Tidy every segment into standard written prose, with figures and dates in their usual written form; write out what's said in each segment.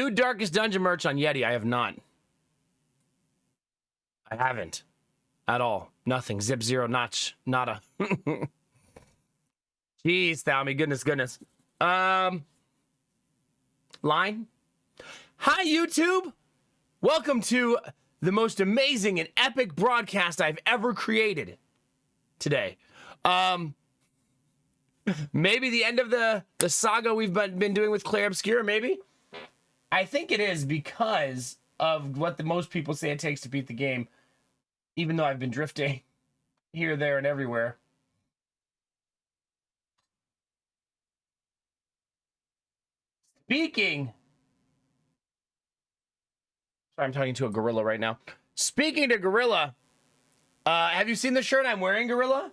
you Darkest Dungeon merch on Yeti? I have not. I haven't. At all. Nothing. Zip, zero, notch. Nada. Jeez, Thalmy. Goodness. Line? Hi, YouTube. Welcome to the most amazing and epic broadcast I've ever created today. Maybe the end of the saga we've been doing with Clair Obscur, maybe? I think it is because of what most people say it takes to beat the game, even though I've been drifting here, there, and everywhere. Speaking... Sorry, I'm talking to a gorilla right now. Speaking to gorilla, have you seen the shirt I'm wearing, gorilla?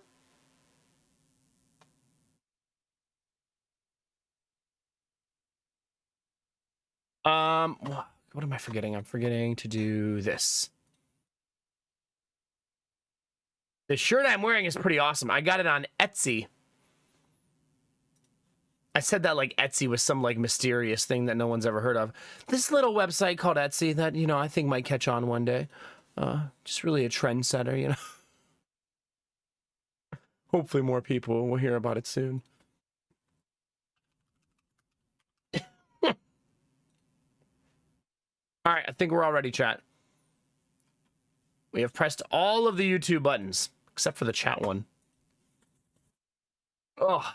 What am I forgetting? I'm forgetting to do this. The shirt I'm wearing is pretty awesome. I got it on Etsy. I said that like Etsy was some like mysterious thing that no one's ever heard of. This little website called Etsy that, you know, I think might catch on one day. Just really a trendsetter, you know. Hopefully more people will hear about it soon. All right, I think we're all ready, chat. We have pressed all of the YouTube buttons, except for the chat one. Oh.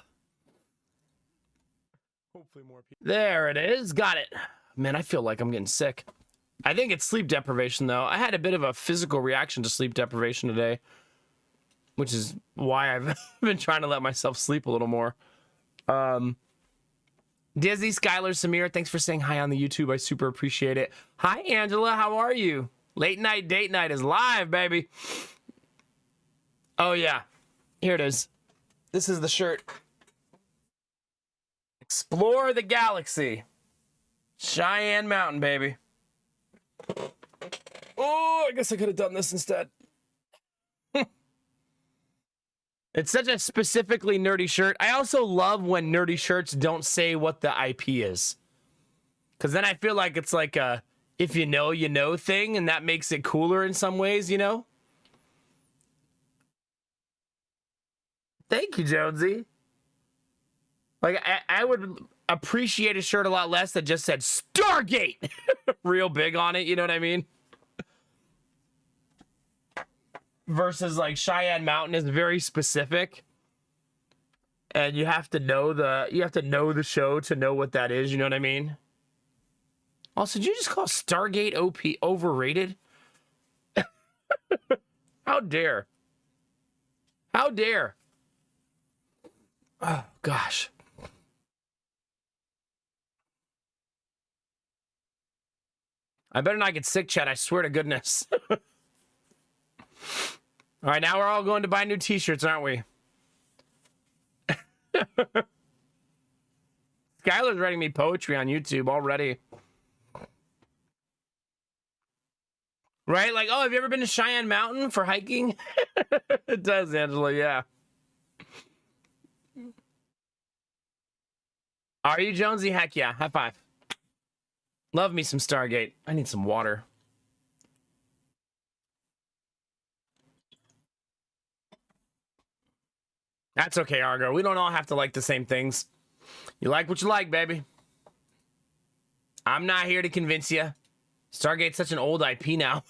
Hopefully more people. There it is. Got it. Man, I feel like I'm getting sick. I think it's sleep deprivation, though. I had a bit of a physical reaction to sleep deprivation today, which is why I've been trying to let myself sleep a little more. Disney, Skylar, Samir, thanks for saying hi on the YouTube. I super appreciate it. Hi, Angela. How are you? Late night date night is live, baby. Oh, yeah. Here it is. This is the shirt. Explore the galaxy. Cheyenne Mountain, baby. Oh, I guess I could have done this instead. It's such a specifically nerdy shirt. I also love when nerdy shirts don't say what the IP is. Because then I feel like it's like a if you know thing, and that makes it cooler in some ways, you know? Thank you, Jonesy. Like, I would appreciate a shirt a lot less that just said Stargate real big on it, you know what I mean? Versus like Cheyenne Mountain is very specific, and you have to know the show to know what that is, you know what I mean? Also, did you just call Stargate OP overrated? How dare? How dare? Oh gosh. I better not get sick, Chad. I swear to goodness. All right, now we're all going to buy new t-shirts, aren't we? Skylar's writing me poetry on YouTube already. Right? Like, oh, have you ever been to Cheyenne Mountain for hiking? It does, Angela, yeah. Are you Jonesy? Heck yeah. High five. Love me some Stargate. I need some water. That's okay, Argo. We don't all have to like the same things. You like what you like, baby. I'm not here to convince you. Stargate's such an old IP now.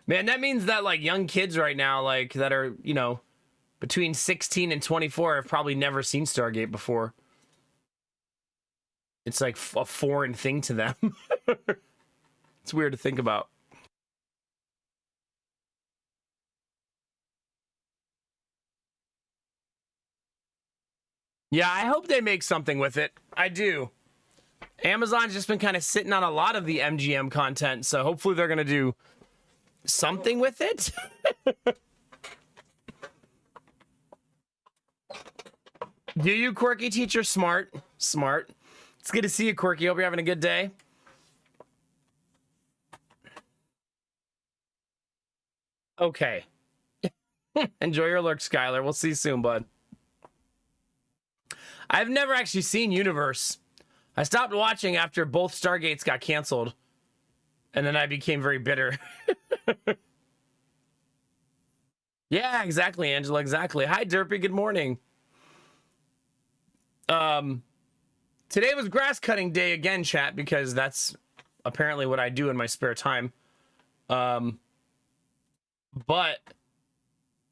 Man, that means that, like, young kids right now, like, that are, you know, between 16 and 24 have probably never seen Stargate before. It's like a foreign thing to them. It's weird to think about. Yeah, I hope they make something with it. I do. Amazon's just been kind of sitting on a lot of the MGM content, so hopefully they're going to do something with it. Do you, Quirky Teacher? Smart. Smart. It's good to see you, Quirky. Hope you're having a good day. Okay. Enjoy your lurk, Skylar. We'll see you soon, bud. I've never actually seen Universe. I stopped watching after both Stargates got canceled. And then I became very bitter. Yeah, exactly, Angela, exactly. Hi, Derpy, good morning. Today was grass cutting day again, chat, because that's apparently what I do in my spare time. But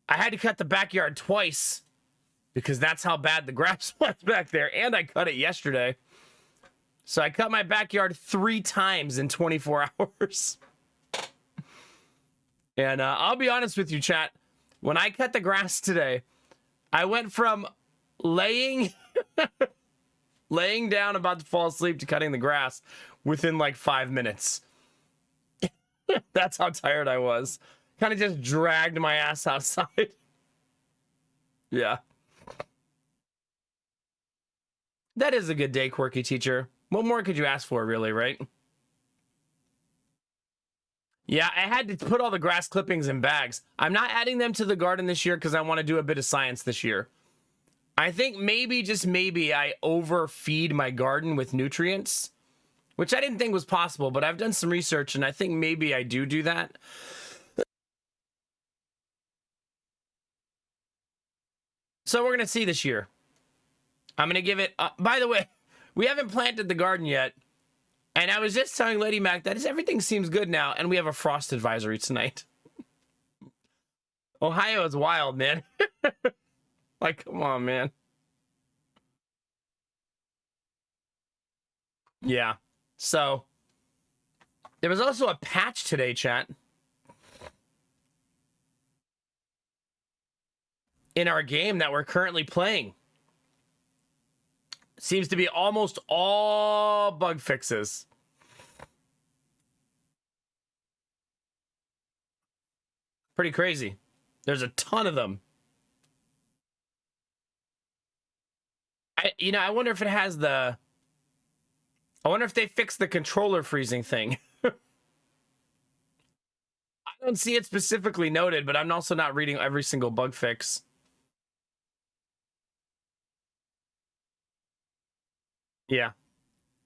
I had to cut the backyard twice because that's how bad the grass was back there. And I cut it yesterday. So I cut my backyard 3 times in 24 hours. And I'll be honest with you, chat. When I cut the grass today, I went from laying down about to fall asleep to cutting the grass within like 5 minutes. That's how tired I was. Kind of just dragged my ass outside. Yeah. That is a good day, Quirky Teacher. What more could you ask for, really, right? Yeah, I had to put all the grass clippings in bags. I'm not adding them to the garden this year because I want to do a bit of science this year. I think maybe, just maybe, I overfeed my garden with nutrients, which I didn't think was possible, but I've done some research and I think maybe I do that. So we're going to see this year. I'm going to give it... by the way, we haven't planted the garden yet. And I was just telling Lady Mac that everything seems good now, and we have a frost advisory tonight. Ohio is wild, man. Like, come on, man. Yeah. So, there was also a patch today, chat. In our game that we're currently playing. Seems to be almost all bug fixes. Pretty crazy. There's a ton of them. I wonder if it has the... I wonder if they fixed the controller freezing thing. I don't see it specifically noted, but I'm also not reading every single bug fix. Yeah.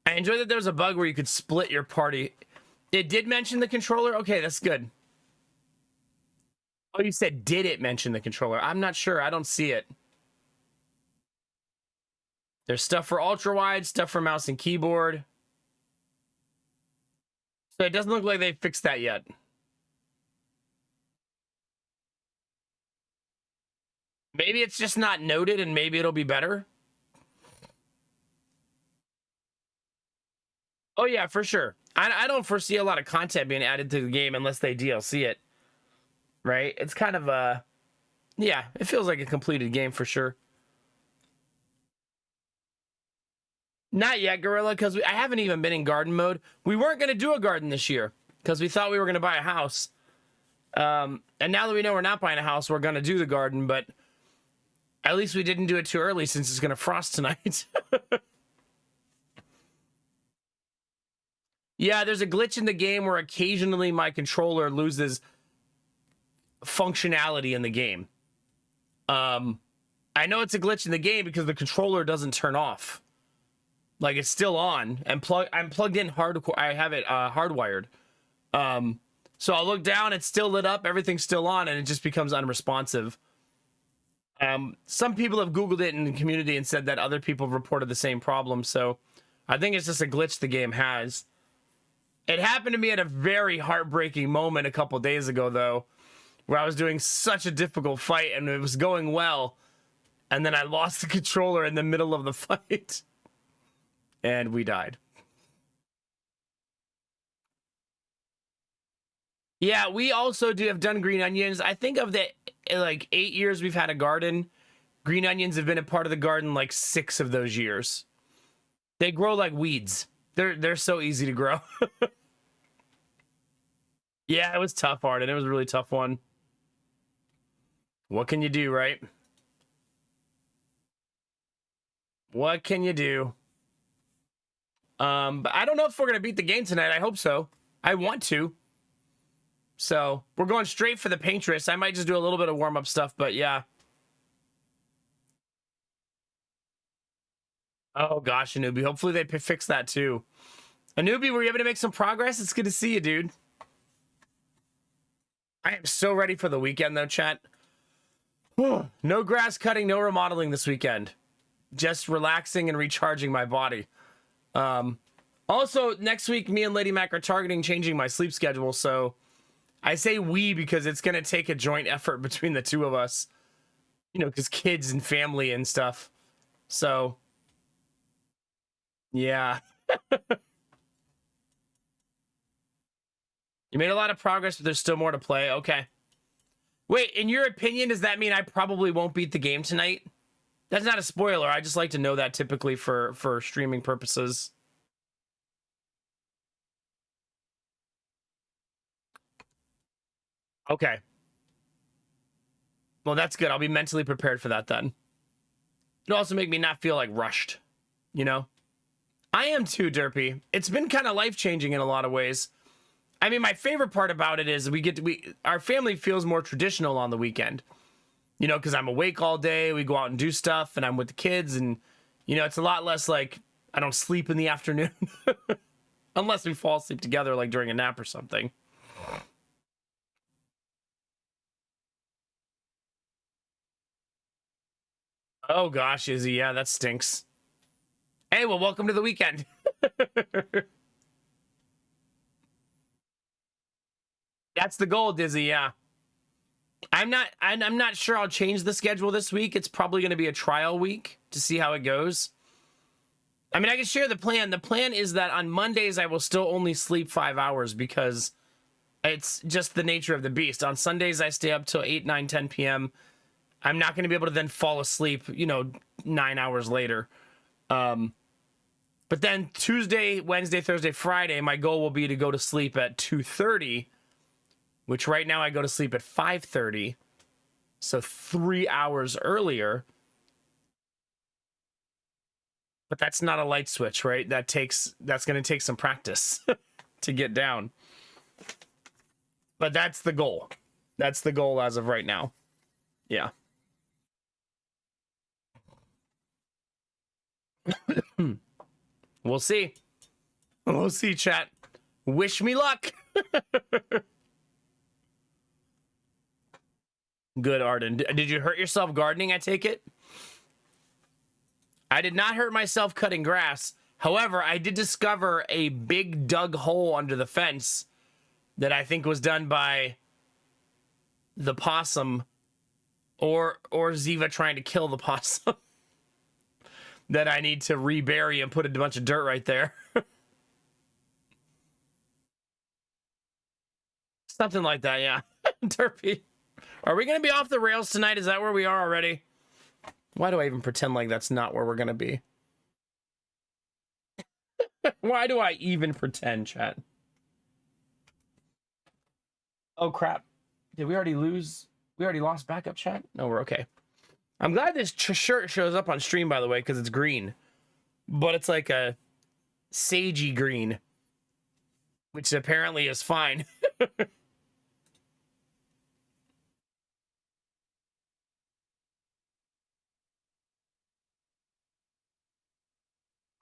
I enjoyed that there was a bug where you could split your party. It did mention the controller? Okay, that's good. Oh, you said, did it mention the controller? I'm not sure. I don't see it. There's stuff for ultra-wide, stuff for mouse and keyboard. So it doesn't look like they fixed that yet. Maybe it's just not noted and maybe it'll be better. Oh, yeah, for sure. I don't foresee a lot of content being added to the game unless they DLC it. Right? It's kind of a... Yeah, it feels like a completed game for sure. Not yet, Gorilla, because I haven't even been in garden mode. We weren't going to do a garden this year because we thought we were going to buy a house. And now that we know we're not buying a house, we're going to do the garden, but at least we didn't do it too early since it's going to frost tonight. Yeah, there's a glitch in the game where occasionally my controller loses functionality in the game. I know it's a glitch in the game because the controller doesn't turn off. Like, it's still on and I'm plugged in hardcore. I have it hardwired. So I'll look down, it's still lit up, everything's still on, and it just becomes unresponsive. Some people have Googled it in the community and said that other people have reported the same problem, so I think it's just a glitch the game has. It happened to me at a very heartbreaking moment a couple days ago, though, where I was doing such a difficult fight and it was going well, and then I lost the controller in the middle of the fight. And we died. Yeah, we also have done green onions. I think of the, like, 8 years we've had a garden, green onions have been a part of the garden like 6 of those years. They grow like weeds. They're so easy to grow. Yeah, it was tough, Arden. It was a really tough one. What can you do, right? What can you do? But I don't know if we're gonna beat the game tonight. I hope so. I want to. So we're going straight for the paintress. I might just do a little bit of warm-up stuff, but yeah. Oh gosh, Anubi. Hopefully they fix that too. Anubi, were you able to make some progress? It's good to see you, dude. I am so ready for the weekend though, chat. No grass cutting, no remodeling this weekend. Just relaxing and recharging my body. Also, next week, me and Lady Mac are targeting changing my sleep schedule. So I say we because it's going to take a joint effort between the two of us. You know, because kids and family and stuff. So, yeah. You made a lot of progress, but there's still more to play. Okay. Wait, in your opinion, does that mean I probably won't beat the game tonight? That's not a spoiler. I just like to know that typically for streaming purposes. Okay. Well, that's good. I'll be mentally prepared for that then. It'll also make me not feel like rushed, you know? I am too, Derpy. It's been kind of life-changing in a lot of ways. I mean, my favorite part about it is our family feels more traditional on the weekend. You know, because I'm awake all day, we go out and do stuff, and I'm with the kids, and, you know, it's a lot less like I don't sleep in the afternoon. Unless we fall asleep together, like during a nap or something. Oh gosh, Izzy, yeah, that stinks. Hey, well, welcome to the weekend. That's the goal, Dizzy, yeah. I'm not sure I'll change the schedule this week. It's probably going to be a trial week to see how it goes. I mean, I can share the plan. The plan is that on Mondays I will still only sleep 5 hours because it's just the nature of the beast. On Sundays I stay up till 8, 9, 10 p.m. I'm not going to be able to then fall asleep, you know, 9 hours later. But then Tuesday, Wednesday, Thursday, Friday, my goal will be to go to sleep at 2:30, which right now I go to sleep at 5:30. So 3 hours earlier. But that's not a light switch, right? That's going to take some practice to get down. But that's the goal. That's the goal as of right now. Yeah. We'll see. We'll see, chat. Wish me luck. Good, Arden. Did you hurt yourself gardening, I take it? I did not hurt myself cutting grass. However, I did discover a big dug hole under the fence that I think was done by the possum or Ziva trying to kill the possum that I need to rebury and put a bunch of dirt right there. Something like that, yeah. Derpy. Are we going to be off the rails tonight? Is that where we are already? Why do I even pretend like that's not where we're going to be? Why do I even pretend, chat? Oh, crap. Did we already lose? We already lost backup, chat? No, we're okay. I'm glad this shirt shows up on stream, by the way, because it's green. But it's like a sagey green, which apparently is fine.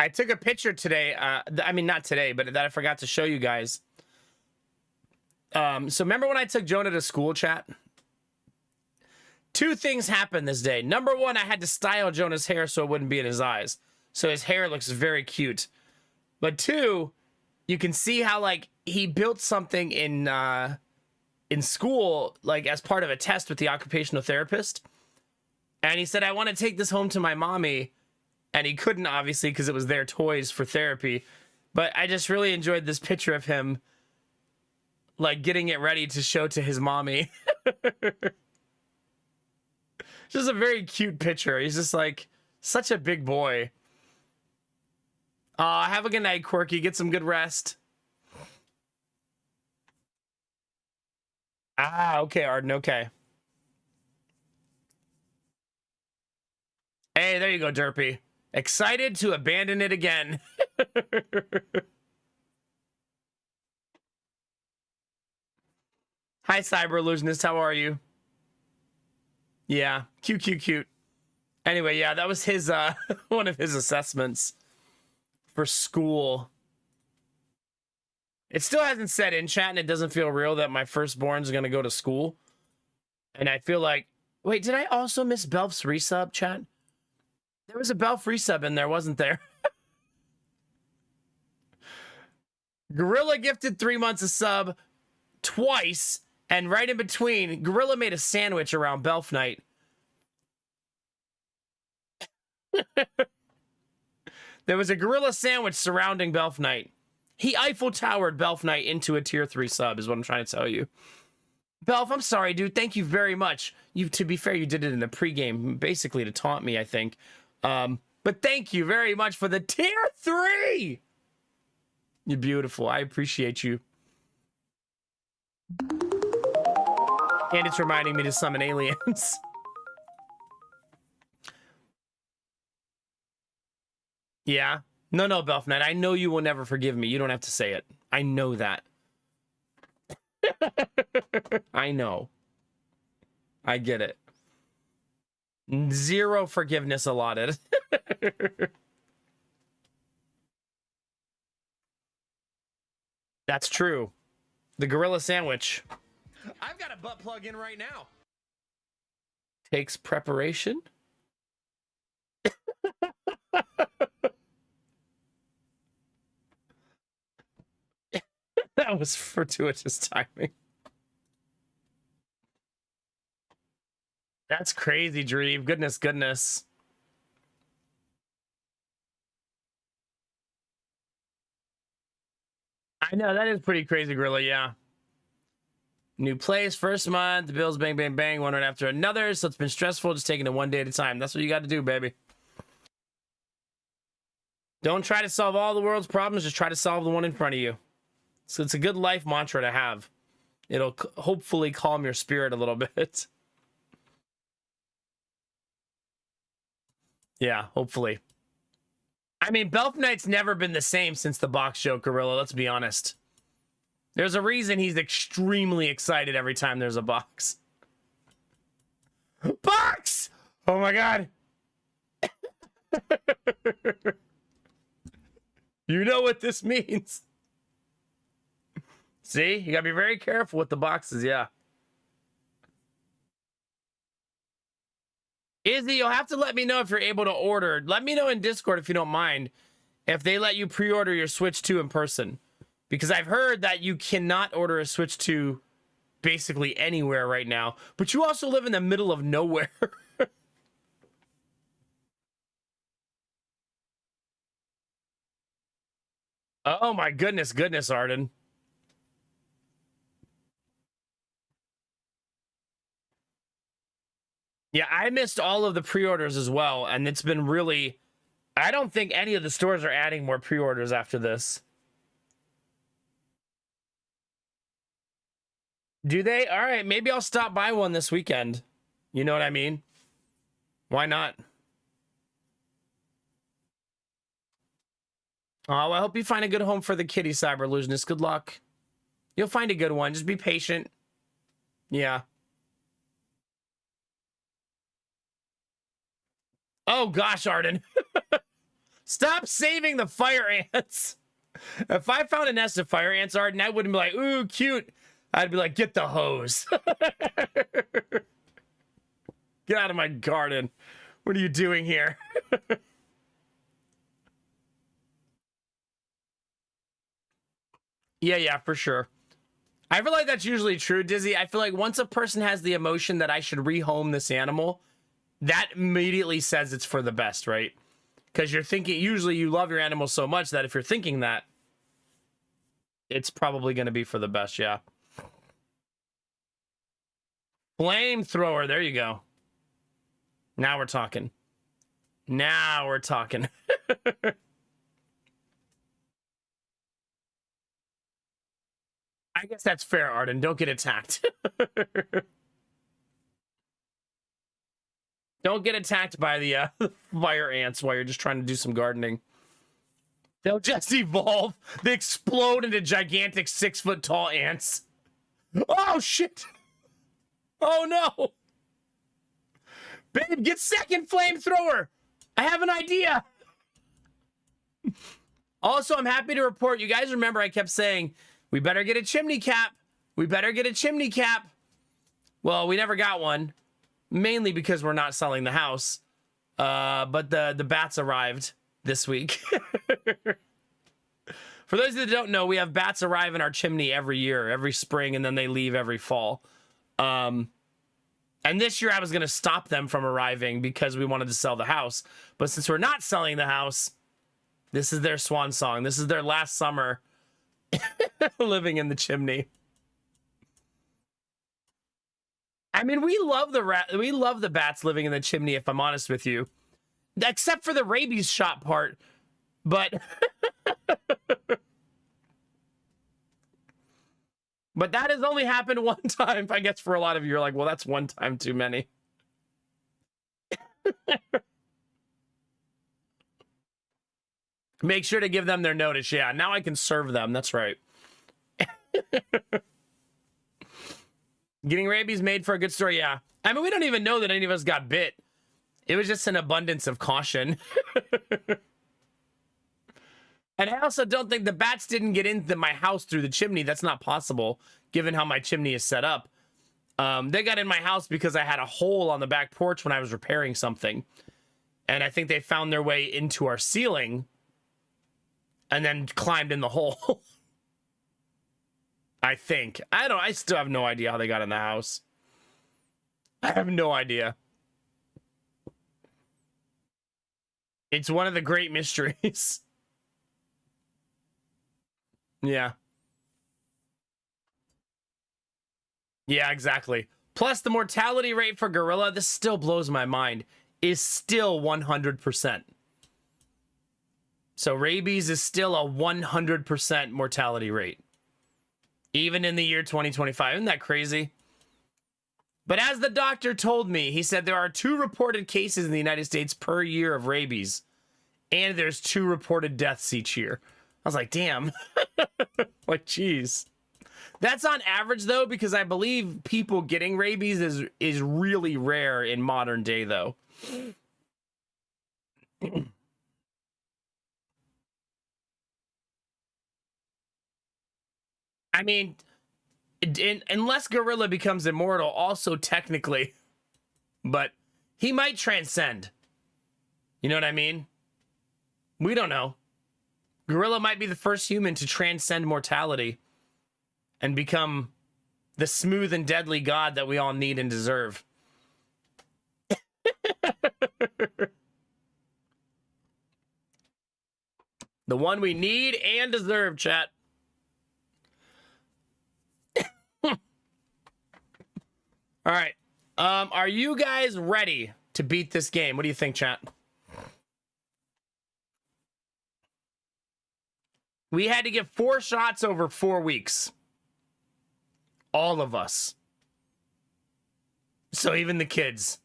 I took a picture today. I mean, not today, but that I forgot to show you guys. So remember when I took Jonah to school, chat? Two things happened this day. Number one, I had to style Jonah's hair so it wouldn't be in his eyes. So his hair looks very cute. But two, you can see how like he built something in school, like as part of a test with the occupational therapist. And he said, I want to take this home to my mommy. And he couldn't, obviously, because it was their toys for therapy. But I just really enjoyed this picture of him, like, getting it ready to show to his mommy. Just a very cute picture. He's just, like, such a big boy. Have a good night, Quirky. Get some good rest. Ah, okay, Arden, okay. Hey, there you go, Derpy. Excited to abandon it again. Hi, Cyber Illusionist. How are you? Yeah, cute. Anyway, yeah, that was his one of his assessments for school. It still hasn't set in, chat, and it doesn't feel real that my firstborn's gonna go to school. And I feel like, wait, did I also miss Belf's resub, chat? There was a Belf resub in there, wasn't there? Gorilla gifted 3 months of sub twice, and right in between, Gorilla made a sandwich around Belf night. There was a Gorilla sandwich surrounding Belf night. He Eiffel Towered Belf night into a tier 3 sub, is what I'm trying to tell you. Belf, I'm sorry, dude. Thank you very much. To be fair, you did it in the pregame, basically to taunt me, I think. But thank you very much for the tier 3. You're beautiful. I appreciate you. And it's reminding me to summon aliens. Yeah. No, Belfnet. I know you will never forgive me. You don't have to say it. I know that. I know. I get it. 0 forgiveness allotted. That's true. The Gorilla sandwich. I've got a butt plug in right now. Takes preparation. That was fortuitous timing. That's crazy, Dream. Goodness. I know, that is pretty crazy, Gorilla, yeah. New place, first month, the bills bang, one right after another, so it's been stressful, just taking it one day at a time. That's what you got to do, baby. Don't try to solve all the world's problems, just try to solve the one in front of you. So it's a good life mantra to have. It'll hopefully calm your spirit a little bit. Yeah, hopefully. I mean, Belf Knight's never been the same since the box joke, Gorilla, let's be honest. There's a reason he's extremely excited every time there's a box. Box! Oh my god. You know what this means. See? You gotta be very careful with the boxes, yeah. Izzy, you'll have to let me know if you're able to order. Let me know in Discord if you don't mind. If they let you pre-order your Switch 2 in person. Because I've heard that you cannot order a Switch 2 basically anywhere right now. But you also live in the middle of nowhere. Oh my goodness, Arden. Yeah, I missed all of the pre-orders as well, and it's been really... I don't think any of the stores are adding more pre-orders after this. Do they? All right, maybe I'll stop by one this weekend. You know what I mean? Why not? Oh, I hope you find a good home for the kitty, Cyber Illusionist. Good luck. You'll find a good one. Just be patient. Yeah. Oh, gosh, Arden. Stop saving the fire ants. If I found a nest of fire ants, Arden, I wouldn't be like, ooh, cute. I'd be like, get the hose. Get out of my garden. What are you doing here? Yeah, for sure. I feel like that's usually true, Dizzy. I feel like once a person has the emotion that I should rehome this animal, that immediately says it's for the best, right? Because you're thinking, usually you love your animal so much that if you're thinking that, it's probably going to be for the best, yeah. Flamethrower, there you go. Now we're talking. Now we're talking. I guess that's fair, Arden. Don't get attacked. Don't get attacked by the fire ants while you're just trying to do some gardening. They'll just evolve. They explode into gigantic 6-foot-tall ants. Oh, shit. Oh, no. Babe, get second flamethrower. I have an idea. Also, I'm happy to report, you guys remember I kept saying, we better get a chimney cap. We better get a chimney cap. Well, we never got one, mainly because we're not selling the house. But the bats arrived this week. For those that don't know, we have bats arrive in our chimney every year, every spring, and then they leave every fall. And this year I was going to stop them from arriving because we wanted to sell the house. But since we're not selling the house, this is their swan song. This is their last summer living in the chimney. I mean, we love the bats living in the chimney, if I'm honest with you. Except for the rabies shot part. But but that has only happened one time. I guess for a lot of you, you're like, well, that's one time too many. Make sure to give them their notice. Yeah, now I can serve them. That's right. Getting rabies made for a good story. Yeah. I mean, we don't even know that any of us got bit. It was just an abundance of caution. And I also don't think the bats didn't get into my house through the chimney. That's not possible, given how my chimney is set up. They got in my house because I had a hole on the back porch when I was repairing something. And I think they found their way into our ceiling and then climbed in the hole. I think. I still have no idea how they got in the house. I have no idea. It's one of the great mysteries. Yeah. Yeah, exactly. Plus, the mortality rate for gorilla, this still blows my mind, is still 100%. So rabies is still a 100% mortality rate. Even in the year 2025. Isn't that crazy? But as the doctor told me, he said there are 2 reported cases in the United States per year of rabies. And there's 2 reported deaths each year. I was like, damn. Like, geez. That's on average, though, because I believe people getting rabies is really rare in modern day, though. I mean, unless Gorilla becomes immortal, also technically. But he might transcend. You know what I mean? We don't know. Gorilla might be the first human to transcend mortality and become the smooth and deadly god that we all need and deserve. The one we need and deserve, chat. All right. Are you guys ready to beat this game? What do you think, chat? We had to get 4 shots over 4 weeks. All of us. So even the kids.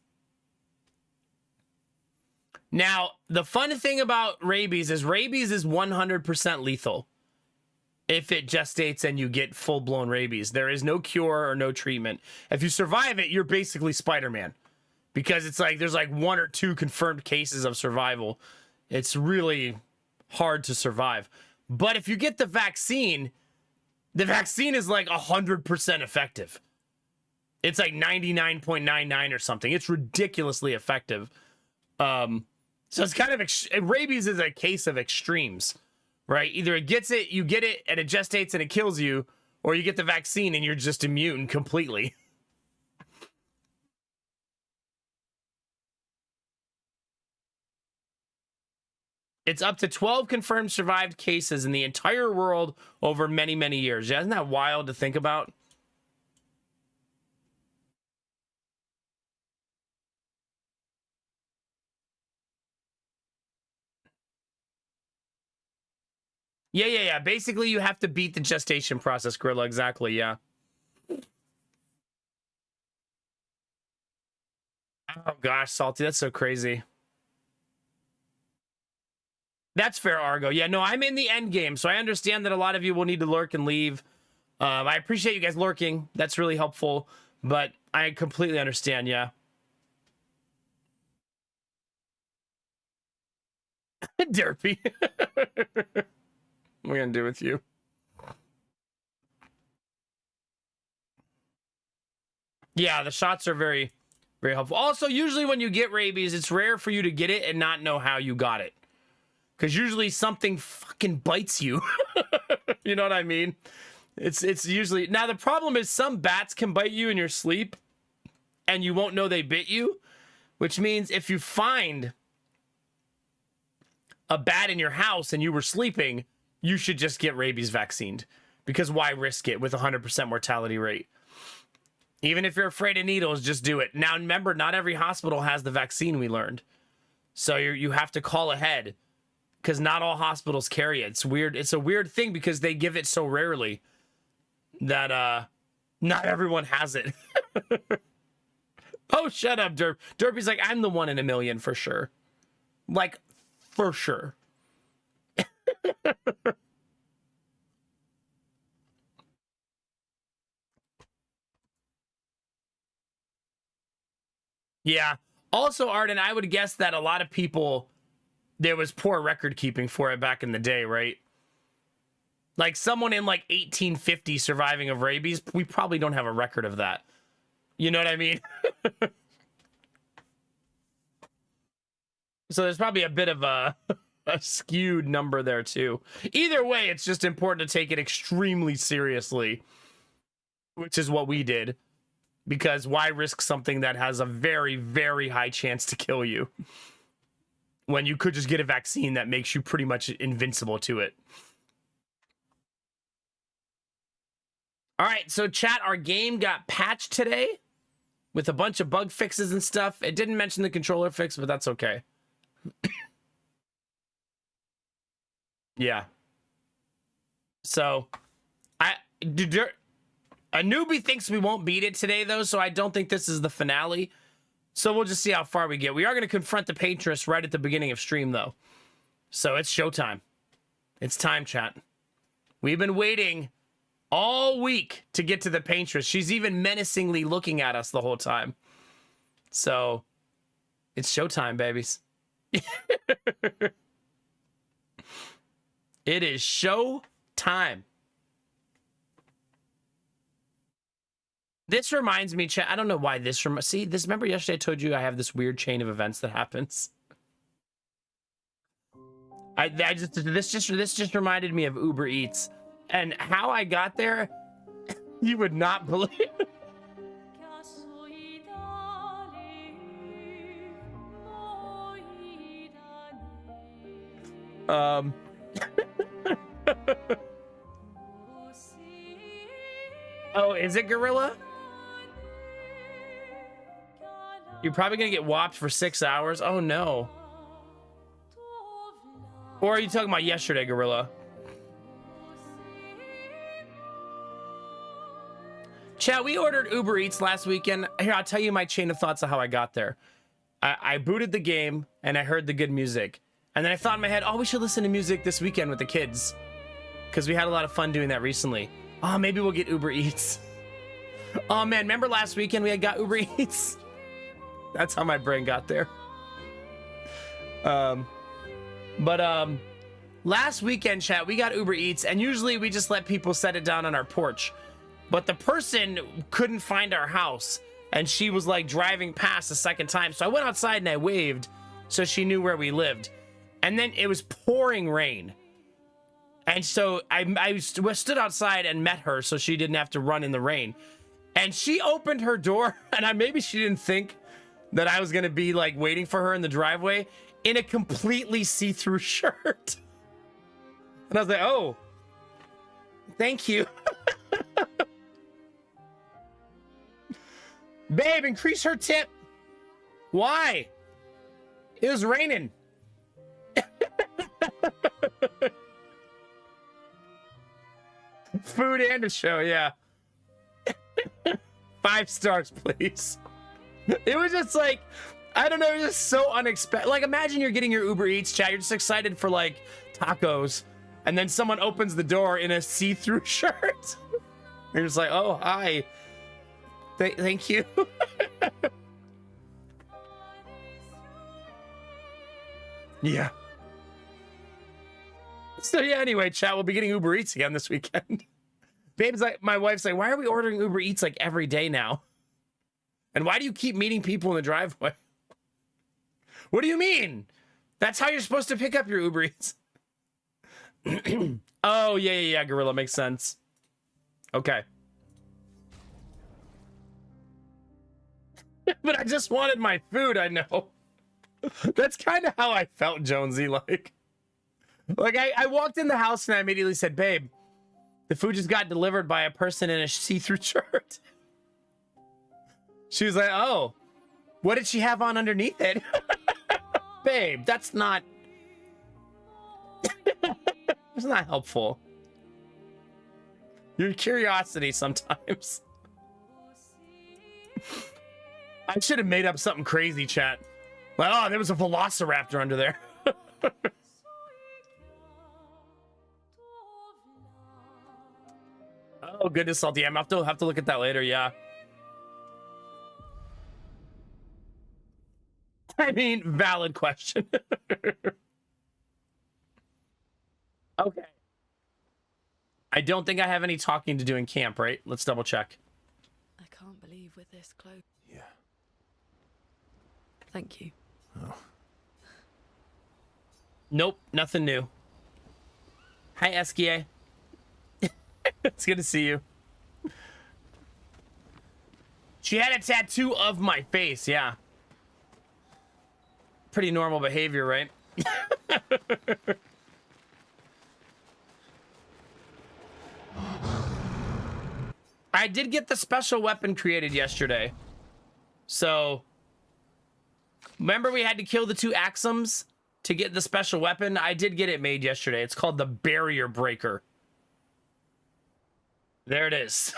Now, the fun thing about rabies is 100% lethal. If it gestates and you get full-blown rabies. There is no cure or no treatment. If you survive it, you're basically Spider-Man. Because it's like, there's like 1 or 2 confirmed cases of survival. It's really hard to survive. But if you get the vaccine is like 100% effective. It's like 99.99 or something. It's ridiculously effective. So it's kind of, rabies is a case of extremes, right? Either it gets it, you get it, and it gestates and it kills you, or you get the vaccine and you're just immune completely. It's up to 12 confirmed survived cases in the entire world over many, many years. Yeah, isn't that wild to think about? Yeah. Basically, you have to beat the gestation process, Gorilla. Exactly, yeah. Oh, gosh, Salty, that's so crazy. That's fair, Argo. Yeah, no, I'm in the end game, so I understand that a lot of you will need to lurk and leave. I appreciate you guys lurking. That's really helpful, but I completely understand, yeah. Derpy. What are we gonna do with you? Yeah, the shots are very, very helpful. Also, usually when you get rabies, it's rare for you to get it and not know how you got it. Because usually something fucking bites you. You know what I mean? It's usually... Now, the problem is some bats can bite you in your sleep and you won't know they bit you. Which means if you find a bat in your house and you were sleeping, you should just get rabies vaccinated. Because why risk it with 100% mortality rate? Even if you're afraid of needles, just do it. Now, remember, not every hospital has the vaccine, we learned. So you have to call ahead. Because not all hospitals carry it. It's weird. It's a weird thing because they give it so rarely that not everyone has it. Oh, shut up, Derp. Derpy's like, I'm the 1 in a million for sure. Like, for sure. Yeah. Also, Arden, I would guess that a lot of people, there was poor record keeping for it back in the day, right? Like someone in like 1850 surviving of rabies, we probably don't have a record of that. You know what I mean? So there's probably a bit of a skewed number there too. Either way, it's just important to take it extremely seriously, which is what we did. Because why risk something that has a very, very high chance to kill you when you could just get a vaccine that makes you pretty much invincible to it? All right, so chat, our game got patched today with a bunch of bug fixes and stuff. It didn't mention the controller fix, but that's okay. Yeah. So, a newbie thinks we won't beat it today, though, so I don't think this is the finale. So we'll just see how far we get. We are going to confront the Patroness right at the beginning of stream, though. So it's showtime. It's time, chat. We've been waiting all week to get to the Patroness. She's even menacingly looking at us the whole time. So it's showtime, babies. It is show time. This reminds me, chat. I don't know why this see this. Remember yesterday I told you I have this weird chain of events that happens. This just reminded me of Uber Eats and how I got there. You would not believe. Oh, is it Gorilla? You're probably gonna get whopped for 6 hours. Oh no. Or are you talking about yesterday, Gorilla? Chat, we ordered Uber Eats last weekend. Here, I'll tell you my chain of thoughts of how I got there. I booted the game and I heard the good music. And then I thought in my head, oh, we should listen to music this weekend with the kids. Because we had a lot of fun doing that recently. Oh, maybe we'll get Uber Eats. Oh man, remember last weekend we had got Uber Eats? That's how my brain got there. Last weekend, chat, we got Uber Eats, and usually we just let people set it down on our porch. But the person couldn't find our house, and she was like driving past the second time. So I went outside and I waved so she knew where we lived. And then it was pouring rain. And so I stood outside and met her so she didn't have to run in the rain. And she opened her door, and maybe she didn't think that I was going to be like waiting for her in the driveway in a completely see-through shirt. And I was like, oh, thank you. Babe, increase her tip. Why? It was raining. Food and a show, yeah. 5 stars, please. It was just like, I don't know, it was just so unexpected. Like, imagine you're getting your Uber Eats, chat. You're just excited for, like, tacos. And then someone opens the door in a see-through shirt. You're just like, oh, hi. Thank you. Yeah. So yeah, anyway, chat, we'll be getting Uber Eats again this weekend. Babe's like, my wife's like, why are we ordering Uber Eats like every day now? And why do you keep meeting people in the driveway? What do you mean? That's how you're supposed to pick up your Uber Eats. Oh, yeah, Gorilla, makes sense. Okay. But I just wanted my food, I know. That's kind of how I felt, Jonesy, like I walked in the house and I immediately said, babe, the food just got delivered by a person in a see-through shirt. She was like, oh, what did she have on underneath it? Babe, that's not... It's not helpful. Your curiosity sometimes. I should have made up something crazy, chat. Like, oh, there was a velociraptor under there. Oh, goodness, salty. I'm have to look at that later, yeah. I mean, valid question. Okay. I don't think I have any talking to do in camp, right? Let's double check. I can't believe we're this close. Yeah. Thank you. Oh. Nope, nothing new. Hi, Eskia. It's good to see you. She had a tattoo of my face, yeah. Pretty normal behavior, right? I did get the special weapon created yesterday. So, remember we had to kill the 2 Axums to get the special weapon? I did get it made yesterday. It's called the Barrier Breaker. There it is.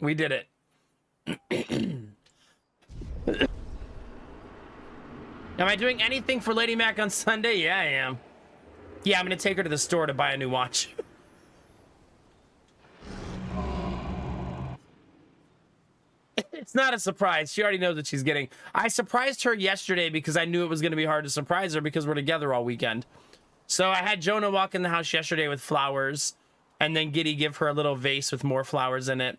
We did it. Am I doing anything for Lady Mac on Sunday? Yeah, I am. Yeah, I'm gonna take her to the store to buy a new watch. It's not a surprise. She already knows what she's getting. I surprised her yesterday because I knew it was going to be hard to surprise her because we're together all weekend. So I had Jonah walk in the house yesterday with flowers, and then Giddy give her a little vase with more flowers in it.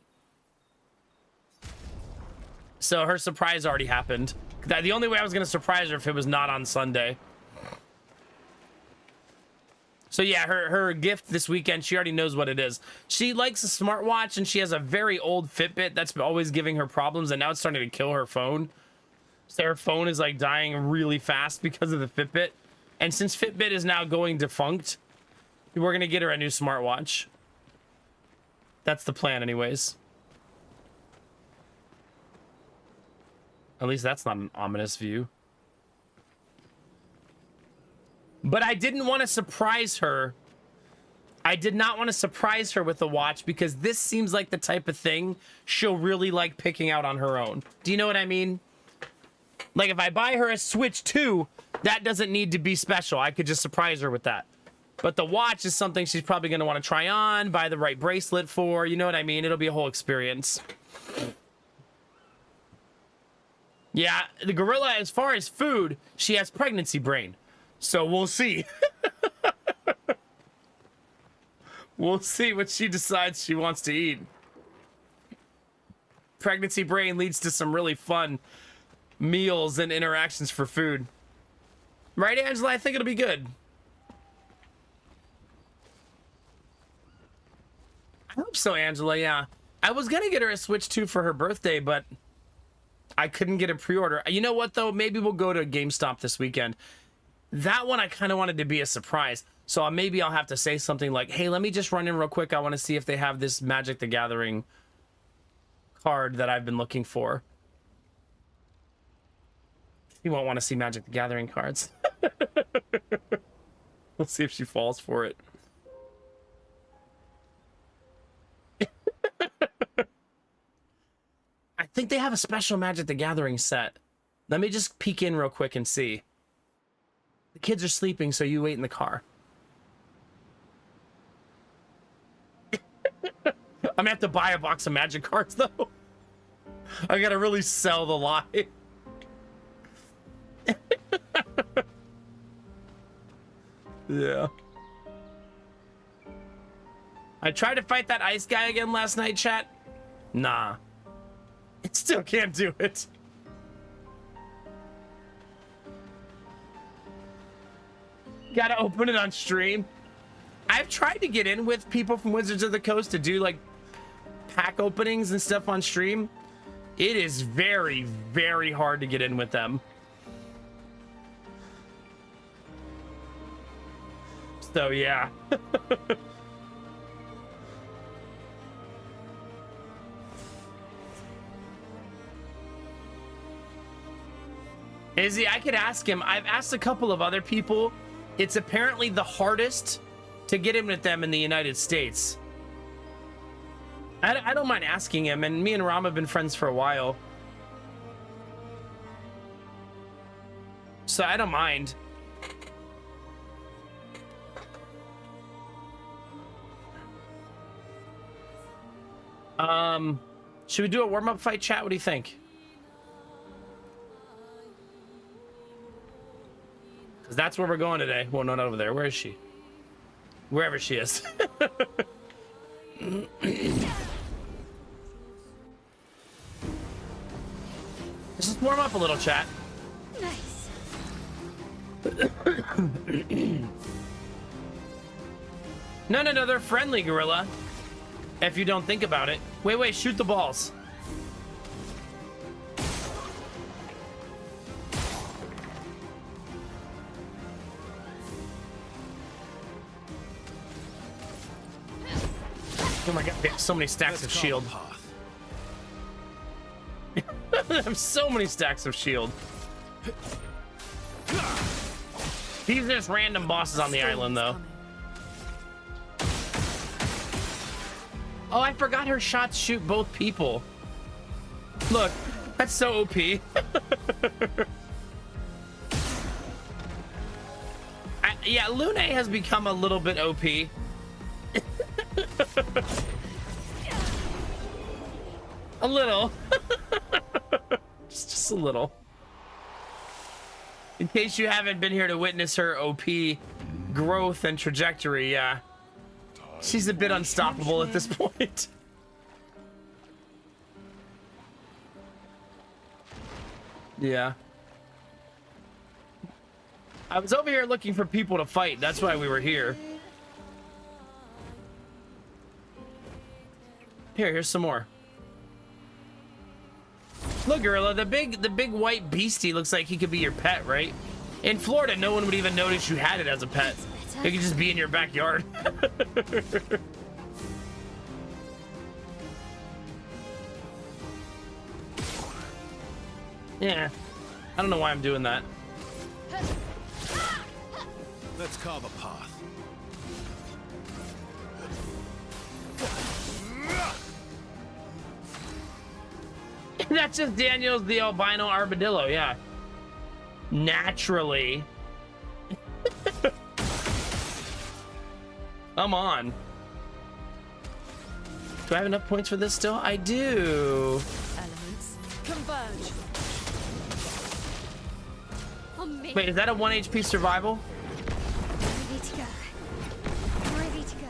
So her surprise already happened. The only way I was going to surprise her if it was not on Sunday. So yeah, her gift this weekend, she already knows what it is. She likes a smartwatch, and she has a very old Fitbit that's always giving her problems, and now it's starting to kill her phone. So her phone is like dying really fast because of the Fitbit. And since Fitbit is now going defunct, we're going to get her a new smartwatch. That's the plan anyways. At least that's not an ominous view. But I didn't want to surprise her. I did not want to surprise her with the watch because this seems like the type of thing she'll really like picking out on her own. Do you know what I mean? Like if I buy her a Switch 2, that doesn't need to be special. I could just surprise her with that. But the watch is something she's probably going to want to try on, buy the right bracelet for. You know what I mean? It'll be a whole experience. Yeah, the gorilla, as far as food, she has pregnancy brain. So we'll see. We'll see what she decides she wants to eat. Pregnancy brain leads to some really fun meals and interactions for food. Right, Angela? I think it'll be good. I hope so, Angela, yeah. I was going to get her a Switch 2 for her birthday, but I couldn't get a pre-order. You know what, though? Maybe we'll go to GameStop this weekend. That one I kind of wanted to be a surprise. So maybe I'll have to say something like, hey, let me just run in real quick. I want to see if they have this Magic the Gathering card that I've been looking for. You won't want to see Magic the Gathering cards. We'll see if she falls for it. I think they have a special Magic the Gathering set. Let me just peek in real quick and see. The kids are sleeping, so you wait in the car. I'm gonna have to buy a box of Magic cards, though. I gotta really sell the lie. Yeah. I tried to fight that ice guy again last night, chat. Nah. I still can't do it. Gotta open it on stream. I've tried to get in with people from Wizards of the Coast to do like pack openings and stuff on stream. It is very, very hard to get in with them. So yeah. Izzy, I could ask him. I've asked a couple of other people. It's apparently the hardest to get in with them in the United States. I don't mind asking him, and me and Ram have been friends for a while. So I don't mind. Should we do a warm-up fight, chat? What do you think? Because that's where we're going today. Well, not over there. Where is she? Wherever she is. Let's just warm up a little, chat. Nice. No, they're friendly, Gorilla. If you don't think about it. Wait, shoot the balls. Oh my god, they have so many stacks of shield. They have so many stacks of shield. These are just random bosses on the island, though. Oh, I forgot her shots shoot both people. Look, that's so OP. Yeah, Lune has become a little bit OP. A little. just a little. In case you haven't been here to witness her OP growth and trajectory, yeah. She's a bit unstoppable at this point. Yeah. I was over here looking for people to fight. That's why we were here. Here's some more. Look, Gorilla, the big white beastie looks like he could be your pet, right? In Florida, no one would even notice you had it as a pet. It could just be in your backyard. Yeah. I don't know why I'm doing that. Let's carve a path. That's just Daniel's the albino armadillo, yeah. Naturally. Come on. Do I have enough points for this still? I do. Elements converge. On me. Wait, is that a 1 HP survival? Ready to go. Ready to go.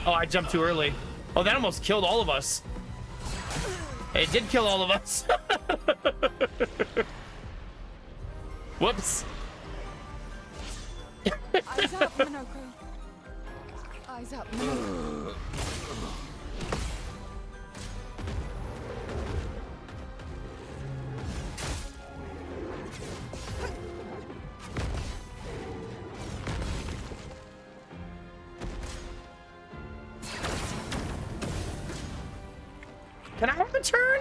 Oh, I jumped too early. Oh, that almost killed all of us. It did kill all of us. Whoops. Eyes up, Minoko. Eyes up, Minoko. Can I have a turn?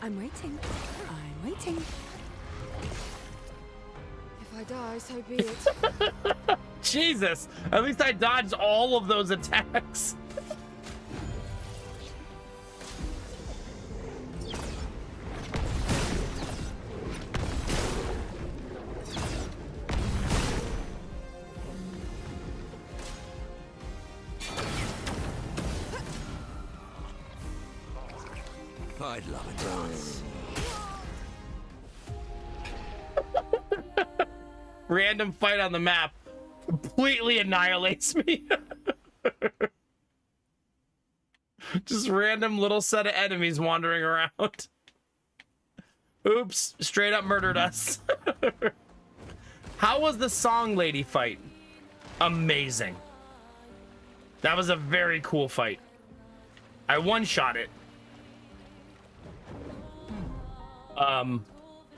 I'm waiting. I'm waiting. If I die, so be it. Jesus. At least I dodged all of those attacks. I'd love a dance. random fight on the map completely annihilates me. Just random little set of enemies wandering around. Oops, straight up murdered us. How was the song lady fight? Amazing. That was a very cool fight. I one-shot it.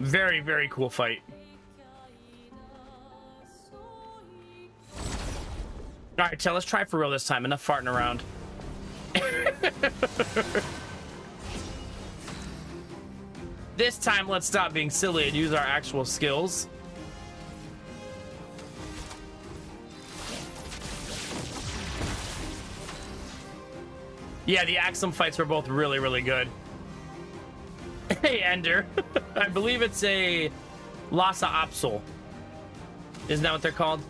Very, very cool fight. All right, let's try for real this time. Enough farting around. This time, let's stop being silly and use our actual skills. Yeah, the Axum fights were both really, really good. Hey, Ender. I believe it's a Lhasa Apsul. Isn't that what they're called?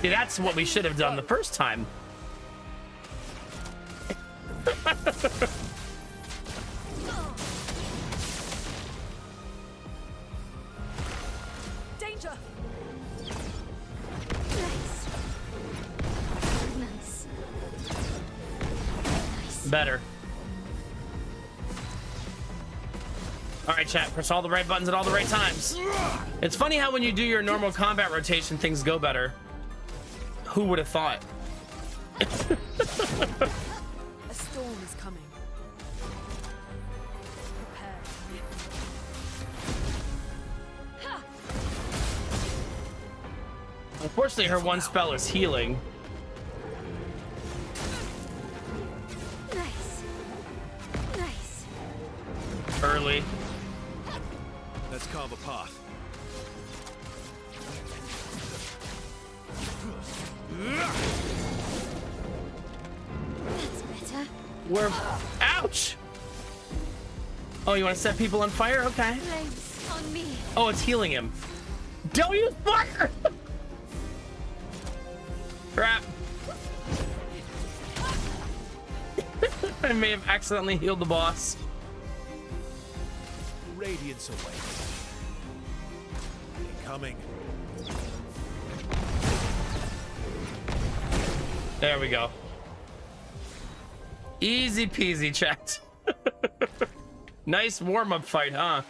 See, that's what we should have done the first time. Danger! Nice. Better. All right, chat, press all the right buttons at all the right times. It's funny how when you do your normal combat rotation, things go better. Who would have thought? A storm is coming. Prepare. Unfortunately, her one spell is healing. Nice. Nice. Early. Let's carve a path. That's better. We're... Ouch! Oh, you want to set people on fire? Okay. Flames on me. Oh, it's healing him. Don't use fire! Crap. I may have accidentally healed the boss. Radiance awaits. Incoming. There we go. Easy peasy, chat. Nice warm-up fight, huh?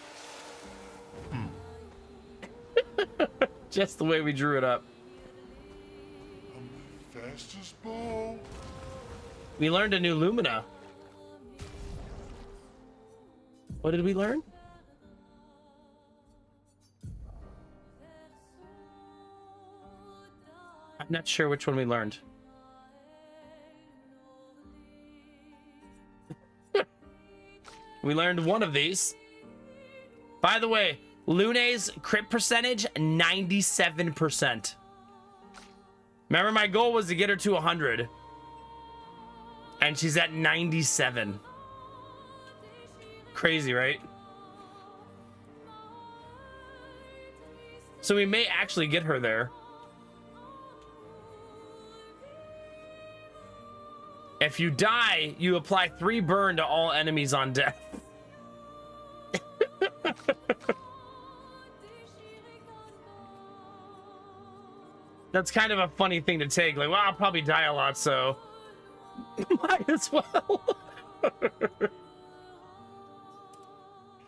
Just the way we drew it up. Fastest ball. We learned a new Lumina. What did we learn? I'm not sure which one we learned. We learned one of these. By the way, Lune's crit percentage, 97%. Remember, my goal was to get her to 100. And she's at 97. Crazy, right? So we may actually get her there. If you die, you apply 3 burn to all enemies on death. That's kind of a funny thing to take. Like, well, I'll probably die a lot, so might as well.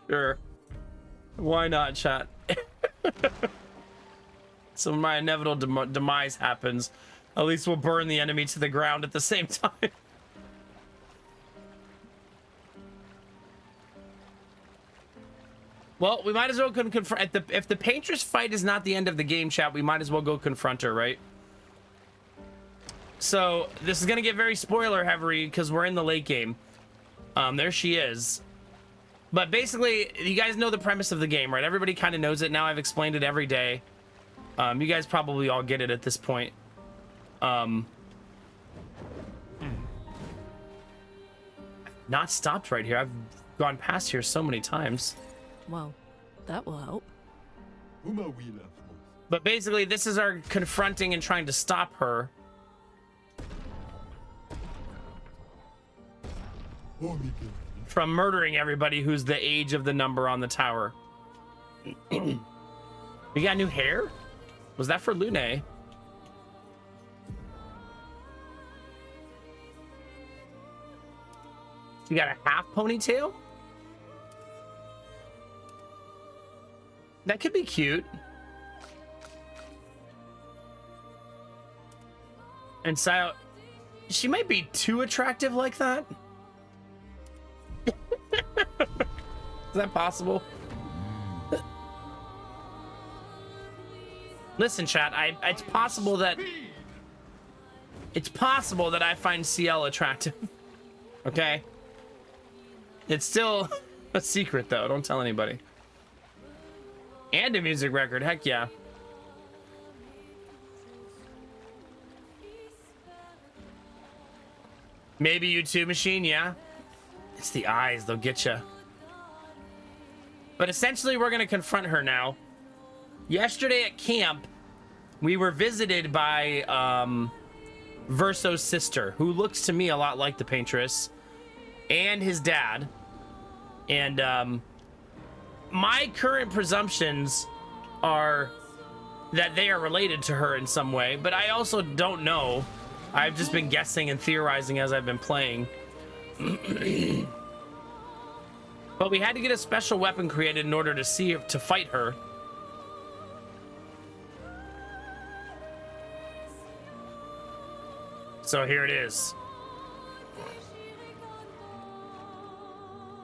Sure. Why not, chat? So when my inevitable demise happens, at least we'll burn the enemy to the ground at the same time. Well, we might as well confront. If the Paintress fight is not the end of the game, chat, we might as well go confront her, right? So this is gonna get very spoiler heavy because we're in the late game. There she is. But basically, you guys know the premise of the game, right? Everybody kind of knows it now. I've explained it every day. You guys probably all get it at this point. Not stopped right here. I've gone past here so many times. Well, that will help. But basically, this is our confronting and trying to stop her. from murdering everybody who's the age of the number on the tower. You got new hair? Was that for Lune? You got a half ponytail? That could be cute. And Sayo, she might be too attractive like that. Is that possible? Listen, chat, it's possible that I find CL attractive. Okay? It's still a secret though, don't tell anybody. And a music record, heck yeah. Maybe YouTube machine, yeah. It's the eyes, they'll get you. But essentially, we're gonna confront her now. Yesterday at camp, we were visited by Verso's sister, who looks to me a lot like the Paintress, and his dad. And my current presumptions are that they are related to her in some way, but I also don't know. I've just been guessing and theorizing as I've been playing. But we had to get a special weapon created in order to fight her. So here it is.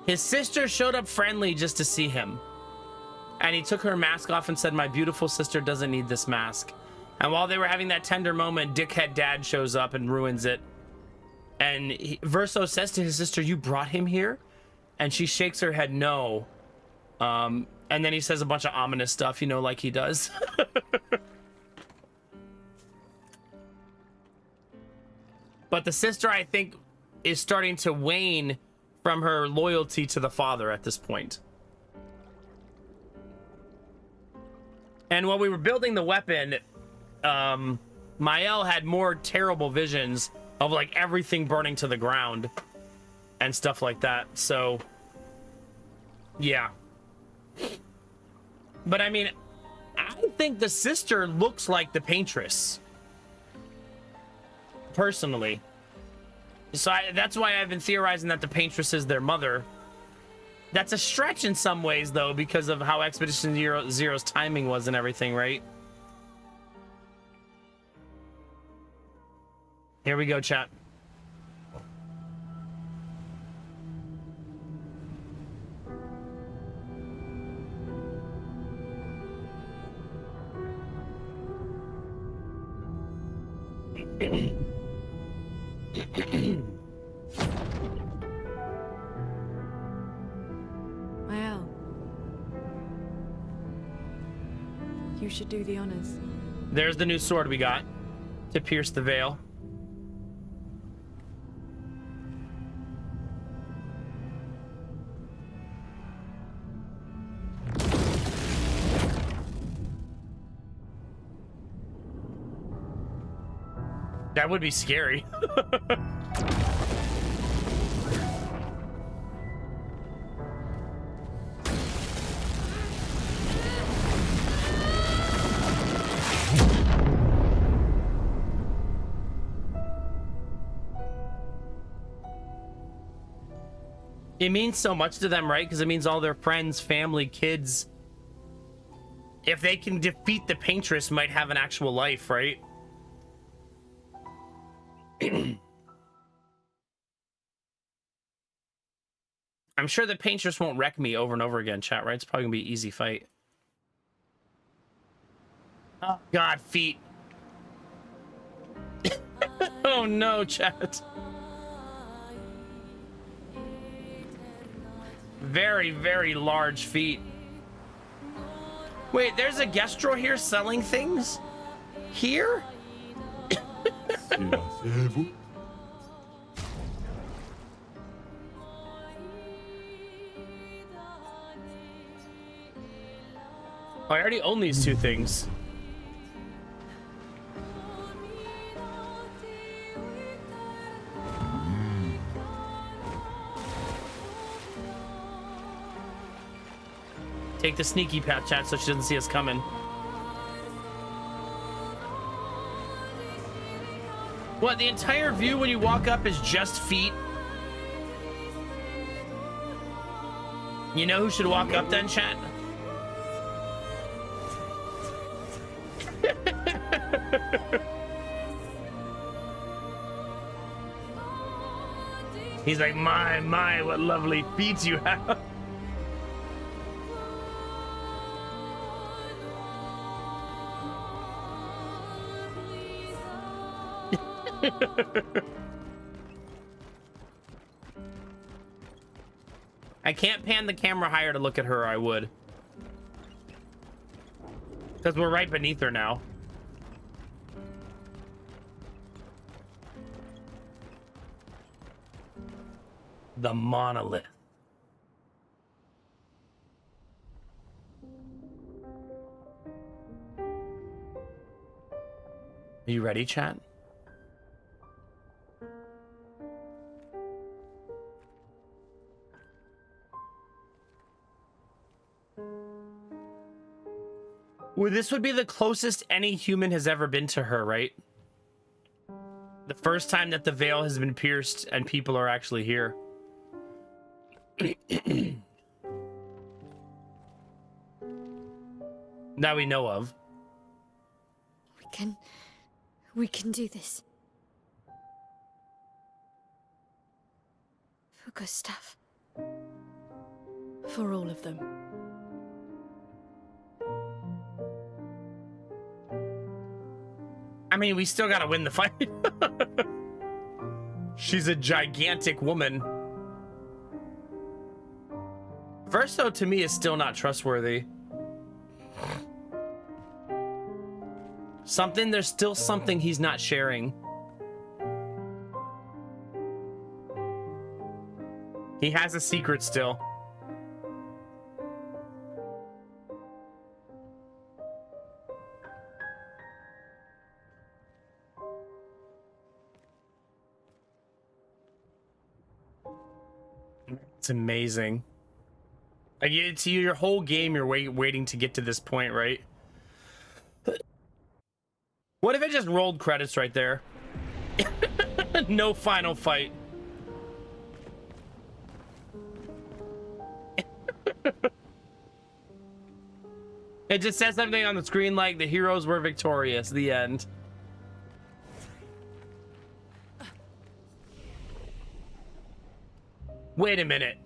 His sister showed up friendly just to see him. And he took her mask off and said, "My beautiful sister doesn't need this mask." And while they were having that tender moment, dickhead dad shows up and ruins it. And Verso says to his sister, "You brought him here?" And she shakes her head, "No." And then he says a bunch of ominous stuff, you know, like he does. But the sister, I think, is starting to wane from her loyalty to the father at this point. And while we were building the weapon, Mael had more terrible visions of like everything burning to the ground and stuff like that. So, yeah. But I mean, I think the sister looks like the Paintress. Personally. So that's why I've been theorizing that the Paintress is their mother. That's a stretch in some ways, though, because of how Expedition Zero's timing was and everything, right? Here we go, chat. Mael, you should do the honors. There's the new sword we got to pierce the veil. That would be scary. It means so much to them, right? Because it means all their friends, family, kids, if they can defeat the Paintress, might have an actual life, right? I'm sure the Paintress won't wreck me over and over again, chat, right? It's probably gonna be an easy fight. Oh god, feet. Oh no, chat. Very, very large feet. Wait, there's a Gestro here selling things? Here? Oh, I already own these two things. Take the sneaky path, chat, so she doesn't see us coming. What, the entire view when you walk up is just feet? You know who should walk up then, chat? He's like, my, what lovely feet you have. I can't pan the camera higher to look at her, I would. Because we're right beneath her now. The monolith. Are you ready, chat? Well, this would be the closest any human has ever been to her, right? The first time that the veil has been pierced and people are actually here. That we know of. We can do this. For Gustav. For all of them. I mean, we still gotta win the fight. She's a gigantic woman. Verso, to me, is still not trustworthy. There's still something he's not sharing. He has a secret still. It's amazing. Like, it's your whole game, you're waiting to get to this point, right? What if it just rolled credits right there? No final fight. It just says something on the screen like the heroes were victorious. The end. Wait a minute.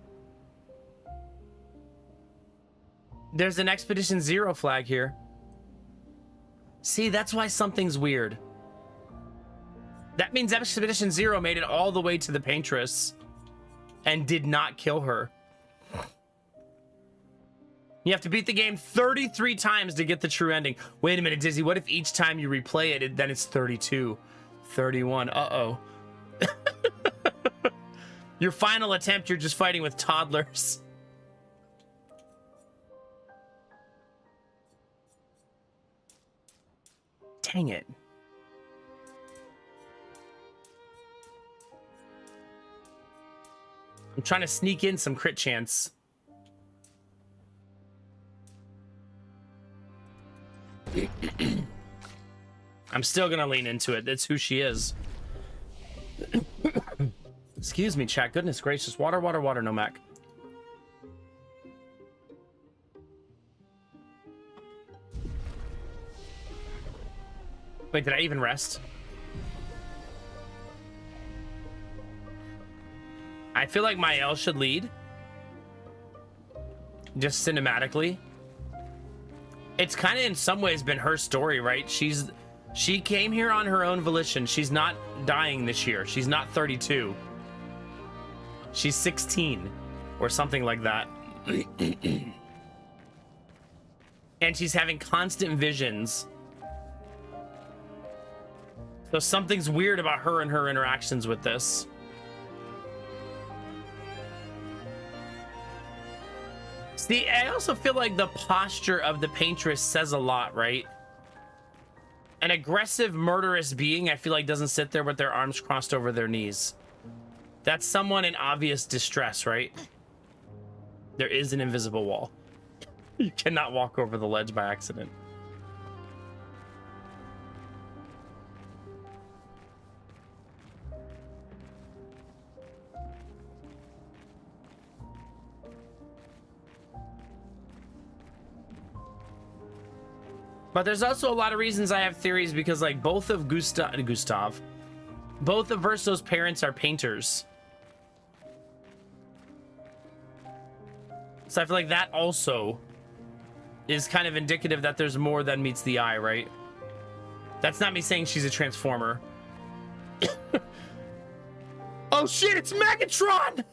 There's an Expedition Zero flag here. See, that's why something's weird. That means Expedition Zero made it all the way to the Paintress and did not kill her. You have to beat the game 33 times to get the true ending. Wait a minute, Dizzy, what if each time you replay it, then it's 32, 31? Uh-oh. Your final attempt, you're just fighting with toddlers. Dang it. I'm trying to sneak in some crit chance. I'm still gonna lean into it. That's who she is. Excuse me, chat. Goodness gracious. Water, water, water, no Mac. Wait, did I even rest? I feel like Mael should lead. Just cinematically. It's kind of in some ways been her story, right? She came here on her own volition. She's not dying this year. She's not 32. She's 16 or something like that. And she's having constant visions. So something's weird about her and her interactions with this. See, I also feel like the posture of the Paintress says a lot, right? An aggressive, murderous being, I feel like, doesn't sit there with their arms crossed over their knees. That's someone in obvious distress, right? There is an invisible wall. You cannot walk over the ledge by accident. But there's also a lot of reasons I have theories because, like, both of both of Verso's parents are painters. So I feel like that also is kind of indicative that there's more than meets the eye, right? That's not me saying she's a transformer. Oh shit, it's Megatron!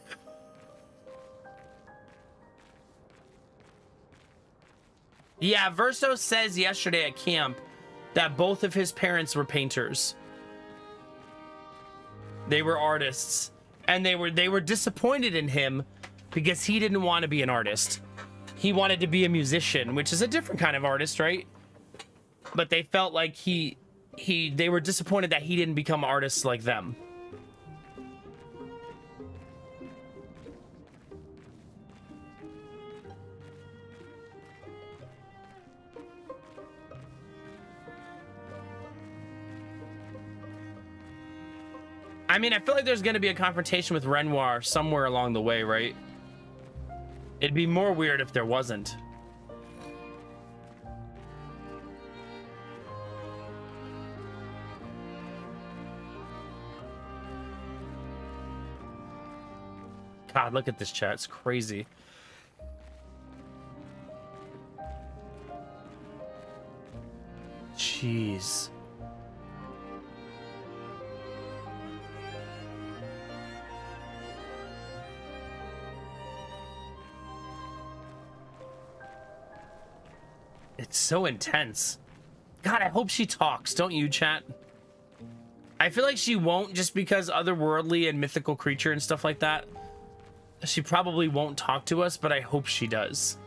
Yeah, Verso says yesterday at camp that both of his parents were painters. They were artists, and they were disappointed in him because he didn't want to be an artist. He wanted to be a musician, which is a different kind of artist, right? But they felt like they were disappointed that he didn't become artists like them. I mean, I feel like there's going to be a confrontation with Renoir somewhere along the way, right? It'd be more weird if there wasn't. God, look at this chat. It's crazy. Jeez. It's so intense. God, I hope she talks, don't you, chat? I feel like she won't, just because otherworldly and mythical creature and stuff like that. She probably won't talk to us, but I hope she does.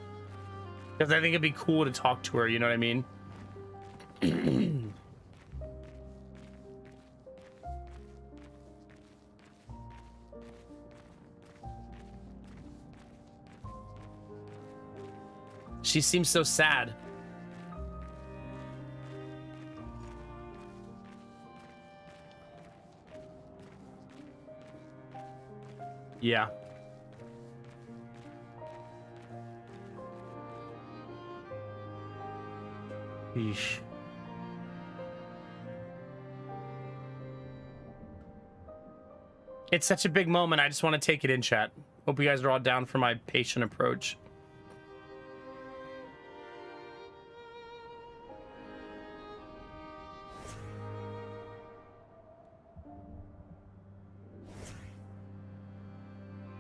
Because I think it'd be cool to talk to her, you know what I mean? She seems so sad. Yeah. Yeesh. It's such a big moment. I just want to take it in, chat. Hope you guys are all down for my patient approach.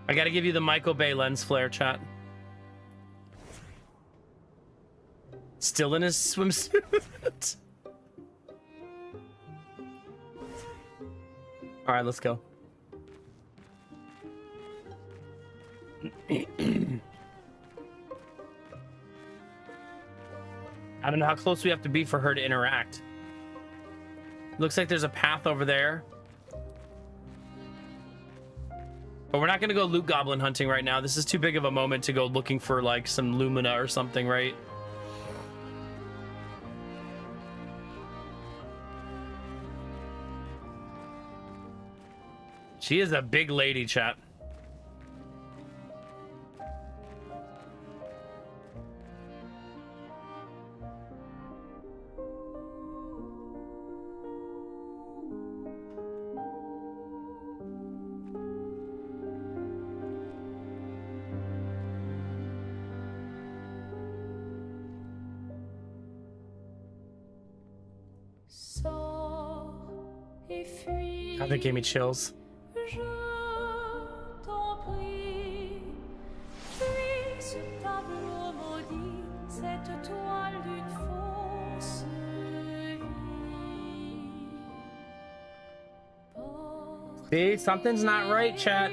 I gotta give you the Michael Bay lens flare, chat. Still in his swimsuit. All right, let's go. I don't know how close we have to be for her to interact. Looks like there's a path over there. But we're not going to go loot goblin hunting right now. This is too big of a moment to go looking for like some Lumina or something, right? She is a big lady, chat. God, that gave me chills. See, something's not right, chat.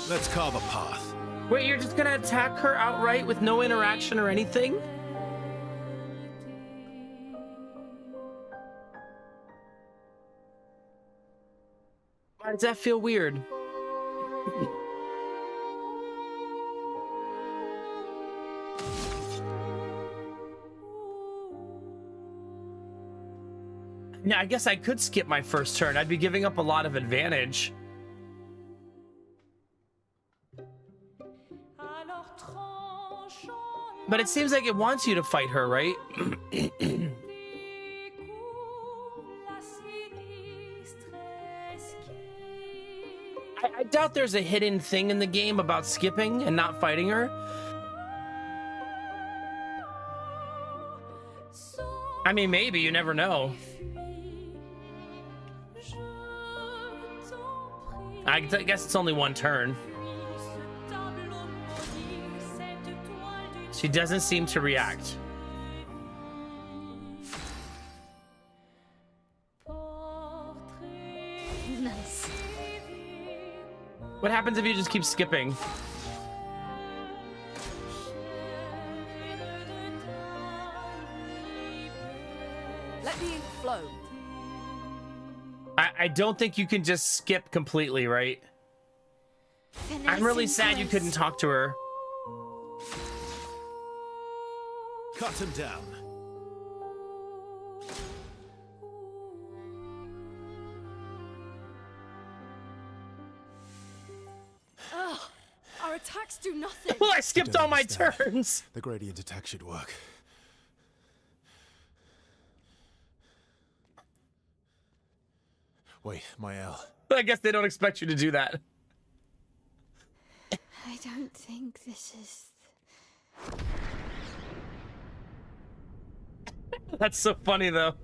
Let's carve a path. Wait, you're just gonna attack her outright with no interaction or anything? Why does that feel weird? Yeah, I guess I could skip my first turn. I'd be giving up a lot of advantage. But it seems like it wants you to fight her, right? I doubt there's a hidden thing in the game about skipping and not fighting her. I mean, maybe, you never know. I guess it's only one turn. She doesn't seem to react. Nice. What happens if you just keep skipping? Let the ink flow. I don't think you can just skip completely, right? I'm really sad you couldn't talk to her. Cut him down. Our attacks do nothing. Well, I skipped don't all my understand. turns. The gradient attack should work. Wait, Mael. I guess they don't expect you to do that. I don't think this is... That's so funny, though.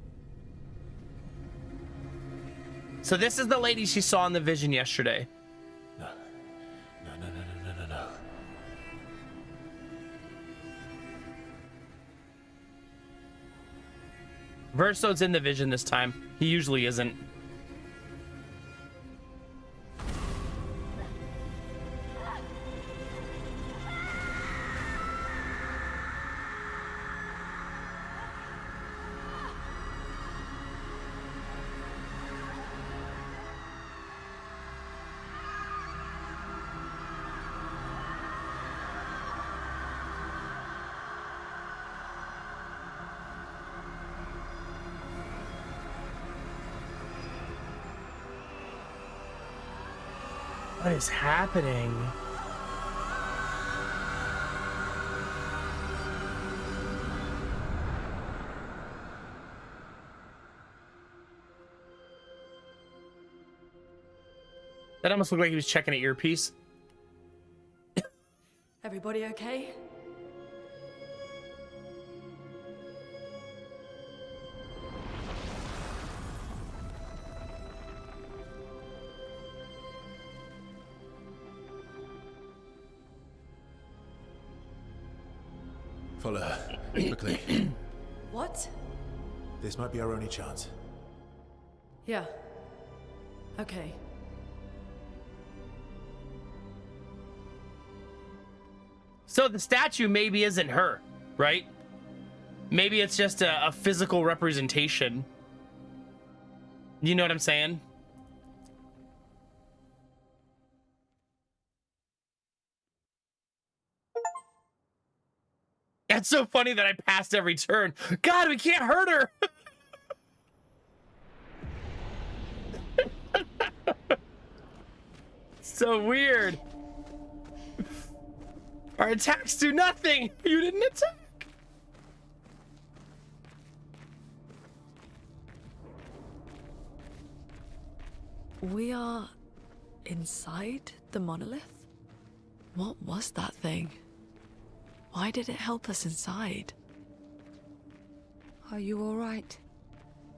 So this is the lady she saw in the vision yesterday. No. Verso's in the vision this time. He usually isn't. What is happening? That almost looked like he was checking an earpiece. Everybody okay? Follow her. Quickly. What? This might be our only chance. Yeah. Okay. So the statue maybe isn't her, right? Maybe it's just a physical representation. You know what I'm saying? That's so funny that I passed every turn. God, we can't hurt her. So weird. Our attacks do nothing. You didn't attack. We are inside the monolith? What was that thing? Why did it help us inside? Are you all right,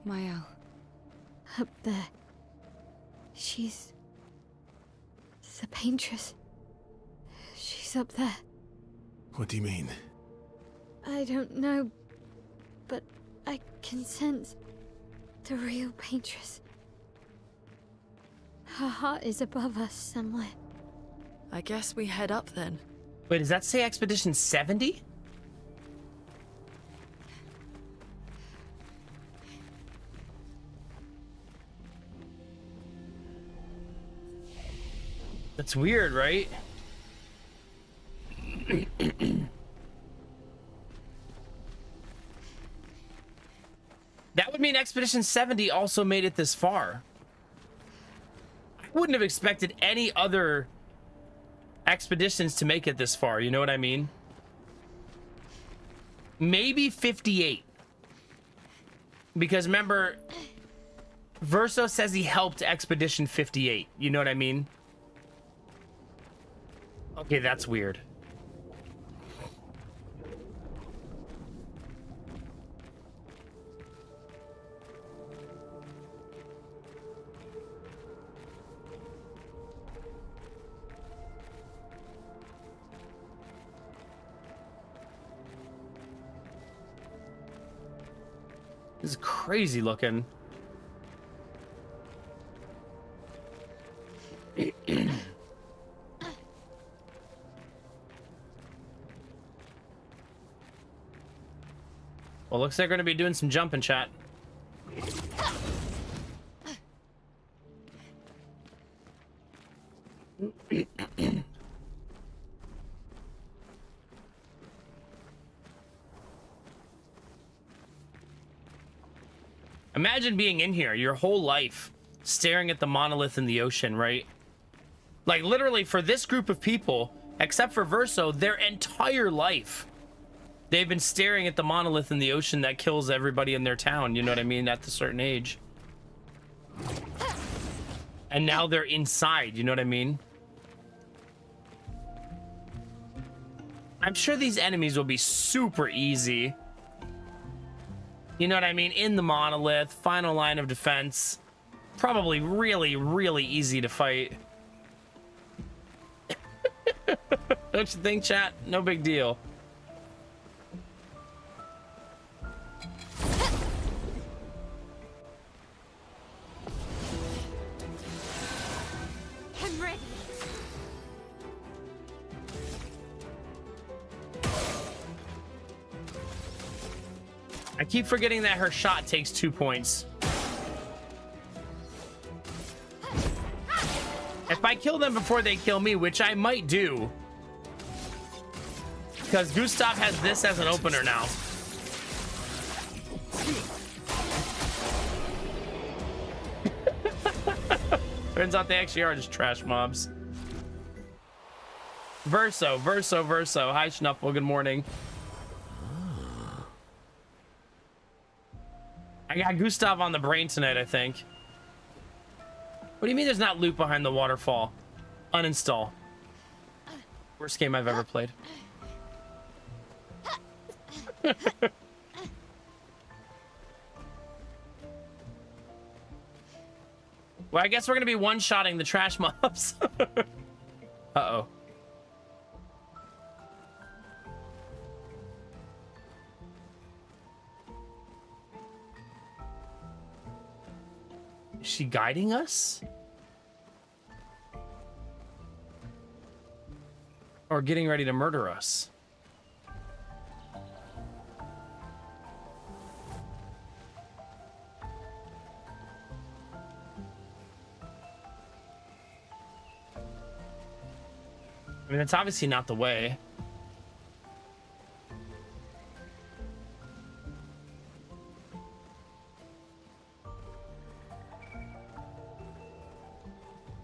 Mael? Up there. She's... the paintress. She's up there. What do you mean? I don't know, but I can sense the real paintress. Her heart is above us somewhere. I guess we head up then. Wait, does that say Expedition 70? That's weird, right? That would mean Expedition 70 also made it this far. I wouldn't have expected any other expeditions to make it this far, you know what I mean? Maybe 58. Because remember, Verso says he helped Expedition 58, you know what I mean? Okay, that's weird. This is crazy looking. Well, looks like we're gonna be doing some jumping, chat. Imagine being in here your whole life, staring at the monolith in the ocean, right? Like, literally, for this group of people, except for Verso, their entire life, they've been staring at the monolith in the ocean that kills everybody in their town, you know what I mean, at a certain age. And now they're inside, you know what I mean? I'm sure these enemies will be super easy. You know what I mean? In the monolith, final line of defense. Probably really, really easy to fight. Don't you think, chat? No big deal. I'm ready. I keep forgetting that her shot takes 2 points. If I kill them before they kill me, which I might do, because Gustav has this as an opener now. Turns out they actually are just trash mobs. Verso. Hi, Schnuffle. Good morning. I got Gustav on the brain tonight, I think. What do you mean there's not loot behind the waterfall? Uninstall. Worst game I've ever played. Well, I guess we're gonna be one-shotting the trash mobs. Uh-oh. Is she guiding us? Or getting ready to murder us? I mean, it's obviously not the way.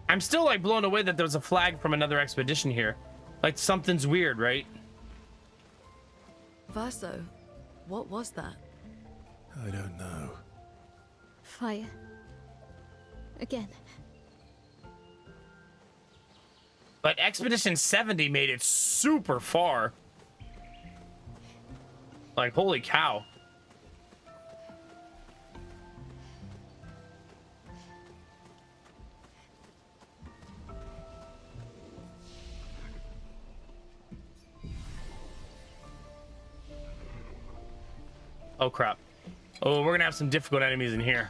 I'm still like blown away that there's a flag from another expedition here. Like something's weird, right? Verso, what was that? I don't know. Fire. Again. But Expedition 70 made it super far. Like, holy cow. Oh, crap. Oh, we're gonna have some difficult enemies in here.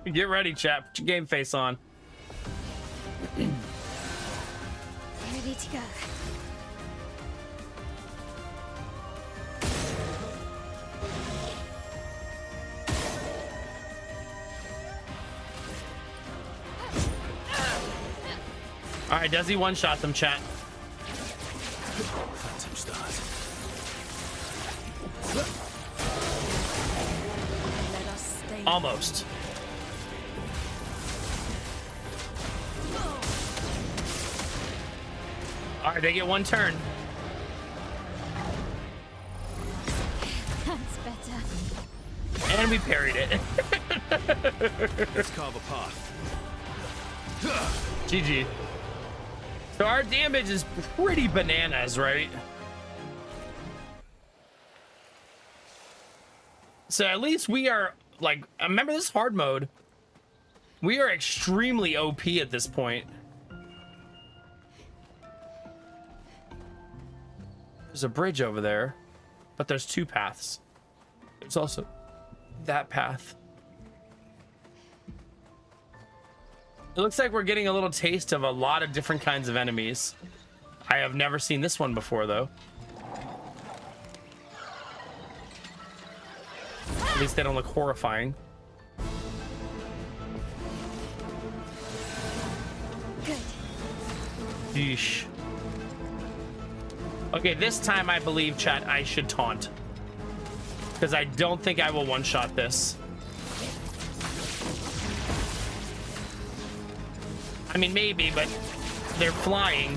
Get ready, chat. Put your game face on. Ready to go. All right, does he one-shot them, chat? Phantom stars. Let us stay. Almost. All right, they get one turn. That's better. And we parried it. Let's carve a path. GG. So our damage is pretty bananas, right? So at least we are, like, remember this hard mode? We are extremely OP at this point. There's a bridge over there, but there's two paths. There's also that path. It looks like we're getting a little taste of a lot of different kinds of enemies. I have never seen this one before, though. At least they don't look horrifying. Good. Yeesh. Okay, this time I believe, chat, I should taunt. Because I don't think I will one-shot this. I mean, maybe, but they're flying.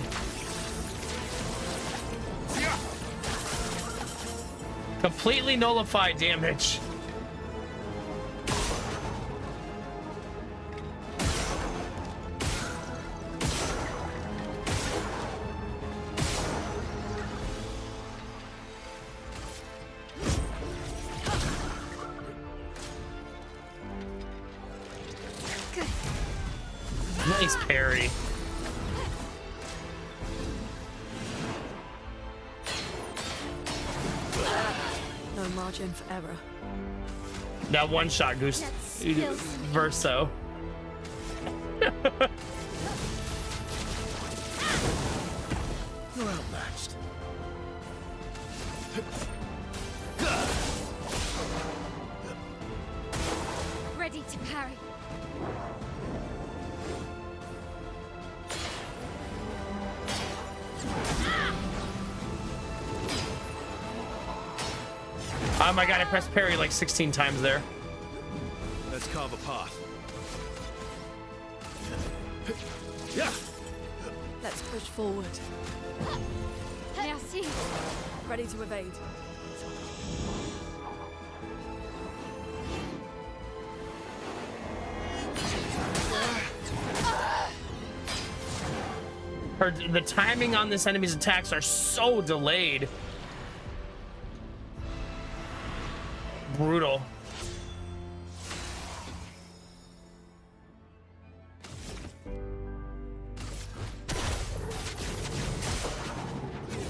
Completely nullified damage. Good. Nice parry. No margin for error. That one shot goose That's still verso. You're outmatched. ready to parry. Oh my god, I pressed parry like 16 times there. Let's carve a path. Yeah. Let's push forward. Merci. Ready to evade. The timing on this enemy's attacks are so delayed. Brutal.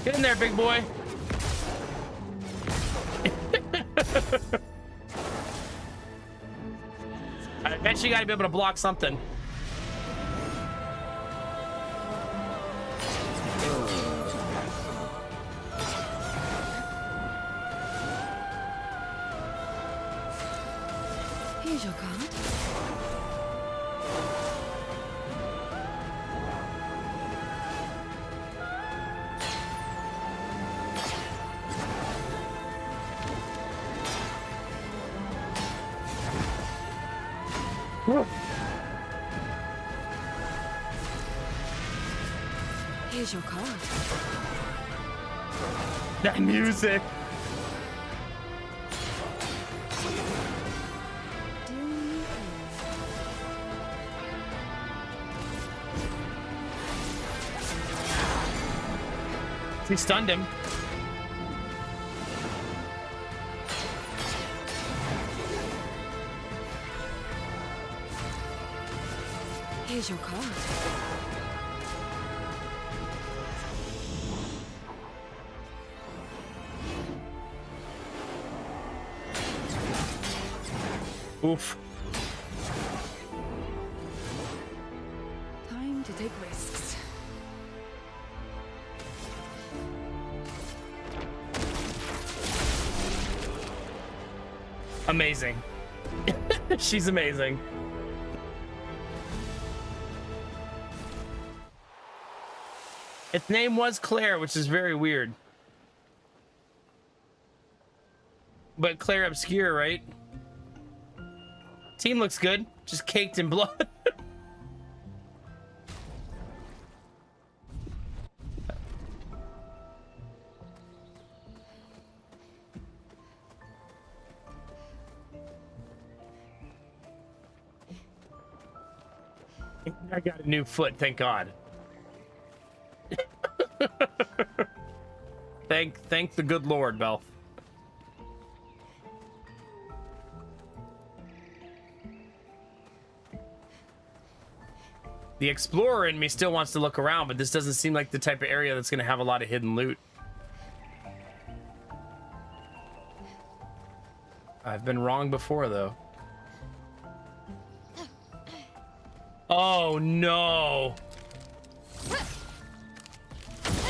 Get in there, big boy. I bet you gotta be able to block something. Here's your card. Here's your card. That music. He stunned him. Here's your card. Oof. Time to take risks. Amazing. She's amazing. Its name was Clair, which is very weird. But Clair Obscur, right? Team looks good. Just caked in blood. I got a new foot, thank God. Thank the good Lord, Belf. The explorer in me still wants to look around, but this doesn't seem like the type of area that's going to have a lot of hidden loot. I've been wrong before, though. Oh, no.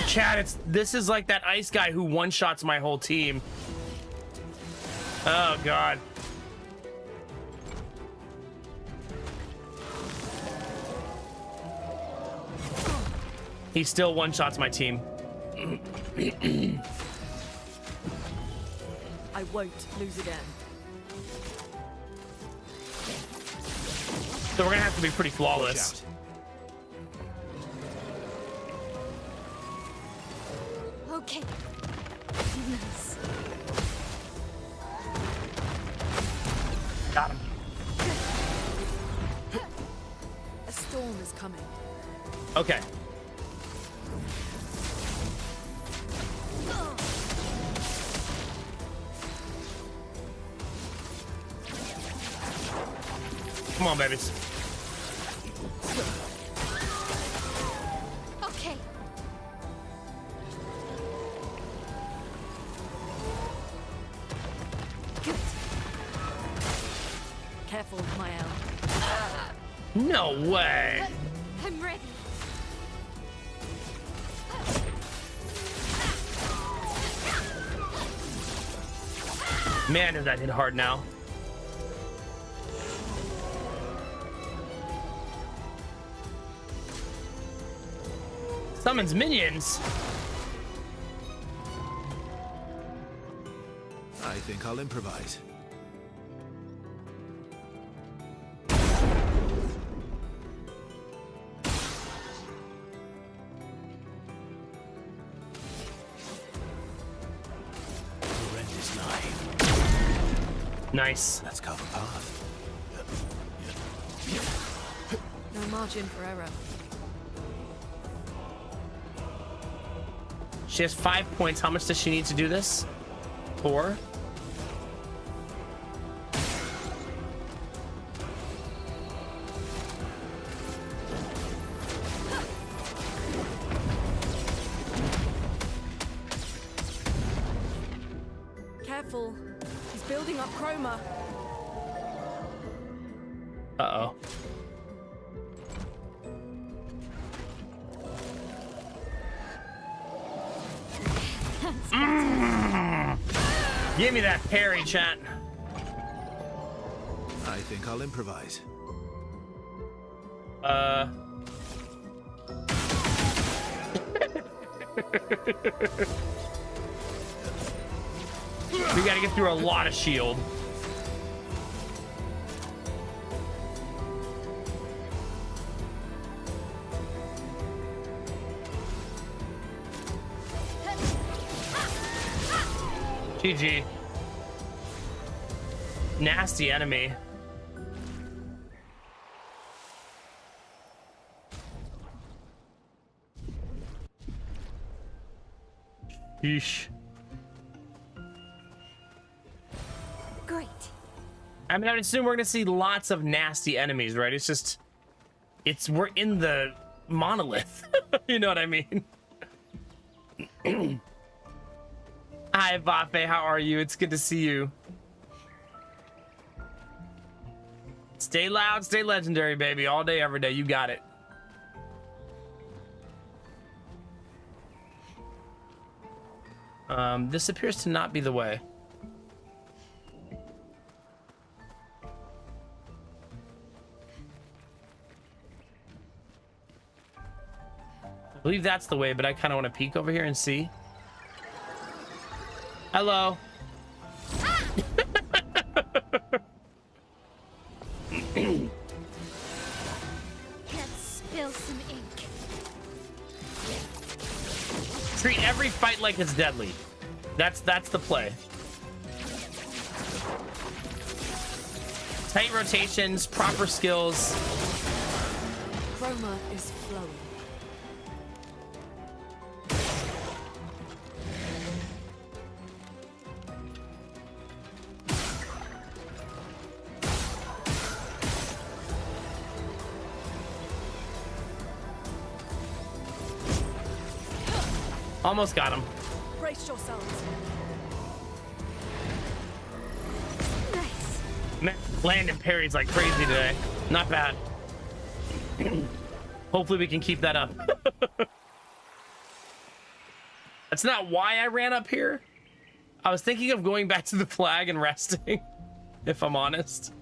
Chad, this is like that ice guy who one-shots my whole team. Oh, God. He still one-shots my team. I won't lose again. So we're gonna have to be pretty flawless. Okay. Nice. Got him. A storm is coming. Okay. Come on, babies. Okay. Good. Careful, Mael. No way. I'm ready. Man, does that hit hard now. Summons minions. I think I'll improvise. The end is nigh. Nice. Let's carve a path. No margin for error. She has 5 points. How much does she need to do this? 4? Careful. He's building up chroma. Uh-oh. Give me that parry, chat. I think I'll improvise. We gotta get through a lot of shield. GG. Nasty enemy. Yeesh. Great. I mean, I would assume we're gonna see lots of nasty enemies, right? It's just, we're in the monolith. You know what I mean? Hi, Vafe, how are you? It's good to see you. Stay loud, stay legendary, baby. All day, every day. You got it. This appears to not be the way. believe that's the way, but I kind of want to peek over here and see. Hello. Let's spill some ink. Treat every fight like it's deadly. That's the play. Tight rotations, proper skills. Chroma is flowing. Almost got him. Brace yourselves. Nice. Man, landing parries like crazy today. Not bad. Hopefully we can keep that up. That's not why I ran up here. I was thinking of going back to the flag and resting, if I'm honest.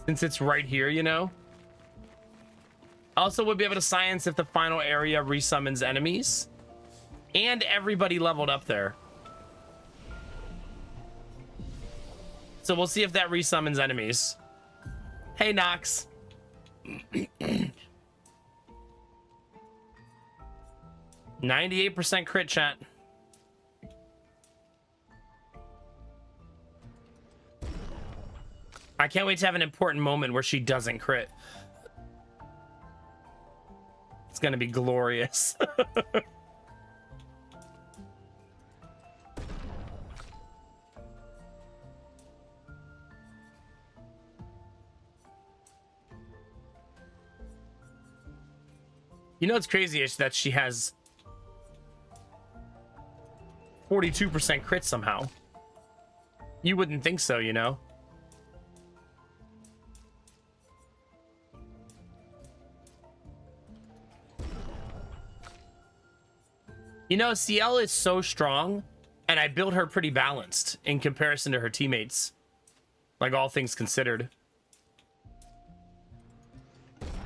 Since it's right here, you know? Also, we'll be able to science if the final area resummons enemies. And everybody leveled up there. So we'll see if that resummons enemies. Hey, Nox. 98% crit, chat. I can't wait to have an important moment where she doesn't crit. It's gonna be glorious. You know what's crazy is that she has 42% crit somehow. You wouldn't think so, you know? You know, CL is so strong, and I built her pretty balanced in comparison to her teammates. Like, all things considered.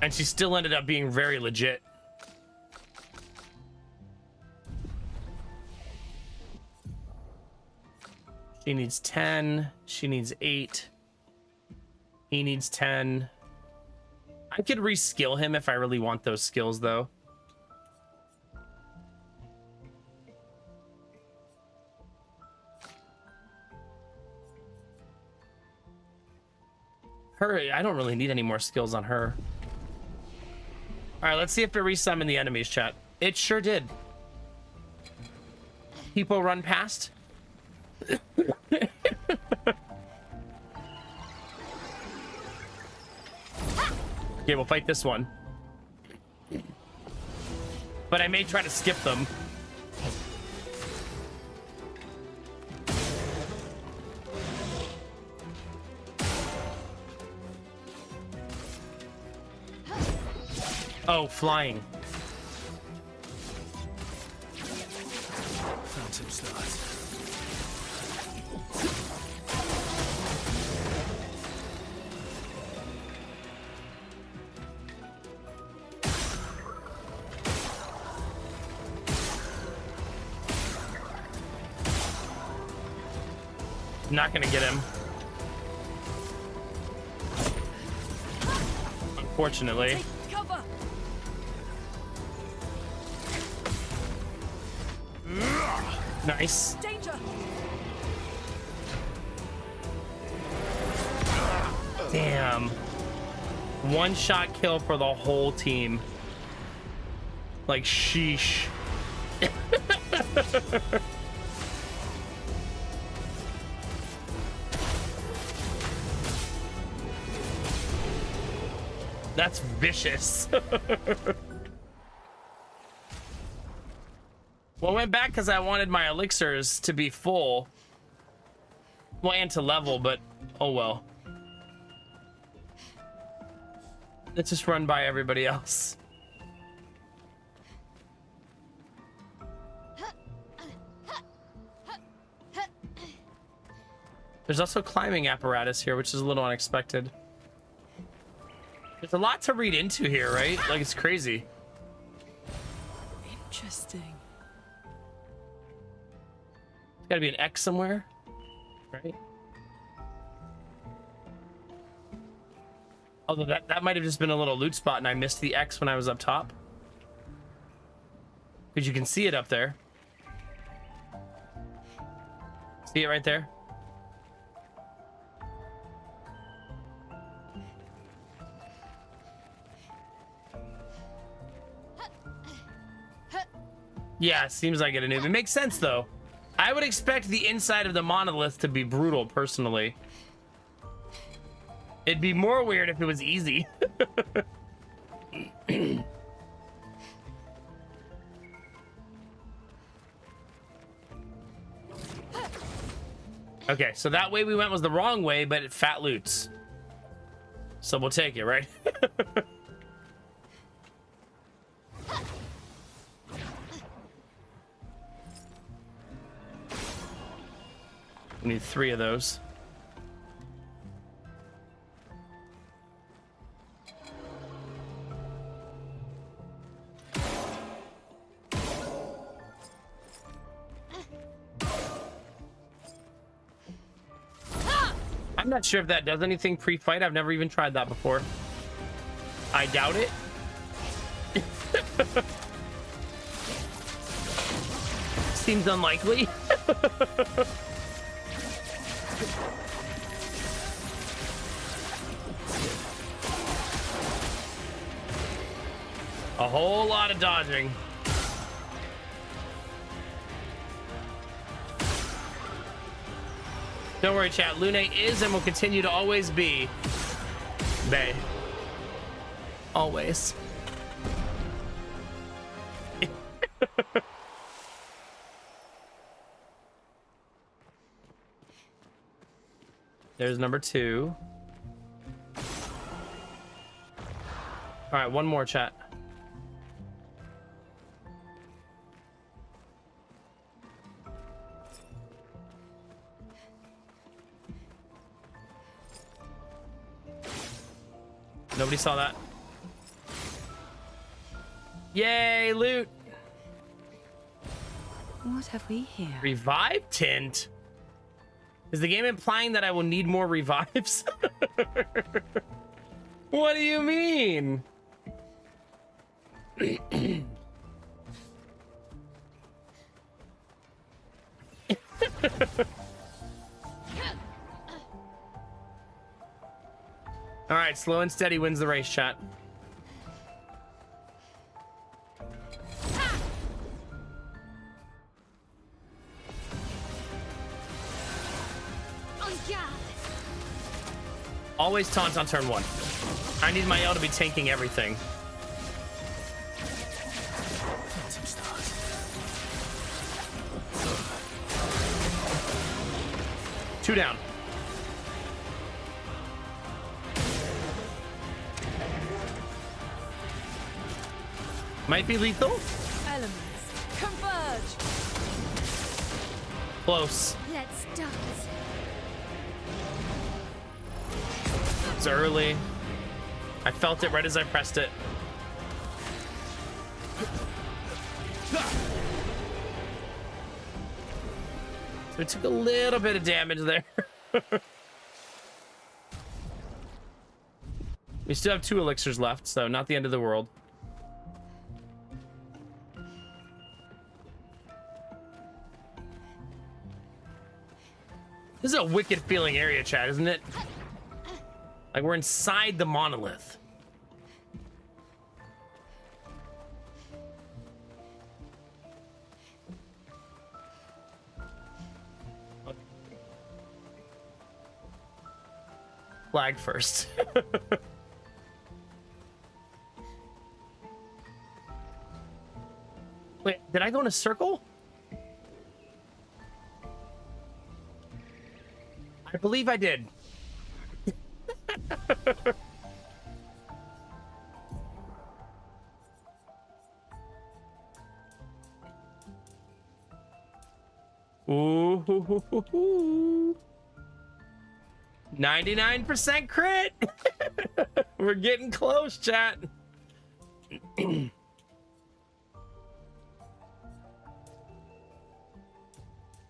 And she still ended up being very legit. She needs 10. She needs 8. He needs 10. I could reskill him if I really want those skills, though. Her, I don't really need any more skills on her. All right, let's see if it resummoned the enemies, chat. It sure did. People run past. Okay, we'll fight this one. But I may try to skip them. Oh, flying. Phantom stars. Not gonna get him. Unfortunately. Take cover. Nice. Danger. Damn. One shot kill for the whole team. Like, sheesh. That's vicious. Well, I went back because I wanted my elixirs to be full. Well, and to level, but oh well. Let's just run by everybody else. There's also climbing apparatus here, which is a little unexpected. There's a lot to read into here, right? Like, it's crazy. Interesting. There's gotta be an X somewhere, right? Although that might have just been a little loot spot and I missed the X when I was up top. Because you can see it up there. See it right there? Yeah, it seems like it. It makes sense, though. I would expect the inside of the monolith to be brutal, personally. It'd be more weird if it was easy. Okay, so that way we went was the wrong way, but it fat loots. So we'll take it, right? We need 3 of those. I'm not sure if that does anything pre-fight. I've never even tried that before. I doubt it. Seems unlikely. A whole lot of dodging. Don't worry, chat. Lune is and will continue to always be Bay. Always. There's number 2. All right, one more, chat. Nobody saw that. Yay, loot. What have we here? Revive tint? Is the game implying that I will need more revives? What do you mean? All right, slow and steady wins the race, chat. Always taunt on turn 1. I need my L to be tanking everything. Some stars. 2 down. Might be lethal. Elements converge. Close. Let's dance. It's early. I felt it right as I pressed it. So it took a little bit of damage there. We still have 2 elixirs left, so not the end of the world. This is a wicked feeling area, chat, isn't it? Like we're inside the monolith. Flag first. Wait, did I go in a circle? I believe I did. Ooh. 99% crit. We're getting close, chat.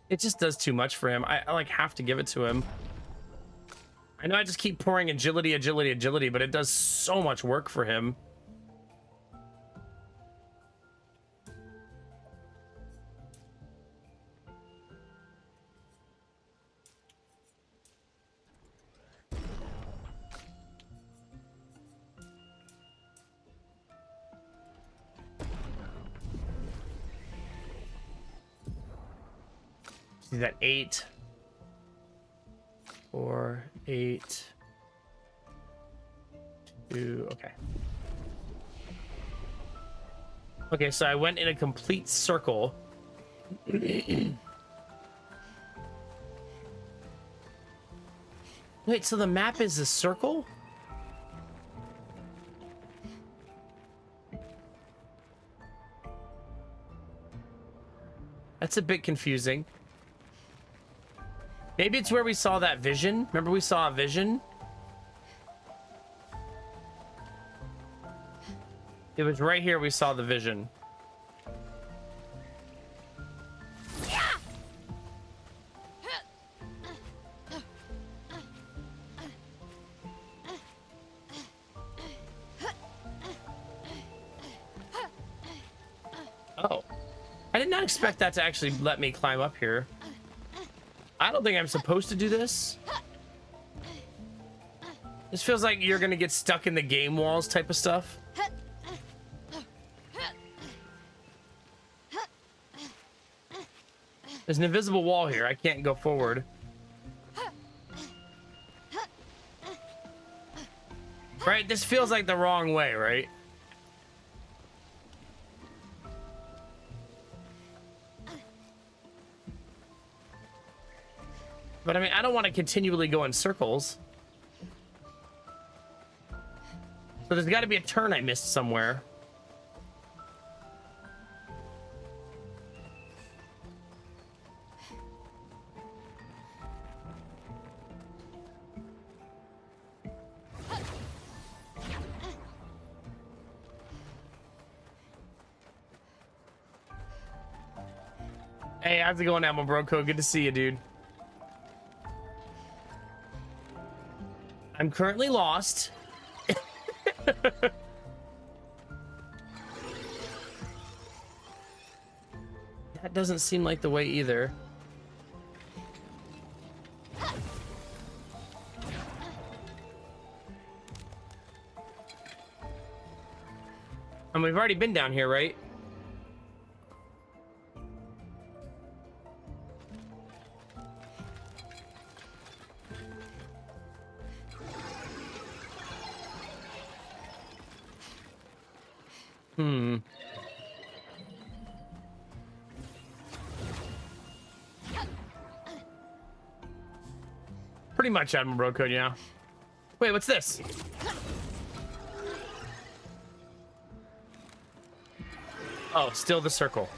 It just does too much for him. I like have to give it to him. I know I just keep pouring agility, agility, agility, but it does so much work for him. See that 8, 4, 8, 2. Okay. Okay, so I went in a complete circle. Wait, so the map is a circle? That's a bit confusing. Maybe it's where we saw that vision. Remember we saw a vision? It was right here we saw the vision. Oh. I did not expect that to actually let me climb up here. I don't think I'm supposed to do this. This feels like you're gonna get stuck in the game walls type of stuff. There's an invisible wall here. I can't go forward. Right? This feels like the wrong way, right? But I mean, I don't want to continually go in circles. So there's got to be a turn I missed somewhere. Hey, how's it going, Elmo Broco? Good to see you, dude. I'm currently lost. That doesn't seem like the way either. And we've already been down here, right? Pretty much Admiral Bro Code, yeah. Wait, what's this? Oh, still the circle.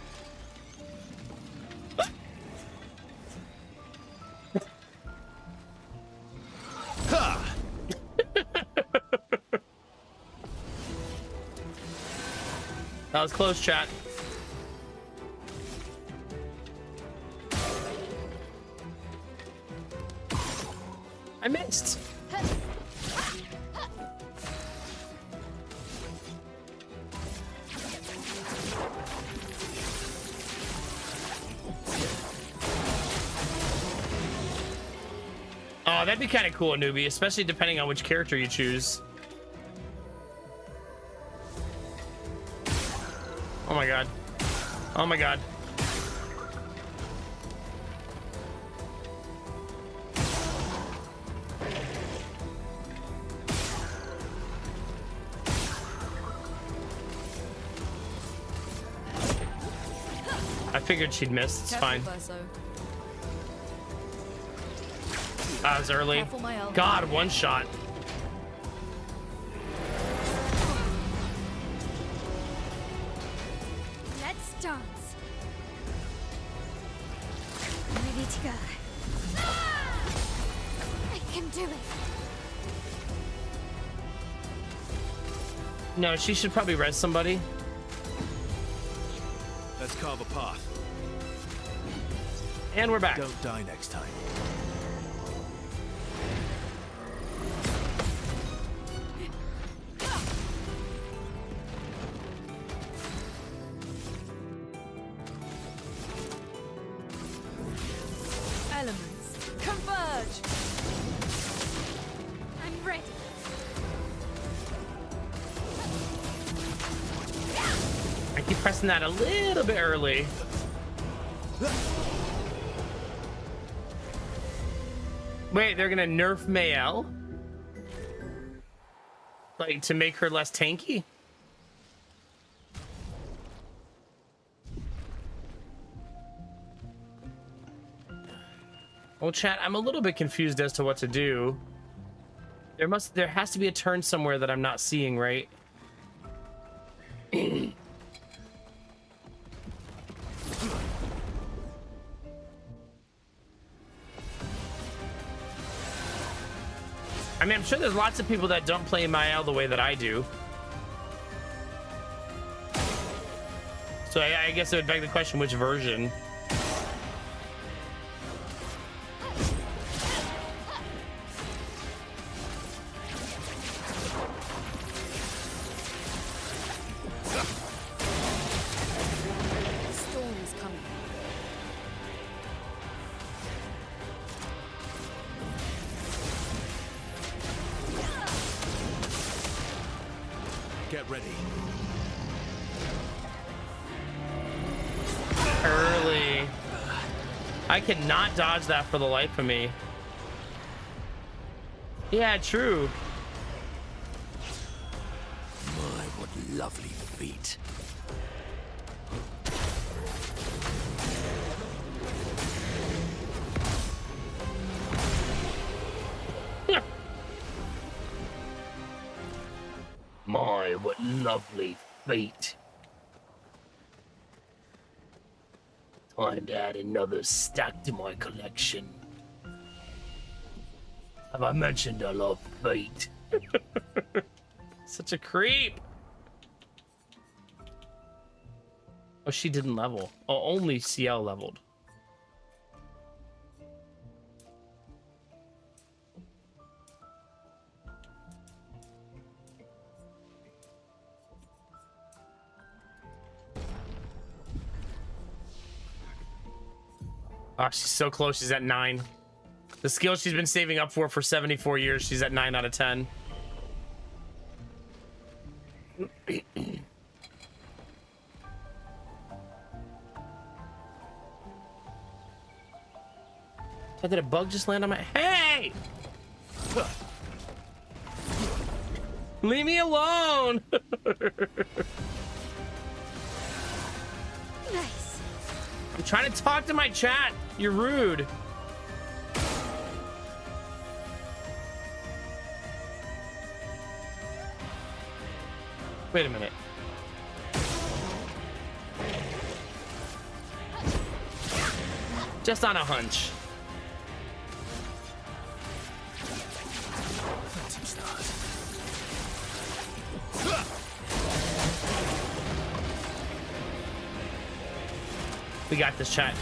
That was close, chat. I missed. Oh, that'd be kind of cool, newbie, especially depending on which character you choose. Oh my god. Oh my god. I figured she'd miss. It's fine. That was early. God, one shot. Let's dance. Ready to go. can do it. No, she should probably res somebody. Let's carve a path. And we're back. Don't die next time. Elements, converge! I'm ready. I keep pressing that a little bit early. Wait, they're gonna nerf Mayel? Like, to make her less tanky? Well, chat, I'm a little bit confused as to what to do. There has to be a turn somewhere that I'm not seeing, right? I mean, I'm sure there's lots of people that don't play Mael the way that I do. So I guess it would beg the question, which version? The storm is coming. Get ready. Early. I cannot dodge that for the life of me. Yeah, true. My, what lovely feet. My, what lovely feet. Time to add another stack to my collection. Have I mentioned I love feet? Such a creep. Oh, she didn't level. Oh, only CL leveled. Oh, she's so close. She's at 9. The skill she's been saving up for 74 years, she's at 9 out of 10. Did a bug just land on my... Hey! Leave me alone! Nice. I'm trying to talk to my chat. You're rude. Wait a minute. Just on a hunch. Phantom stars. We got this, chat.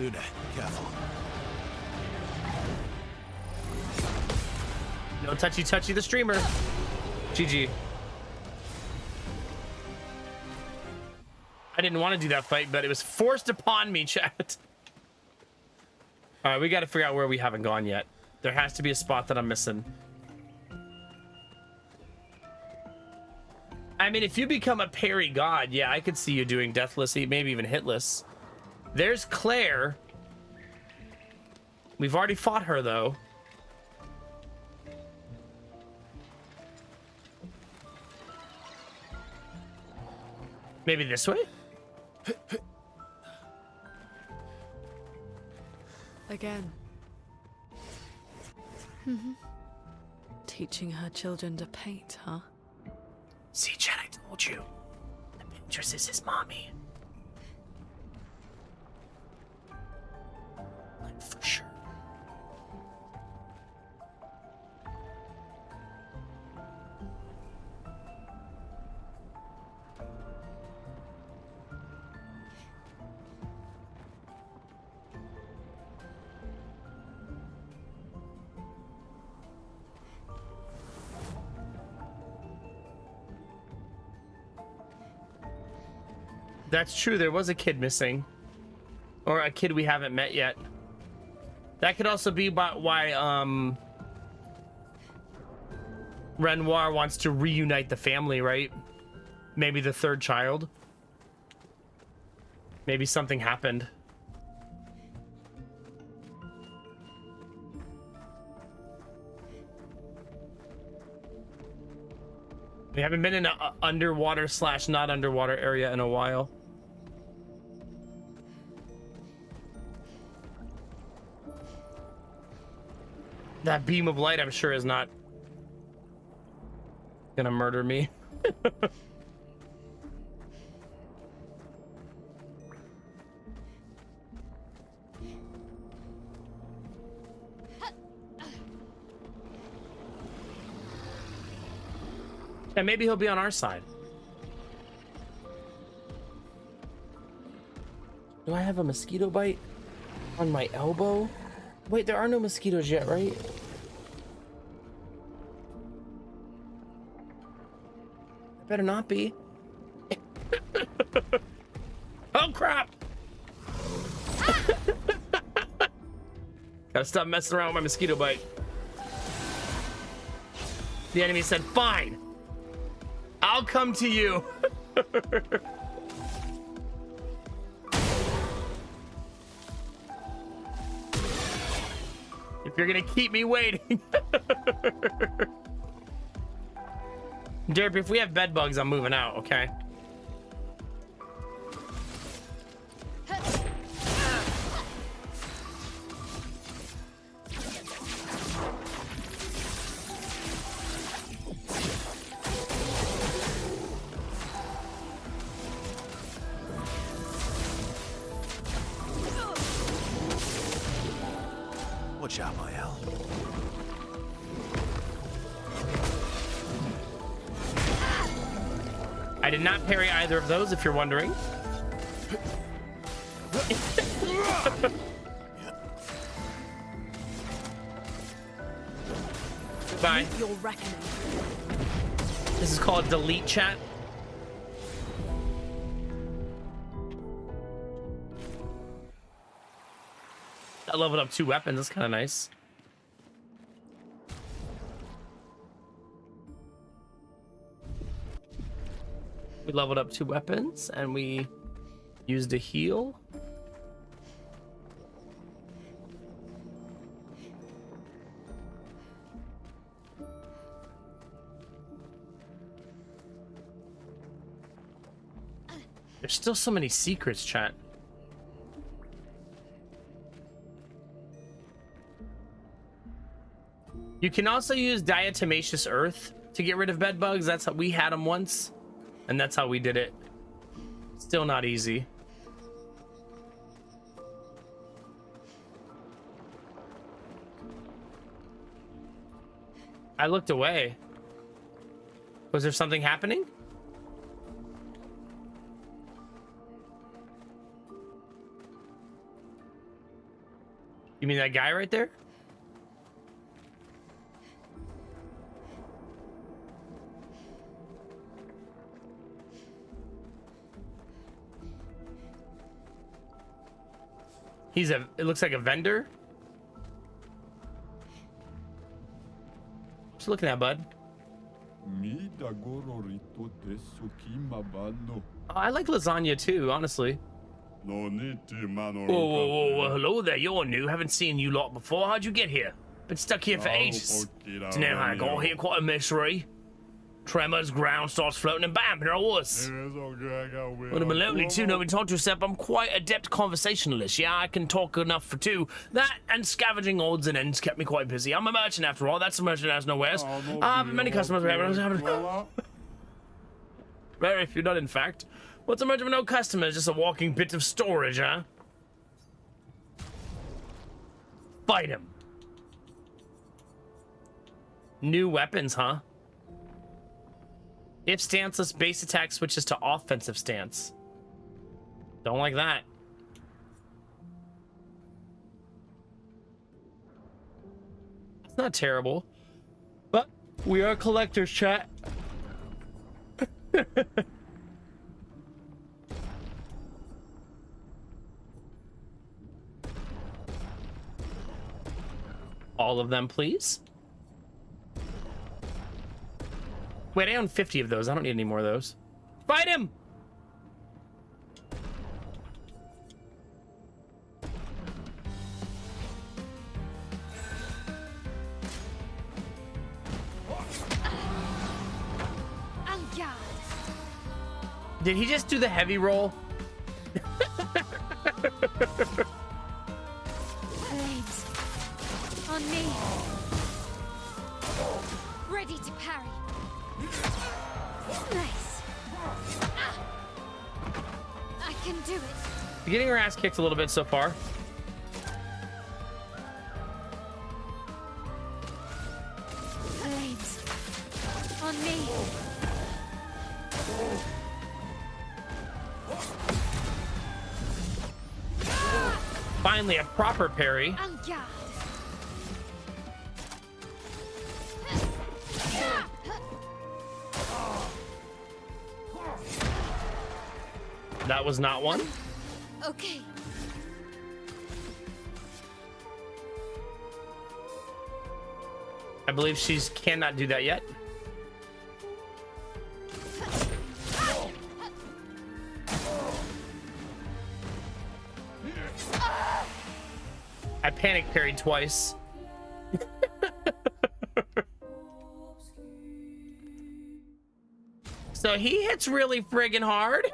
Luna, careful. No touchy the streamer. GG. I didn't want to do that fight, but it was forced upon me, chat. All right, we got to figure out where we haven't gone yet. There has to be a spot that I'm missing. I mean, if you become a parry god, yeah, I could see you doing deathless, maybe even hitless. There's Clair. We've already fought her, though. Maybe this way? Again. Teaching her children to paint, huh? See, Chad, I told you. The Pinterest is his mommy. For sure. That's true. There was a kid missing. Or a kid we haven't met yet. That could also be why Renoir wants to reunite the family, right? Maybe the third child. Maybe something happened. We haven't been in an underwater / not underwater area in a while. That beam of light, I'm sure, is not gonna murder me. Yeah, maybe he'll be on our side. Do I have a mosquito bite on my elbow? Wait, there are no mosquitoes yet, right? Better not be. Oh, crap! Gotta stop messing around with my mosquito bite. The enemy said, fine. I'll come to you. If you're gonna keep me waiting. Derp, if we have bed bugs, I'm moving out, okay? Watch out, my Al. I did not parry either of those, if you're wondering. Goodbye. Your reckoning. This is called delete chat. I leveled up 2 weapons. That's kind of nice. We leveled up 2 weapons and we used a heal. There's still so many secrets, chat. You can also use diatomaceous earth to get rid of bed bugs. That's how we had them once, and that's how we did it. Still not easy. I looked away. Was there something happening? You mean that guy right there? It looks like a vendor. What you looking at, bud? Oh, I like lasagna too, honestly. Whoa, hello there, you're new. Haven't seen you lot before. How'd you get here? Been stuck here for ages. Don't know how I got here, quite a mystery. Tremors, ground starts floating, and bam, here I was. Would have been lonely too, nobody talked to except I'm quite adept conversationalist. Yeah, I can talk enough for 2. That and scavenging odds and ends kept me quite busy. I'm a merchant after all. That's a merchant that has no wares. Many customers. Very few, not in fact. What's a merchant with no customers? Just a walking bit of storage, huh? Fight him. New weapons, huh? If stanceless base attack switches to offensive stance. Don't like that. It's not terrible. But we are collectors, chat. All of them, please. Wait, I own 50 of those. I don't need any more of those. Fight him! Did he just do the heavy roll? Flames. On me. Ready to parry. Nice. I can do it. You're getting her ass kicked a little bit so far. Flames. On me. Finally, a proper parry. En garde. That was not one. Okay. I believe she's cannot do that yet. I panic parried twice. So he hits really friggin' hard.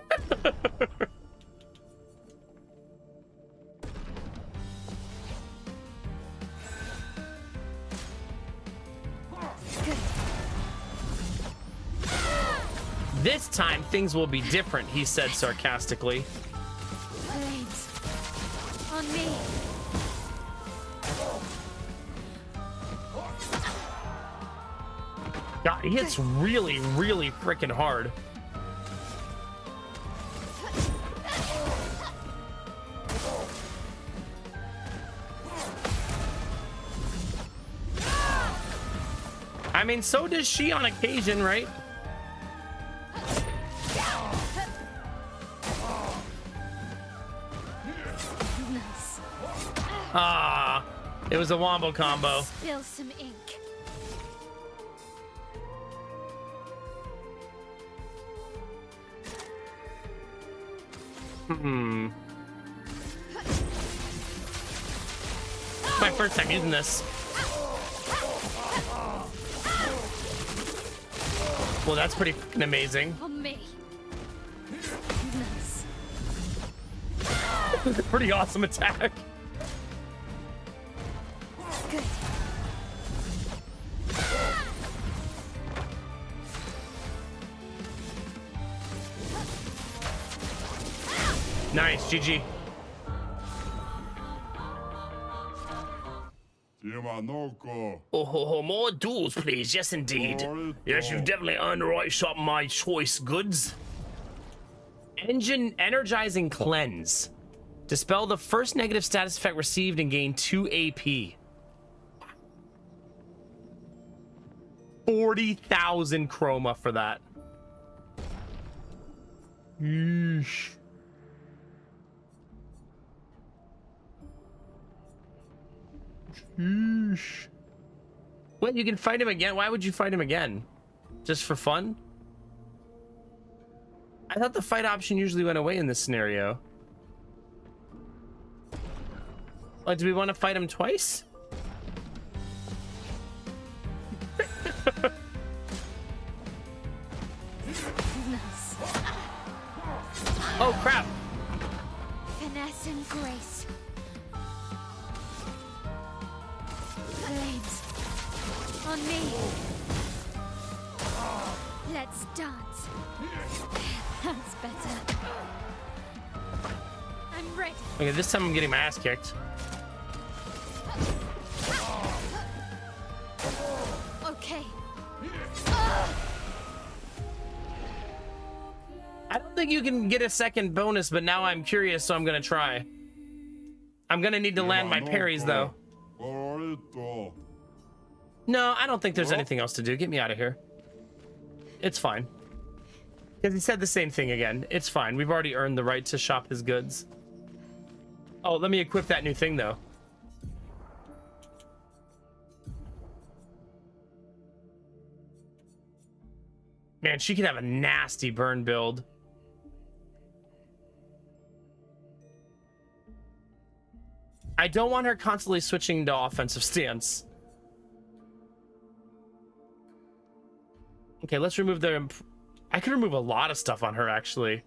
This time things will be different, he said sarcastically. Flames. On me. God, he hits really, really freaking hard. I mean, so does she on occasion, right? Nice. Ah, it was a wombo combo. Spill some ink. It's my first time using this. Well, that's pretty fucking amazing. On me. Nice. Pretty awesome attack. Good. Nice, GG. Oh, more duels, please. Yes, indeed. Yes, you've definitely earned the right shop, my choice goods. Energizing Cleanse. Dispel the first negative status effect received and gain 2 AP. 40,000 chroma for that. Yeesh. Sheesh. What, you can fight him again? Why would you fight him again? Just for fun? I thought the fight option usually went away in this scenario. Like, do we want to fight him twice? Nice. Oh, crap. Finesse and grace. Flames. On me. Let's dance. That's better. I'm ready. Okay, this time I'm getting my ass kicked. Okay. I don't think you can get a second bonus, but now I'm curious, so I'm gonna try. I'm gonna need to land my parries, though. No, I don't think there's anything else to do. Get me out of here. It's fine. Because he said the same thing again. It's fine. We've already earned the right to shop his goods. Oh, let me equip that new thing, though. Man, she could have a nasty burn build. I don't want her constantly switching to offensive stance. Okay, let's remove the... I could remove a lot of stuff on her, actually.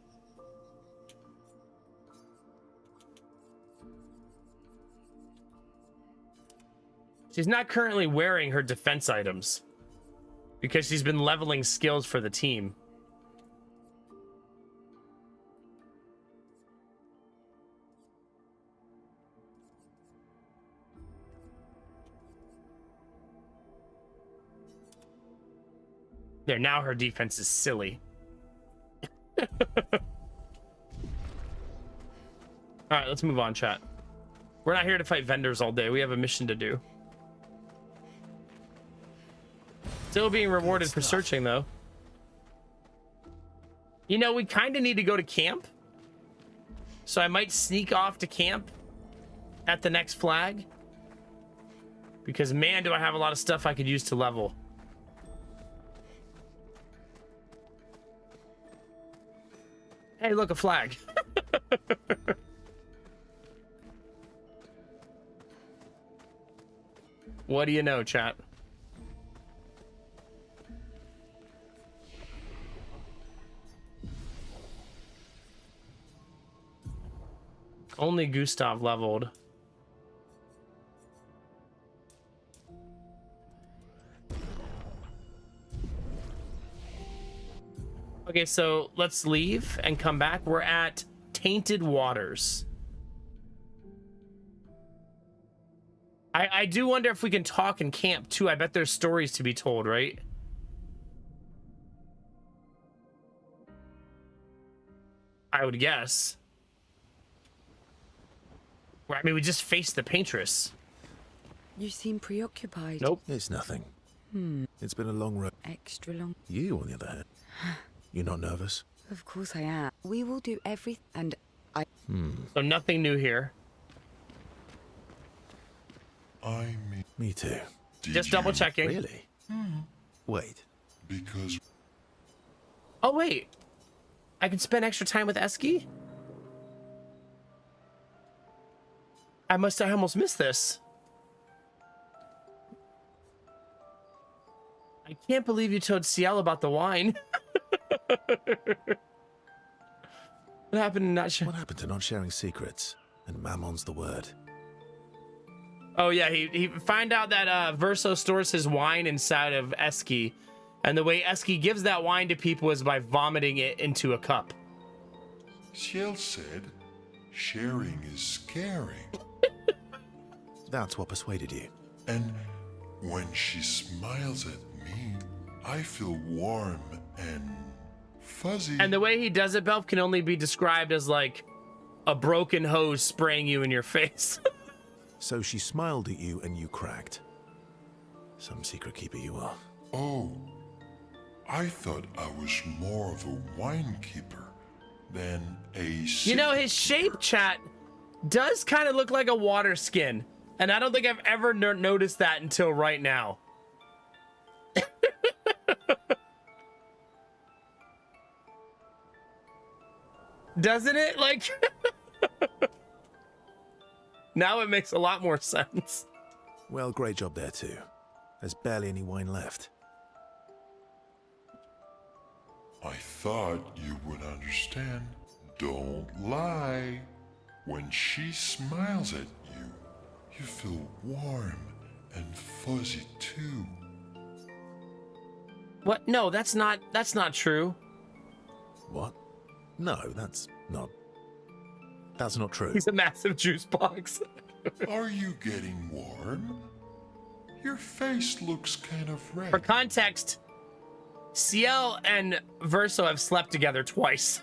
She's not currently wearing her defense items because she's been leveling skills for the team. There, now her defense is silly. All right, let's move on, chat. We're not here to fight vendors all day. We have a mission to do. Still being rewarded for searching, though. You know, we kind of need to go to camp. So I might sneak off to camp at the next flag. Because, man, do I have a lot of stuff I could use to level. Hey, look, a flag. What do you know, chat? Only Gustav leveled. Okay, so let's leave and come back. We're at Tainted Waters. I do wonder if we can talk in camp too. I bet there's stories to be told, right? I would guess. I mean, we just faced the paintress. You seem preoccupied. Nope. It's nothing. It's been a long road. Extra long. You, on the other hand, you're not nervous? Of course I am. We will do everything, and I... So nothing new here. I mean, Me too. Just double checking. Really? Wait. because Oh, wait. I can spend extra time with Eski? I almost missed this. I can't believe you told Ciel about the wine. What happened to not What happened to not sharing secrets? And Mammon's the word. Oh yeah, he find out that Verso stores his wine inside of Eski, and the way Eski gives that wine to people is by vomiting it into a cup. Ciel said sharing is scaring. That's what persuaded you. And when she smiles at me, I feel warm and fuzzy. And the way he does it, Belf, can only be described as like a broken hose spraying you in your face. So she smiled at you and you cracked. Some secret keeper you are. Oh, I thought I was more of a wine keeper than a... You know, his shape, chat, does kind of look like a water skin. And I don't think I've ever noticed that until right now. Doesn't it? Like... Now it makes a lot more sense. Well, great job there too. There's barely any wine left. I thought you would understand. Don't lie. When she smiles at you, you feel warm and fuzzy too. What? No, that's not true. What? No, that's not true. He's a massive juice box. Are you getting warm? Your face looks kind of For red. context, Ciel and Verso have slept together twice.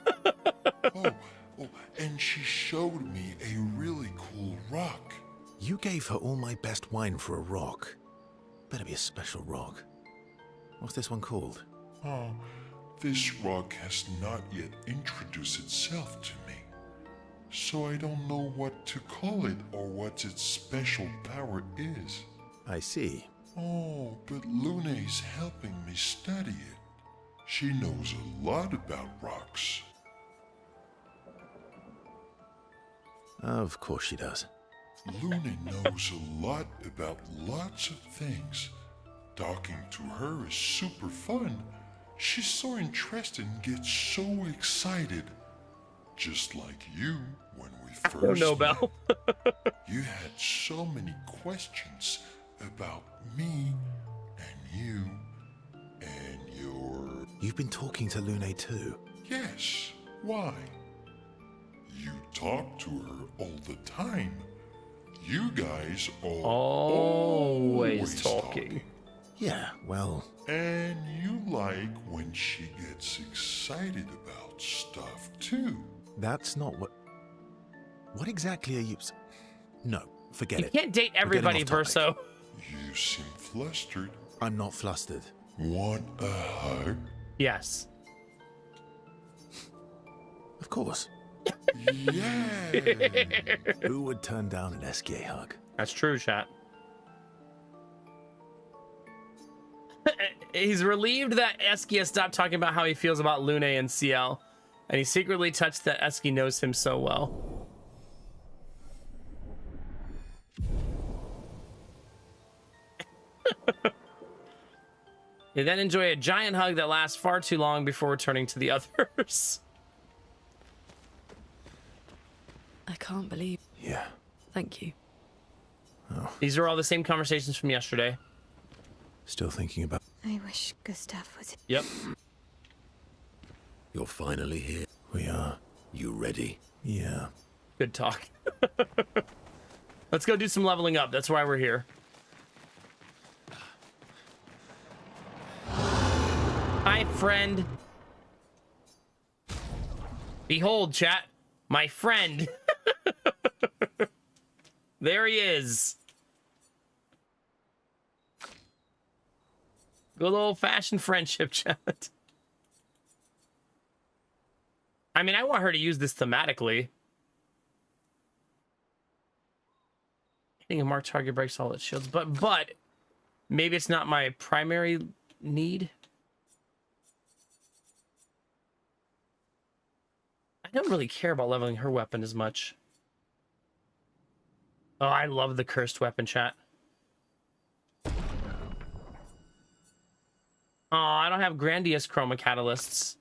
Oh, and she showed me a really cool rock. You gave her all my best wine for a rock. Better be a special rock. What's this one called? Oh, this rock has not yet introduced itself to me. So I don't know what to call it or what its special power is. I see. Oh, but Luna is helping me study it. She knows a lot about rocks. Of course she does. Luna knows a lot about lots of things. Talking to her is super fun. She's so interested and gets so excited. Just like you when we first Oh no, met. Belle. You had so many questions about me and you and your... You've been talking to Lune too. Yes, why? You talk to her all the time. You guys are Always talking. Yeah, well, And you like when she gets excited about stuff too. that's not what... What exactly are you... No, forget You it. can't date We're getting everybody, off topic. Verso. You seem flustered. I'm not flustered. Want a hug? Yes. Of course. Yeah. Who would turn down an SK hug? That's true, chat. He's relieved that Eskia stopped talking about how he feels about Lune and Ciel, and he secretly touched that Eskia knows him so well. They then enjoy a giant hug that lasts far too long before returning to the others. I can't believe. Yeah. Thank you. These are all the same conversations from yesterday. Still thinking about... I wish Gustav was. Yep. You're finally here. We are. You ready? Yeah. Good talk. Let's go do some leveling up. That's why we're here. Hi, friend. Behold, chat. My friend. There he is. Good old-fashioned friendship, chat. I mean, I want her to use this thematically. Hitting a marked target breaks all its shields, but maybe it's not my primary need. I don't really care about leveling her weapon as much. Oh, I love the cursed weapon, chat. Oh, I don't have Grandiose Chroma Catalysts.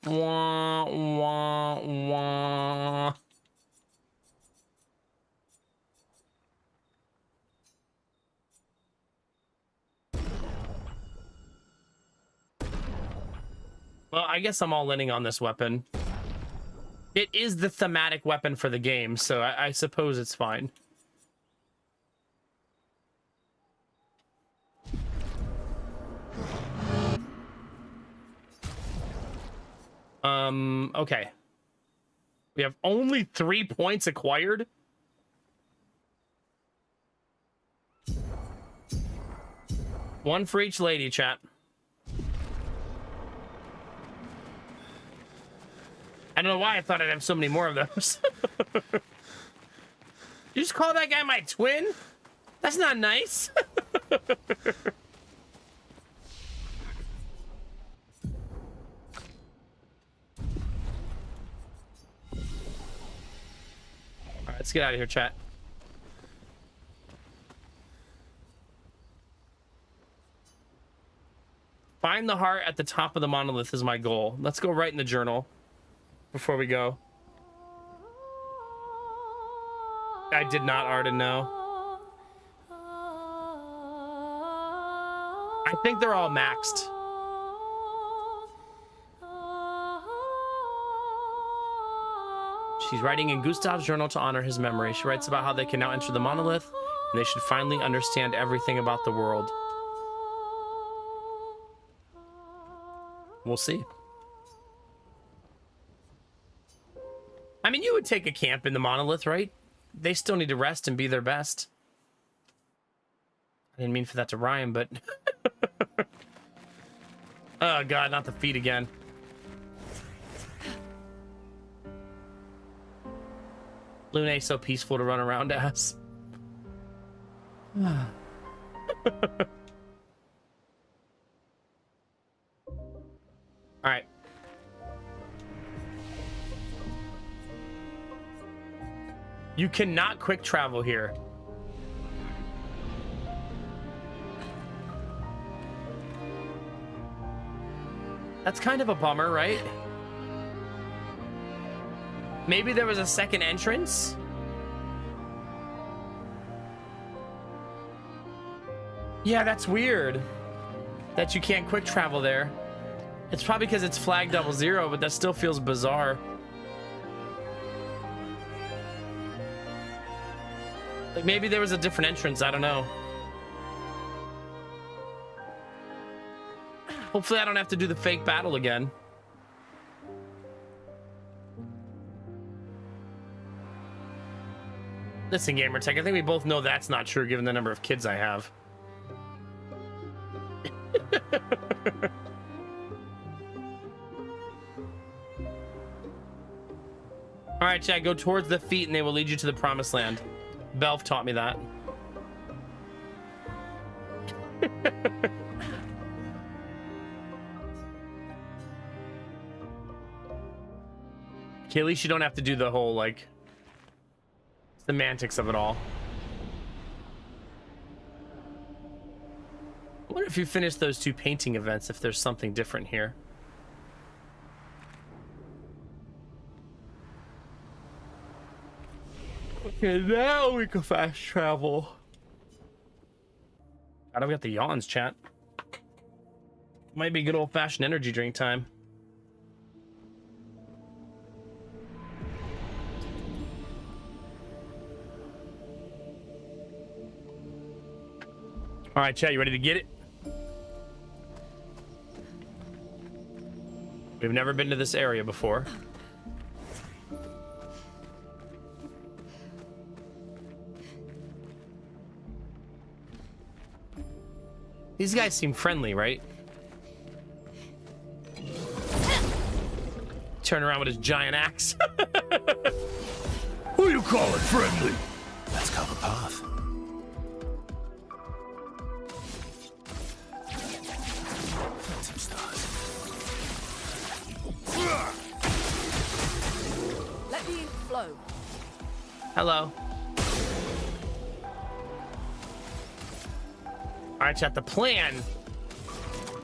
Wah, wah, wah. Well, I guess I'm all in on this weapon. It is the thematic weapon for the game, so I suppose it's fine. Okay. We have only 3 points acquired. One for each lady, chat. I don't know why I thought I'd have so many more of those. You just call that guy my twin? That's not nice. All right, let's get out of here, chat. Find the heart at the top of the monolith is my goal. Let's go right in the journal before we go. I did not, Arden, know. I think they're all maxed. She's writing in Gustav's journal to honor his memory. She writes about how they can now enter the monolith, And they should finally understand everything about the world. We'll see. I mean, you would take a camp in the monolith, right? They still need to rest and be their best. I didn't mean for that to rhyme, but... Oh, God, not the feet again. Luna's so peaceful to run around as. All right. You cannot quick travel here. That's kind of a bummer, right? Maybe there was a second entrance? Yeah, that's weird. That you can't quick travel there. It's probably because it's flag 00, but that still feels bizarre. Like maybe there was a different entrance, I don't know. Hopefully I don't have to do the fake battle again. Listen, Gamertech, I think we both know that's not true given the number of kids I have. All right, Chad, go towards the feet and they will lead you to the promised land. Belf taught me that. Okay, at least you don't have to do the whole, like, semantics of it all. I wonder if you finish those 2 painting events, if there's something different here. Okay, now we can fast travel. God, we got the yawns, chat. Might be good old-fashioned energy drink time. All right, chat, you ready to get it? We've never been to this area before. These guys seem friendly, right? Turn around with his giant axe. Who you calling friendly? Let's carve a path. Some stars. Let the ink flow. Hello. All right, chat, the plan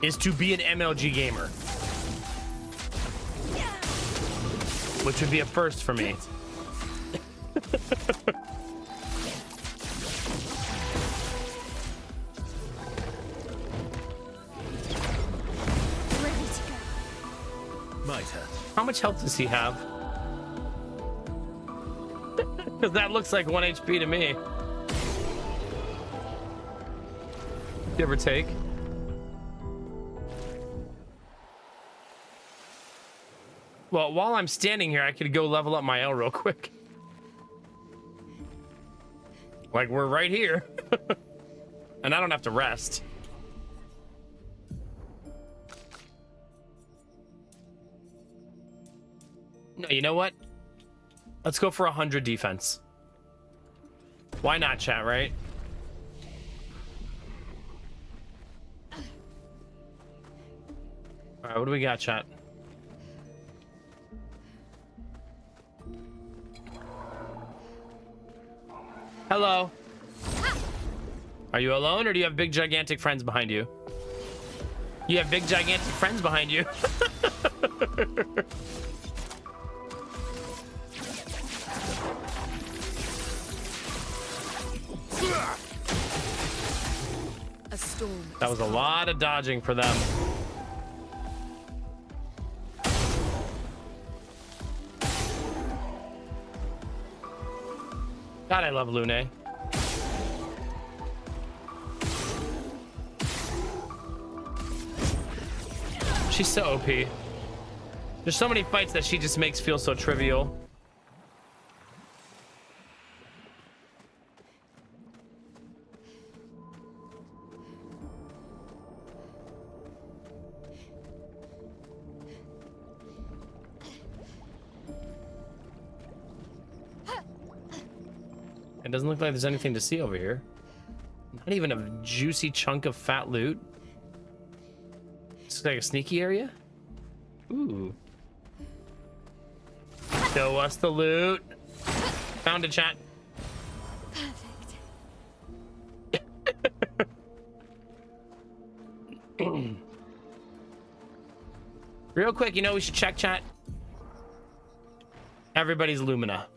is to be an MLG gamer. Which would be a first for me. Ready to go. Might have. How much health does he have? Because that looks like 1 HP to me. Give or take. Well, while I'm standing here, I could go level up my L real quick. Like, we're right here. And I don't have to rest. No, you know what? Let's go for 100 defense. Why not, chat, right? All right, what do we got, chat? Hello. Are you alone, or do you have big, gigantic friends behind you? You have big, gigantic friends behind you. A storm. That was a lot of dodging for them. God, I love Lune. She's so OP. There's so many fights that she just makes feel so trivial. It doesn't look like there's anything to see over here. Not even a juicy chunk of fat loot. It's like a sneaky area. Ooh. Show us the loot. Found it, chat. Perfect. Real quick, you know we should check, chat? Everybody's Lumina.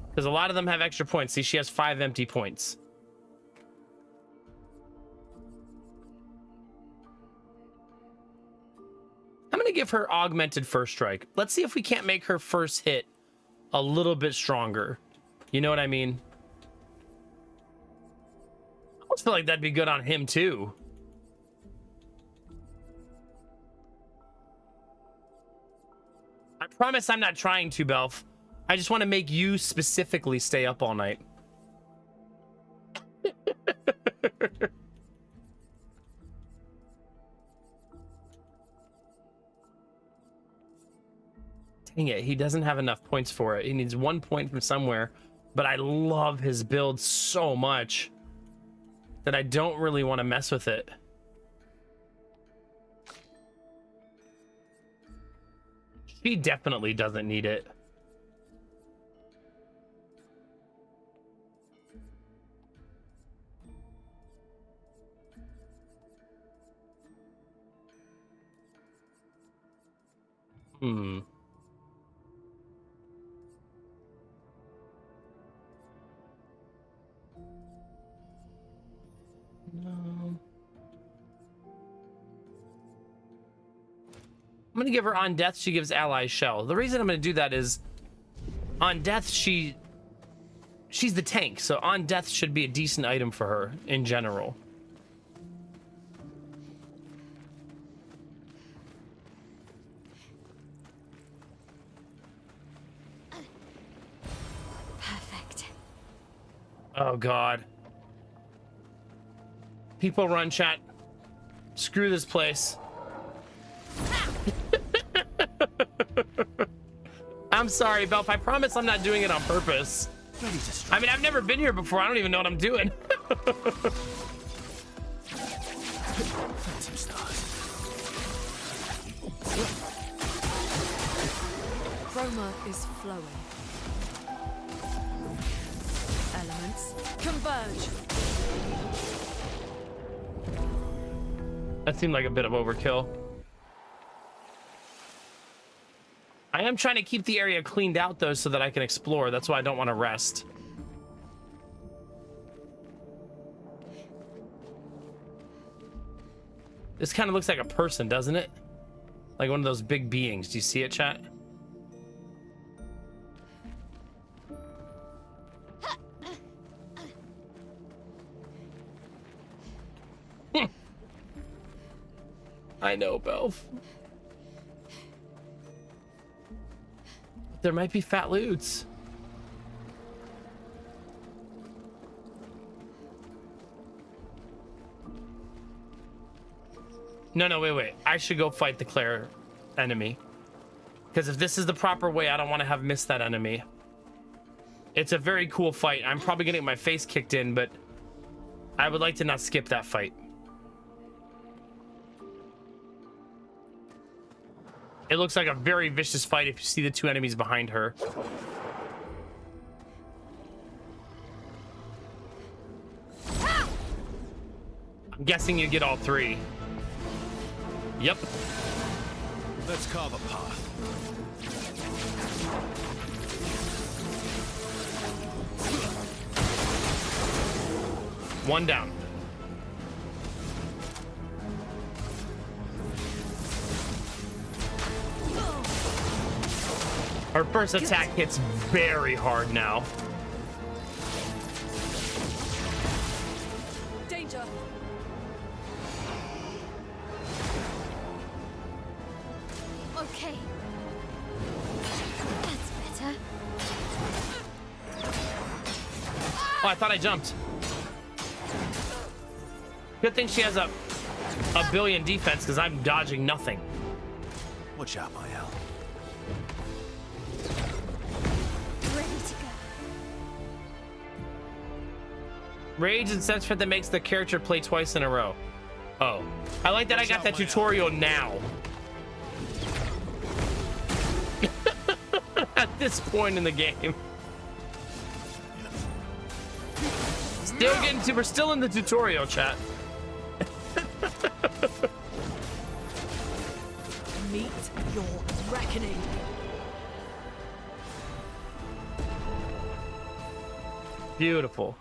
Because a lot of them have extra points. See, she has 5 empty points. I'm going to give her augmented first strike. Let's see if we can't make her first hit a little bit stronger. You know what I mean? I almost feel like that'd be good on him too. I promise I'm not trying to, Belf. I just want to make you specifically stay up all night. Dang it, he doesn't have enough points for it. He needs 1 point from somewhere, but I love his build so much that I don't really want to mess with it. She definitely doesn't need it. Hmm. No. I'm gonna give her on death. She gives allies shell. The reason I'm gonna do that is on death she's the tank, so on death should be a decent item for her in general. Perfect. Oh god. People run, chat. Screw this place. I'm sorry, Belf. I promise I'm not doing it on purpose. I mean, I've never been here before. I don't even know what I'm doing. Chroma is flowing. Elements converge. That seemed like a bit of overkill. I am trying to keep the area cleaned out, though, so that I can explore. That's why I don't want to rest. This kind of looks like a person, doesn't it? Like one of those big beings. Do you see it, chat? I know, Belf. There might be fat loots. No, wait. I should go fight the Clair enemy. Because if this is the proper way, I don't want to have missed that enemy. It's a very cool fight. I'm probably gonna get my face kicked in, but I would like to not skip that fight. It looks like a very vicious fight if you see the two enemies behind her. I'm guessing you get all three. Yep. Let's carve a path. One down. Her first attack hits very hard now. Danger. Oh, I thought I jumped. Good thing she has a billion defense because I'm dodging nothing. Watch out, my Al. Ready to go. Rage and sense fit that makes the character play twice in a row. Oh, I like that I got that tutorial now. At this point in the game. We're still in the tutorial, chat. Meet your reckoning. Beautiful.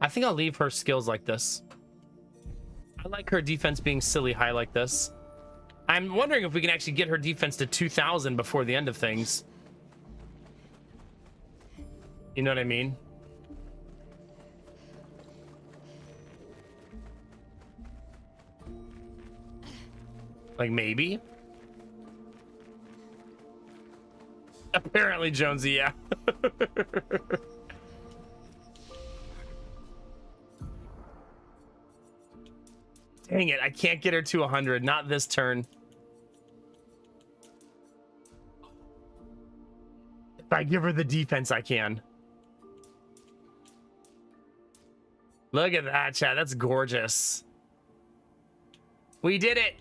I think I'll leave her skills like this. I like her defense being silly high like this. I'm wondering if we can actually get her defense to 2,000 before the end of things. You know what I mean? Like maybe? Apparently, Jonesy, yeah. Dang it, I can't get her to 100. Not this turn. If I give her the defense, I can. Look at that, chat. That's gorgeous. We did it.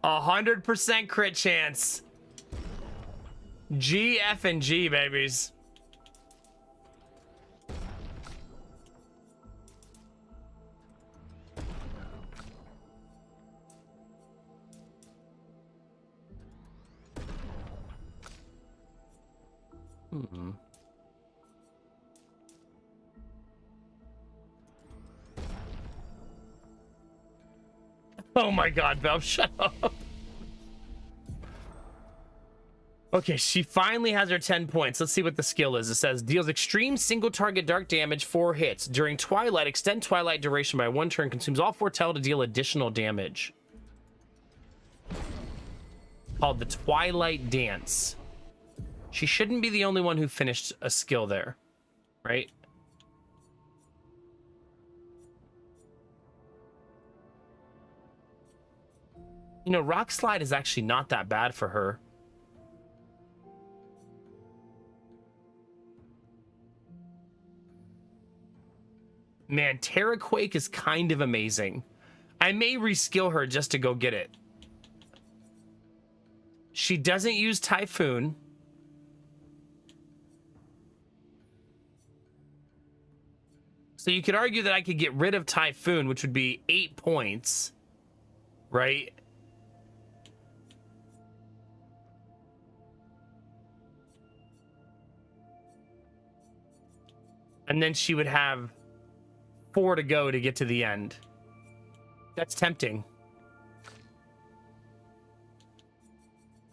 100% crit chance. G, F, and G, babies. Oh my god, Val, shut up. Okay, she finally has her 10 points. Let's see what the skill is. It says, deals extreme single target dark damage 4 hits. During Twilight, extend Twilight duration by 1 turn. Consumes all foretell to deal additional damage. Called the Twilight Dance. She shouldn't be the only one who finished a skill there, right? You know, Rock Slide is actually not that bad for her. Man, Terra Quake is kind of amazing. I may reskill her just to go get it. She doesn't use Typhoon. So you could argue that I could get rid of Typhoon, which would be 8 points, right? And then she would have 4 to go to get to the end. That's tempting.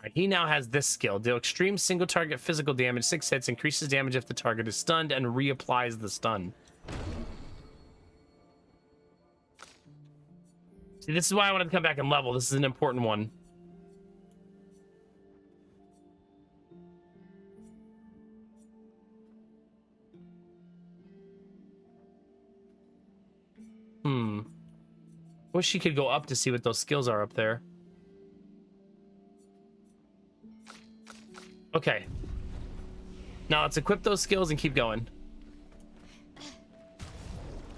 Right, he now has this skill. Deal extreme single target physical damage, 6 hits, increases damage if the target is stunned, and reapplies the stun. See, this is why I wanted to come back and level. This is an important one. Wish she could go up to see what those skills are up there. Okay. Now let's equip those skills and keep going.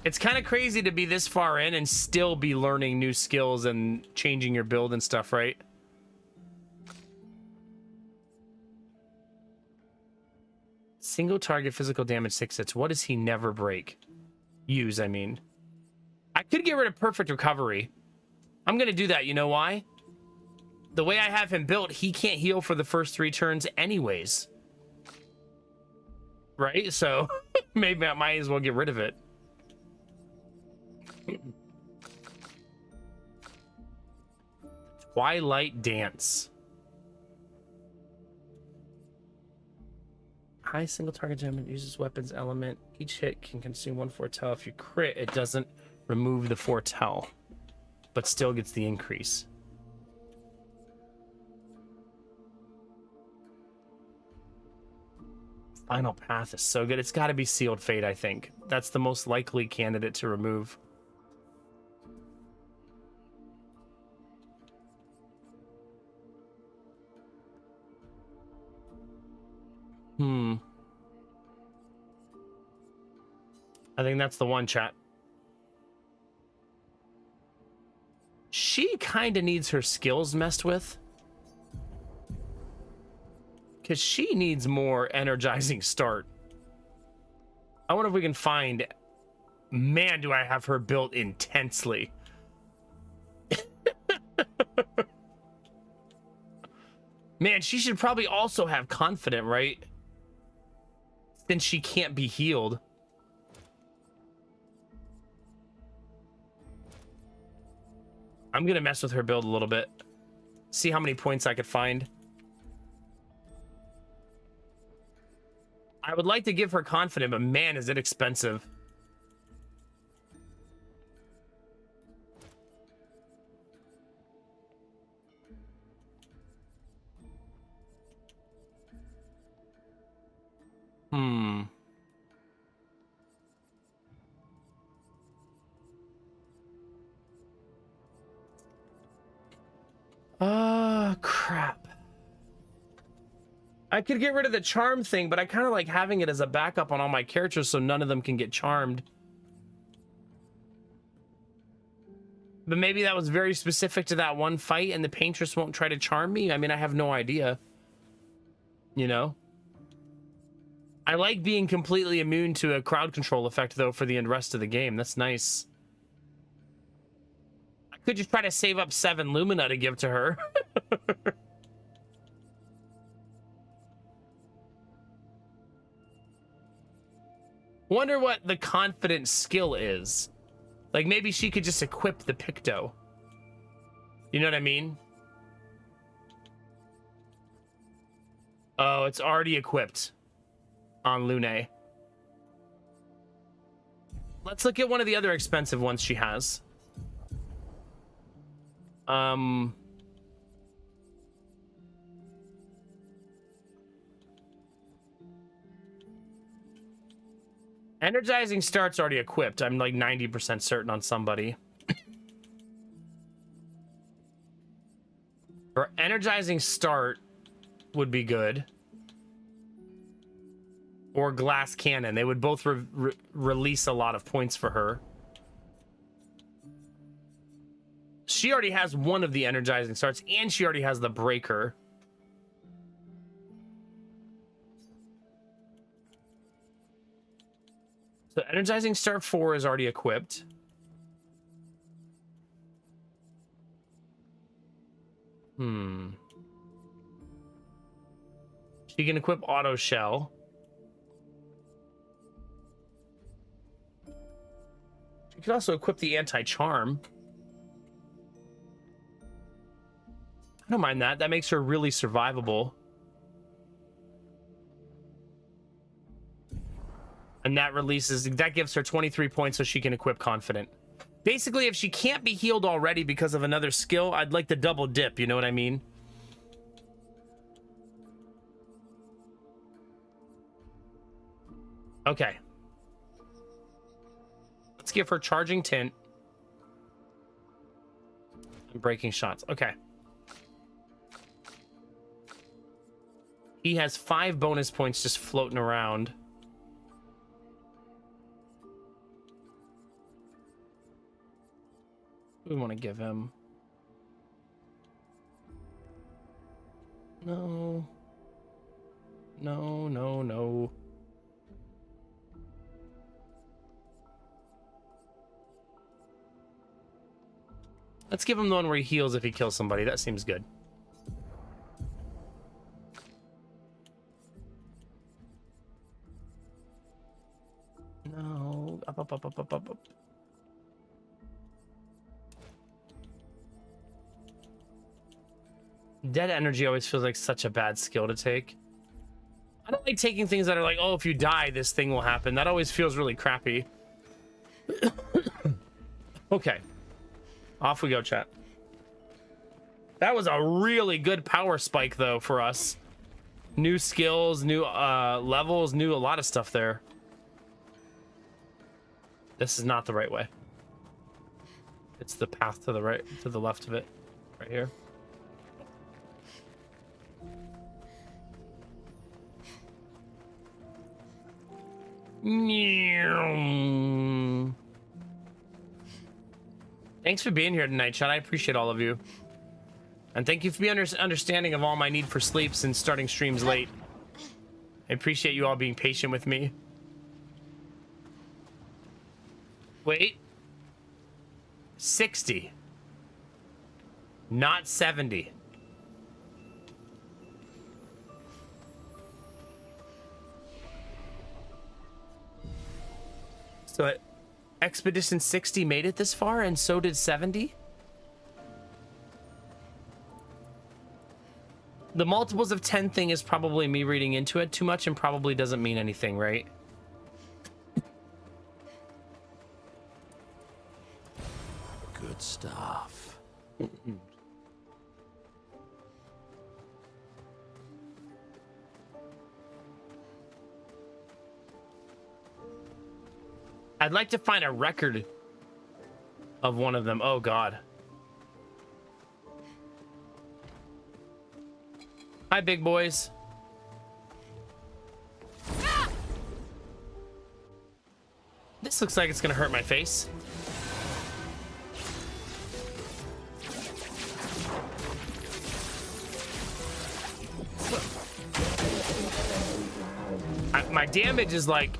It's kind of crazy to be this far in and still be learning new skills and changing your build and stuff, right? Single target physical damage 6 hits. What does he never break? Use, I mean. I could get rid of perfect recovery. I'm going to do that. You know why? The way I have him built, he can't heal for the first 3 turns anyways. Right? So maybe I might as well get rid of it. Twilight Dance. High single target damage uses weapons element. Each hit can consume one foretell. If you crit, it doesn't remove the foretell, but still gets the increase. Final Path is so good. It's got to be Sealed Fate, I think. That's the most likely candidate to remove. I think that's the one, chat. She kind of needs her skills messed with. Because she needs more energizing start. I wonder if we can find... Man, do I have her built intensely. Man, she should probably also have confident, right? Since she can't be healed. I'm gonna mess with her build a little bit. See how many points I could find. I would like to give her confident, but man, is it expensive. Crap. I could get rid of the charm thing, but I kind of like having it as a backup on all my characters so none of them can get charmed. But maybe that was very specific to that one fight and the paintress won't try to charm me. I mean, I have no idea. You know? I like being completely immune to a crowd control effect, though, for the rest of the game. That's nice. I could just try to save up 7 Lumina to give to her. Wonder what the confident skill is. Like, maybe she could just equip the Picto. You know what I mean? Oh, it's already equipped on Lune. Let's look at one of the other expensive ones she has. Energizing start's already equipped. I'm like 90% certain on somebody. Or energizing start would be good. Or glass cannon. They would both release a lot of points for her. She already has one of the energizing starts, and she already has the breaker. So energizing start 4 is already equipped. She can equip auto shell. She could also equip the anti-charm. I don't mind that. That makes her really survivable. And that releases, that gives her 23 points so she can equip confident. Basically, if she can't be healed already because of another skill, I'd like to double dip, you know what I mean? Okay. Let's give her charging tint. And breaking shots. Okay. He has 5 bonus points just floating around. We want to give him. No. No, no, no. Let's give him the one where he heals if he kills somebody. That seems good. No. Up. Dead energy always feels like such a bad skill to take. I don't like taking things that are like, oh, if you die, this thing will happen. That always feels really crappy. Okay. Off we go, chat. That was a really good power spike, though, for us. New skills, new levels, new a lot of stuff there. This is not the right way. It's the path to the right, to the left of it. Right here. Thanks for being here tonight, chat. I appreciate all of you. And thank you for being understanding of all my need for sleep since starting streams late. I appreciate you all being patient with me. Wait. 60. Not 70. So Expedition 60 made it this far, and so did 70? The multiples of 10 thing is probably me reading into it too much and probably doesn't mean anything, right? Good stuff. I'd like to find a record of one of them. Oh, God. Hi, big boys. This looks like it's gonna hurt my face. My damage is like...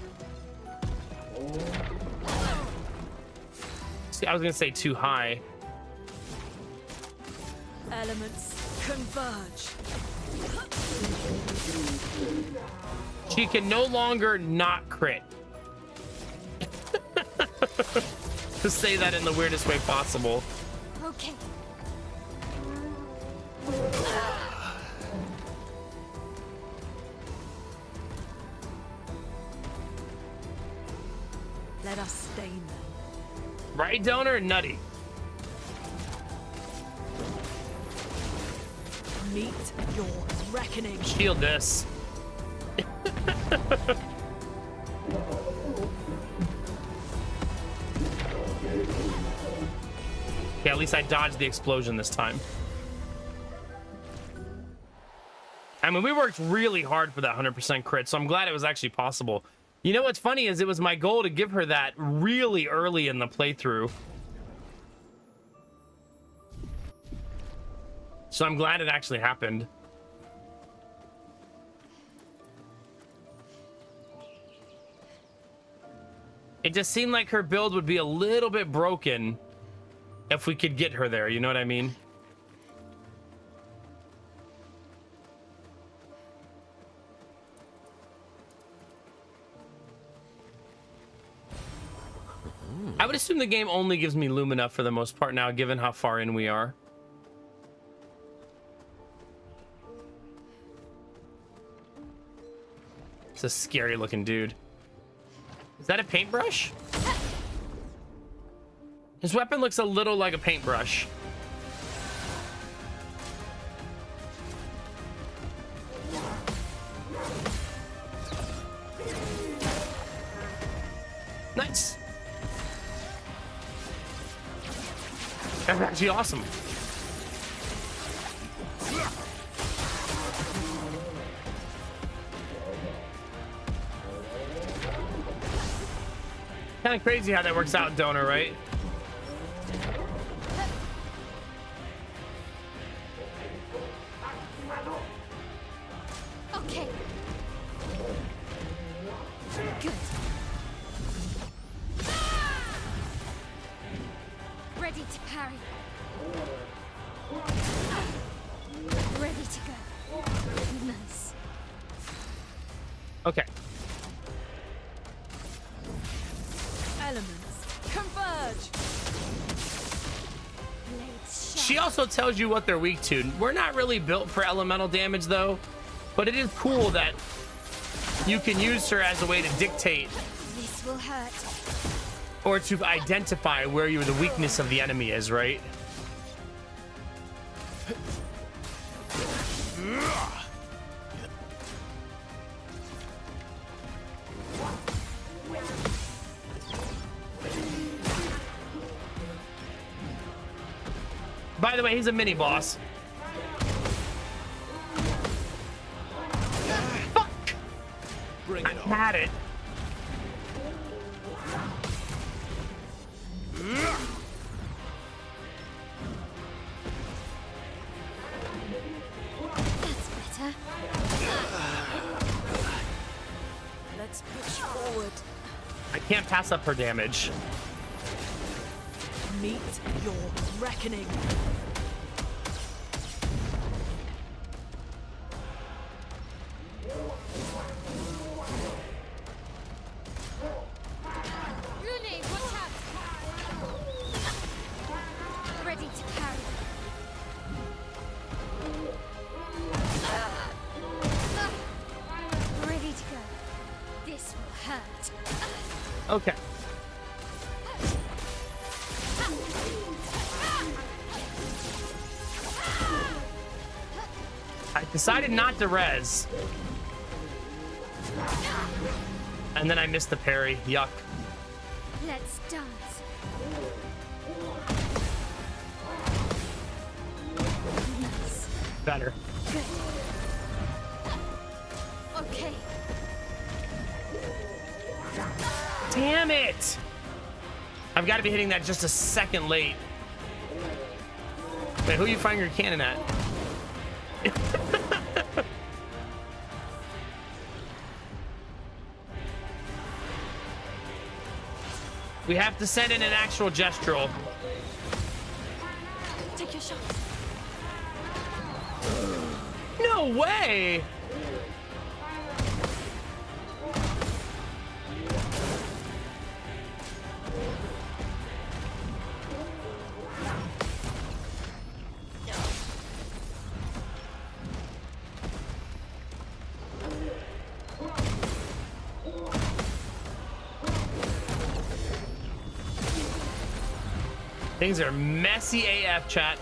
See, I was gonna say too high. Elements converge. She can no longer not crit. To say that in the weirdest way possible. Okay. Let us stain them. Right, Donor? Nutty. Meet your reckoning. Shield this. Okay, at least I dodged the explosion this time. I mean, we worked really hard for that 100% crit, so I'm glad it was actually possible. You know what's funny is it was my goal to give her that really early in the playthrough. So I'm glad it actually happened. It just seemed like her build would be a little bit broken if we could get her there, you know what I mean? I would assume the game only gives me Lumina for the most part now, given how far in we are. It's a scary looking dude. Is that a paintbrush? His weapon looks a little like a paintbrush. Nice. That's actually awesome. Kind of crazy how that works out, Donor, right? Okay. Good. Ready to parry. Ready to go. Nice. Okay. Elements converge. Blades sharp. She also tells you what they're weak to. We're not really built for elemental damage, though. But it is cool that you can use her as a way to dictate This will hurt. or to identify where the weakness of the enemy is, right? By the way, he's a mini boss. Fuck! I had it. That's better. Let's push forward. I can't pass up her damage. Meet your reckoning. Rooney, watch out! Ready to parry. Ready to go. This will hurt. Okay. I decided not to res. And then I missed the parry. Yuck. Let's dance. Nice. Better. Good. Okay. Damn it! I've got to be hitting that just a second late. Wait, who are you firing your cannon at? We have to send in an actual gestural. Take your shot. No way! Things are messy AF, chat.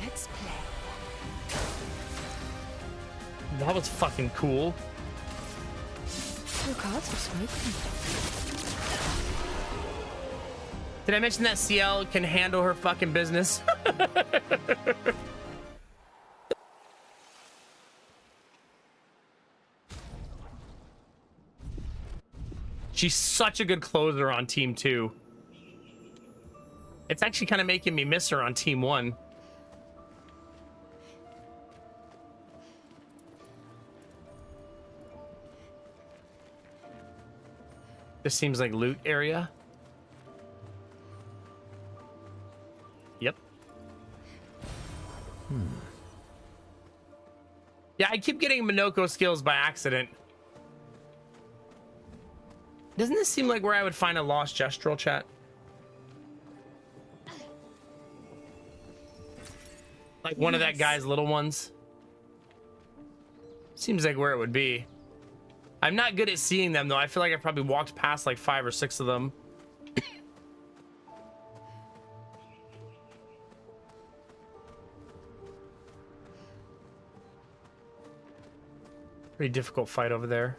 Let's play. That was fucking cool. Your cards are smoking. Did I mention that CL can handle her fucking business? She's such a good closer on Team 2. It's actually kind of making me miss her on Team 1. This seems like loot area. Yep. Yeah, I keep getting Minoko skills by accident. Doesn't this seem like where I would find a lost gestural, chat? Like one of that guy's little ones? Seems like where it would be. I'm not good at seeing them, though. I feel like I probably walked past like 5 or 6 of them. Pretty difficult fight over there.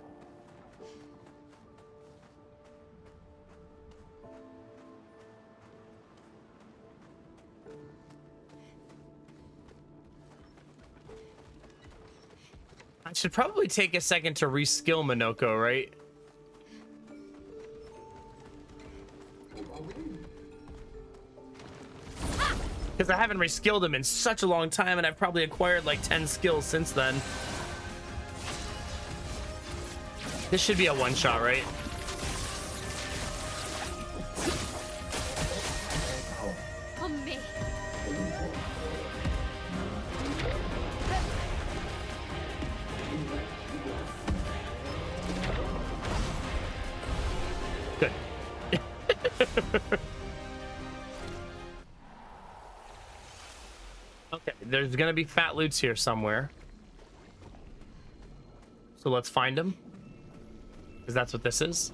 I should probably take a second to reskill Minoko, right? Because I haven't reskilled him in such a long time, and I've probably acquired like 10 skills since then. This should be a one-shot, right? On me. Good. Okay, there's gonna be fat loots here somewhere. So let's find them. Because that's what this is.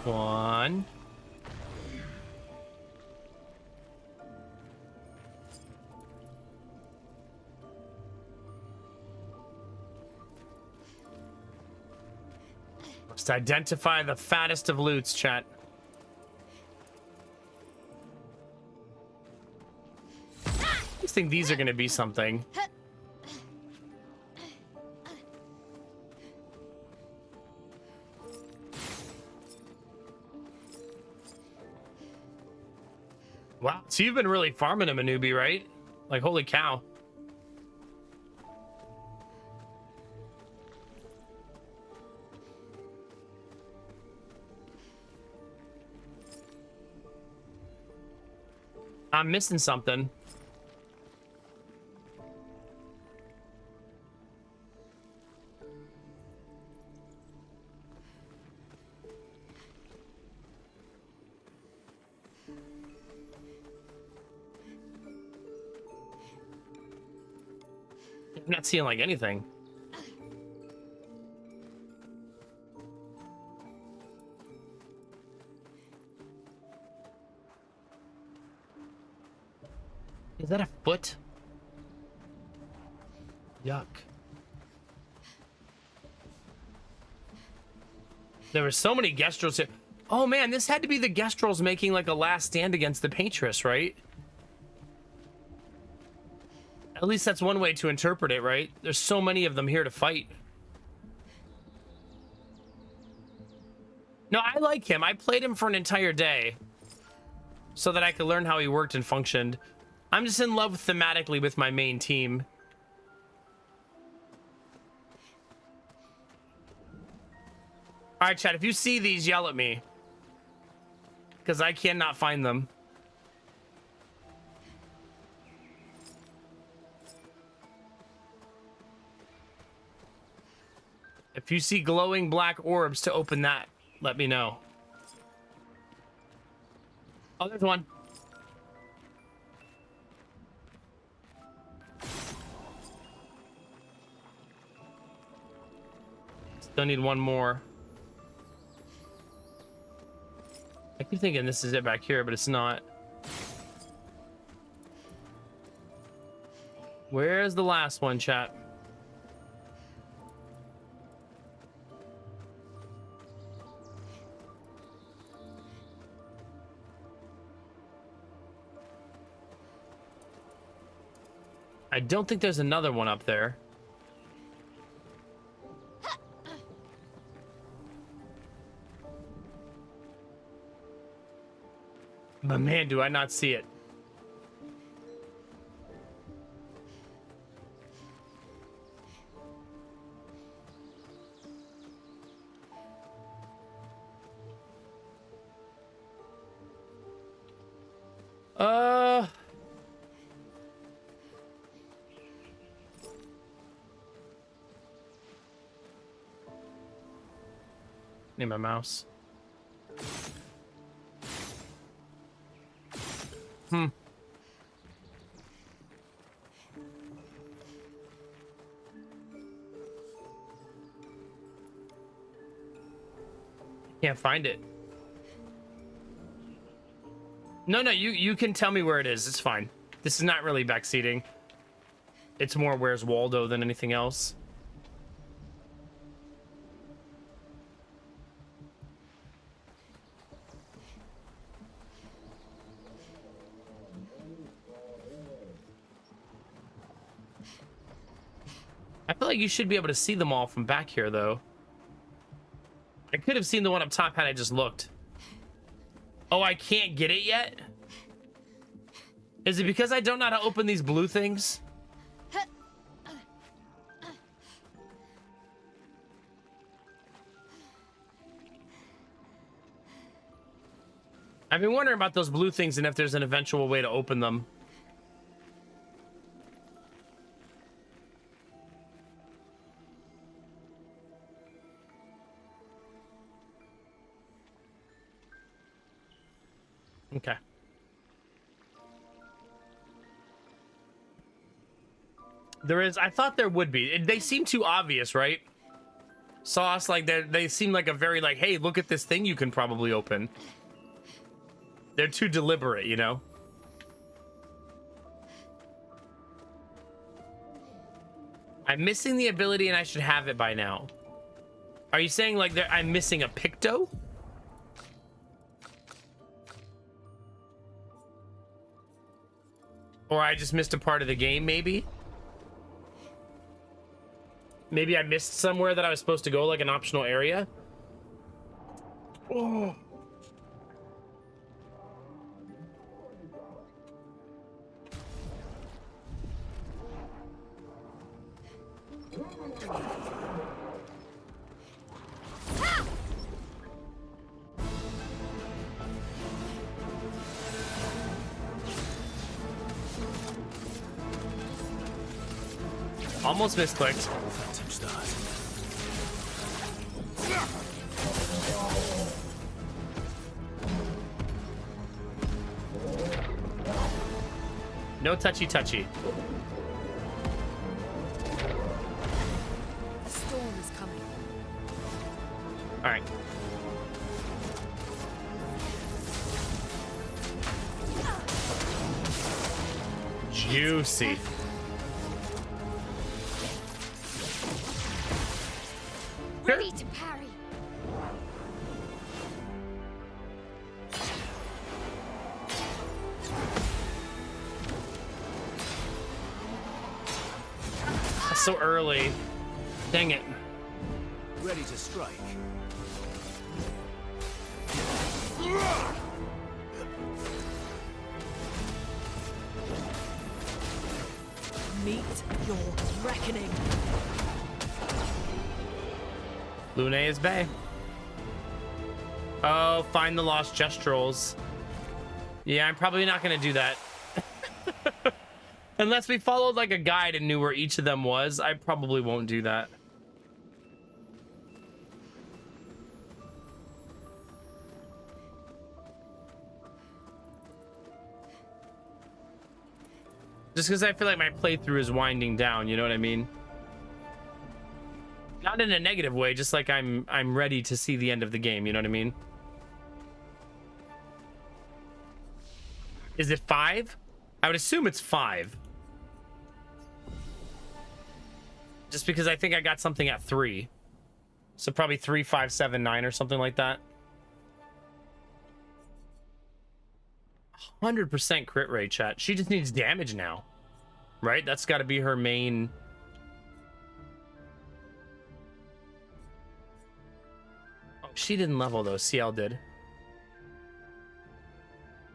One. Must identify the fattest of loots, chat. I just think these are going to be something. Wow, so you've been really farming him, a newbie, right? Like, holy cow. I'm missing something. I'm not seeing like anything. Is that a foot? Yuck. There were so many Gestrels here. Oh man, this had to be the Gestrels making like a last stand against the Paintress, right? At least that's one way to interpret it, right? There's so many of them here to fight. No, I like him. I played him for an entire day so that I could learn how he worked and functioned. I'm just in love thematically with my main team. All right, chat, if you see these, yell at me. Because I cannot find them. If you see glowing black orbs to open that, let me know. Oh, there's one. Still need one more. I keep thinking this is it back here, but it's not. Where's the last one, chat? I don't think there's another one up there. But man, do I not see it. Need my mouse. Can't find it. No, you can tell me where it is. It's fine. This is not really backseating. It's more where's Waldo than anything else. I feel like you should be able to see them all from back here, though. I could have seen the one up top had I just looked. Oh, I can't get it yet? Is it because I don't know how to open these blue things? I've been wondering about those blue things and if there's an eventual way to open them. Okay. There is. I thought there would be. They seem too obvious, right? Sauce, like they seem like a very like, hey, look at this thing you can probably open. They're too deliberate, you know? I'm missing the ability and I should have it by now. Are you saying like I'm missing a picto? Or I just missed a part of the game, maybe? Maybe I missed somewhere that I was supposed to go, like an optional area? Oh. Almost misclicked. Phantom stars. No touchy. The storm is coming. All right. Juicy. Ready to parry. That's so early. Dang it. Ready to strike. Meet your reckoning. Lune is Bay. Oh, find the lost gestrals. Yeah, I'm probably not going to do that. Unless we followed like a guide and knew where each of them was, I probably won't do that. Just because I feel like my playthrough is winding down, you know what I mean? Not in a negative way, just like I'm ready to see the end of the game, you know what I mean? Is it 5? I would assume it's 5. Just because I think I got something at 3. So probably 3, 5, 7, 9 or something like that. 100% crit rate, chat. She just needs damage now. Right? That's got to be her main... Oh, she didn't level though. CL did.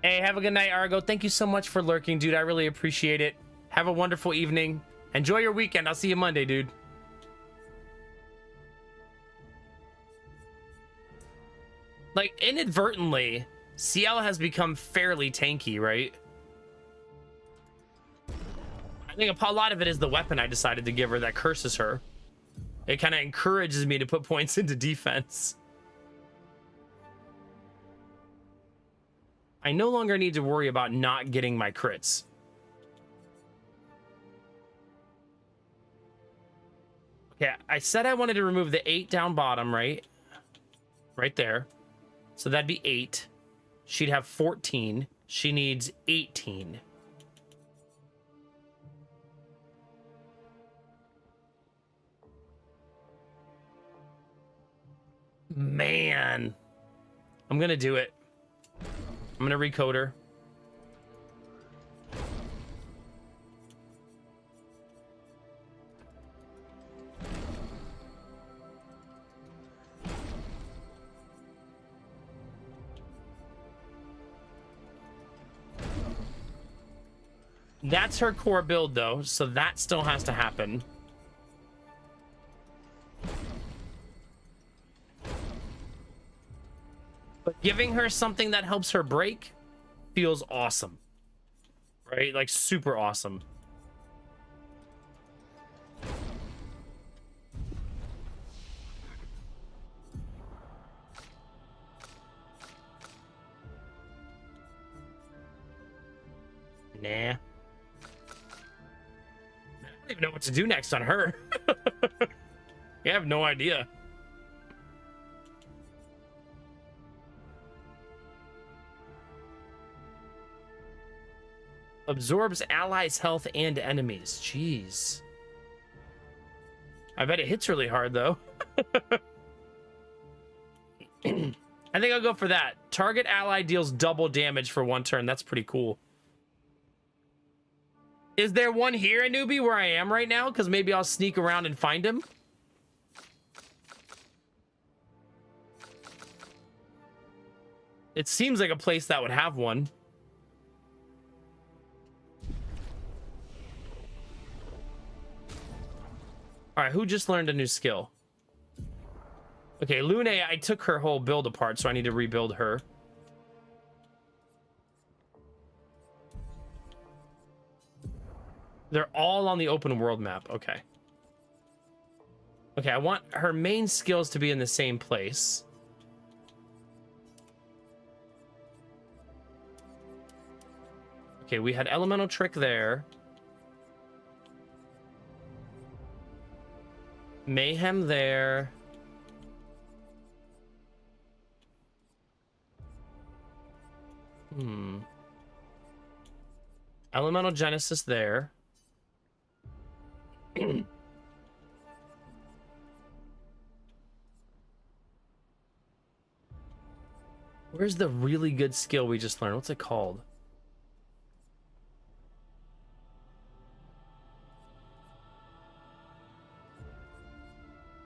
Hey, have a good night, Argo. Thank you so much for lurking, dude. I really appreciate it. Have a wonderful evening. Enjoy your weekend. I'll see you Monday, dude. Like, inadvertently, CL has become fairly tanky, right? I think a lot of it is the weapon I decided to give her that curses her. It kind of encourages me to put points into defense. I no longer need to worry about not getting my crits. Okay, I said I wanted to remove the 8 down bottom, right? Right there. So that'd be 8. She'd have 14. She needs 18. Man. I'm gonna do it. I'm gonna recode her. That's her core build, though, so that still has to happen. But giving her something that helps her break feels awesome. Right? Like, super awesome. Nah. I don't even know what to do next on her. I have no idea. Absorbs allies' health and enemies. Jeez. I bet it hits really hard, though. I think I'll go for that. Target ally deals double damage for 1 turn. That's pretty cool. Is there one here, a newbie, where I am right now? Because maybe I'll sneak around and find him. It seems like a place that would have one. All right, who just learned a new skill? Okay, Lune, I took her whole build apart, so I need to rebuild her. They're all on the open world map. Okay. Okay, I want her main skills to be in the same place. Okay, we had elemental trick there. Mayhem there. Elemental Genesis there. Where's the really good skill we just learned? What's it called?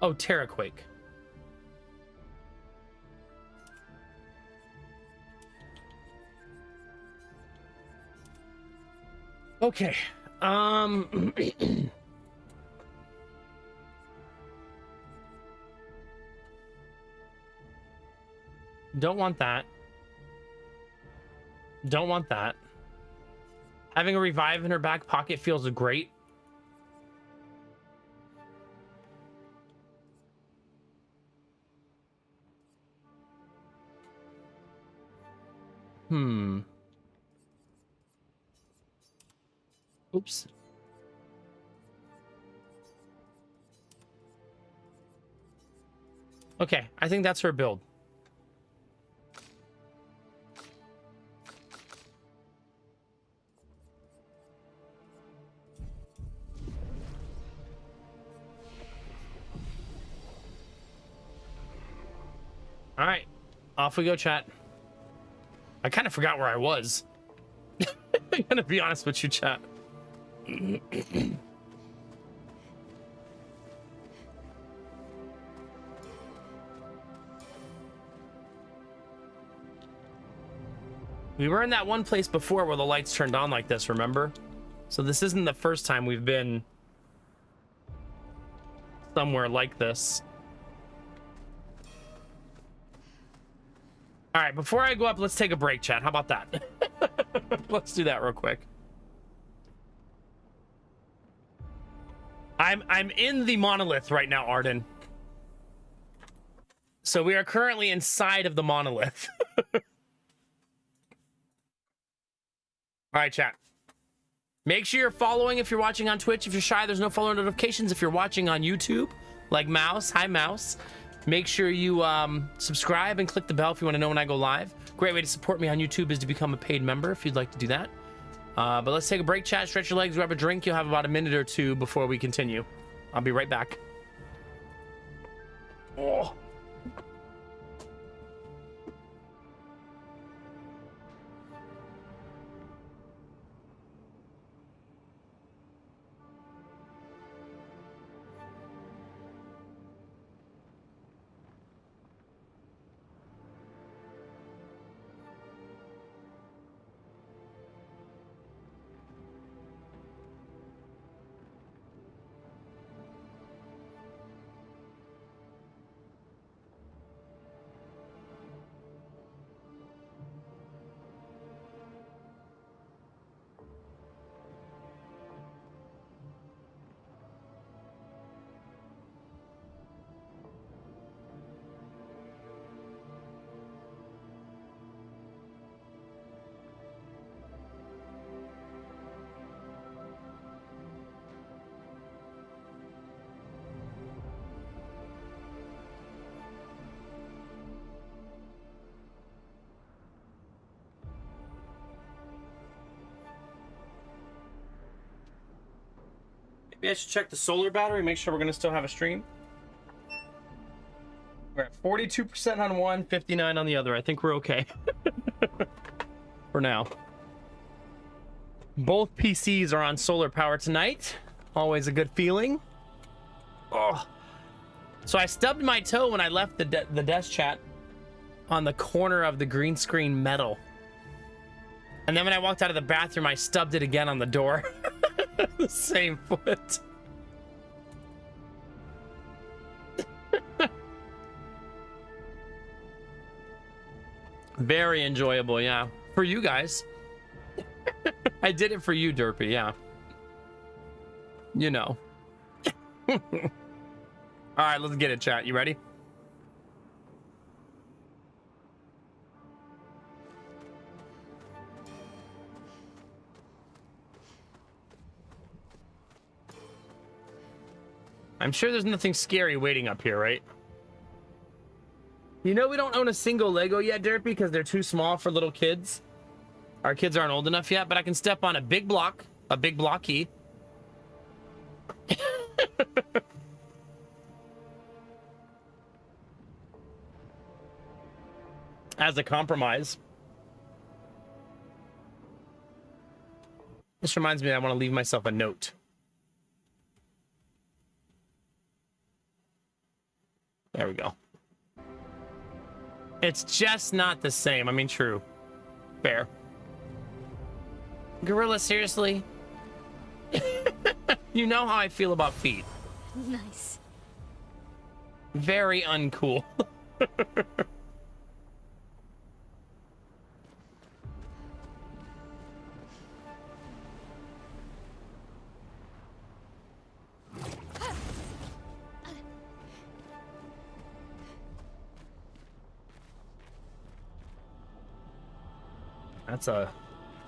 Oh, Terraquake. Okay. Don't want that. Don't want that. Having a revive in her back pocket feels great. Oops. Okay, I think that's her build. All right, off we go, chat. I kind of forgot where I was. I'm gonna be honest with you, chat. We were in that one place before where the lights turned on like this, remember? So this isn't the first time we've been somewhere like this. All right, before I go up, let's take a break, chat. How about that? Let's do that real quick. I'm in the monolith right now, Arden. So we are currently inside of the monolith. All right, chat. Make sure you're following if you're watching on Twitch. If you're shy, there's no follow notifications. If you're watching on YouTube, like Mouse, hi Mouse. Make sure you subscribe and click the bell if you want to know when I go live. Great way to support me on YouTube is to become a paid member if you'd like to do that. But let's take a break, chat. Stretch your legs, grab a drink. You'll have about a minute or two before we continue. I'll be right back. Oh. Maybe I should check the solar battery, make sure we're gonna still have a stream. We're at 42% on one, 59 on the other. I think we're okay. For now. Both PCs are on solar power tonight. Always a good feeling. Oh. So I stubbed my toe when I left the desk chat on the corner of the green screen metal. And then when I walked out of the bathroom, I stubbed it again on the door. The same foot. Very enjoyable, yeah. For you guys. I did it for you, Derpy, yeah. You know. All right, let's get it, chat. You ready? I'm sure there's nothing scary waiting up here, right? You know we don't own a single Lego yet, Derpy, because they're too small for little kids. Our kids aren't old enough yet, but I can step on a big blocky. As a compromise. This reminds me I want to leave myself a note. There we go. It's just not the same. I mean, true. Fair. Gorilla, seriously? You know how I feel about feet. Nice. Very uncool.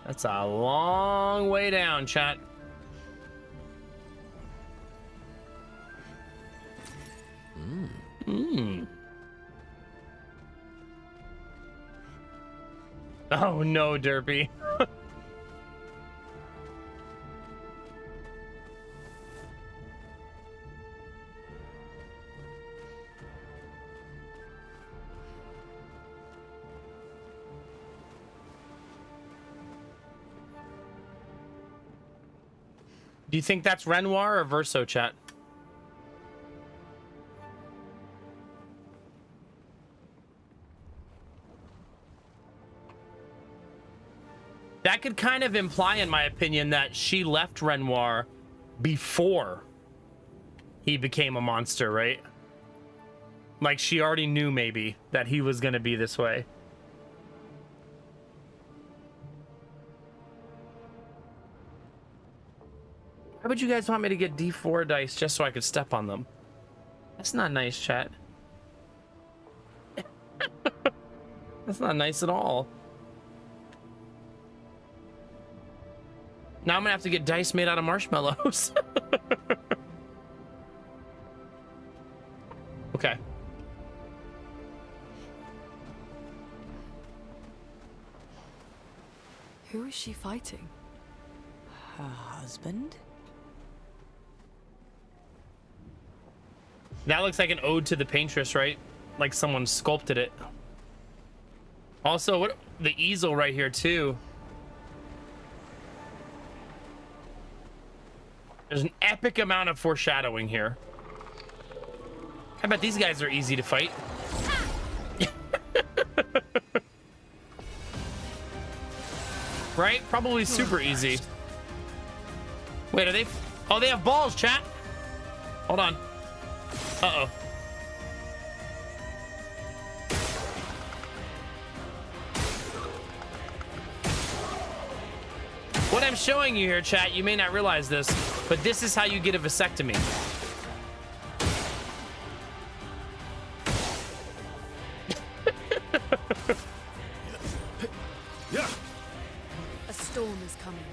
That's a long way down, chat. Oh no, Derpy. Do you think that's Renoir or Verso, chat? That could kind of imply, in my opinion, that she left Renoir before he became a monster, right? Like she already knew maybe that he was going to be this way. Why would you guys want me to get D4 dice just so I could step on them? That's not nice, chat. That's not nice at all. Now I'm gonna have to get dice made out of marshmallows. Okay. Who is she fighting? Her husband? That looks like an ode to the paintress, right? Like someone sculpted it. Also, what the easel right here too. There's an epic amount of foreshadowing here. I bet these guys are easy to fight. Right? Probably super easy. Wait, are they? Oh, they have balls, chat. Hold on. Uh-oh. What I'm showing you here, chat, you may not realize this, but this is how you get a vasectomy. A storm is coming.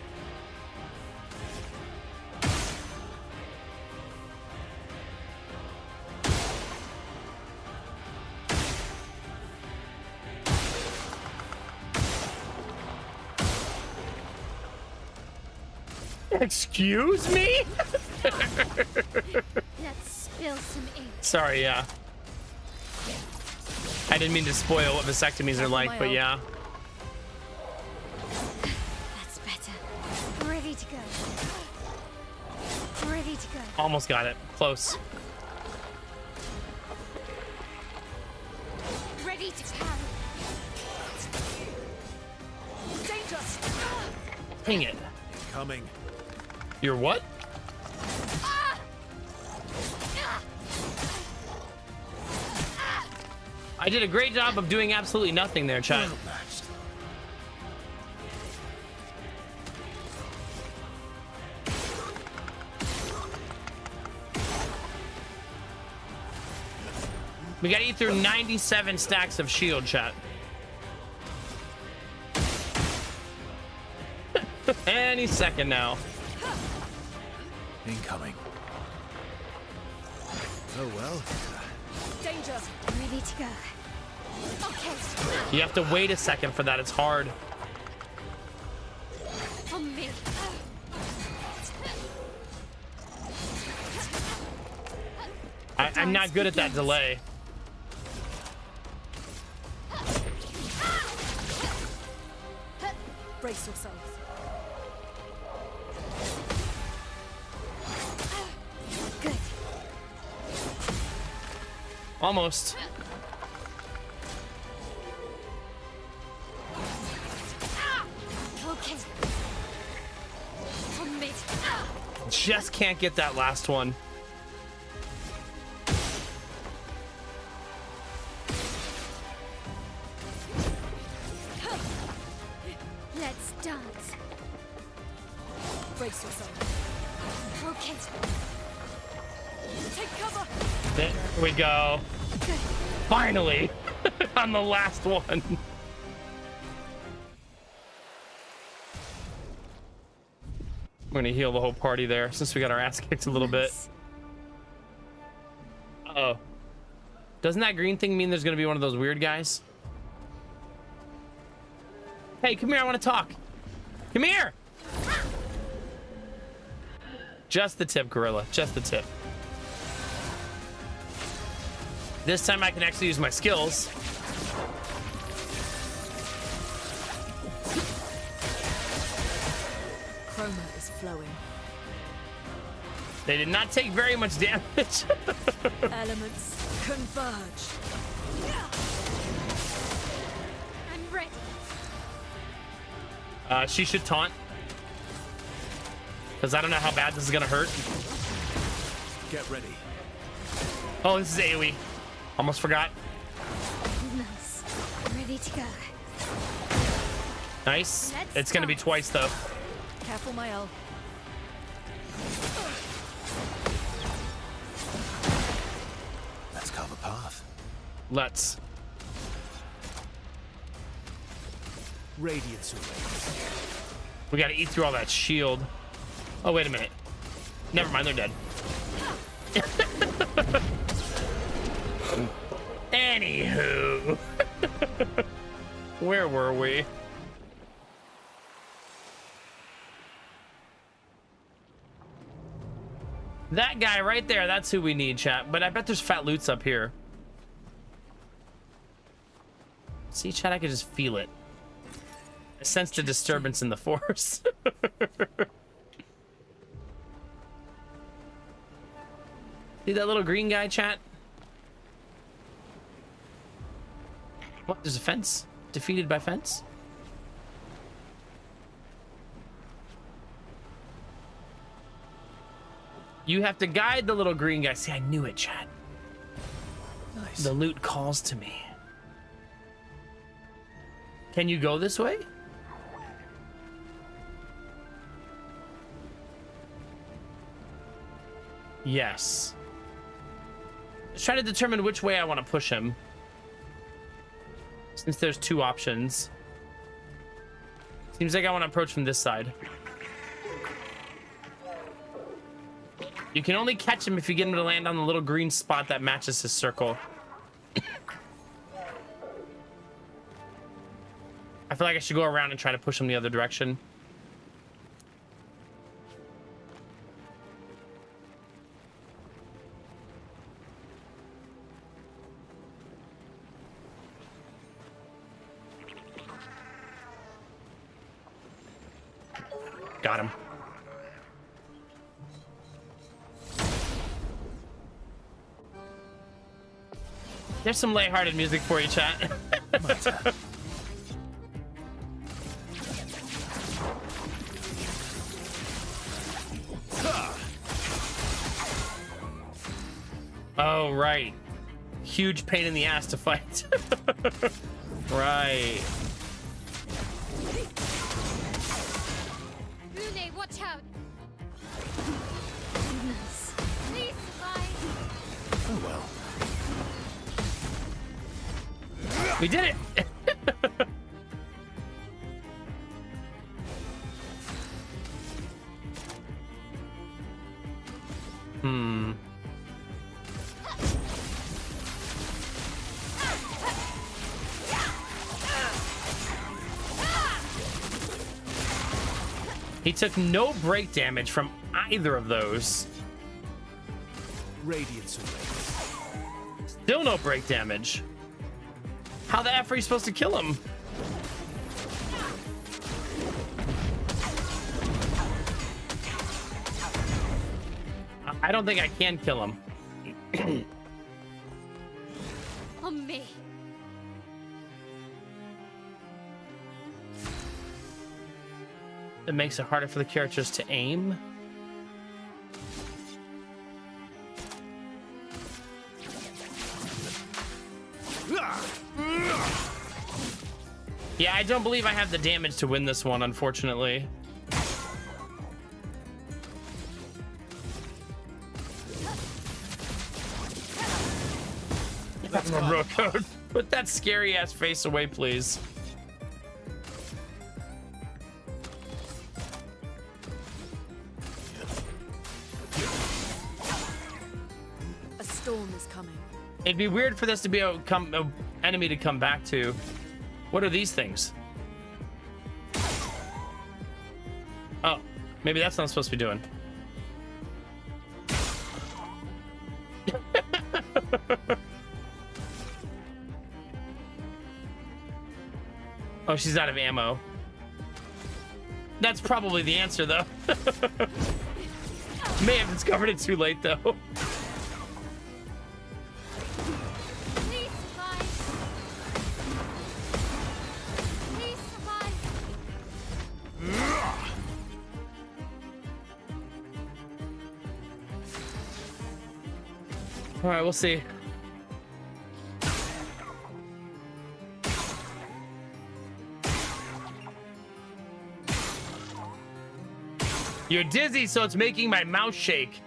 Excuse me? Let's spill some ink. Sorry, yeah. I didn't mean to spoil what vasectomies are like, but yeah. That's better. Ready to go. Ready to go. Almost got it. Close. Ready to power. Danger! Dang it. Coming. You're what? I did a great job of doing absolutely nothing there, chat. We gotta eat through 97 stacks of shield, chat. Any second now. Incoming. Oh well. Danger! Ready to go. Okay. You have to wait a second for that. It's hard. On me. I'm not good at that delay. Brace yourselves. Good. Almost. Okay. On me. Just can't get that last one. Let's dance. Brace yourself. Okay. Take cover. There we go. Good. Finally. On the last one. We're gonna heal the whole party there since we got our ass kicked a little bit. Nice. Uh-oh. Doesn't that green thing mean there's gonna be one of those weird guys? Hey, come here, I want to talk. Come here. Just the tip, Gorilla. Just the tip. This time I can actually use my skills. Chroma is flowing. They did not take very much damage. Elements converge. I'm ready. She should taunt. Because I don't know how bad this is going to hurt. Get ready. Oh, this is AoE. Almost forgot. Nice. Ready to go. Nice. Let's It's going to be dance. twice, though. Careful, Mael. Let's carve a path. Let's. Radiance awaits. We got to eat through all that shield. Oh, wait a minute. Never mind, they're dead. Anywho. Where were we? That guy right there, that's who we need, chat. But I bet there's fat loots up here. See, chat, I could just feel it. I sensed a disturbance in the force. See that little green guy, chat? What? There's a fence? Defeated by fence? You have to guide the little green guy. See, I knew it, chat. Nice. The loot calls to me. Can you go this way? Yes. Let's try to determine which way I want to push him. Since there's two options. Seems like I want to approach from this side. You can only catch him if you get him to land on the little green spot that matches his circle. I feel like I should go around and try to push him the other direction. Got him. There's some lighthearted music for you, chat. Oh, right. Huge pain in the ass to fight. Right. Rune, watch out! Goodness. Please survive! Oh well. We did it. He took no break damage from either of those. Radiance awaits. Still no break damage. How the F are you supposed to kill him? I don't think I can kill him. On me! It makes it harder for the characters to aim. Yeah, I don't believe I have the damage to win this one, unfortunately. That's my bro code. Put that scary ass face away, please. A storm is coming. It'd be weird for this to be a enemy to come back to. What are these things? Oh, maybe that's what I'm supposed to be doing. Oh, she's out of ammo. That's probably the answer, though. May have discovered it too late, though. Please survive! Please survive! All right, we'll see. You're dizzy, so it's making my mouth shake.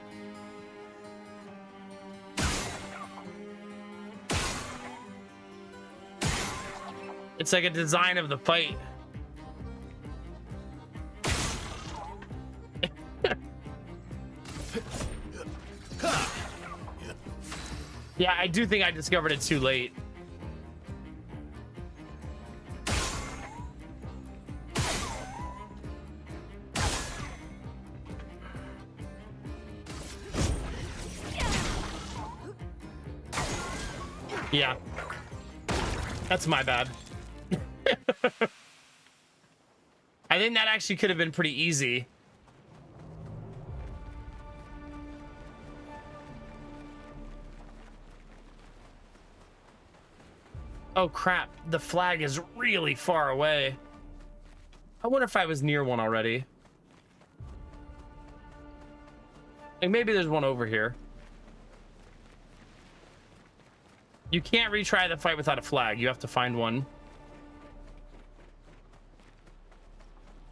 It's like a design of the fight. Yeah, I do think I discovered it too late. Yeah. That's my bad. I think that actually could have been pretty easy. Oh crap, the flag is really far away. I wonder if I was near one already. Like maybe there's one over here. You can't retry the fight without a flag. You have to find one.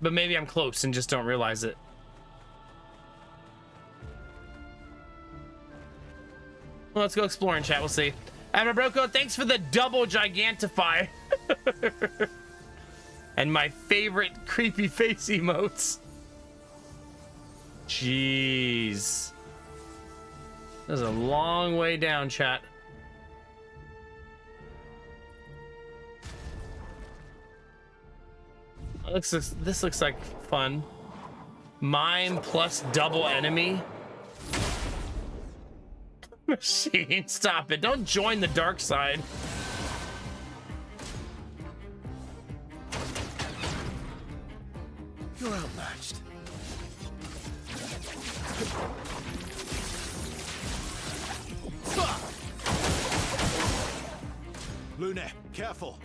But maybe I'm close and just don't realize it. Well, let's go explore in chat. We'll see. Amabroko, thanks for the double gigantify. And my favorite creepy face emotes. Jeez. There's a long way down, chat. This looks like fun. Mime plus double enemy. Machine, stop it. Don't join the dark side. You're outmatched. Lune, careful.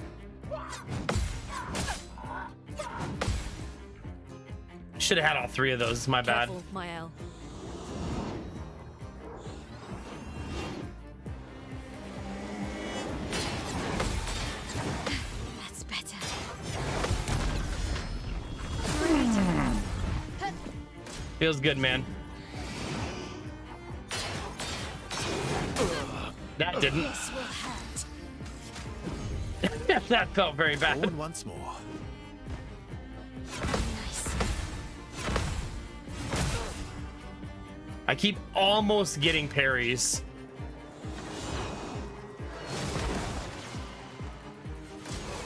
Should have had all three of those. It's my bad. Careful, Mael. That's better. Feels good, man. That didn't. This will hurt. That felt very bad. Forward once more. Nice. I keep almost getting parries.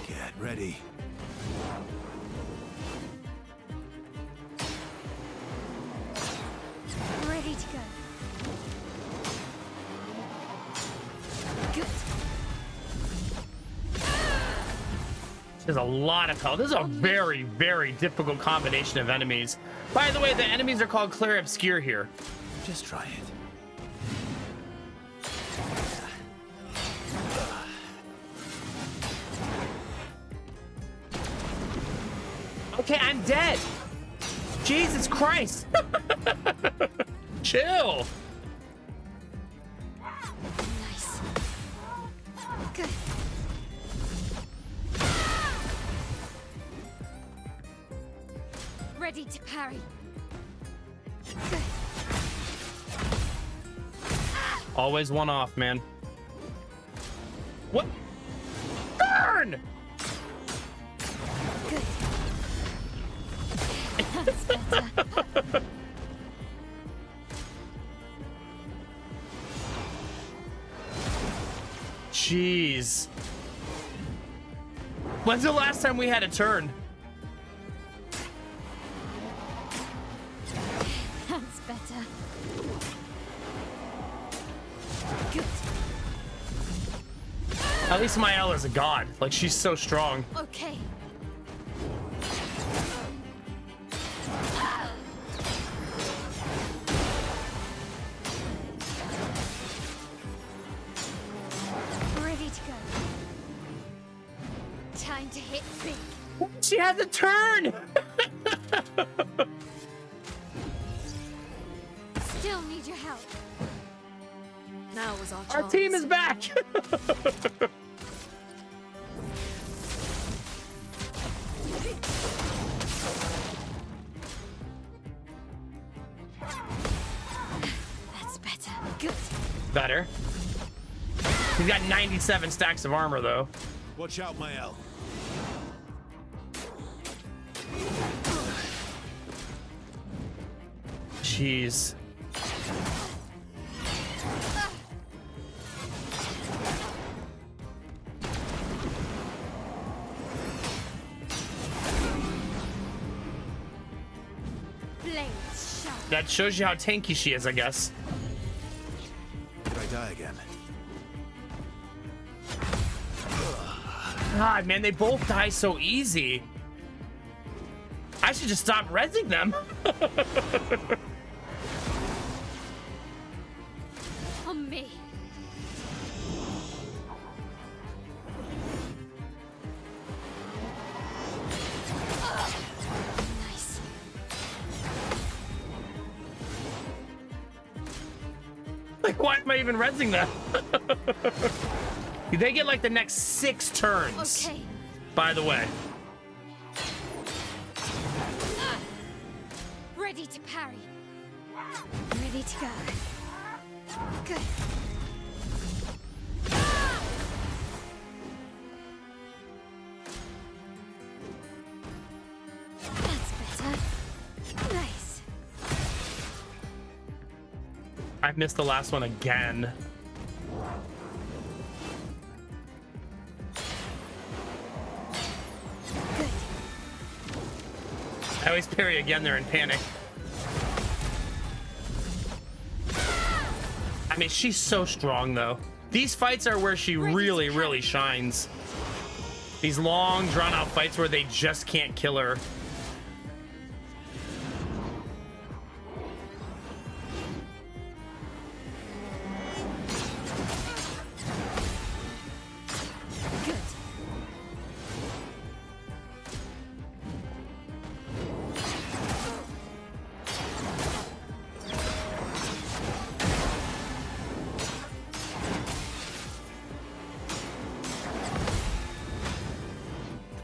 Get ready. Ready to go. Good. There's a lot of color. This is a very, very difficult combination of enemies. By the way, the enemies are called Clair Obscur here. Just try it. Okay, I'm dead. Jesus Christ. Chill. Nice. Good. Ready to parry. Good. Always one off, man. What? Burn! Good. That's better. Jeez. When's the last time we had a turn? That's better. Good. At least Mael is a god. Like, she's so strong. Okay. Ready to go. Time to hit big. She had the turn! Still need your help. Now was our chance. Our team is back! That's better. Good. Better. He's got 97 stacks of armor, though. Watch out, Mael. Jeez. Blades sharp. That shows you how tanky she is, I guess. Did I die again? God, man, they both die so easy. I should just stop rezzing them. On me. Nice. Like, why am I even rezzing them? They get like the next 6 turns, Okay. by the way. Ready to parry. Ready to go. Good. That's better. Nice. I missed the last one again. Good. I always parry again there in panic. I mean, she's so strong, though. These fights are where she really, really shines. These long, drawn-out fights where they just can't kill her.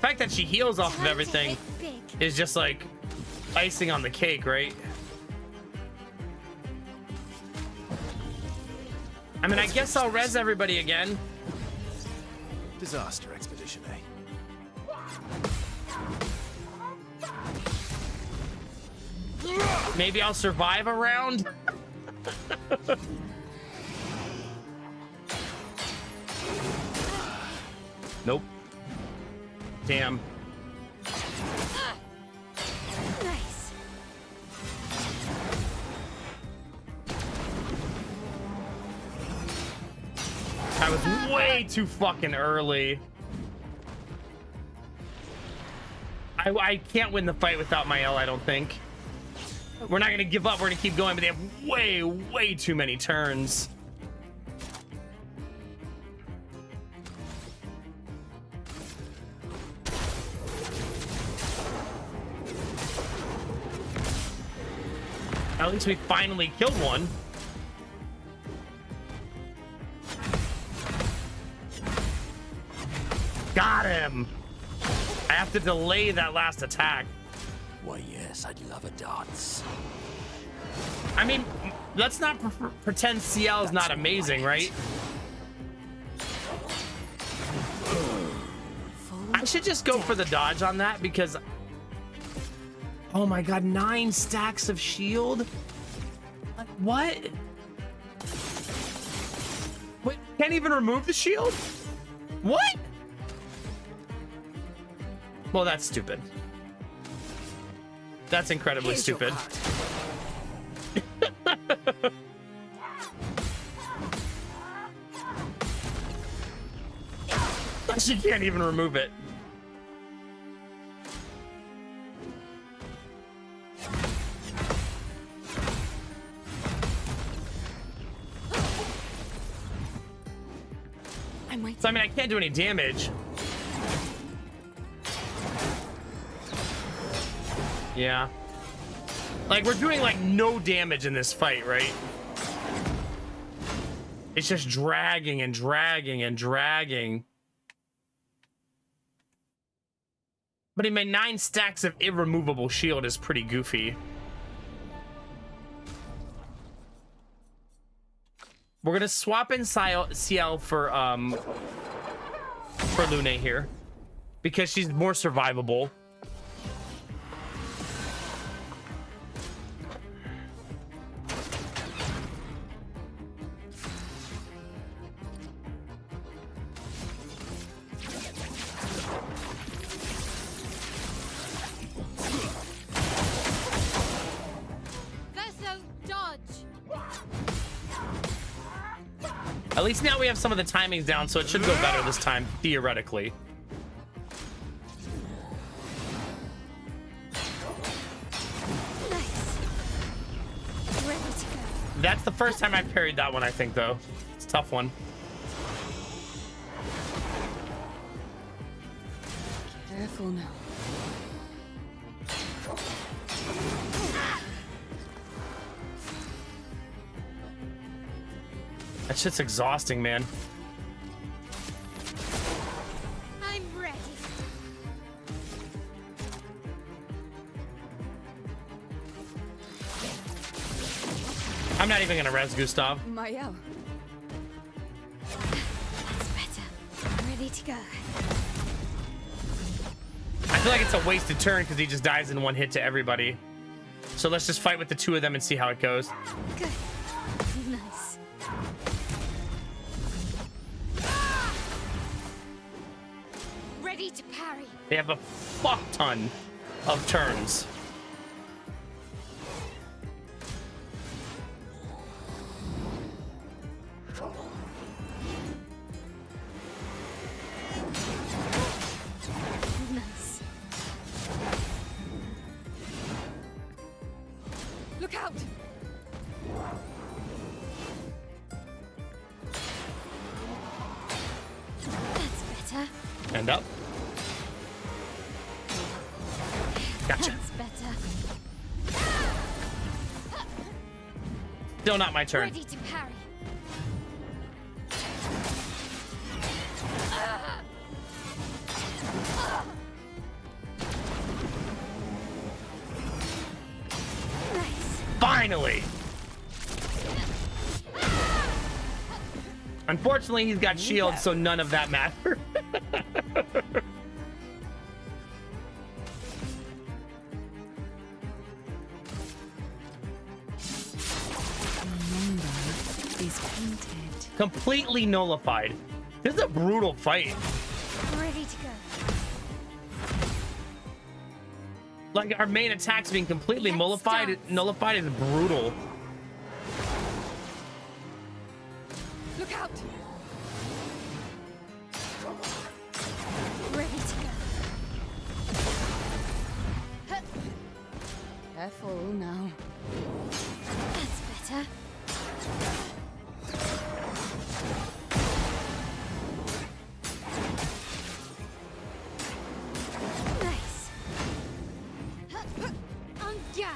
fact that she heals off of Time to everything hit big. is just like icing on the cake, right? I mean, I guess I'll res everybody again. Disaster expedition, eh? Maybe I'll survive a round. Nope. Damn. Nice. I was way too fucking early. I can't win the fight without my L, I don't think. We're not gonna give up, we're gonna keep going, but they have way too many turns. At least we finally killed one. Got him. I have to delay that last attack. Why, yes, I'd love a dance. I mean, let's not pretend CL is not amazing, right? I should just go for the dodge on that because... Oh my god, 9 stacks of shield? Like, what? Wait, can't even remove the shield? What? Well, that's stupid. That's incredibly stupid. She can't even remove it. I'm waiting. So, I mean, I can't do any damage. Yeah. Like, we're doing, like, no damage in this fight, right? It's just dragging and dragging and dragging. But I mean, 9 stacks of irremovable shield is pretty goofy. We're gonna swap in CL for Lune here because she's more survivable. At least now we have some of the timings down, so it should go better this time, theoretically. Nice. Ready to go. That's the first time I parried that one, I think, though. It's a tough one. Careful now. That shit's exhausting, man. I'm ready. I'm not even gonna res Gustav. Mael. That's better. I'm ready to go. I feel like it's a wasted turn because he just dies in one hit to everybody. So let's just fight with the 2 of them and see how it goes. Good. Nice. Ready to parry. They have a fuck ton of turns. Nice. Look out! That's better. End up. Gotcha. That's better. Still not my turn. Ready to parry. Finally. Unfortunately, he's got shields, so none of that matters. Is painted. Completely nullified. This is a brutal fight. Ready to go. Like, our main attack's being completely Let's nullified is brutal. Look out! Ready to go. Careful now. That's better. Nice. On gas.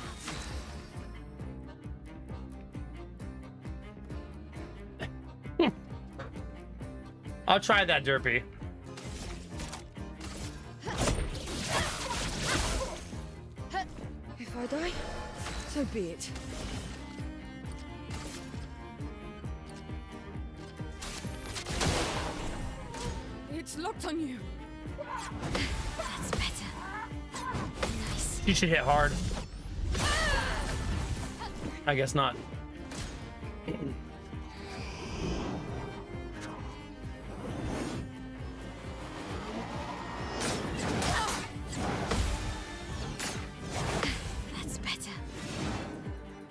I'll try that, Derpy. If I die, so be it. It's locked on you. That's better. Nice. You should hit hard. I guess not.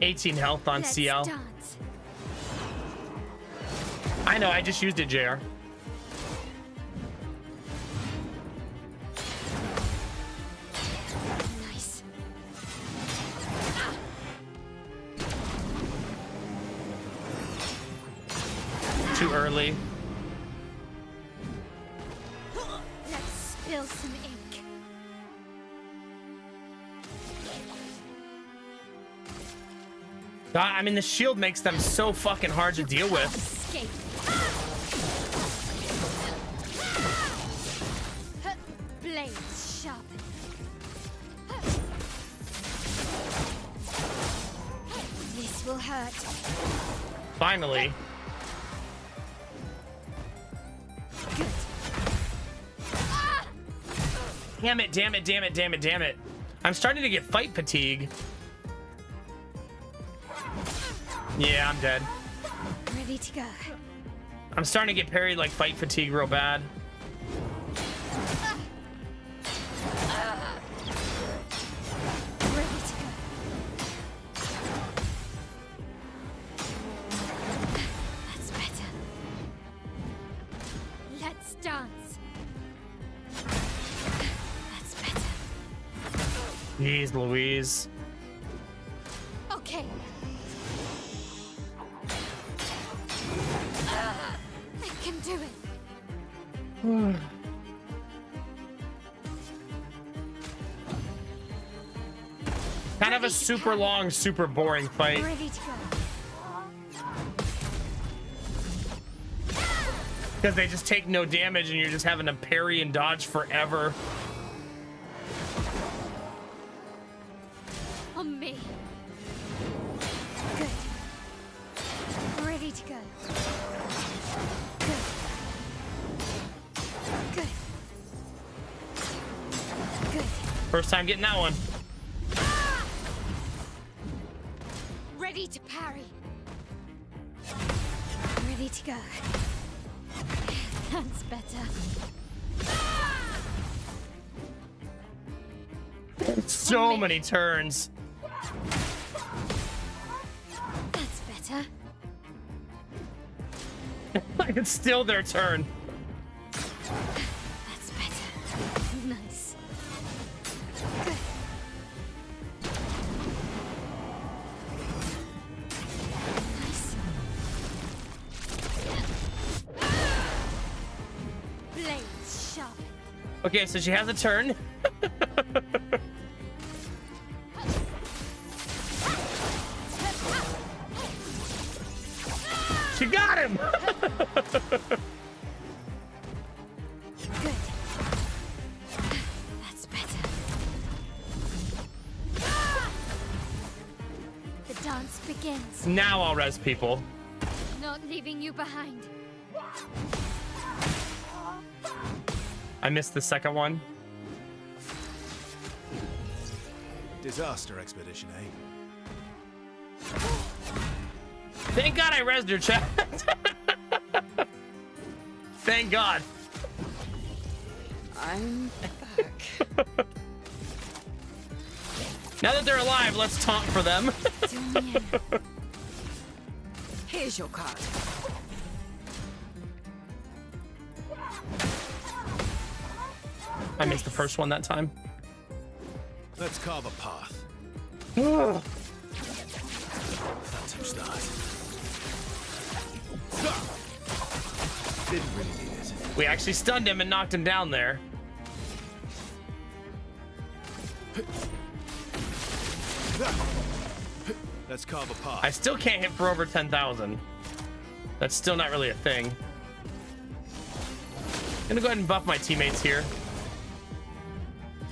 18 health on Let's CL. dance. I know, I just used it, JR. Nice. Too early. Let's spill some ink. God, I mean, the shield makes them so fucking hard to deal with. Escape. Blades sharpen. This will hurt. Finally. Good. Damn it, damn it, damn it, damn it, damn it. I'm starting to get fight fatigue. Yeah, I'm dead. Ready to go. I'm starting to get parried like fight fatigue real bad. Ready to go. That's better. Let's dance. That's better. Jeez Louise. Okay. I can do it. Kind of a super long, super boring fight. Ready to go. Because they just take no damage and you're just having to parry and dodge forever. On me. Good. Ready to go. Good. Good. Good. First time getting that one. Ready to parry. Ready to go. That's better. So many turns. That's better. It's still their turn. That's better. Nice. Good. Nice. Blades sharp. Okay, so she has a turn. She got him! Good. That's better. The dance begins. Now I'll res people. Not leaving you behind. I missed the second one. Disaster expedition, eh? Thank God I resed her, chat. Thank God. I'm back. Now that they're alive, let's taunt for them. Here's your card. I missed the first one that time. Let's carve a path. Phantom stars. Didn't really need it. We actually stunned him and knocked him down there. Let's carve a path. I still can't hit for over 10,000. That's still not really a thing. Gonna go ahead and buff my teammates here.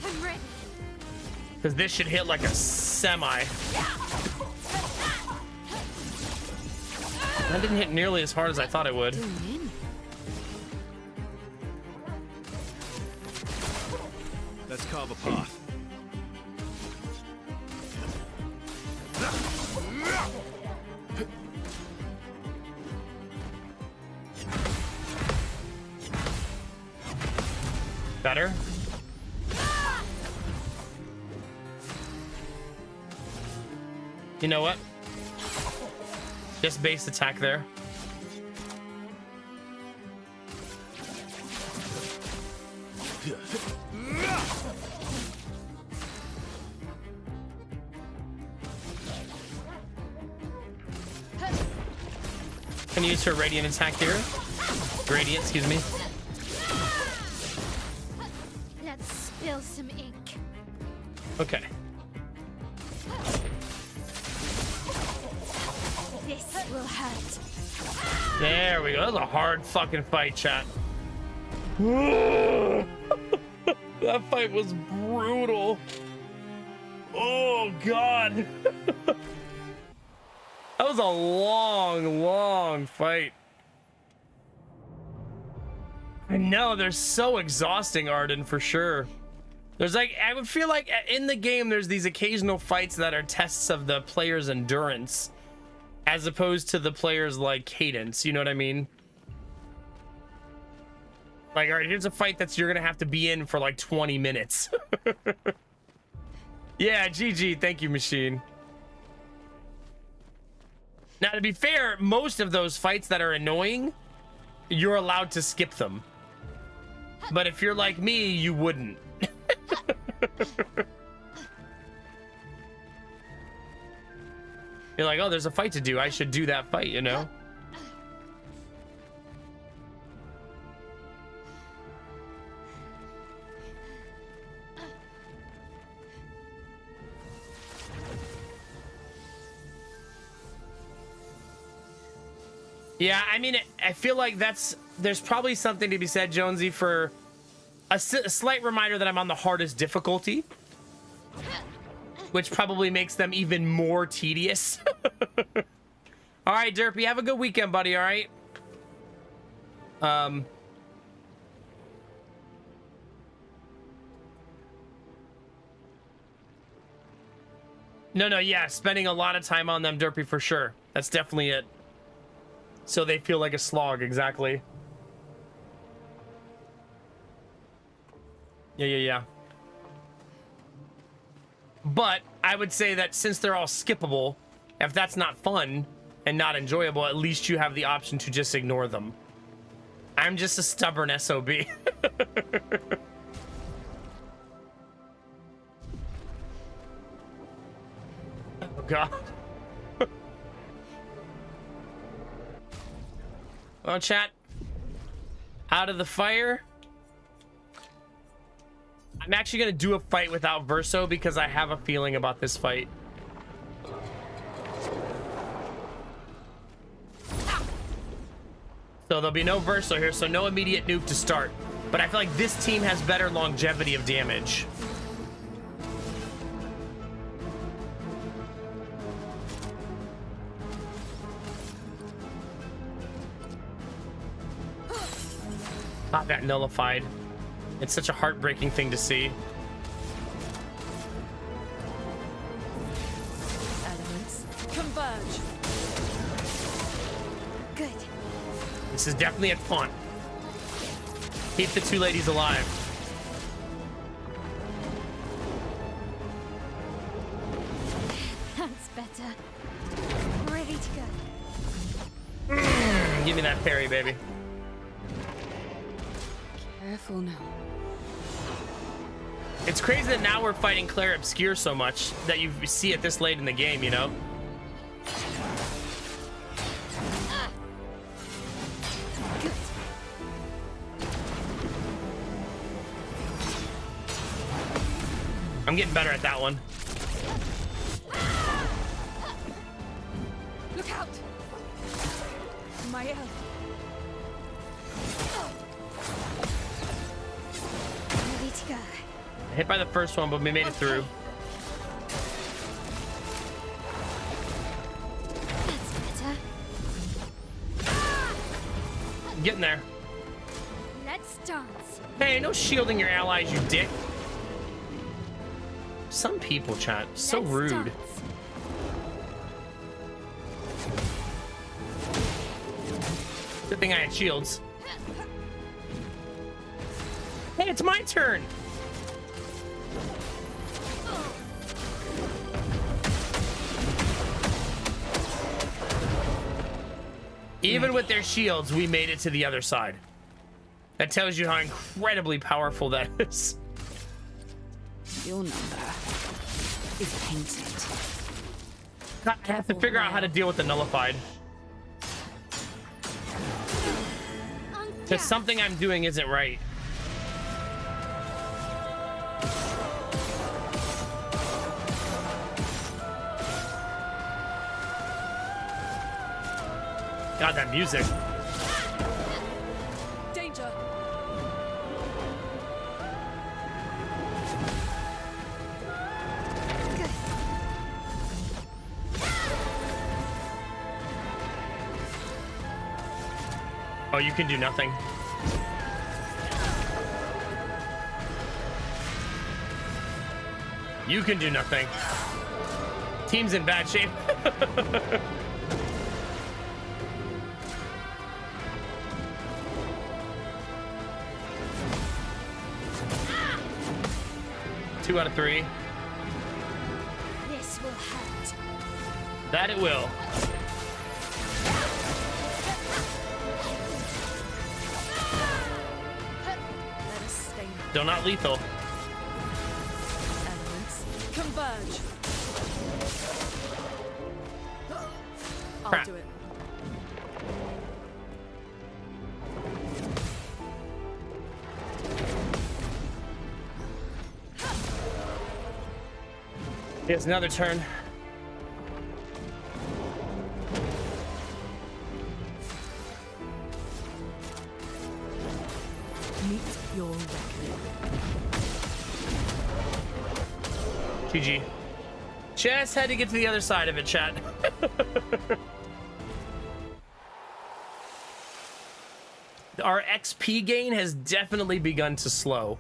I'm ready. Because this should hit like a semi. That didn't hit nearly as hard as I thought it would. Let's carve a path. Better. You know what? Just base attack there. Can you use her radiant attack here? Gradient, excuse me. Let's spill some ink. Okay. This will hurt. There we go. That was a hard fucking fight, chat. That fight was brutal. Oh, God. That was a long, long fight. I know, they're so exhausting, Arden, for sure. There's like, I would feel like in the game, there's these occasional fights that are tests of the player's endurance, as opposed to the player's like cadence. You know what I mean? Like, all right, here's a fight that's you're gonna have to be in for like 20 minutes. Yeah, GG. Thank you, machine. Now, to be fair, most of those fights that are annoying, you're allowed to skip them. But if you're like me, you wouldn't. You're like, oh, there's a fight to do. I should do that fight, you know? Yeah, I mean, I feel like there's probably something to be said, Jonesy, for a slight reminder that I'm on the hardest difficulty, which probably makes them even more tedious. All right, Derpy, have a good weekend, buddy, all right? No, yeah, spending a lot of time on them, Derpy, for sure. That's definitely it. So they feel like a slog, exactly. Yeah. But I would say that since they're all skippable, if that's not fun and not enjoyable, at least you have the option to just ignore them. I'm just a stubborn SOB. Oh, God. Well, chat, out of the fire. I'm actually going to do a fight without Verso because I have a feeling about this fight. So there'll be no Verso here, so no immediate nuke to start. But I feel like this team has better longevity of damage. God, that nullified. It's such a heartbreaking thing to see. Elements converge. Good. This is definitely a taunt. Keep the two ladies alive. That's better. Ready to go. Give me that parry, baby. Careful now. It's crazy that now we're fighting Clair Obscur so much that you see it this late in the game, you know? Good. I'm getting better at that one. Look out! My help. Ready to go. Hit by the first one, but we made it through. That's better. Getting there. Let's dance. Hey, no shielding your allies, you dick. Some people, chat, so Let's rude. dance. Good thing I had shields. Hey, it's my turn. Even with their shields, we made it to the other side. That tells you how incredibly powerful that is. Your number is painted. God, I have to figure out how to deal with the nullified. Because something I'm doing isn't right. God, that music. Danger. Good. Oh, you can do nothing. You can do nothing. Team's in bad shape. Two out of three. This will hurt. That it will. Let us stay. Still not lethal. Elements converge. I'll Crap. do it. Here's another turn. Meet your reckoning. GG. Just had to get to the other side of it, chat. Our XP gain has definitely begun to slow,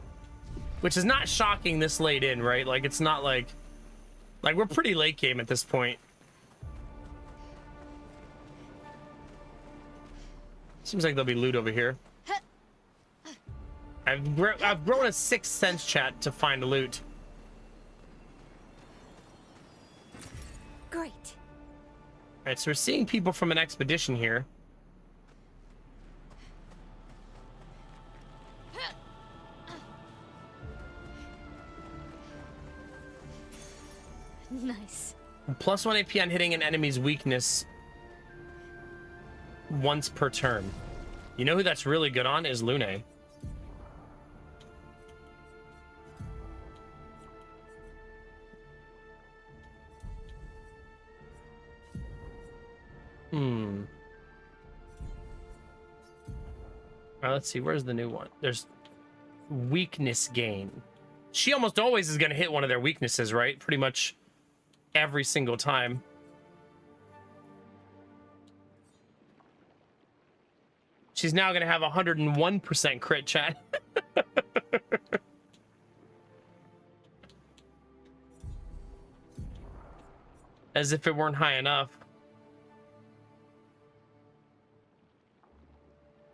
which is not shocking this late in, right? Like, it's not like we're pretty late game at this point. Seems like there'll be loot over here. I've grown a 6th sense, chat, to find loot. Great. All right, so we're seeing people from an expedition here. Nice. +1 AP on hitting an enemy's weakness once per turn. You know who that's really good on is Lune. Let's see, where's the new one? There's weakness gain. She almost always is going to hit one of their weaknesses, right? Pretty much every single time. She's now gonna have 101% crit, chat. As if it weren't high enough.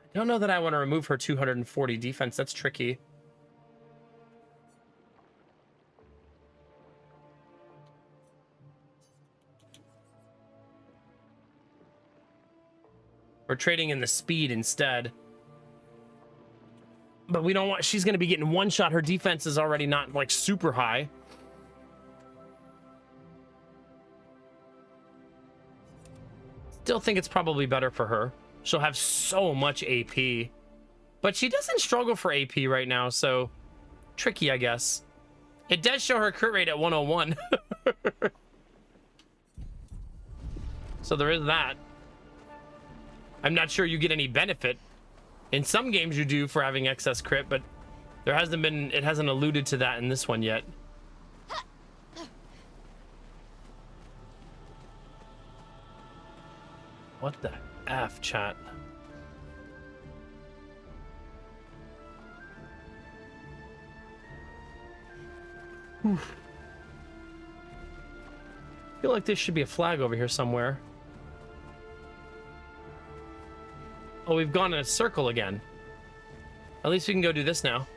I don't know that I want to remove her 240 defense. That's tricky. We're trading in the speed instead. But we don't want... She's going to be getting one shot. Her defense is already not, like, super high. Still think it's probably better for her. She'll have so much AP. But she doesn't struggle for AP right now, so... Tricky, I guess. It does show her crit rate at 101. So there is that. I'm not sure you get any benefit. In some games you do for having excess crit, but there hasn't been... It hasn't alluded to that in this one yet. What the F, chat? Oof. I feel like there should be a flag over here somewhere. Oh, we've gone in a circle again. At least we can go do this now.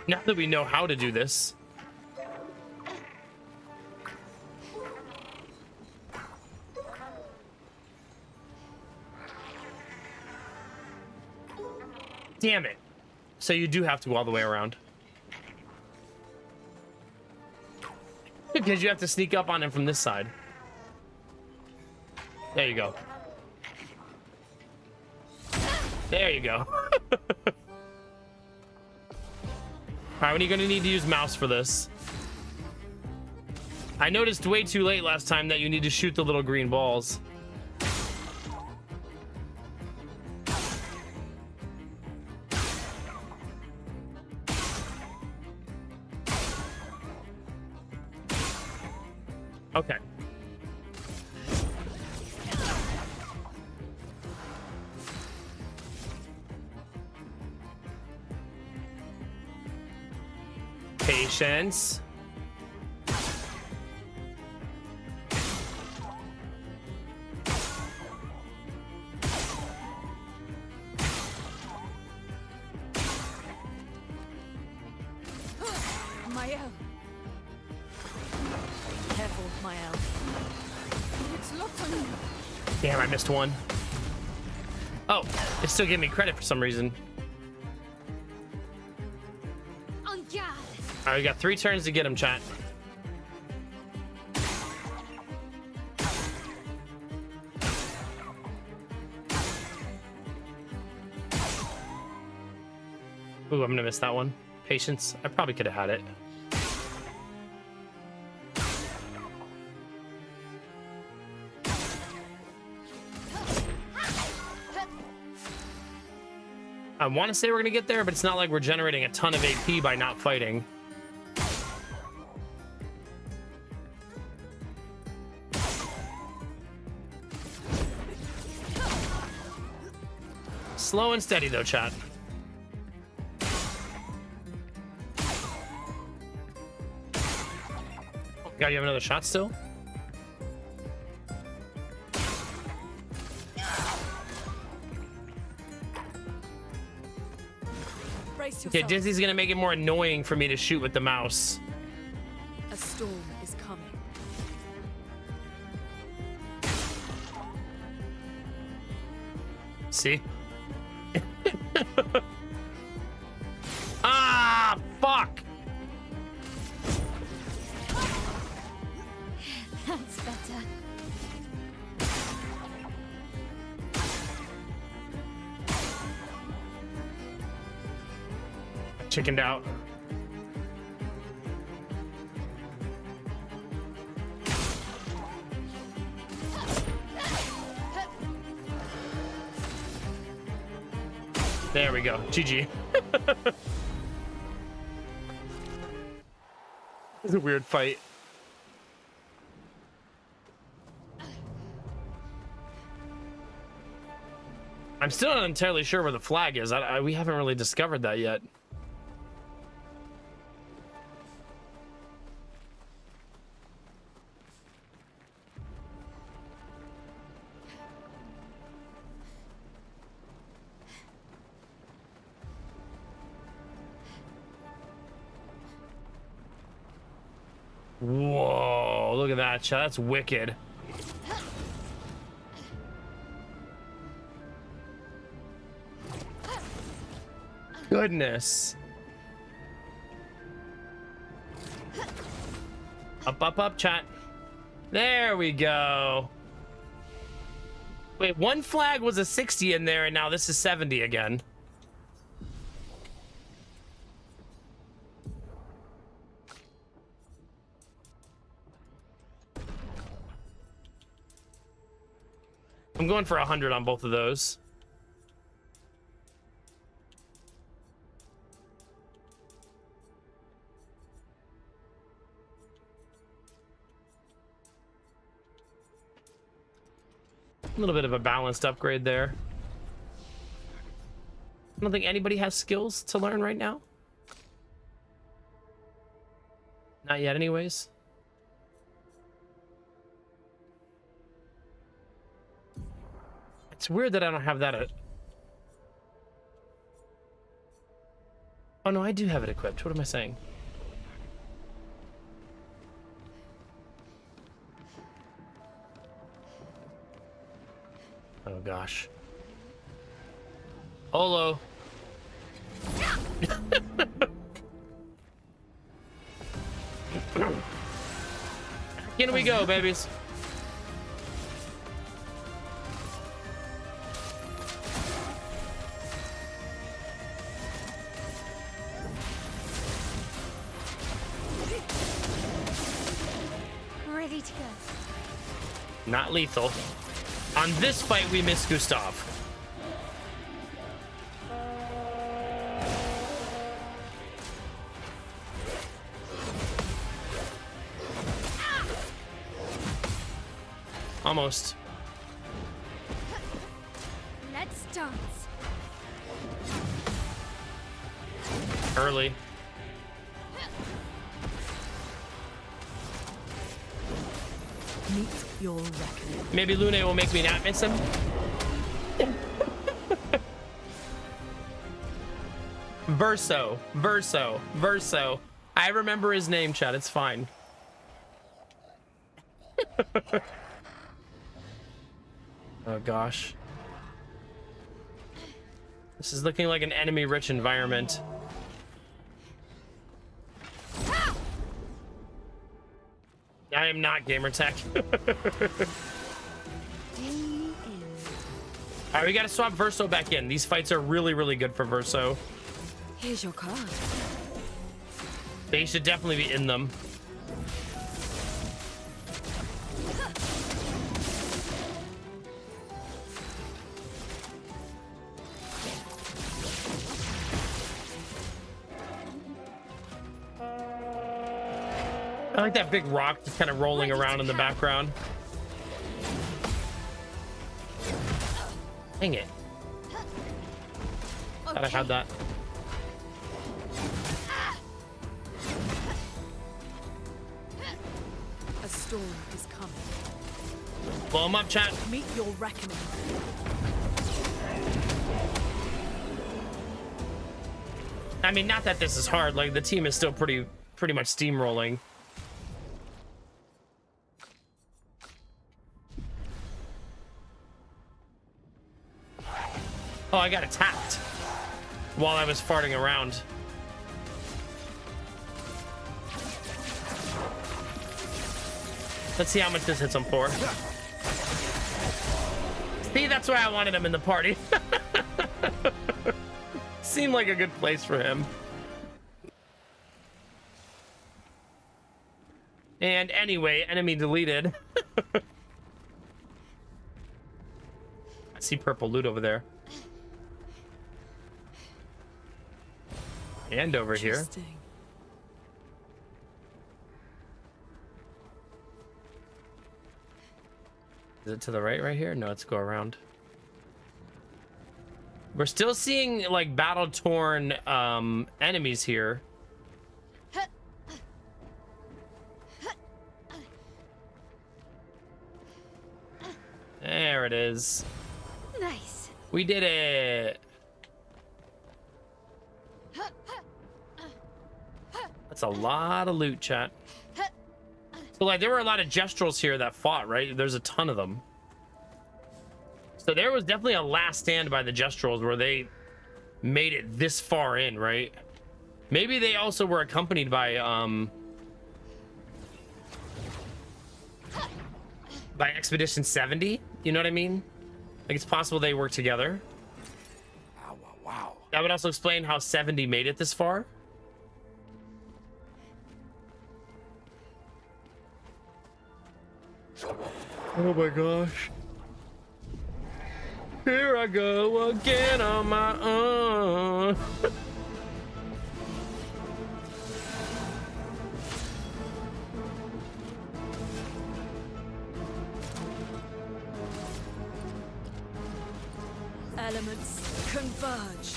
Now that we know how to do this. Damn it. So you do have to go all the way around. Because you have to sneak up on him from this side. There you go. There you go. Alright, when are you gonna need to use mouse for this? I noticed way too late last time that you need to shoot the little green balls. Okay. Patience. Mael. Careful, Mael. It's locked on you. Damn, I missed one. Oh, it still gave me credit for some reason. On guard. All right, we got 3 turns to get him, chat. Ooh, I'm gonna miss that one. Patience. I probably could have had it. I want to say we're gonna get there, but it's not like we're generating a ton of AP by not fighting. Slow and steady though, chat. Oh, God, you have another shot still? Brace Okay, yourself. Dizzy's gonna make it more annoying for me to shoot with the mouse. A storm is coming. See? Ah, fuck! That's better. Chickened out. There we go. GG. It's a weird fight. I'm still not entirely sure where the flag is. We haven't really discovered that yet. Whoa, look at that, chat. That's wicked. Goodness. Up, chat. There we go. Wait, one flag was a 60 in there, and now this is 70 again. I'm going for 100 on both of those. A little bit of a balanced upgrade there. I don't think anybody has skills to learn right now. Not yet, anyways. It's weird that I don't have that. Oh no, I do have it equipped. What am I saying? Oh gosh. Olo. In we go, babies. Ready to go. Not lethal. On this fight, we miss Gustav. Almost. Let's dance. Early. Meet your reckoning. Maybe Lune will make me not miss him. Verso. I remember his name, chat. It's fine. Oh gosh. This is looking like an enemy-rich environment. I am not gamertech. Alright, we gotta swap Verso back in. These fights are really, really good for Verso. Here's your card. They should definitely be in them. I like that big rock just kind of rolling around in the background. Dang it. Thought I had that. A storm is coming. Blow him up, chat. Meet your reckoning. I mean, not that this is hard. Like, the team is still pretty much steamrolling. Oh, I got attacked while I was farting around. Let's see how much this hits him for. See, that's why I wanted him in the party. Seemed like a good place for him. And anyway, enemy deleted. I see purple loot over there. And over here. Interesting. Is it to the right here? No, let's go around. We're still seeing like battle-torn enemies here. There it is. Nice. We did it. That's a lot of loot, chat. So like there were a lot of gestrels here that fought, right? There's a ton of them. So there was definitely a last stand by the gestrels where they made it this far in, right? Maybe they also were accompanied by Expedition 70. You know what I mean? Like it's possible they work together. Wow, wow, wow. That would also explain how 70 made it this far. Oh my gosh. Here I go again on my own. Elements converge.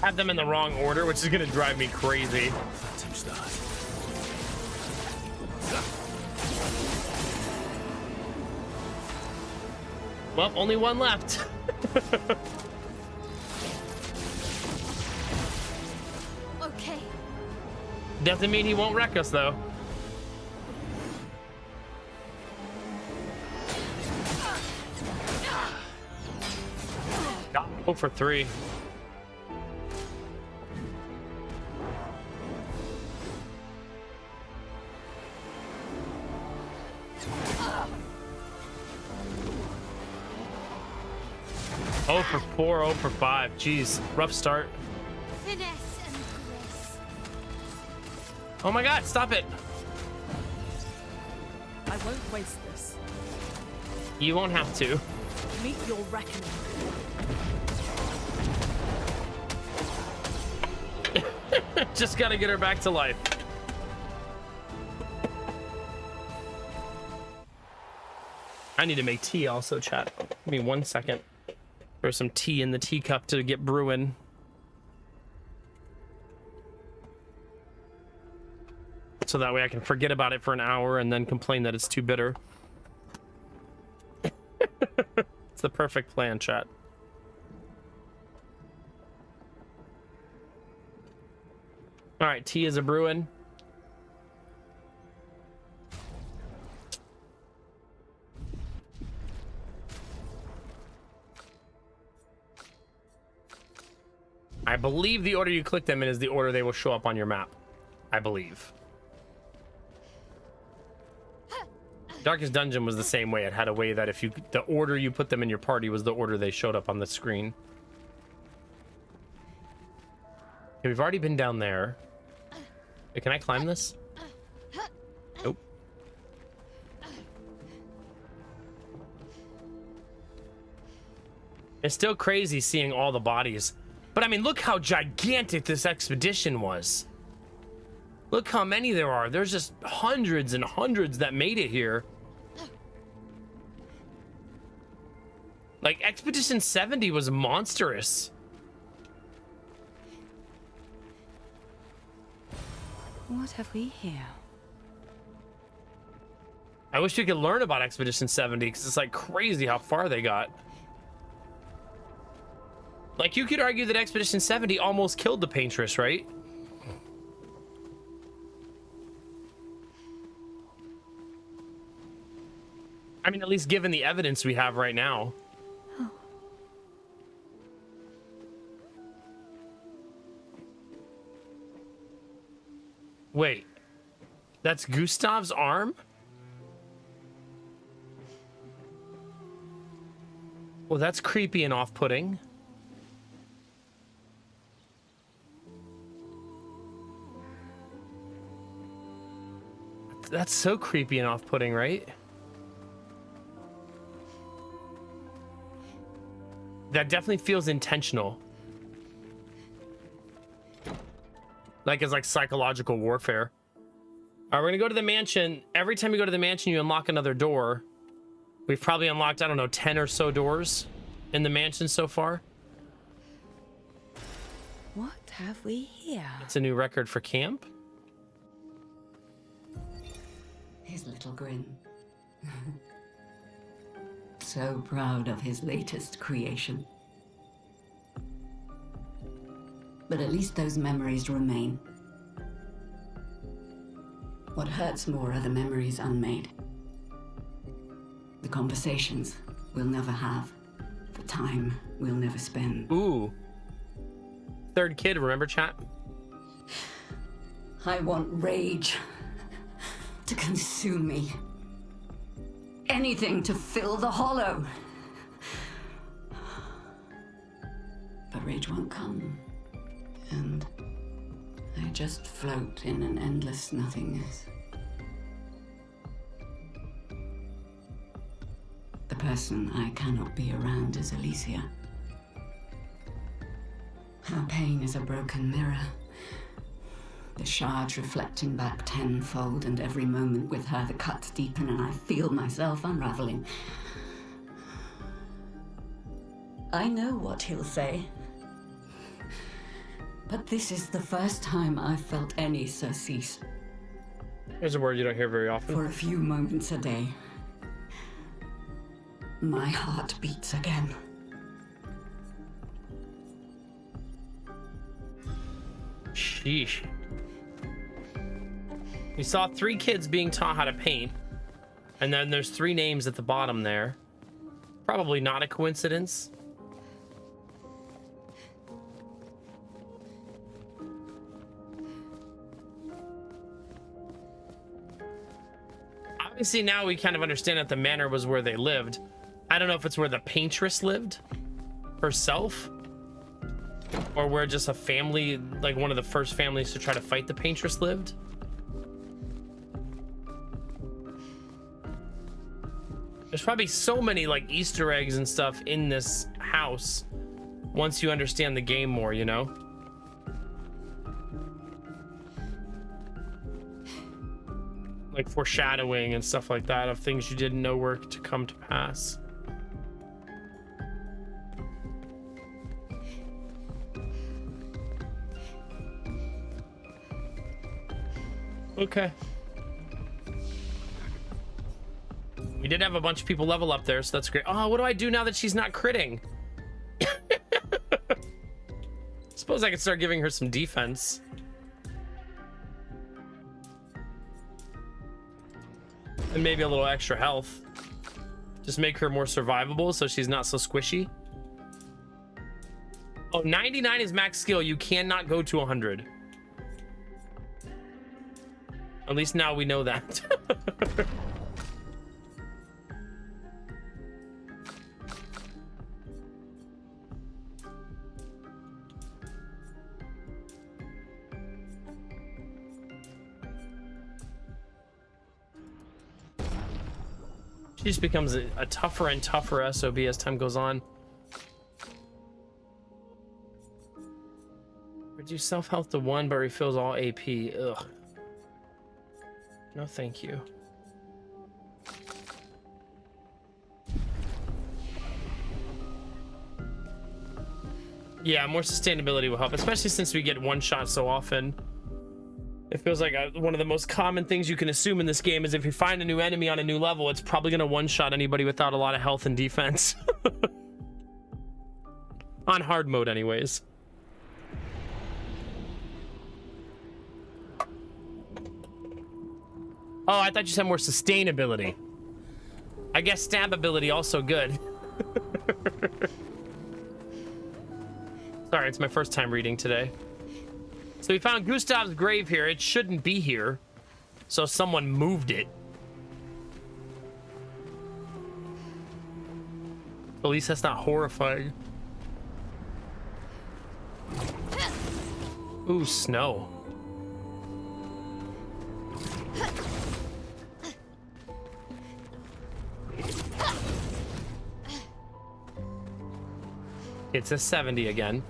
I have them in the wrong order, which is gonna drive me crazy. Phantom start. Well, only one left. Okay. Doesn't mean he won't wreck us, though. Go for 3. Oh for 4, 0 for 5. Jeez, rough start. Finesse and grace. Oh my god, stop it. I won't waste this. You won't have to. Meet your reckoning. Just gotta get her back to life. I need to make tea also, chat. Give me 1 second. There's some tea in the teacup to get brewing. So that way I can forget about it for an hour and then complain that it's too bitter. It's the perfect plan, chat. All right, tea is a brewing. I believe the order you click them in is the order they will show up on your map. I believe. Darkest Dungeon was the same way. It had a way that if you, the order you put them in your party was the order they showed up on the screen. Okay, we've already been down there. Hey, can I climb this? Nope. It's still crazy seeing all the bodies. But I mean, look how gigantic this expedition was. Look how many there are. There's just hundreds and hundreds that made it here. Like, Expedition 70 was monstrous. What have we here? I wish we could learn about Expedition 70 because it's like crazy how far they got. Like, you could argue that Expedition 70 almost killed the Paintress, right? I mean, at least given the evidence we have right now. Oh. Wait, that's Gustav's arm? Well, that's creepy and off-putting. That's so creepy and off-putting, right? That definitely feels intentional. Like it's like psychological warfare. All right, we're gonna go to the mansion. Every time you go to the mansion, you unlock another door. We've probably unlocked, I don't know, 10 or so doors in the mansion so far. What have we here? It's a new record for camp. His little grin. So proud of his latest creation. But at least those memories remain. What hurts more are the memories unmade. The conversations we'll never have. The time we'll never spend. Ooh. Third kid, remember, chat? I want rage to consume me. Anything to fill the hollow. But rage won't come. And I just float in an endless nothingness. The person I cannot be around is Alicia. Her pain is a broken mirror. The shards reflecting back tenfold, and every moment with her the cuts deepen and I feel myself unraveling. I know what he'll say. But this is the first time I've felt any surcease. Here's a word you don't hear very often. For a few moments a day, my heart beats again. Sheesh. We saw 3 kids being taught how to paint, and then there's 3 names at the bottom there. Probably not a coincidence. Obviously now we kind of understand that the manor was where they lived. I don't know if it's where the paintress lived herself, or where just a family, like one of the first families to try to fight the paintress lived. There's probably so many like Easter eggs and stuff in this house once you understand the game more, you know? Like foreshadowing and stuff like that of things you didn't know were to come to pass. Okay. We did have a bunch of people level up there, so that's great. Oh, what do I do now that she's not critting? Suppose I could start giving her some defense. And maybe a little extra health. Just make her more survivable so she's not so squishy. Oh, 99 is max skill. You cannot go to 100. At least now we know that. She just becomes a tougher and tougher SOB as time goes on. Reduce self-health to 1 but refills all AP. Ugh. No, thank you. Yeah, more sustainability will help, especially since we get one shot so often. It feels like one of the most common things you can assume in this game is if you find a new enemy on a new level, it's probably going to one-shot anybody without a lot of health and defense. On hard mode, anyways. Oh, I thought you said more sustainability. I guess stab ability also good. Sorry, it's my first time reading today. So we found Gustav's grave here. It shouldn't be here. So someone moved it. At least that's not horrifying. Ooh, snow. It's a 70 again,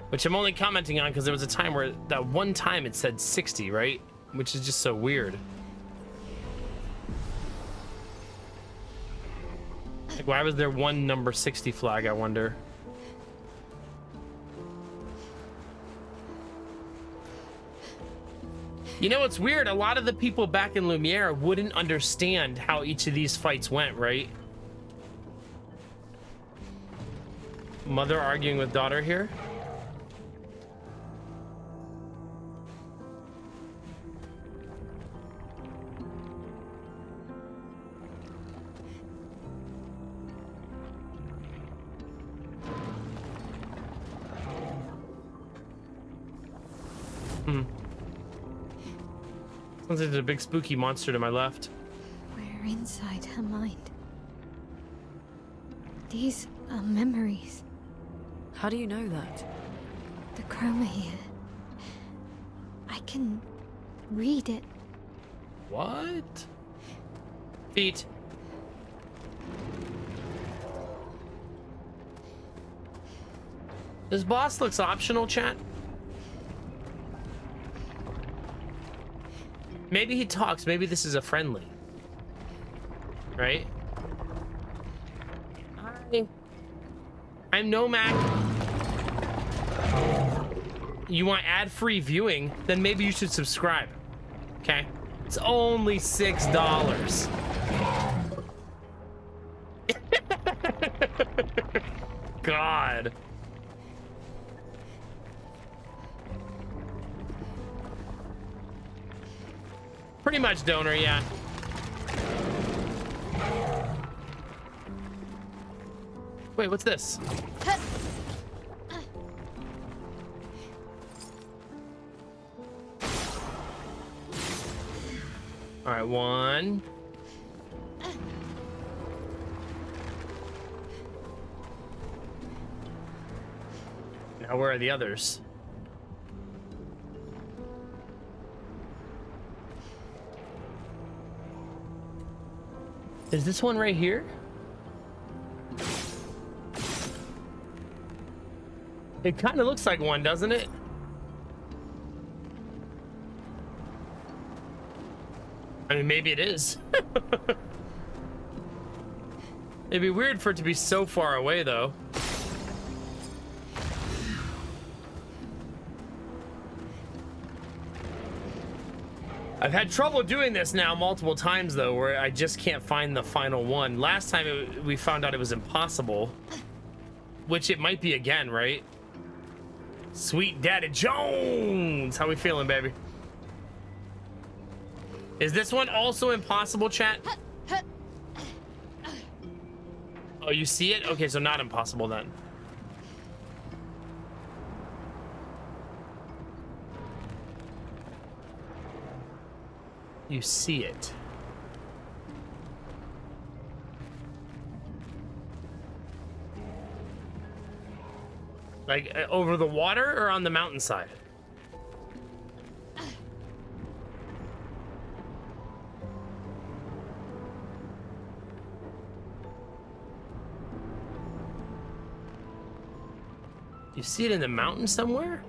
which I'm only commenting on because there was a time where that one time it said 60, right? Which is just so weird. Why was there one number 60 flag, I wonder? You know, it's weird. A lot of the people back in Lumiere wouldn't understand how each of these fights went, right? Mother arguing with daughter here. Sounds like there's a big spooky monster to my left. We're inside her mind. These are memories. How do you know that? The chroma here. I can read it. What? Feet. This boss looks optional, chat. Maybe he talks. Maybe this is a friendly. Right? I'm Nomac. You want ad-free viewing? Then maybe you should subscribe. Okay? It's only $6. God. Pretty much donor, yeah. Wait, what's this? All right, one. Now where are the others? Is this one right here? It kind of looks like one, doesn't it? I mean, maybe it is. It'd be weird for it to be so far away, though. I've had trouble doing this now multiple times, though, where I just can't find the final one. Last time we found out it was impossible, which it might be again, right? Sweet Daddy Jones! How we feeling, baby? Is this one also impossible, chat? Oh, you see it? Okay, so not impossible then. You see it. Like over the water or on the mountainside? You see it in the mountain somewhere?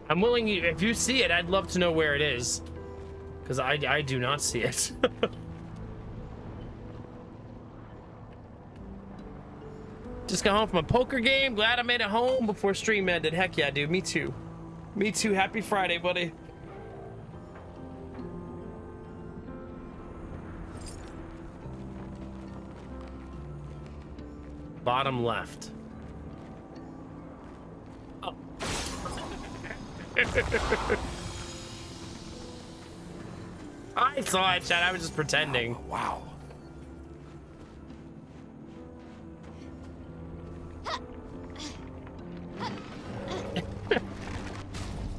I'm willing, if you see it, I'd love to know where it is. Because I do not see it. Just got home from a poker game. Glad I made it home before stream ended. Heck yeah, dude. Me too. Me too. Happy Friday, buddy. Bottom left. Oh. I saw it, chat. I was just pretending. Wow.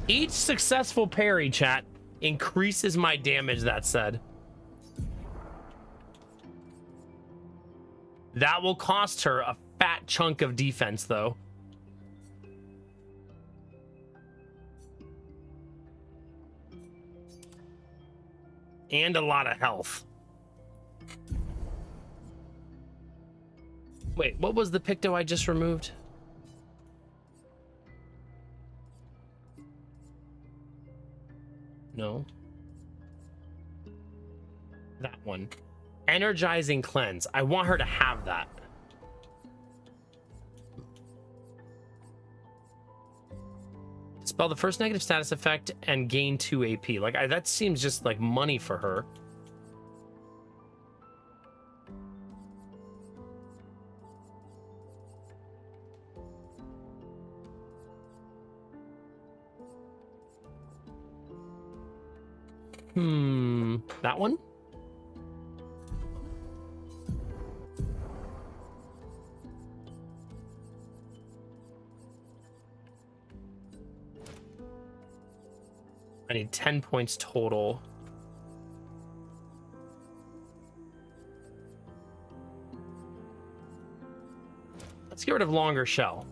Each successful parry, chat, increases my damage, that said. That will cost her a fat chunk of defense, though. And a lot of health. Wait, what was the picto I just removed? No. That one. Energizing cleanse. I want her to have that. Dispel the first negative status effect and gain 2 AP. Like, that seems just like money for her. That one? I need 10 points total. Let's get rid of longer shell.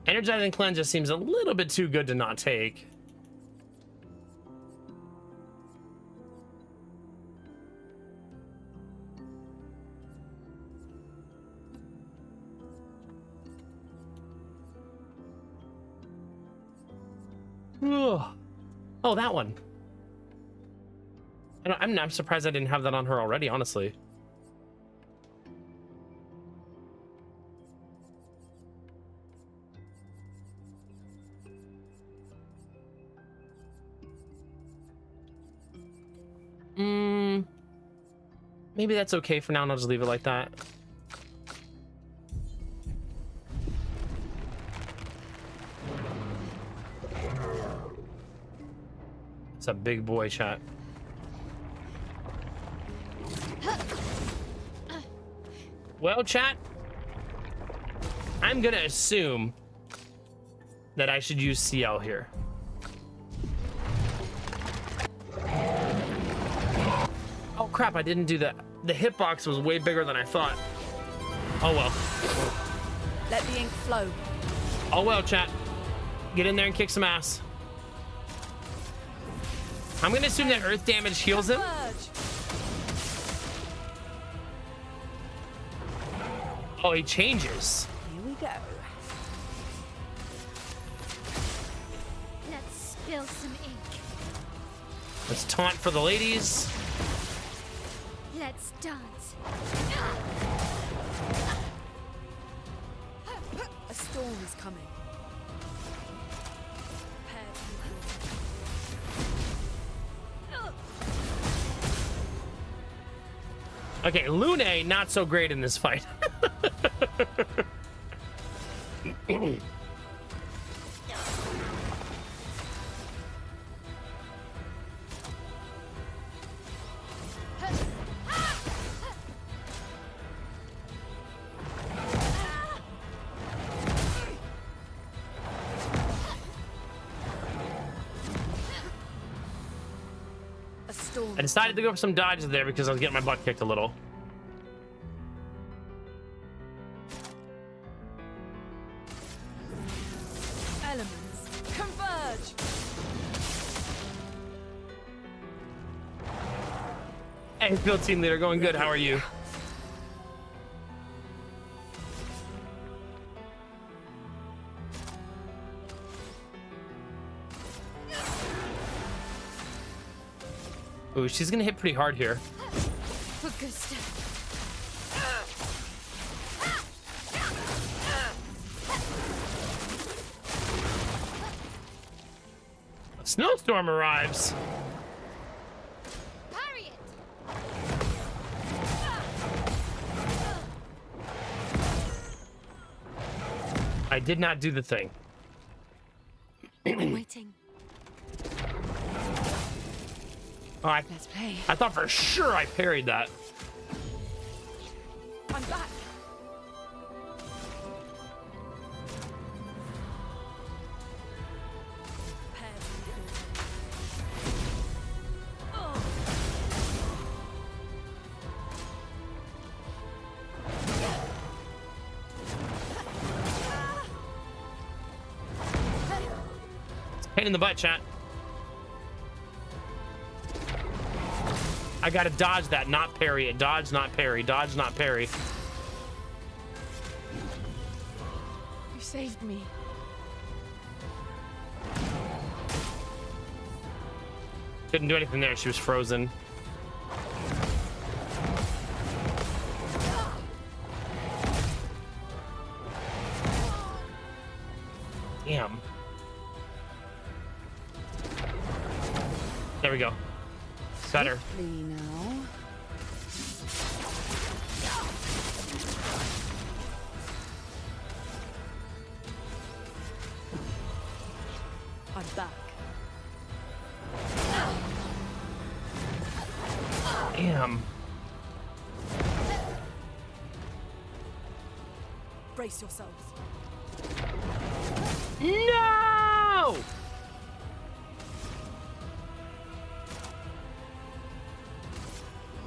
Energizing cleanse just seems a little bit too good to not take. Ugh. Oh, that one. I'm surprised I didn't have that on her already, honestly. Maybe that's okay for now, and I'll just leave it like that. It's a big boy, chat. Well, chat, I'm gonna assume that I should use CL here. Oh crap, I didn't do that. The hitbox was way bigger than I thought. Oh well. Let the ink flow. Oh well, chat. Get in there and kick some ass. I'm gonna assume that earth damage heals him. Oh, he changes. Here we go. Let's spill some ink. Let's taunt for the ladies. Let's dance. A storm is coming. Okay, Lune, not so great in this fight. I decided to go for some dodges there because I was getting my butt kicked a little. Elements converge. Hey, field team leader, going good. How are you? Ooh, she's gonna hit pretty hard here. Augusta. A snowstorm arrives. Parry it. I did not do the thing. I'm waiting. Oh, Let's play. I thought for sure I parried that. I'm back. Pain in the butt, chat. I gotta dodge that, not parry it. Dodge, not parry. Dodge, not parry. You saved me. Couldn't do anything there. She was frozen. Damn. There we go. Better. Swiftly now. I'm back. Damn. Brace yourselves. No!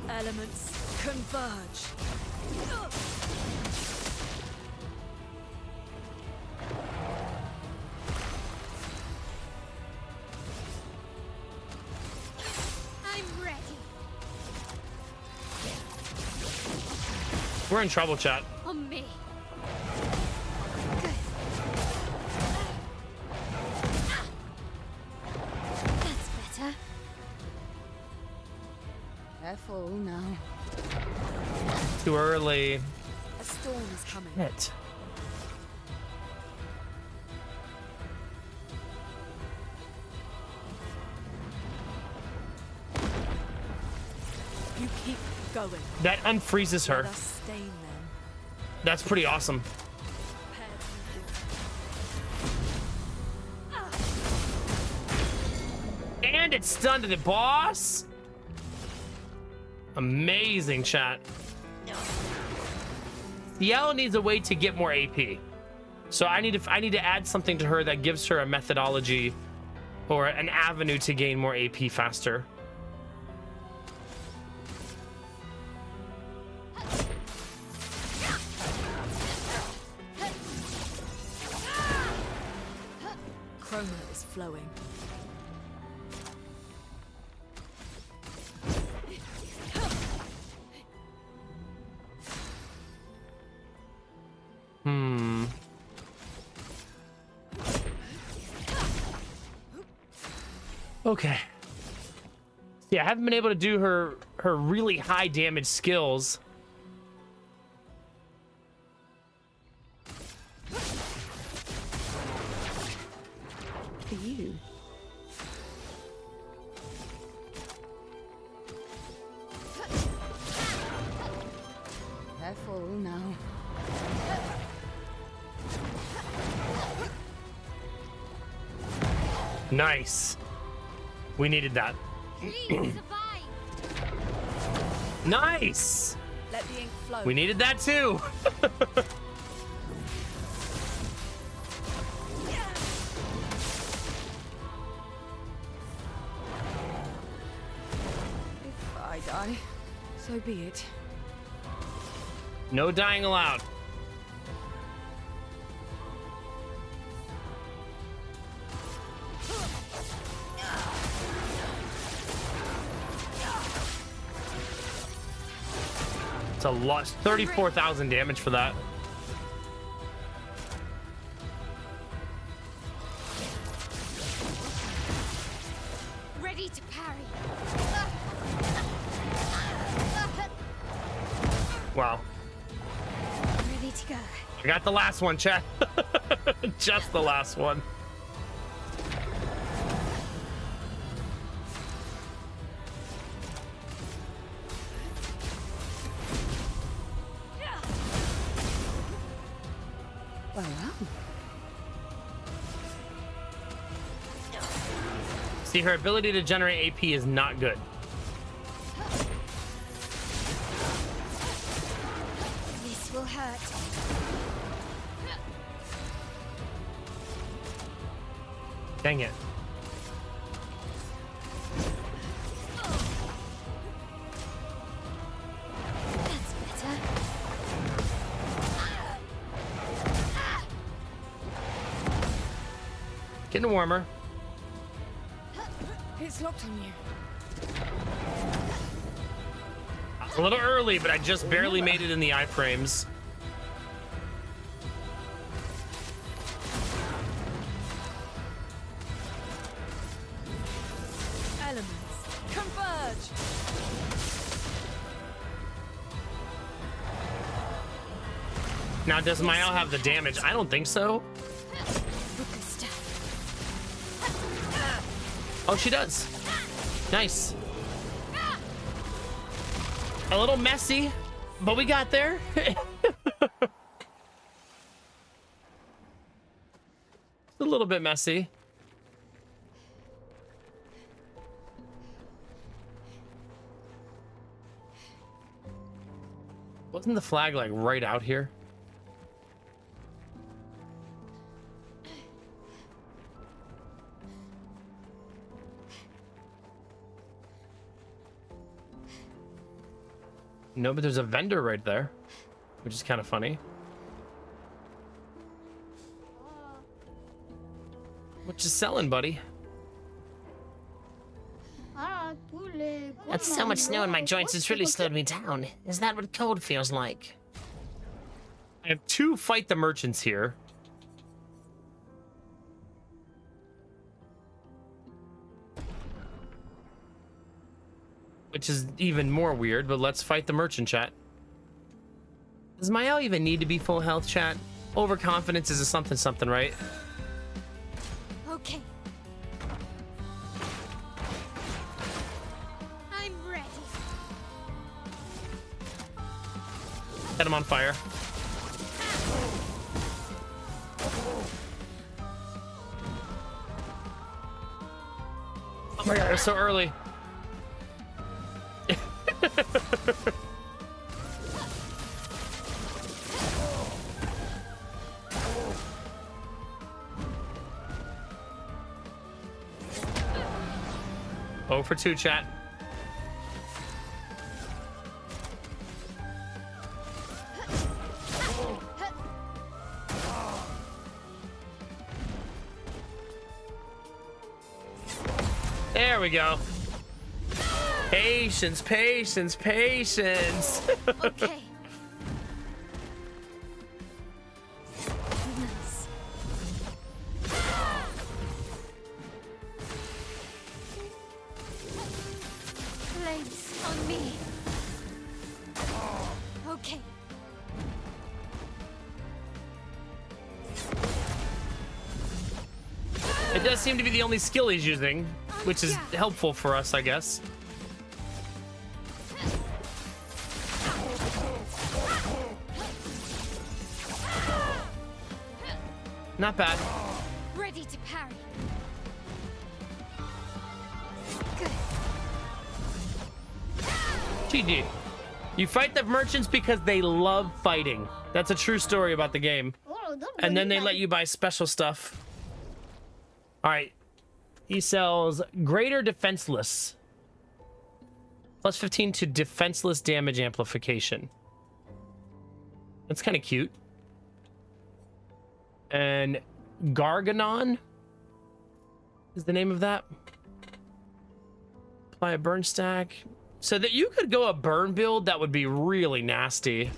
Elements converge. I'm ready. We're in trouble, chat. On me. Good. That's better. Careful now. Too early. A storm is coming. Shit. You keep going. That unfreezes her. Let us stain them. That's pretty awesome. Prepare to And it's stunned the boss. Amazing, chat. Ciel needs a way to get more AP. So I need to add something to her that gives her a methodology or an avenue to gain more AP faster. Chroma is flowing. Okay. Yeah, I haven't been able to do her really high damage skills. For you. Careful now. Nice. We needed that. Please survive. Nice. Let the ink flow. We needed that too. If I die, so be it. No dying allowed. It's a lot. 34,000 damage for that. Ready to parry. Wow. Ready to go. I got the last one, chat. Just the last one. Well. See, her ability to generate AP is not good. This will hurt. Dang it. That's better. Getting warmer. It's locked on you. A little early, but I just barely made it in the iframes. Elements Now, does Mael have the damage? I don't think so. Oh, she does. Nice. A little messy, but we got there. A little bit messy. Wasn't the flag like right out here? No, but there's a vendor right there, which is kind of funny. What you selling, buddy? That's so much snow in my joints, it's really slowed me down. Is that what cold feels like? I have 2 fight the merchants here. Which is even more weird, but let's fight the merchant, chat. Does Mael even need to be full health, chat? Overconfidence is a something, right? Okay. I'm ready. Set him on fire. Oh my god, it's so early. Oh for 2, chat. There we go. Patience, patience, patience. Okay. Nice. Flames on me. Okay. It does seem to be the only skill he's using, which is helpful for us, I guess. Not bad. Ready to parry. Good. GG. You fight the merchants because they love fighting. That's a true story about the game. And then they let you buy special stuff. All right. He sells greater defenseless. Plus 15 to defenseless damage amplification. That's kind of cute. And Garganon is the name of that. Apply a burn stack. So that you could go a burn build that would be really nasty.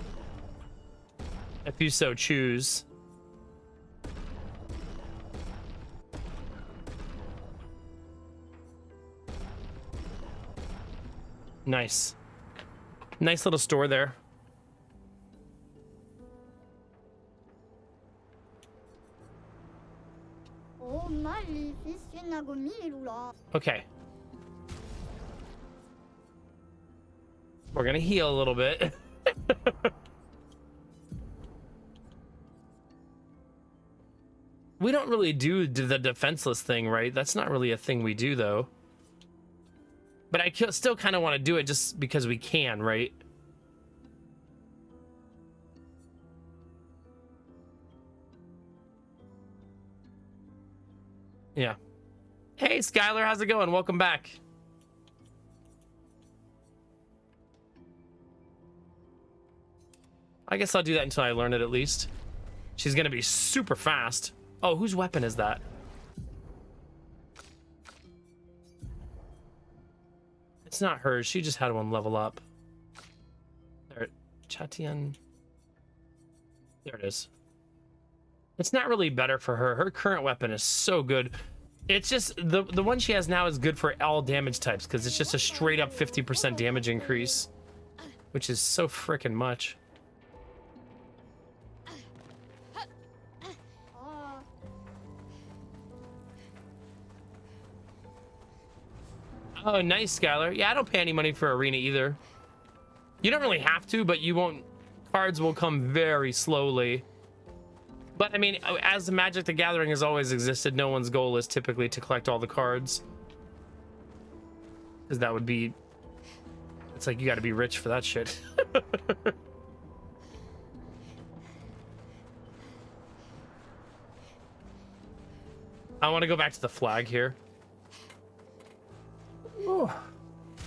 If you so choose. Nice. Nice little store there. Okay. We're gonna heal a little bit. We don't really do the defenseless thing, right? That's not really a thing we do, though. But I still kind of want to do it just because we can, right? Yeah. Hey, Skylar, how's it going? Welcome back. I guess I'll do that until I learn it at least. She's gonna be super fast. Oh, whose weapon is that? It's not hers. She just had one level up. There, Chatian. There it is. It's not really better for her. Her current weapon is so good. It's just the one she has now is good for all damage types because it's just a straight up 50% damage increase, which is so freaking much. Oh, nice, Skylar. Yeah, I don't pay any money for Arena either. You don't really have to, but you won't. Cards will come very slowly. But I mean, as Magic the Gathering has always existed, no one's goal is typically to collect all the cards. Because that would be... It's like you gotta be rich for that shit. I want to go back to the flag here. Oh.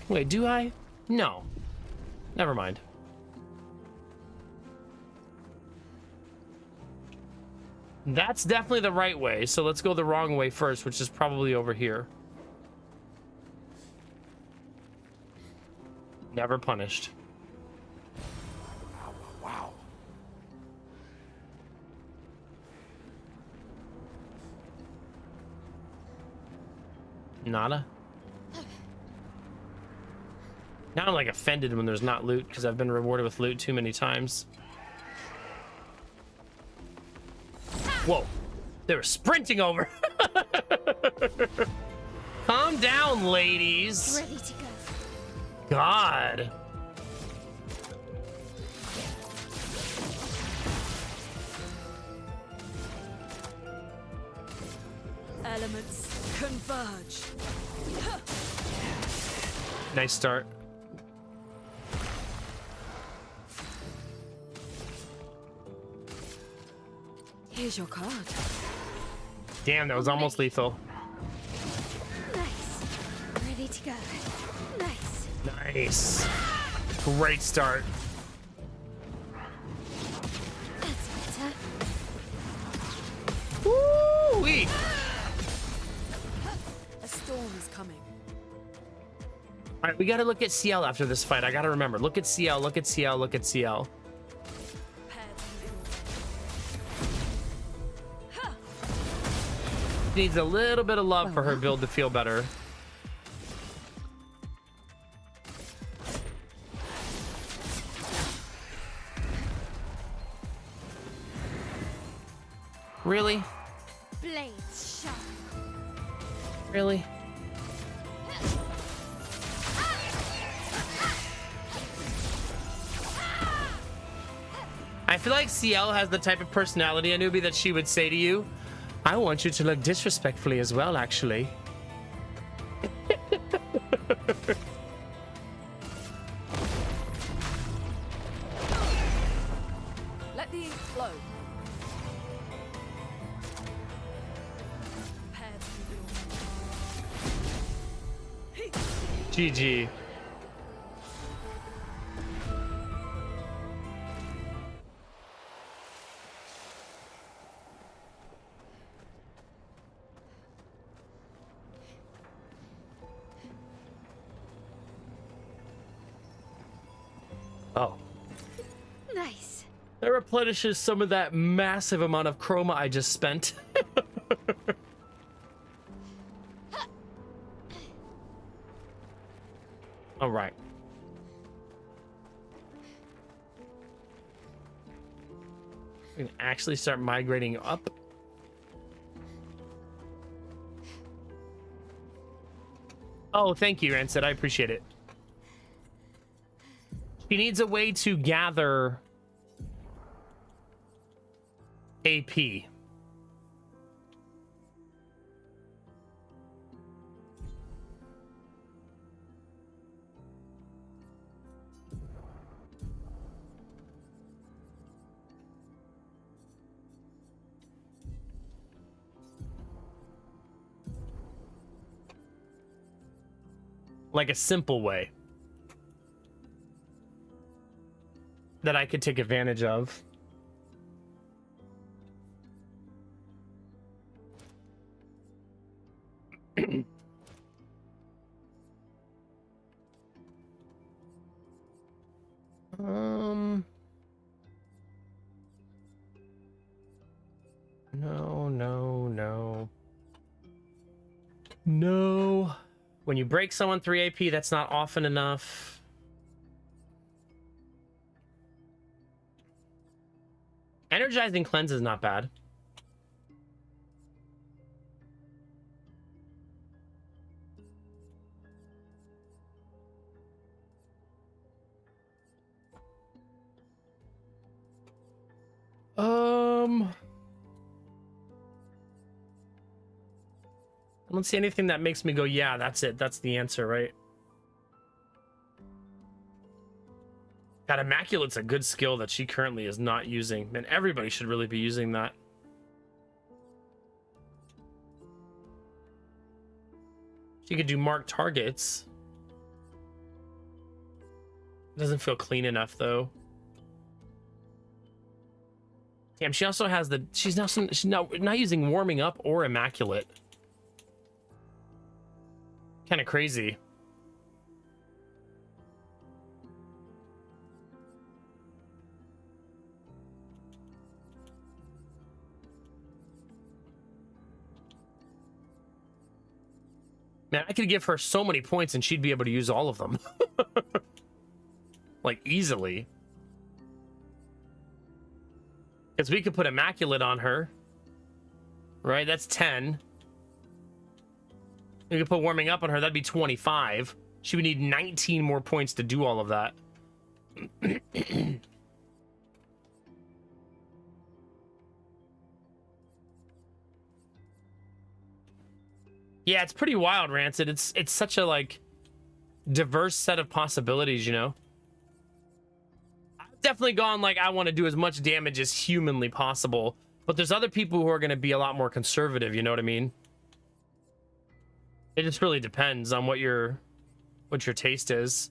Wait, do I? No. Never mind. That's definitely the right way, so let's go the wrong way first, which is probably over here. Never punished. Wow, wow. Nada? Now I'm like offended when there's not loot because I've been rewarded with loot too many times. Whoa, they were sprinting over. Calm down, ladies. Ready to go. God. Elements converge. Nice start. Here's your card. Damn, that was almost lethal. Nice. Ready to go. Nice. Nice. Great start. That's better. Woo-wee. A storm is coming. All right, we got to look at CL after this fight. I got to remember. Look at CL, look at CL, look at CL. Needs a little bit of love for her build to feel better. Really? Blades sharp. Really? I feel like CL has the type of personality, Anubi, that she would say to you, I want you to look disrespectfully as well, actually. Let the ink flow. GG. Oh. Nice. That replenishes some of that massive amount of chroma I just spent. All right. We can actually start migrating up. Oh, thank you, Rancid. I appreciate it. She needs a way to gather AP. Like a simple way that I could take advantage of. No. When you break someone 3 AP, that's not often enough. Energizing Cleanse is not bad. I don't see anything that makes me go, yeah, that's it. That's the answer, right? God, Immaculate's a good skill that she currently is not using. Man, everybody should really be using that. She could do mark targets. Doesn't feel clean enough, though. Damn, she also has the... She's not using warming up or Immaculate. Kind of crazy. Man, I could give her so many points and she'd be able to use all of them. Like, easily. Because we could put Immaculate on her. Right, that's 10. We could put warming up on her, that'd be 25. She would need 19 more points to do all of that. Yeah, it's pretty wild, Rancid. It's such a, like, diverse set of possibilities, you know? I've definitely gone, like, I want to do as much damage as humanly possible. But there's other people who are going to be a lot more conservative, you know what I mean? It just really depends on what your taste is.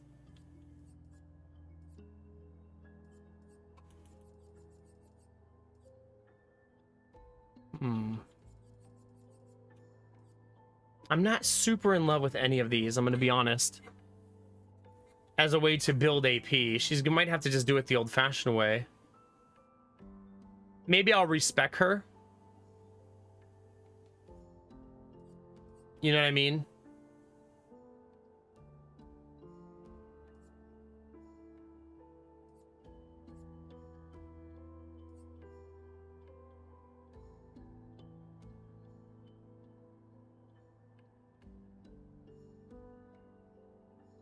I'm not super in love with any of these, I'm going to be honest. As a way to build AP, she might have to just do it the old-fashioned way. Maybe I'll respec her. You know what I mean?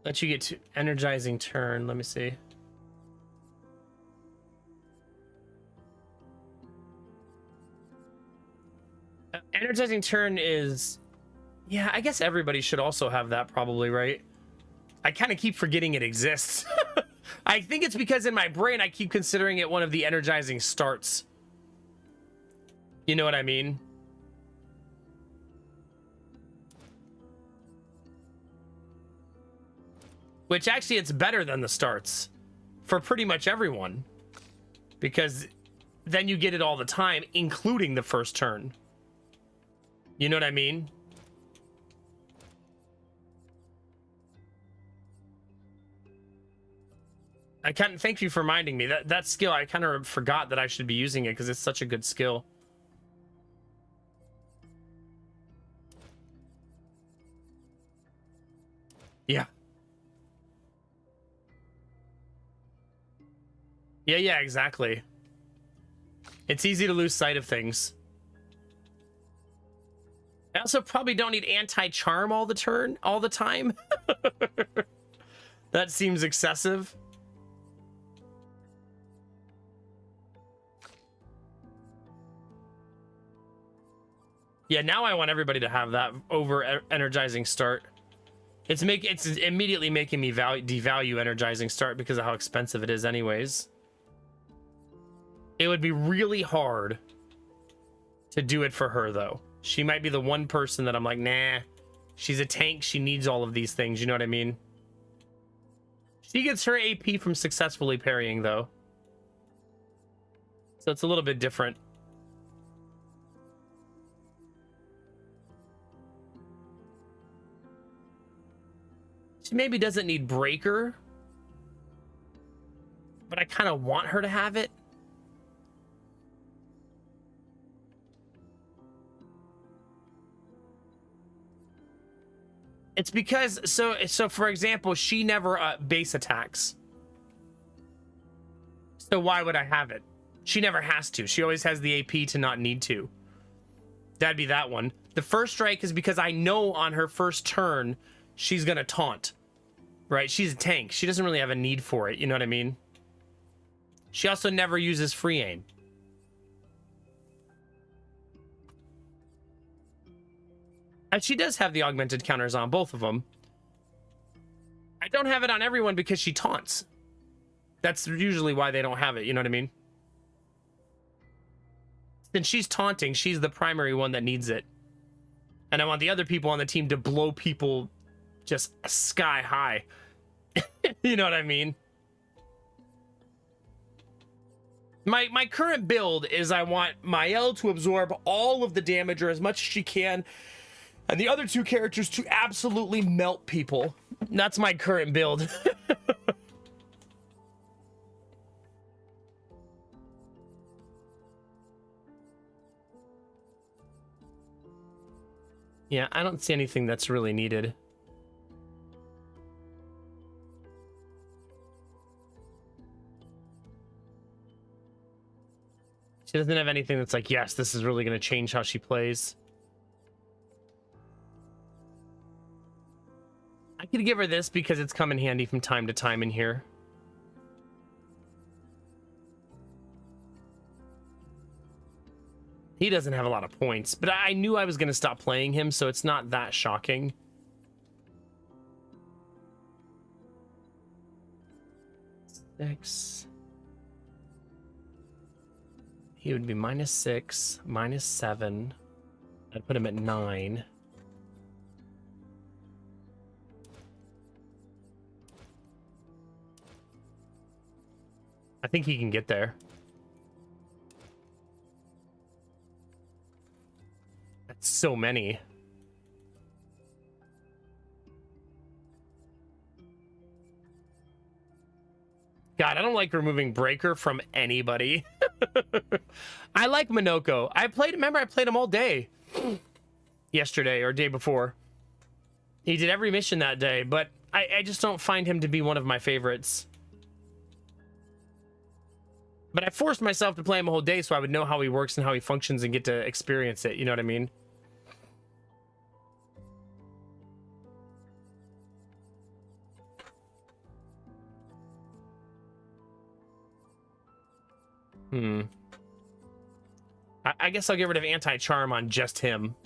Let you get to energizing turn. Let me see. Energizing turn is... Yeah, I guess everybody should also have that probably, right? I kind of keep forgetting it exists. I think it's because in my brain I keep considering it one of the energizing starts. You know what I mean? Which actually it's better than the starts for pretty much everyone. Because then you get it all the time, including the first turn. You know what I mean? I can't. Thank you for reminding me that skill. I kind of forgot that I should be using it because it's such a good skill. Yeah. Yeah, exactly. It's easy to lose sight of things. I also probably don't need anti-charm all the time. That seems excessive. Yeah, now I want everybody to have that over energizing start. It's immediately making me devalue energizing start because of how expensive it is anyways. It would be really hard to do it for her though. She might be the one person that I'm like, nah, she's a tank. She needs all of these things. You know what I mean? She gets her AP from successfully parrying though. So it's a little bit different. She maybe doesn't need breaker, but I kind of want her to have it. It's because so for example, she never base attacks. So why would I have it? She never has to. She always has the AP to not need to. That'd be that one. The first strike is because I know on her first turn she's gonna taunt. Right? She's a tank. She doesn't really have a need for it. You know what I mean? She also never uses free aim. She does have the augmented counters on both of them. I don't have it on everyone because she taunts. That's usually why they don't have it, you know what I mean? Since she's taunting, she's the primary one that needs it. And I want the other people on the team to blow people just sky high. You know what I mean? My current build is I want Mael to absorb all of the damage or as much as she can, and the other two characters to absolutely melt people. That's my current build. Yeah, I don't see anything that's really needed. She doesn't have anything that's like, yes, this is really going to change how she plays. I could give her this because it's come in handy from time to time in here. He doesn't have a lot of points, but I knew I was going to stop playing him, so it's not that shocking. Six. He would be -6, -7. I'd put him at 9. I think he can get there. That's so many. God, I don't like removing Breaker from anybody. I like Minoko. Remember I played him all day. Yesterday or day before. He did every mission that day, but I just don't find him to be one of my favorites. But I forced myself to play him a whole day so I would know how he works and how he functions and get to experience it. You know what I mean? I guess I'll get rid of anti-charm on just him.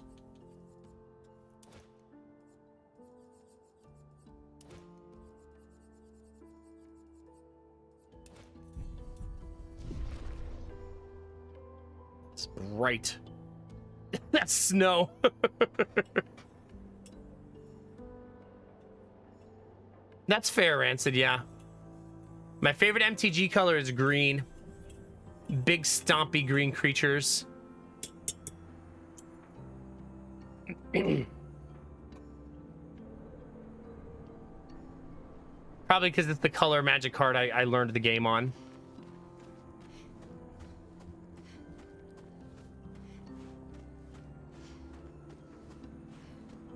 It's bright. That's snow. That's fair, Rancid, yeah. My favorite MTG color is green. Big stompy green creatures. Probably because it's the color magic card I learned the game on.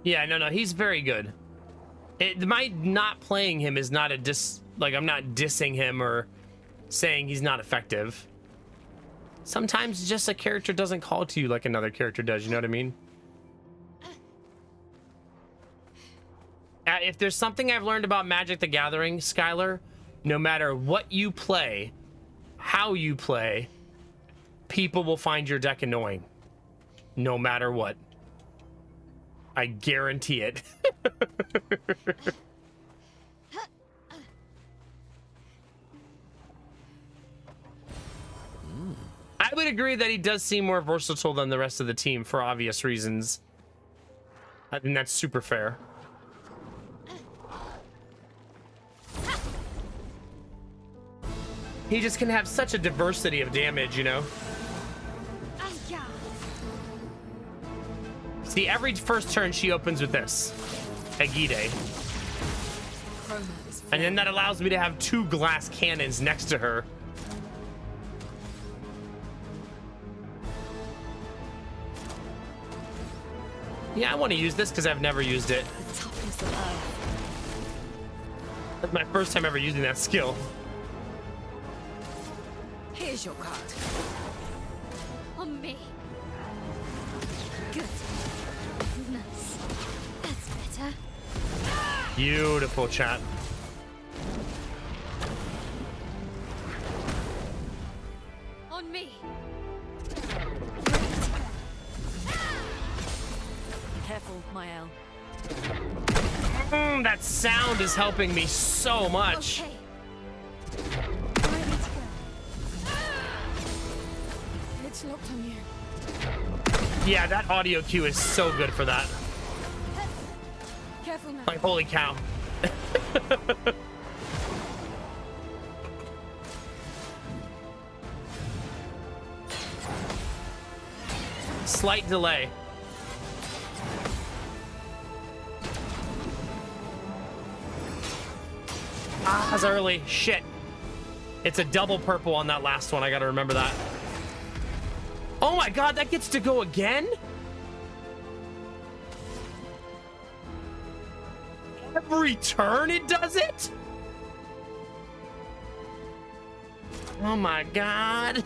Yeah, no, he's very good. My not playing him is not a like I'm not dissing him or saying he's not effective. Sometimes just a character doesn't call to you like another character does, you know what I mean? If there's something I've learned about Magic the Gathering, Skylar, no matter what you play, how you play, people will find your deck annoying. No matter what. I guarantee it. I would agree that he does seem more versatile than the rest of the team for obvious reasons. I think that's super fair. He just can have such a diversity of damage, you know? See, every first turn she opens with this. Agide. And then that allows me to have 2 glass cannons next to her. Yeah, I want to use this because I've never used it. That's my first time ever using that skill. Here's your card. On me. Good. Nice. That's better. Beautiful, chat. On me. Careful. Careful, Mael. That sound is helping me so much. Okay. Ready to go. It's locked on you. Yeah, that audio cue is so good for that. Careful now. Like, holy cow. Slight delay. Ah, that's early. Shit. It's a double purple on that last one. I gotta remember that. Oh my god, that gets to go again? Every turn it does it? Oh my god.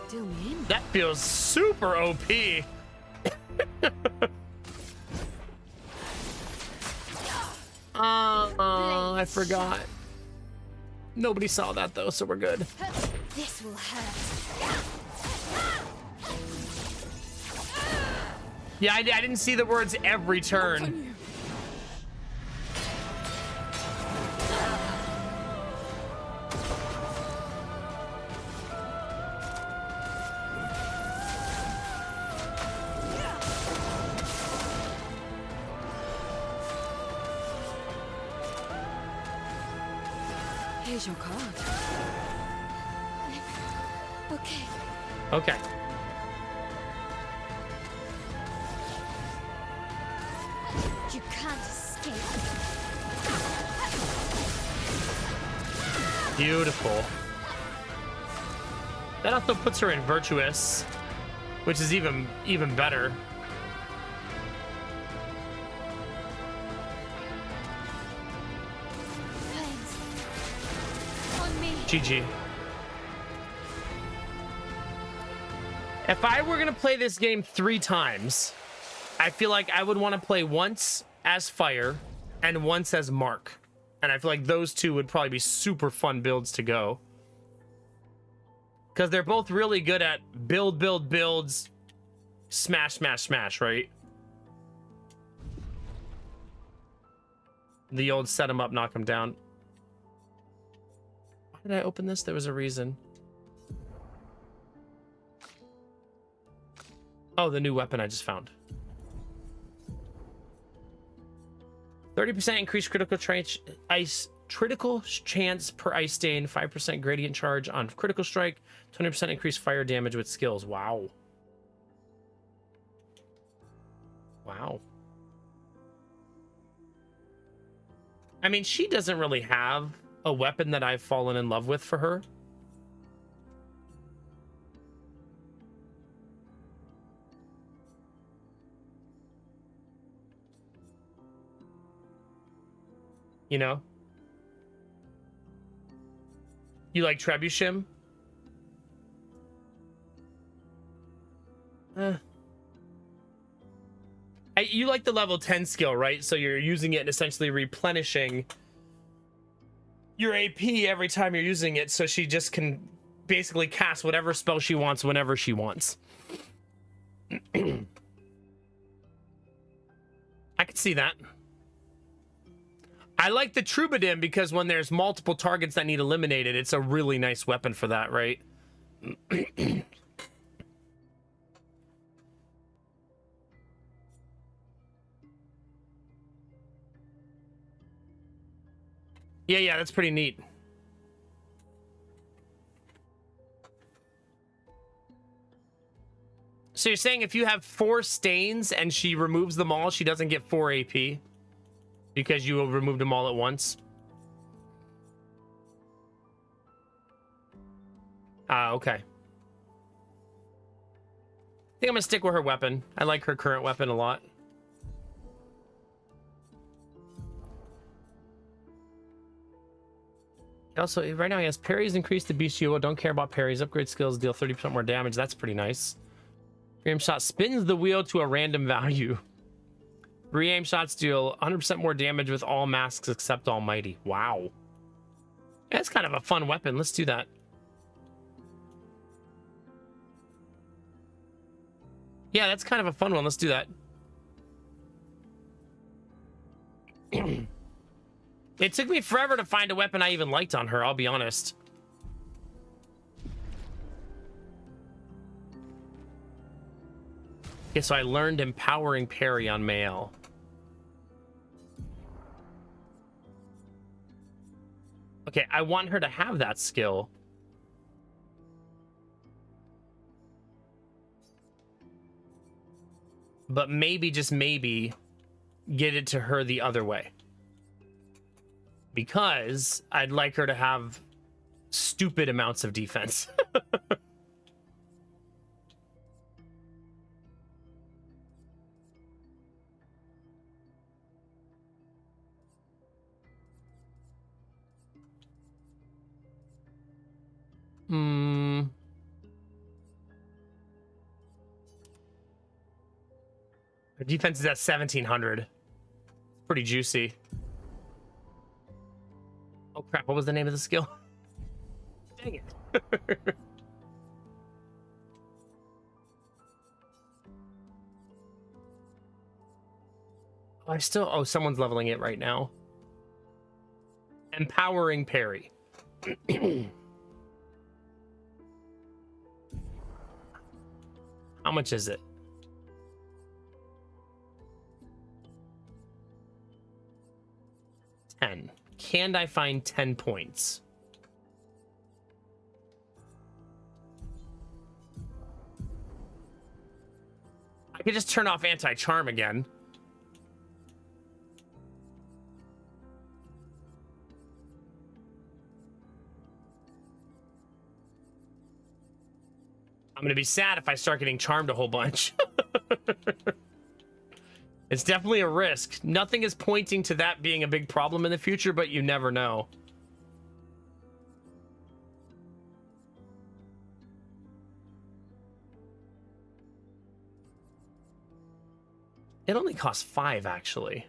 Deal me in. That feels super OP. Oh, I forgot. Nobody saw that though, so we're good. This will hurt. Yeah, I didn't see the words every turn. Here's your card. Okay. Okay. You can't escape. Beautiful. That also puts her in virtuous, which is even better. Flames. On me. GG. If I were gonna play this game 3 times, I feel like I would want to play once as Fire and once as Mark. And I feel like those two would probably be super fun builds to go. Because they're both really good at builds, smash, right? The old set them up, knock them down. Why did I open this? There was a reason. Oh, the new weapon I just found. 30% increased critical chance per ice stain, 5% gradient charge on critical strike, 20% increased fire damage with skills. Wow. Wow. I mean, she doesn't really have a weapon that I've fallen in love with for her. You know? You like Trebuchet? You like the level 10 skill, right? So you're using it and essentially replenishing your AP every time you're using it, so she just can basically cast whatever spell she wants whenever she wants. I could see that. I like the Troubadour because when there's multiple targets that need eliminated, it's a really nice weapon for that, right? Yeah, that's pretty neat. So you're saying if you have 4 stains and she removes them all, she doesn't get 4 AP? Because you removed them all at once? Ah, okay. I think I'm gonna stick with her weapon. I like her current weapon a lot. Also, right now he has parries increase the bestial. Don't care about parries. Upgrade skills deal 30% more damage. That's pretty nice. Re-aim shot spins the wheel to a random value. Re-aim shots deal 100% more damage with all masks except Almighty. Wow. That's kind of a fun weapon. Let's do that. Yeah, that's kind of a fun one. Let's do that. It took me forever to find a weapon I even liked on her, I'll be honest. Okay, so I learned empowering parry on Mael. Okay, I want her to have that skill. But maybe, just maybe, get it to her the other way. Because I'd like her to have stupid amounts of defense. Her defense is at 1700. Pretty juicy. Oh crap, what was the name of the skill? Dang it. Oh, someone's leveling it right now. Empowering parry. How much is it? 10. Can I find 10 points? I could just turn off anti-charm again. I'm gonna be sad if I start getting charmed a whole bunch. It's definitely a risk. Nothing is pointing to that being a big problem in the future, but you never know. It only costs 5, actually.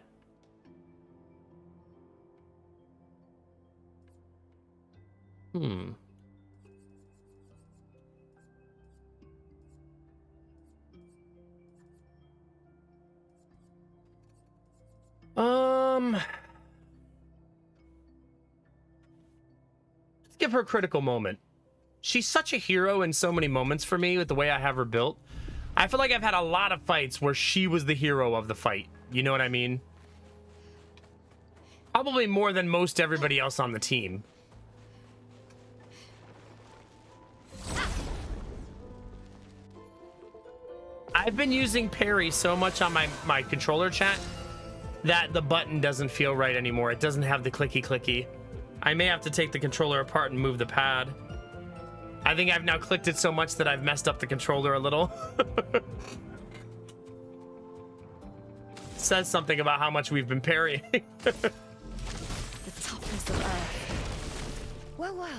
Let's give her a critical moment. She's such a hero in so many moments for me with the way I have her built. I feel like I've had a lot of fights where she was the hero of the fight. You know what I mean? Probably more than most everybody else on the team. I've been using parry so much on my controller chat that the button doesn't feel right anymore. It doesn't have the clicky. I may have to take the controller apart and move the pad. I think I've now clicked it so much that I've messed up the controller a little. Says something about how much we've been parrying. The toughness of Earth. Well, well.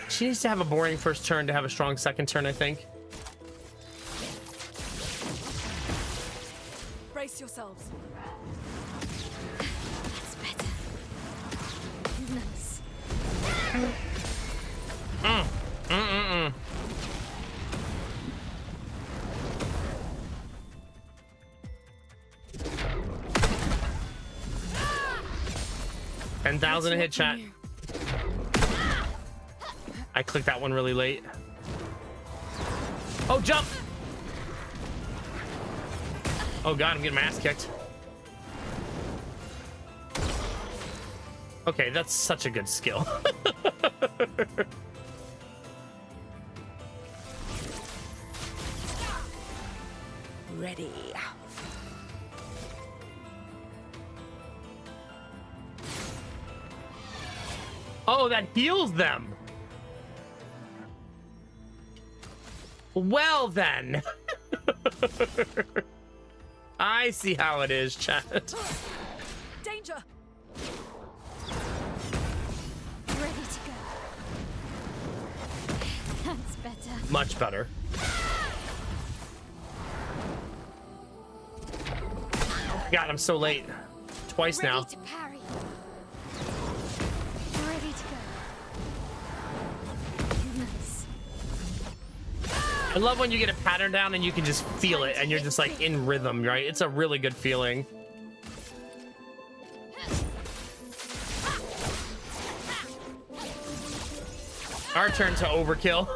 She needs to have a boring first turn to have a strong second turn, I think. Brace yourselves. That's better. Nice. 10,000 a hit, chat. I clicked that one really late. Oh, jump! Oh god, I'm getting my ass kicked. Okay, that's such a good skill. Ready. Oh, that heals them. Well then. I see how it is, chat. Danger! Ready to go. That's better. Much better. God, I'm so late. Twice Ready now. to parry. Ready to go. Nice. I love when you get a pattern down and you can just feel it and you're just like in rhythm, right? It's a really good feeling. Our turn to overkill.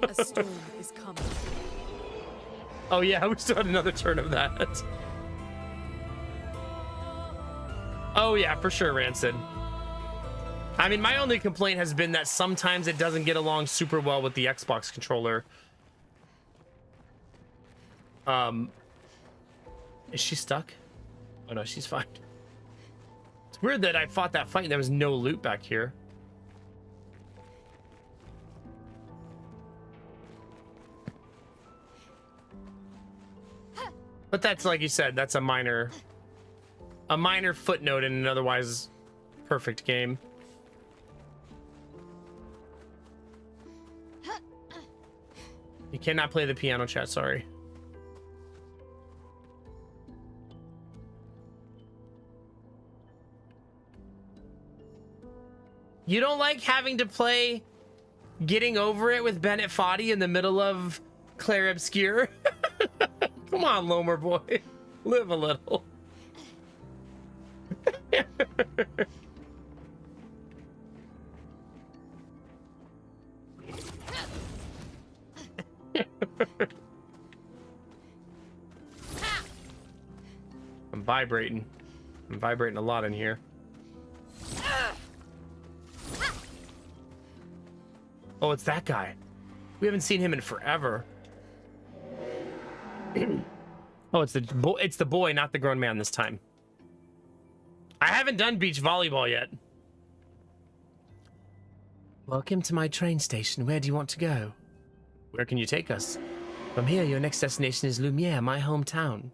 A storm is coming. Oh yeah, we still had another turn of that. Oh yeah, for sure, Rancid. I mean, my only complaint has been that sometimes it doesn't get along super well with the Xbox controller. Is she stuck? Oh no, she's fine. It's weird that I fought that fight and there was no loot back here. But that's, like you said, that's a minor footnote in an otherwise perfect game. You cannot play the piano, chat, sorry. You don't like having to play Getting Over It with Bennett Foddy in the middle of Clair Obscur? Come on, Lomer boy. Live a little. I'm vibrating. I'm vibrating a lot in here. Oh, it's that guy. We haven't seen him in forever. Oh, it's the boy, not the grown man this time. I haven't done beach volleyball yet. Welcome to my train station. Where do you want to go? Where can you take us? From here, your next destination is Lumiere, my hometown.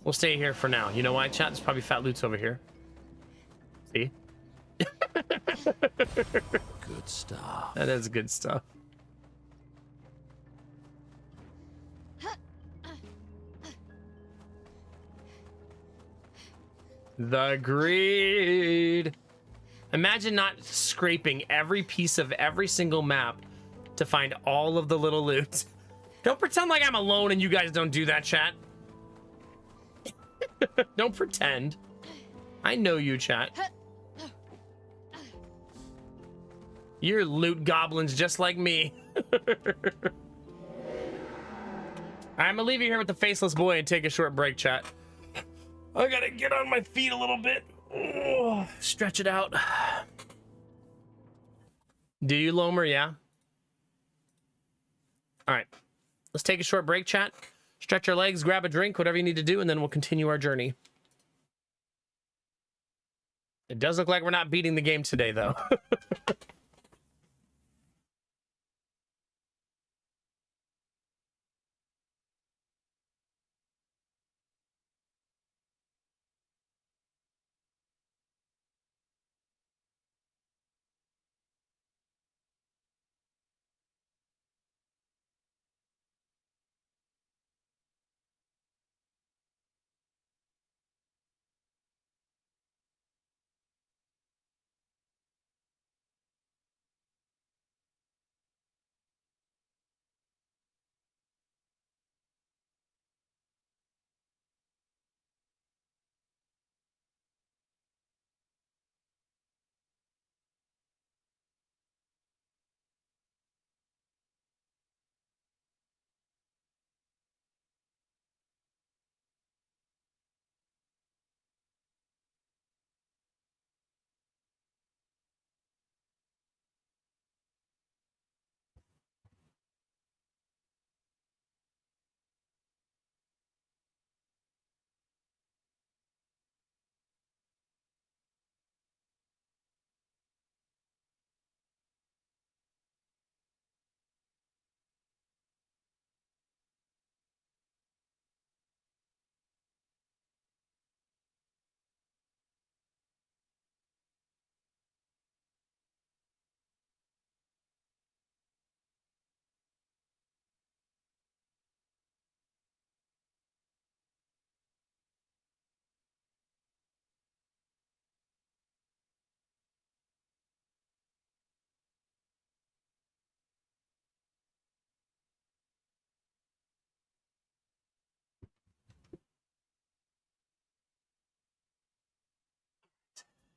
We'll stay here for now. You know why, chat? There's probably fat loots over here. See? Good stuff. That is good stuff. The greed. Imagine not scraping every piece of every single map to find all of the little loot. Don't pretend like I'm alone and you guys don't do that, chat. Don't pretend. I know you, chat. You're loot goblins just like me. I'm gonna leave you here with the faceless boy and take a short break, chat. I gotta get on my feet a little bit. Oh, stretch it out. Do you, Lomer? Yeah. All right. Let's take a short break, chat. Stretch your legs, grab a drink, whatever you need to do, and then we'll continue our journey. It does look like we're not beating the game today, though.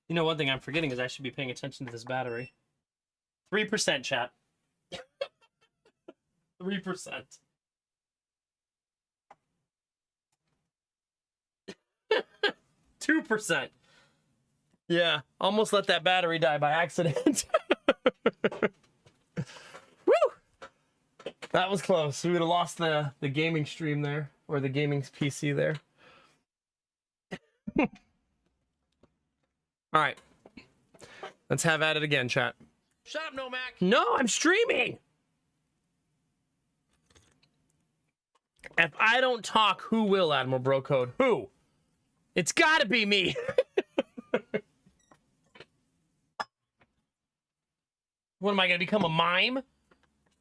You know, one thing I'm forgetting is I should be paying attention to this battery. 3%, chat. 3%. 2%. Yeah, almost let that battery die by accident. Woo! That was close. We would have lost the gaming stream there, or the gaming PC there. All right. Let's have at it again, chat. Shut up, No Mac. No, I'm streaming. If I don't talk, who will, Admiral Bro Code? Who? It's gotta be me. What am I gonna become, a mime?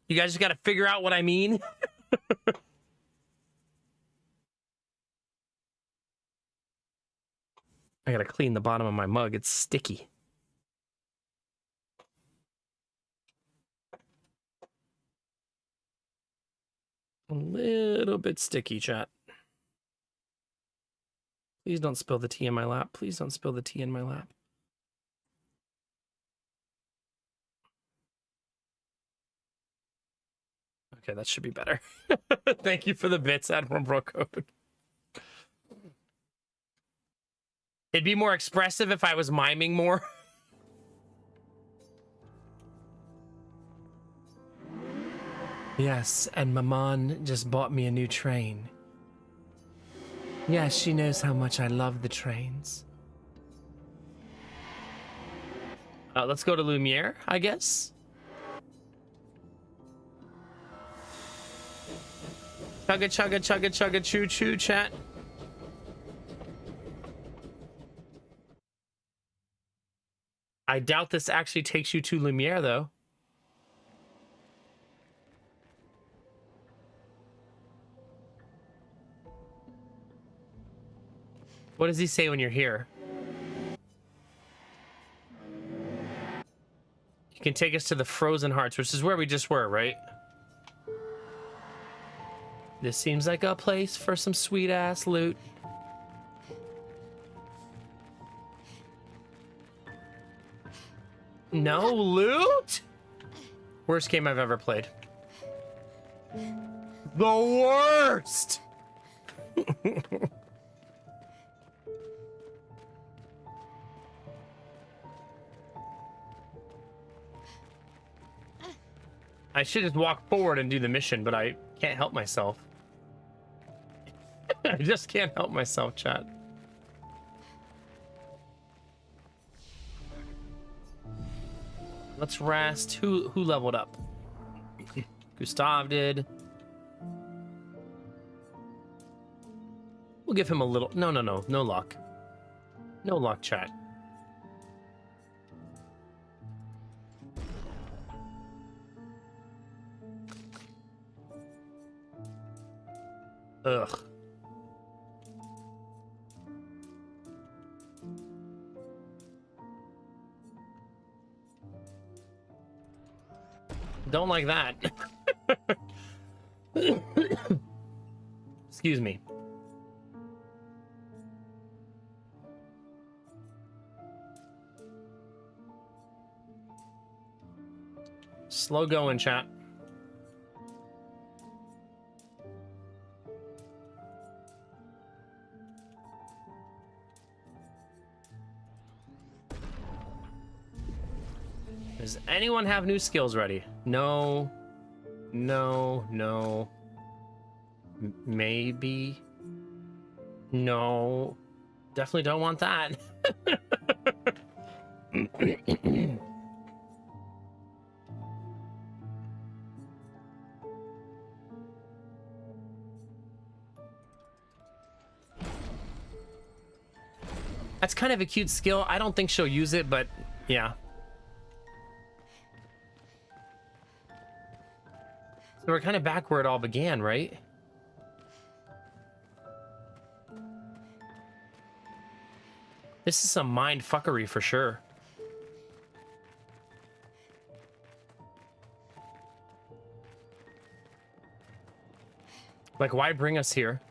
You guys just gotta figure out what I mean. I gotta clean the bottom of my mug. It's sticky. A little bit sticky, chat. Please don't spill the tea in my lap. Please don't spill the tea in my lap. Okay, that should be better. Thank you for the bits, Admiral Brocode. It'd be more expressive if I was miming more. Yes, and Maman just bought me a new train. Yes, she knows how much I love the trains. Let's go to Lumiere, I guess. Chugga, chugga, chugga, chugga, choo, choo, chat. I doubt this actually takes you to Lumiere, though. What does he say when you're here? You can take us to the Frozen Hearts, which is where we just were, right? This seems like a place for some sweet-ass loot. No loot? Worst game I've ever played. The worst! I should just walk forward and do the mission, but I can't help myself. I just can't help myself, chat. Let's rest. Who leveled up? Gustav did. We'll give him a little... No luck. No luck, chat. Ugh. Don't like that. Excuse me. Slow going, chat. Does anyone have new skills ready? No. Maybe. No. Definitely don't want that. That's kind of a cute skill. I don't think she'll use it, but yeah. So we're kind of back where it all began, right? This is some mind fuckery for sure. Like, why bring us here?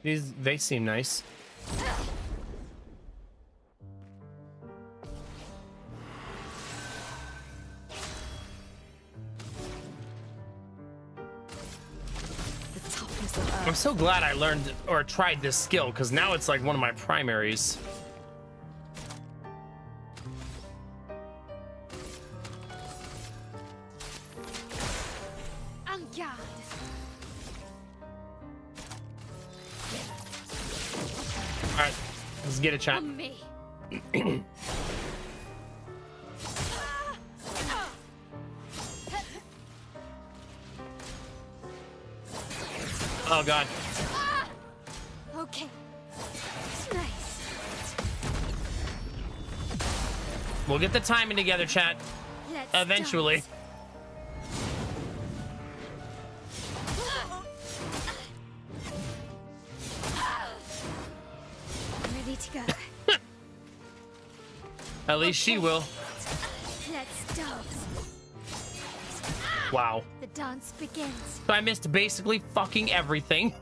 They seem nice. The toughness of I'm Earth. so glad I learned or tried this skill because now it's like one of my primaries. En garde. All right, let's get a chat. On me. Oh god. Okay. Nice. We'll get the timing together, chat. Let's Eventually. dance. Ready to go. At least she will. Let's dance. Wow. The dance begins. So I missed basically fucking everything.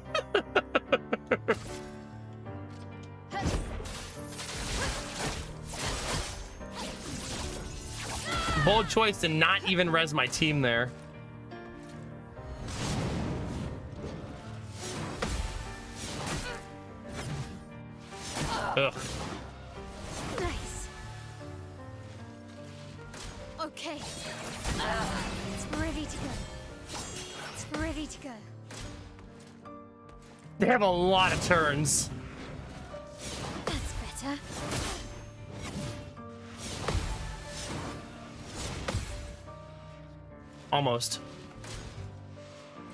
Bold choice to not even res my team there. Ugh. Nice. Okay. It's ready to go. It's ready to go. They have a lot of turns. That's better. Almost.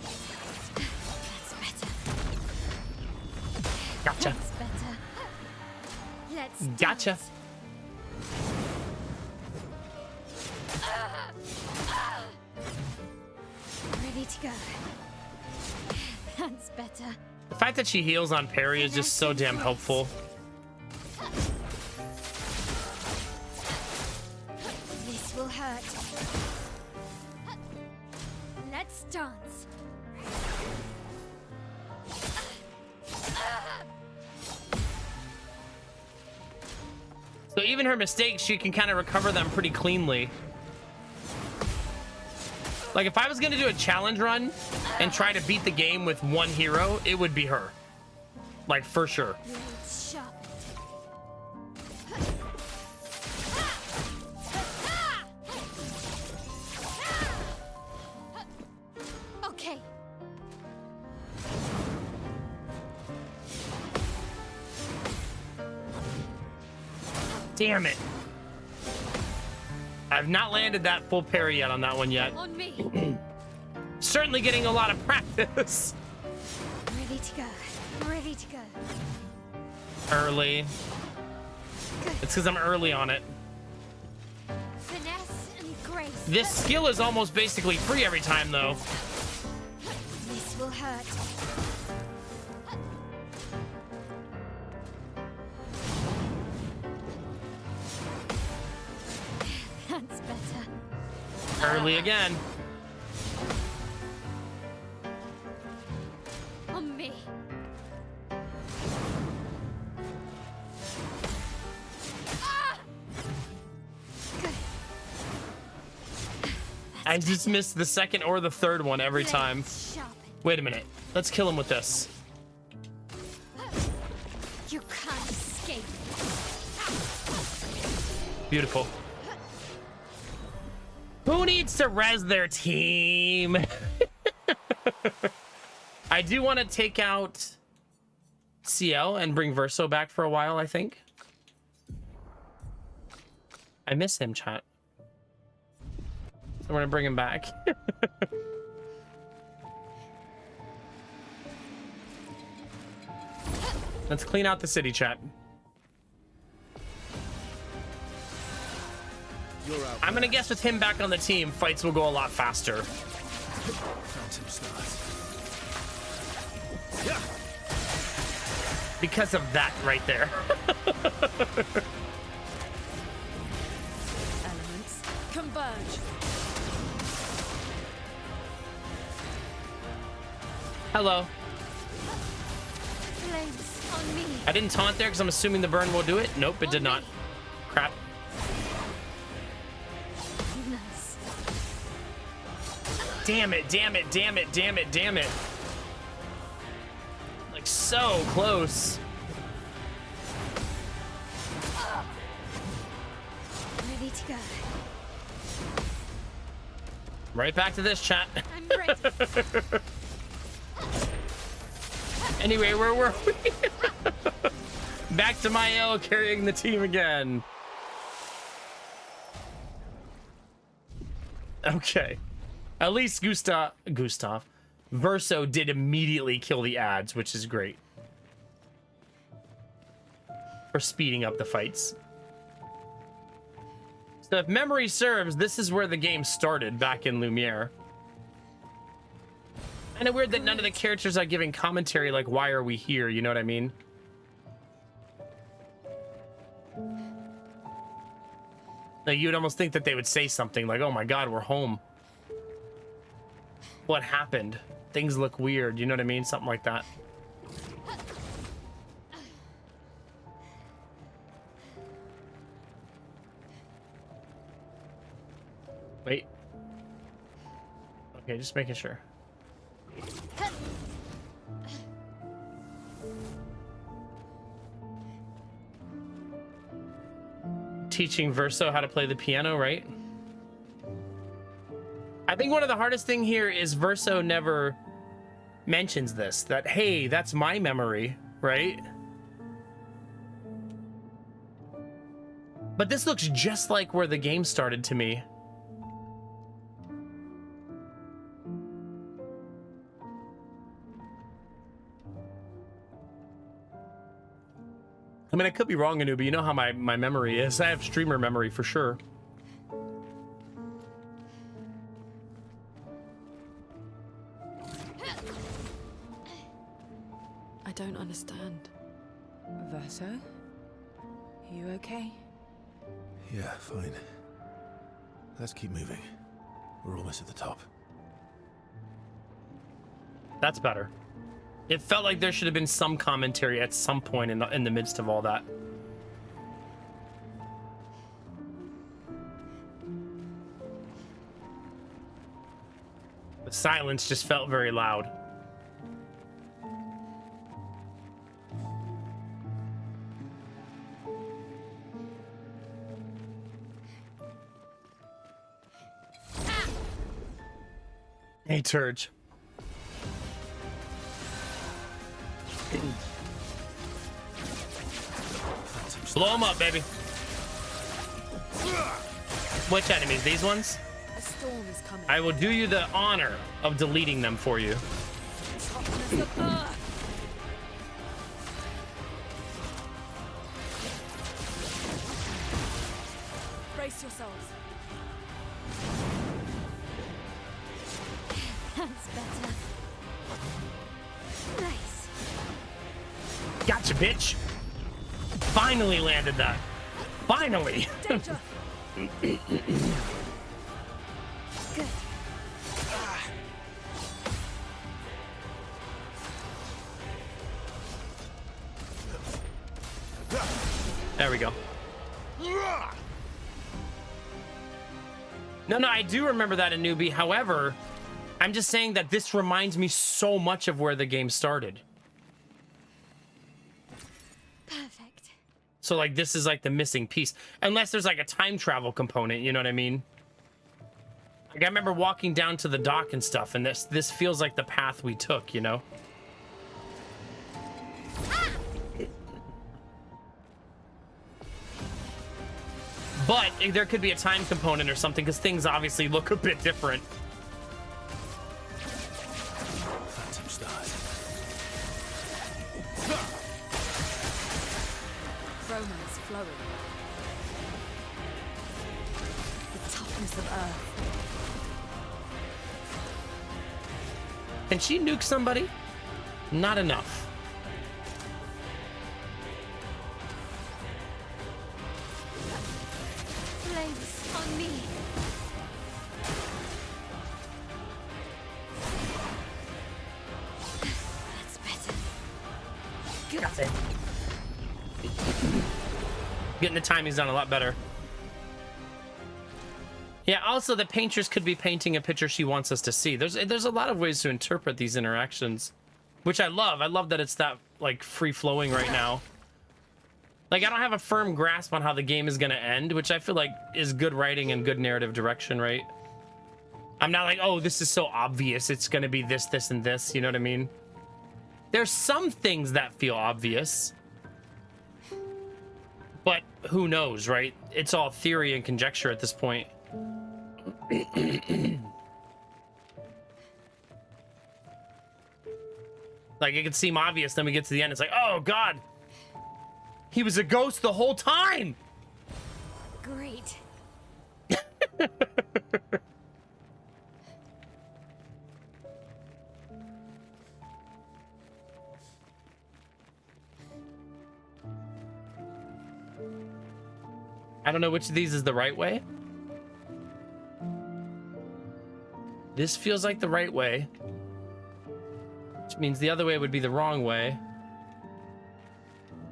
That's better. Gotcha. That's better. Let's Gotcha. dance. Ready to go. That's better. The fact that she heals on parry is just so damn helpful. This will hurt. Let's dance. So even her mistakes, she can kind of recover them pretty cleanly. Like if I was gonna do a challenge run and try to beat the game with one hero, it would be her. Like for sure. Blades sharpened. Okay. Damn it. I've not landed that full parry yet on that one yet. On me. Certainly getting a lot of practice. Ready to go. Ready to go. Early. It's because I'm early on it. Finesse and grace. This skill is almost basically free every time though. This will hurt. That's better. Early again. On me. Good. I just missed the second or the third one every time. Blades sharpened. Wait a minute. Let's kill him with this. You can't escape. Beautiful. Who needs to res their team? I do want to take out CL and bring Verso back for a while, I think. I miss him, chat. So we're gonna bring him back. Let's clean out the city, chat. I'm gonna guess with him back on the team, fights will go a lot faster. Because of that right there. Elements converge. Hello. Flames on me. I didn't taunt there because I'm assuming the burn will do it. Nope, it did not. Crap. Nice. Damn it, damn it, damn it, damn it, damn it. Like so close. Ready to go. Right back to this, chat. I'm ready. Anyway, where were we? Back to Mael carrying the team again. Okay. At least Gustav Verso did immediately kill the ads, which is great. For speeding up the fights. So if memory serves, this is where the game started back in Lumiere. Kind of weird that none of the characters are giving commentary like, why are we here? You know what I mean? Like, you'd almost think that they would say something like, oh my god, we're home. What happened? Things look weird. You know what I mean? Something like that. Wait. Okay, just making sure. Teaching Verso how to play the piano, right? I think one of the hardest thing here is Verso never mentions this, that, hey, that's my memory, right? But this looks just like where the game started to me. I mean, I could be wrong, Anu, but you know how my memory is. I have streamer memory for sure. I don't understand. Verso? You okay? Yeah, fine. Let's keep moving. We're almost at the top. That's better. It felt like there should have been some commentary at some point in the midst of all that. The silence just felt very loud. Hey, Turge. Blow them up, baby. Which enemies? These ones? A storm is coming. I will do you the honor of deleting them for you. Toughness of earth. Brace yourselves. That's better. Nice. Gotcha, bitch. Finally landed that. Finally. Danger. Good. There we go. No, I do remember that in Newbie. However, I'm just saying that this reminds me so much of where the game started. Perfect. So, like, this is like the missing piece. Unless there's like a time travel component, you know what I mean? Like, I remember walking down to the dock and stuff, and this feels like the path we took, you know? But there could be a time component or something, because things obviously look a bit different. Romance flowing. The toughness of earth. Can she nuke somebody? Not enough. Flames on me. That's better. Getting the timings done a lot better. Yeah, also the paintress could be painting a picture she wants us to see. There's a lot of ways to interpret these interactions, which I love. I love that it's that like free-flowing right now. Like, I don't have a firm grasp on how the game is going to end, which I feel like is good writing and good narrative direction, right? I'm not like, oh, this is so obvious. It's going to be this, this, and this. You know what I mean? There's some things that feel obvious. But who knows, right? It's all theory and conjecture at this point. Like, it could seem obvious, then we get to the end, it's like, oh, God! He was a ghost the whole time! Great. I don't know which of these is the right way. This feels like the right way, which means the other way would be the wrong way.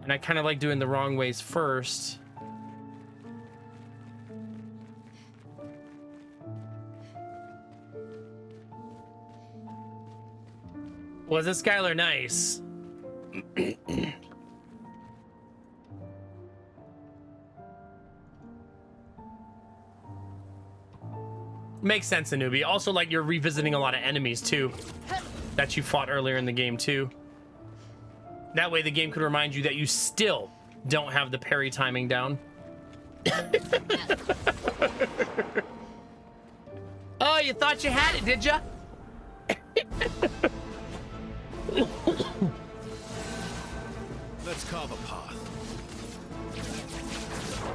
And I kind of like doing the wrong ways first. Was this Skylar nice? Makes sense, Anubi. Also, like, you're revisiting a lot of enemies too that you fought earlier in the game too. That way the game could remind you that you still don't have the parry timing down. Oh, you thought you had it, did ya? Let's carve a path.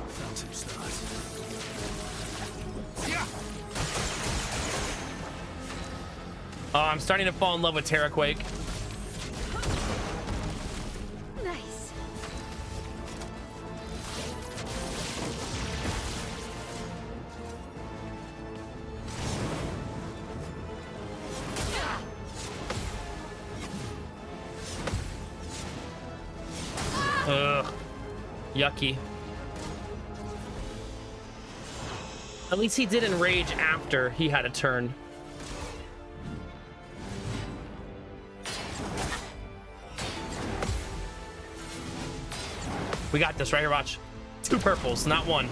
Found some stars. Yeah. Oh, I'm starting to fall in love with Terraquake. Nice. Ugh. Yucky. At least he didn't rage after he had a turn. We got this right here, watch. 2 purples, not 1.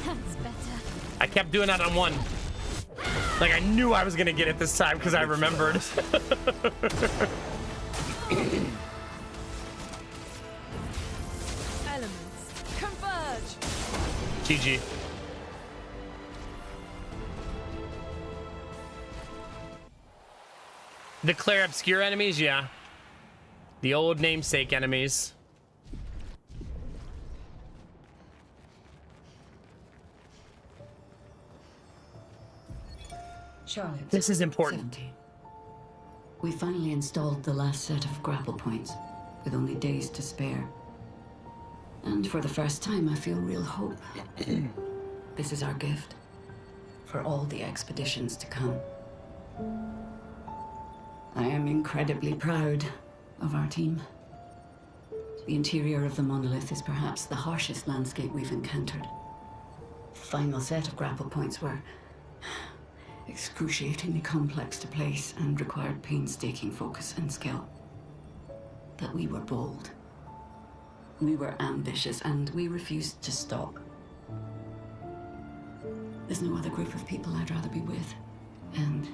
That's better. I kept doing that on 1. Like, I knew I was gonna get it this time because I remembered. Elements converge. GG. The Clair Obscur enemies, yeah. The old namesake enemies. Charlotte. This is important. 70. We finally installed the last set of grapple points, with only days to spare. And for the first time, I feel real hope. This is our gift for all the expeditions to come. I am incredibly proud of our team. The interior of the monolith is perhaps the harshest landscape we've encountered. The final set of grapple points were excruciatingly complex to place and required painstaking focus and skill. But we were bold. We were ambitious, and we refused to stop. There's no other group of people I'd rather be with, and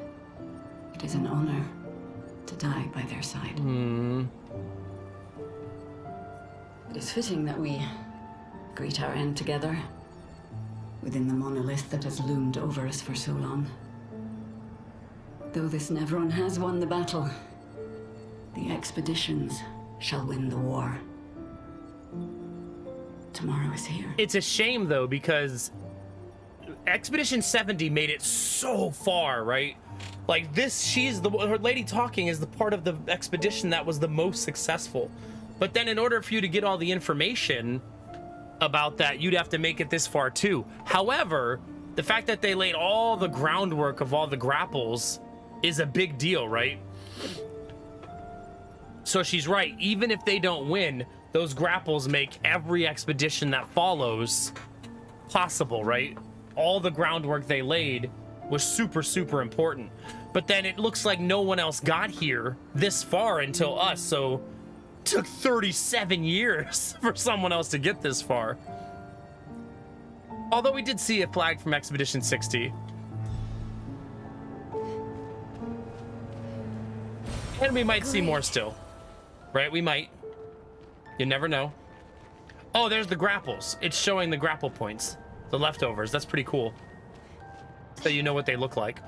it is an honor to die by their side. It is fitting that we greet our end together within the monolith that has loomed over us for so long. Though this Nevron has won the battle, the expeditions shall win the war. Tomorrow is here. It's a shame, though, because Expedition 70 made it so far, right? Like, this, her lady talking is the part of the expedition that was the most successful. But then in order for you to get all the information about that, you'd have to make it this far, too. However, the fact that they laid all the groundwork of all the grapples is a big deal, right? So she's right. Even if they don't win, those grapples make every expedition that follows possible, right? All the groundwork they laid was super, super important. But then it looks like no one else got here this far until us. So it took 37 years for someone else to get this far. Although we did see a flag from Expedition 60. And we might see more still. Right? We might. You never know. Oh, there's the grapples. It's showing the grapple points. The leftovers. That's pretty cool. So you know what they look like.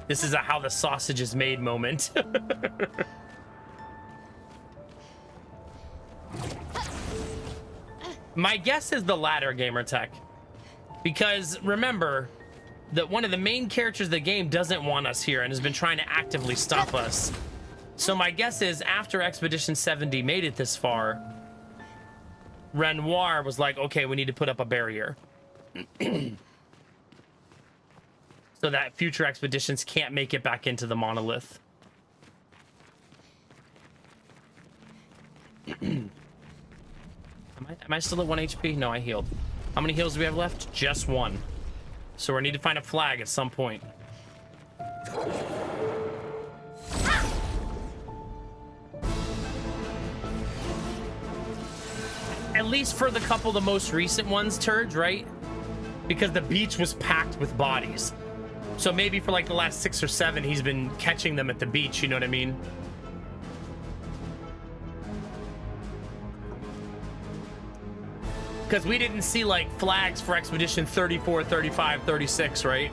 This is a how the sausage is made moment. My guess is the latter, Gamertech. Because remember that one of the main characters of the game doesn't want us here and has been trying to actively stop us. So my guess is after Expedition 70 made it this far, Renoir was like, okay, we need to put up a barrier. So that future expeditions can't make it back into the monolith. Am I still at 1 HP? No, I healed. How many heals do we have left? Just 1. So we need to find a flag at some point. At least for the couple of the most recent ones, Turge, right? Because the beach was packed with bodies. So maybe for like the last 6 or 7, he's been catching them at the beach, you know what I mean? Because we didn't see like flags for Expedition 34, 35, 36, right?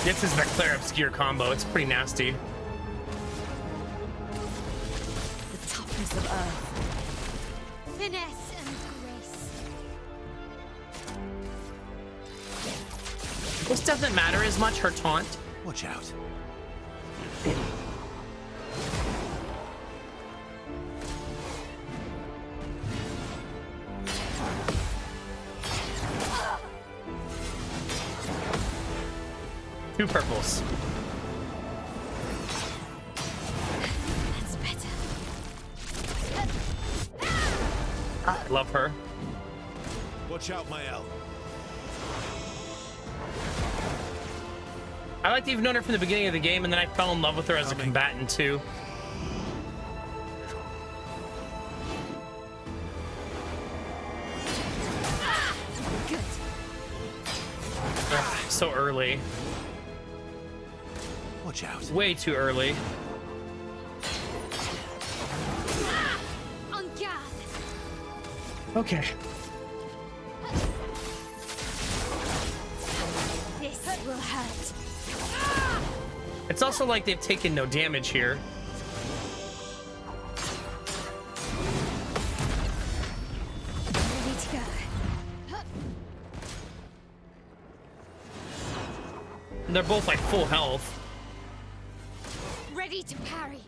This is the Clair Obscur combo. It's pretty nasty. The toughness of Earth. Finesse and grace. This doesn't matter as much, her taunt. Watch out. Two purples. That's better. I love her. Watch out, Mael. I like to have known her from the beginning of the game, and then I fell in love with her as a combatant too. Good. Ugh, so early. Watch out. Way too early. On guard. Okay. This will hurt. It's also like they've taken no damage here. Ready to go. They're both like full health. Ready to parry.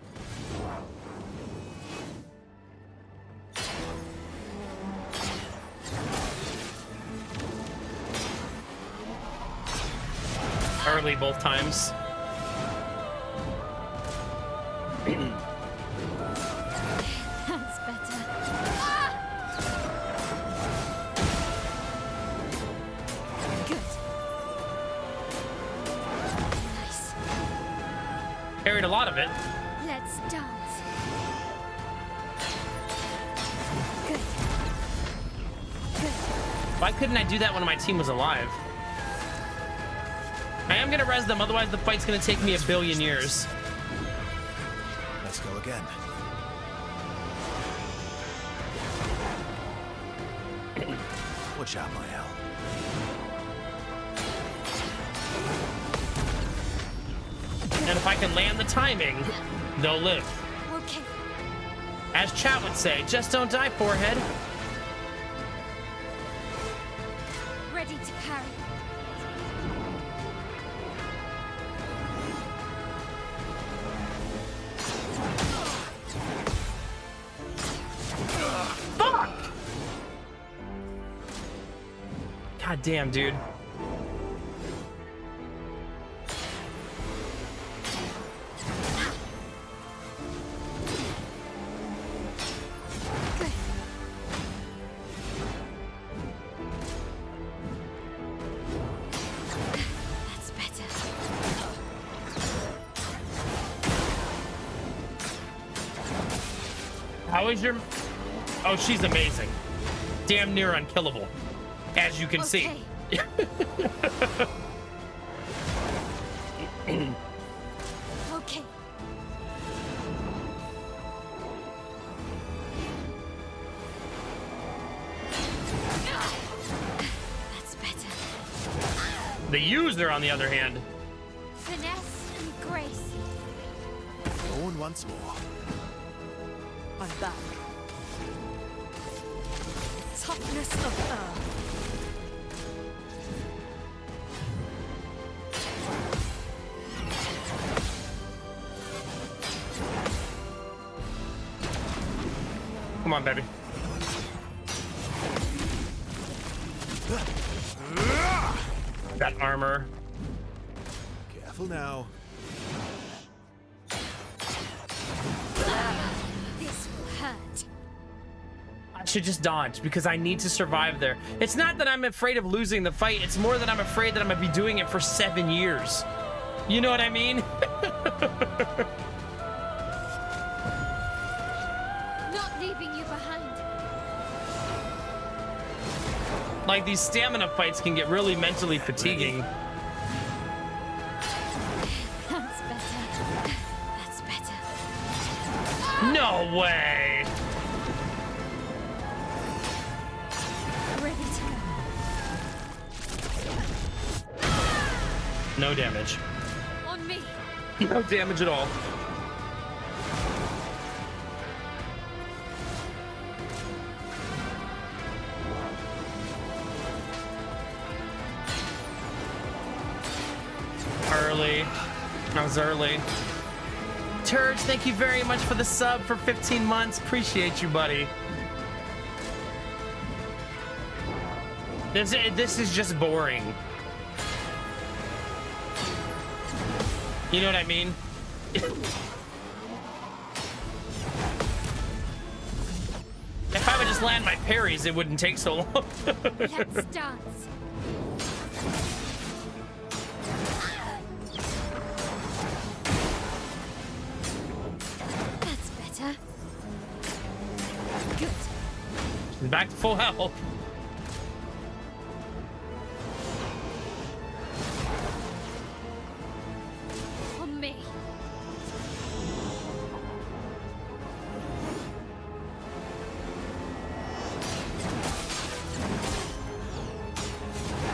Early both times. That's better. Good. Nice. Carried a lot of it. Let's dance. Good. Good. Why couldn't I do that when my team was alive? I am gonna res them, otherwise the fight's gonna take me a billion years. Let's go again. Watch out, Mael. And if I can land the timing, they'll live. Okay. As chat would say, just don't die, forehead. Ready to parry. Fuck! God damn, dude. That's better. How is your... Oh, she's amazing. Damn near unkillable, as you can see. Okay. That's better. The user, on the other hand. Finesse and grace. Born once more. I'm back. Toughness of earth. Come on, baby. That armor. Careful now. This will hurt. I should just dodge because I need to survive there. It's not that I'm afraid of losing the fight. It's more that I'm afraid that I'm gonna be doing it for 7 years. You know what I mean? Not leaving you behind. Like, these stamina fights can get really mentally fatiguing. That's better. That's better. No way! Ready to go. No damage. On me. No damage at all. Early. I was early. Turge, thank you very much for the sub for 15 months. Appreciate you, buddy. This is just boring. You know what I mean? If I would just land my parries, it wouldn't take so long. Let's dance. That's better. Good. Back to full health. On me.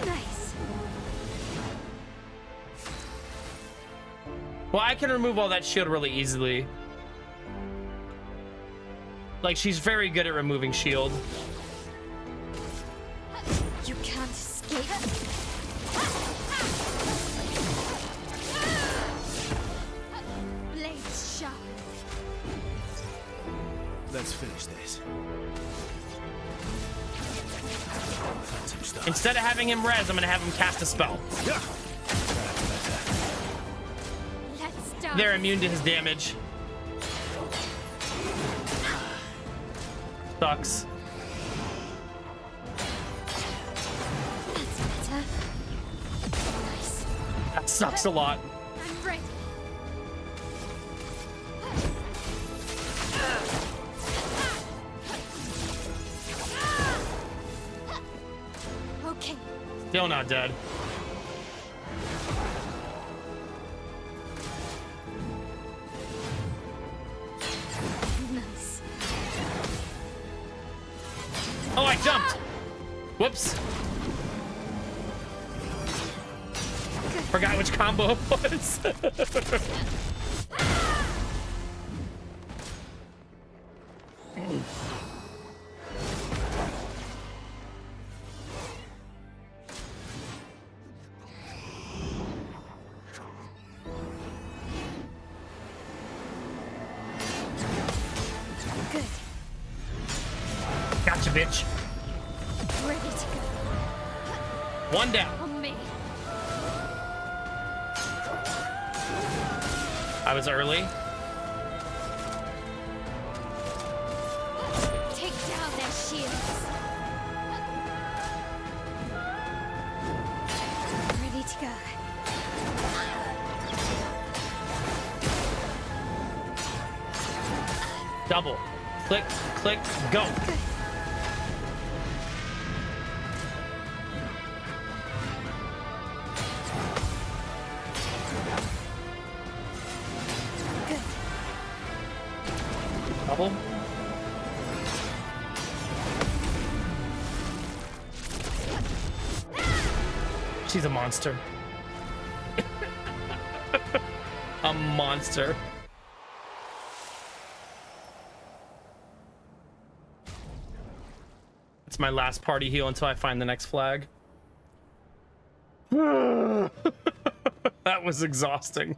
Nice. Well, I can remove all that shield really easily. Like, she's very good at removing shield. You can't escape. Blades sharp. Let's finish this. Phantom Star. Instead of having him res, I'm gonna have him cast a spell. Yeah. Let's dance. They're immune to his damage. Sucks. That's better. Nice. That sucks a lot. I'm ready. Okay. Still not dead. Nice. Oh, I jumped. Whoops. Forgot which combo it was. Good. Gotcha, bitch. Ready to go. One down. On me. I was early. Take down their shields. Ready to go. Double. Click, click, go. Good. Double. She's a monster. A monster. It's my last party heal until I find the next flag. That was exhausting.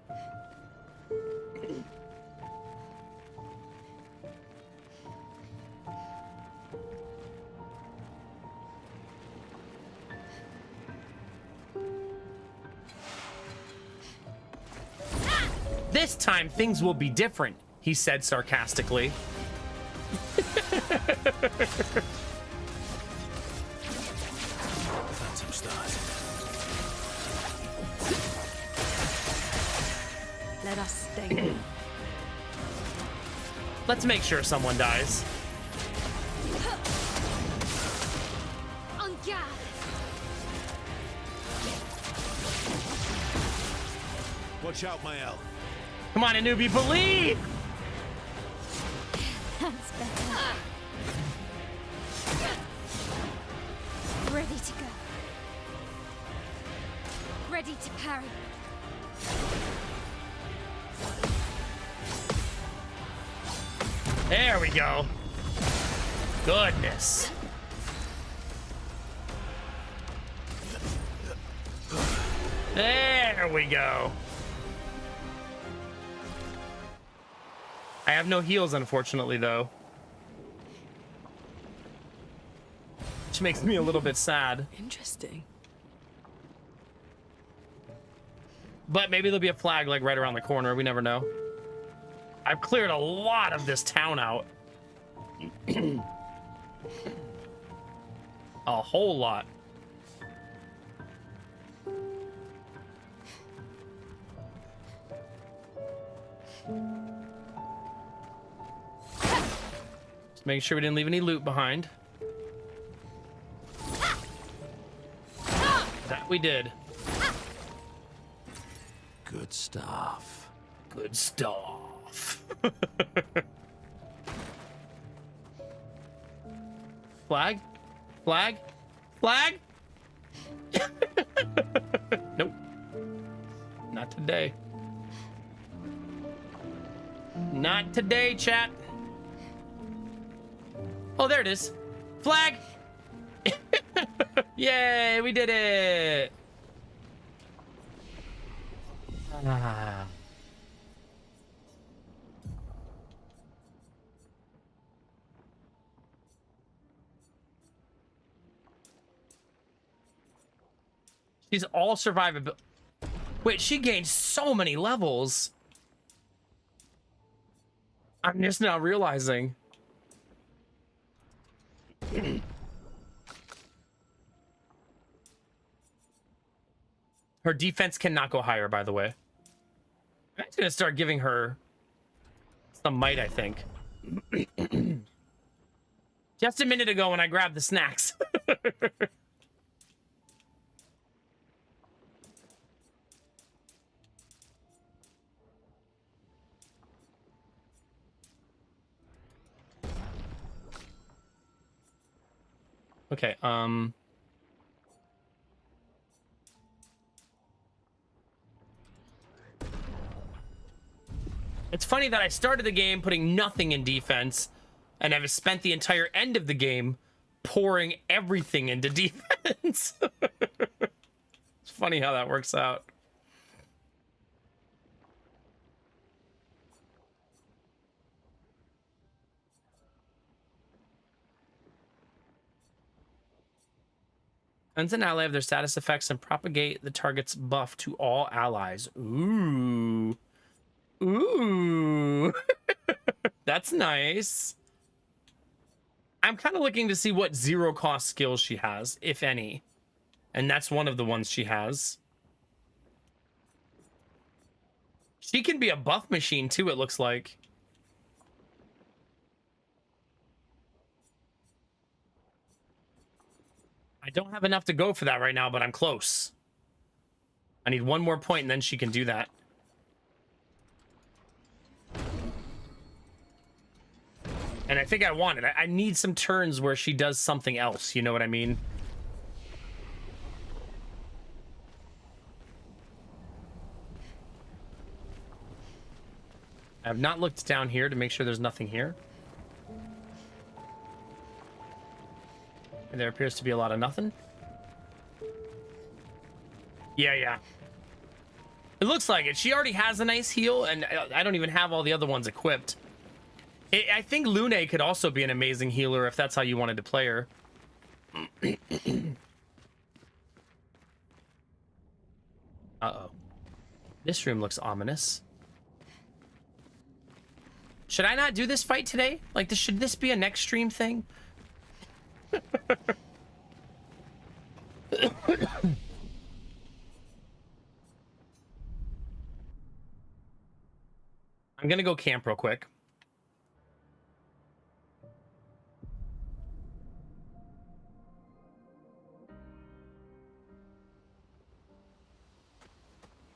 This time things will be different, he said sarcastically. Phantom stars. Let us stay. Let's make sure someone dies. On guard. Watch out, Mael. Come on, Anubi, believe! That's better. Ready to go. Ready to parry. There we go. Goodness. There we go. I have no heals, unfortunately, though. Which makes me a little bit sad. Interesting. But maybe there'll be a flag, like, right around the corner. We never know. I've cleared a lot of this town out. A whole lot. Just making sure we didn't leave any loot behind. That we did. Good stuff. Good stuff. Flag? Flag? Flag? Nope. Not today. Not today, chat. Oh, there it is. Flag! Yay, we did it! Ah. She's all survivability. Wait, she gained so many levels. I'm just now realizing. Her defense cannot go higher, by the way. I'm just gonna start giving her some might, I think. Just a minute ago when I grabbed the snacks. Okay, it's funny that I started the game putting nothing in defense, and I've spent the entire end of the game pouring everything into defense. It's funny how that works out. Cleanse an ally of their status effects and propagate the target's buff to all allies. Ooh. Ooh. That's nice. I'm kind of looking to see what zero cost skills she has, if any. And that's one of the ones she has. She can be a buff machine too, it looks like. I don't have enough to go for that right now, but I'm close. I need one more point and then she can do that. And I think I want it. I need some turns where she does something else. You know what I mean? I have not looked down here to make sure there's nothing here. And there appears to be a lot of nothing. Yeah. It looks like it. She already has a nice heal, and I don't even have all the other ones equipped. I think Lune could also be an amazing healer if that's how you wanted to play her. Uh-oh. This room looks ominous. Should I not do this fight today? Like, should this be a next stream thing? I'm gonna go camp real quick.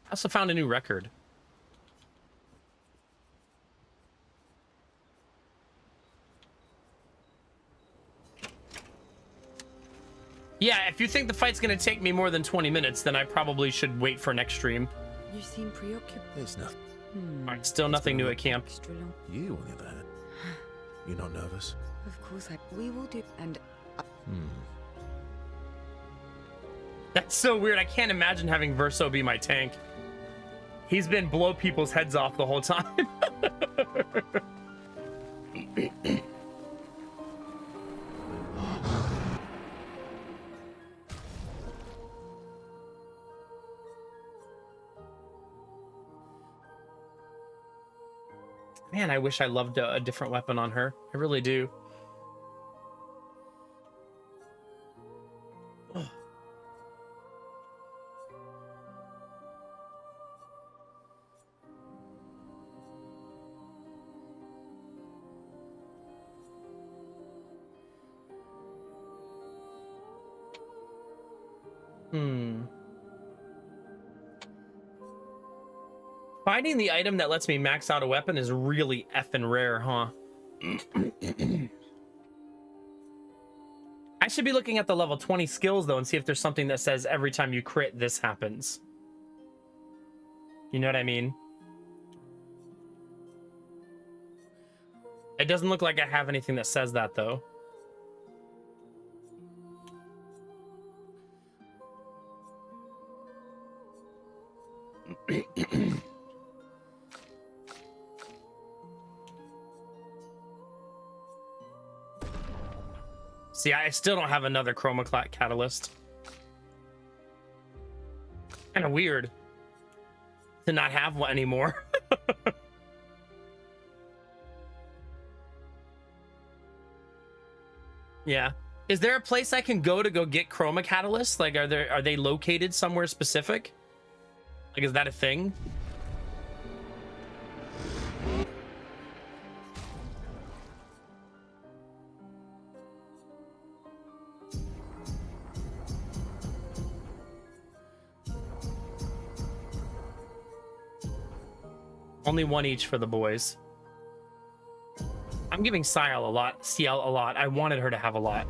I also found a new record. Yeah, if you think the fight's gonna take me more than 20 minutes, then I probably should wait for next stream. You seem preoccupied. There's nothing. Alright, still nothing new at camp. You, on the other hand, you're not nervous? Of course, we will do. And That's so weird. I can't imagine having Verso be my tank. He's been blow people's heads off the whole time. Man, I wish I loved a different weapon on her. I really do. Finding the item that lets me max out a weapon is really effing rare, huh? I should be looking at the level 20 skills, though, and see if there's something that says every time you crit, this happens. You know what I mean? It doesn't look like I have anything that says that, though. See, I still don't have another chroma catalyst. Kind of weird to not have one anymore. Yeah. Is there a place I can go to get chroma catalysts? Like, are they located somewhere specific? Like, is that a thing? Only one each for the boys. I'm giving Ciel a lot. I wanted her to have a lot.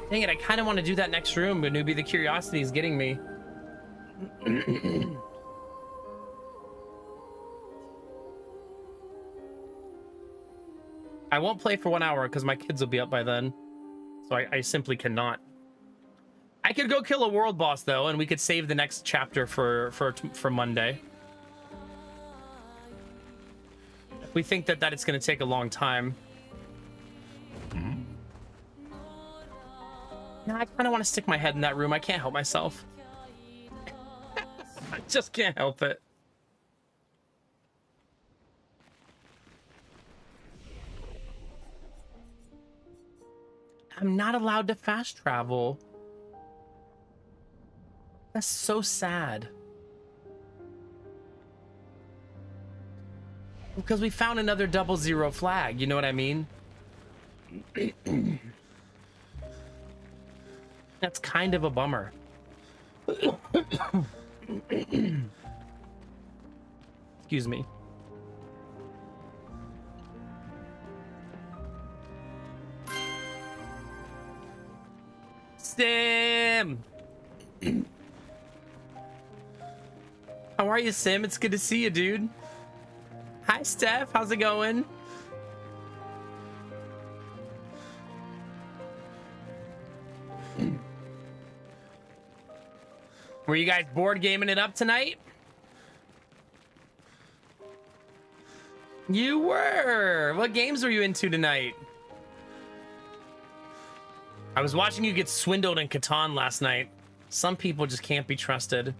Dang it, I kind of want to do that next room, but Newbie, the curiosity is getting me. I won't play for 1 hour because my kids will be up by then. So I simply cannot. I could go kill a world boss though, and we could save the next chapter for Monday. If we think that it's going to take a long time. No, I kind of want to stick my head in that room. I can't help myself. I just can't help it. I'm not allowed to fast travel. That's so sad. Because we found another 000 flag, you know what I mean? That's kind of a bummer. Excuse me. Sim! How are you, Sim? It's good to see you, dude. Hi, Steph. How's it going? Were you guys bored gaming it up tonight? You were. What games were you into tonight? I was watching you get swindled in Catan last night. Some people just can't be trusted.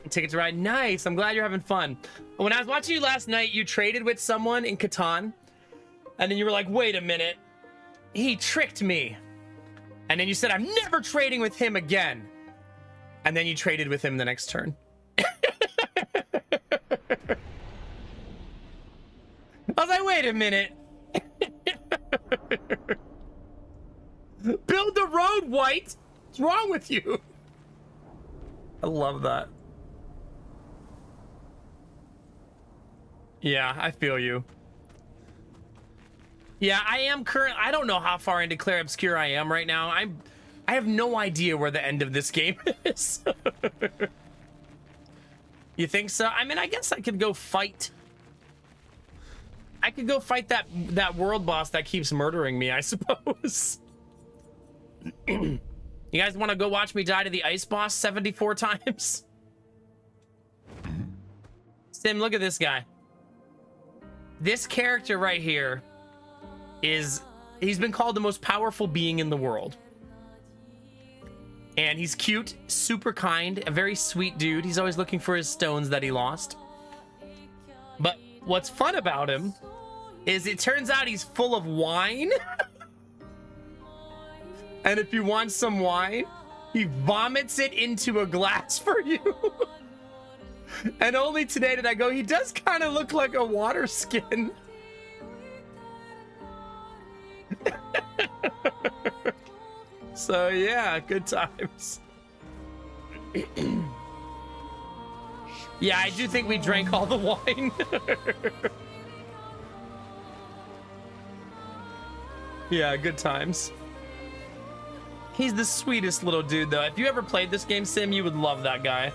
Ticket to Ride. Nice. I'm glad you're having fun. When I was watching you last night, you traded with someone in Catan. And then you were like, wait a minute. He tricked me. And then you said, I'm never trading with him again. And then you traded with him the next turn. I was like, wait a minute. Build the road, White. What's wrong with you? I love that. Yeah, I feel you. Yeah, I am I don't know how far into Clair Obscur I am right now. I have no idea where the end of this game is. You think so? I mean, I guess I could go fight. I could go fight that world boss that keeps murdering me, I suppose. You guys want to go watch me die to the ice boss 74 times? Sim, look at this guy. This character right here he's been called the most powerful being in the world. And he's cute, super kind, a very sweet dude. He's always looking for his stones that he lost. But what's fun about him is it turns out he's full of wine. And if you want some wine, he vomits it into a glass for you. And only today did I go, he does kind of look like a water skin. So yeah, good times. Yeah, I do think we drank all the wine. Yeah, good times. He's the sweetest little dude though. If you ever played this game, Sim, you would love that guy.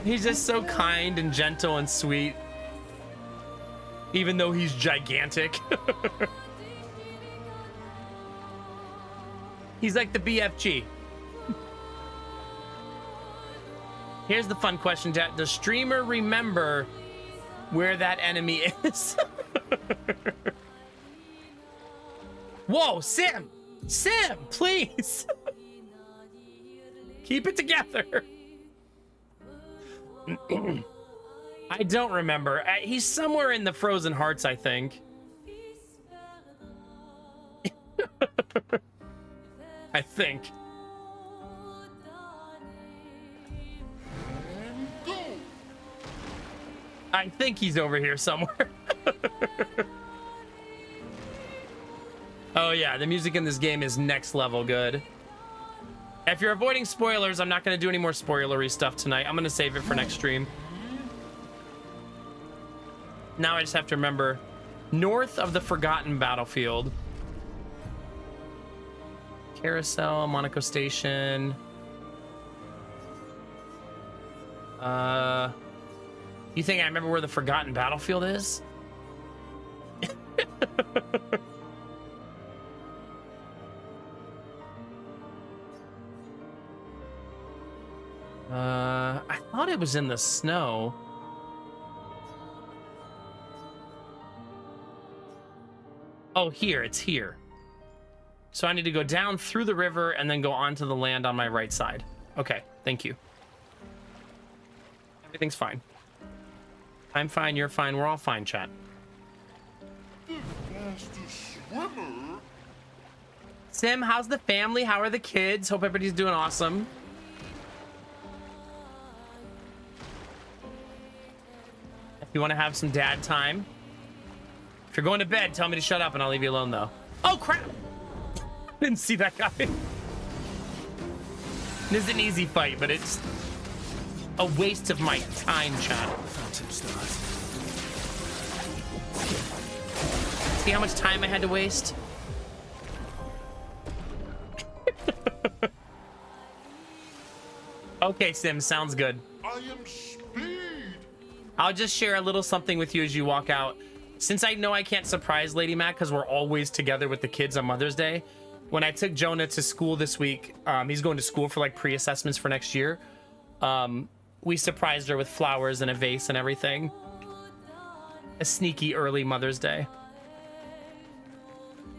He's just so kind and gentle and sweet. Even though he's gigantic. He's like the BFG. Here's the fun question, chat. Does streamer remember where that enemy is? Whoa, Sim! Sim, please! Keep it together. I don't remember. He's somewhere in the Frozen Hearts, I think. I think. I think he's over here somewhere. Oh yeah, the music in this game is next level good. If you're avoiding spoilers, I'm not going to do any more spoilery stuff tonight. I'm going to save it for next stream. Now I just have to remember, north of the Forgotten Battlefield. Carousel, Monaco Station. You think I remember where the Forgotten Battlefield is? I thought it was in the snow. Oh, here, it's here. So I need to go down through the river and then go onto the land on my right side. Okay, thank you. Everything's fine. I'm fine, you're fine, we're all fine, chat. Sim, how's the family? How are the kids? Hope everybody's doing awesome. If you want to have some dad time. If you're going to bed, tell me to shut up and I'll leave you alone, though. Oh, crap! Didn't see that guy. This is an easy fight, but it's a waste of my time, chat. See how much time I had to waste? Okay, Sim, sounds good. I am Speed. I'll just share a little something with you as you walk out. Since I know I can't surprise Lady Mac because we're always together with the kids on Mother's Day, when I took Jonah to school this week, he's going to school for like pre-assessments for next year. We surprised her with flowers and a vase and everything. A sneaky early Mother's Day.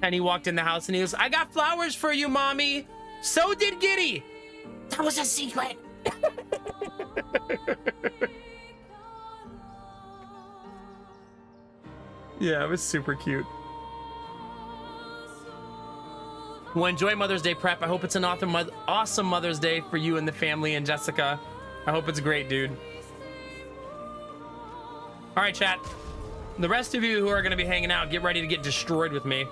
And he walked in the house and he goes, I got flowers for you, Mommy. So did Giddy. That was a secret. Yeah, it was super cute. Well, enjoy Mother's Day prep. I hope it's an awesome Mother's Day for you and the family and Jessica. I hope it's great, dude. All right, chat. The rest of you who are going to be hanging out, get ready to get destroyed with me.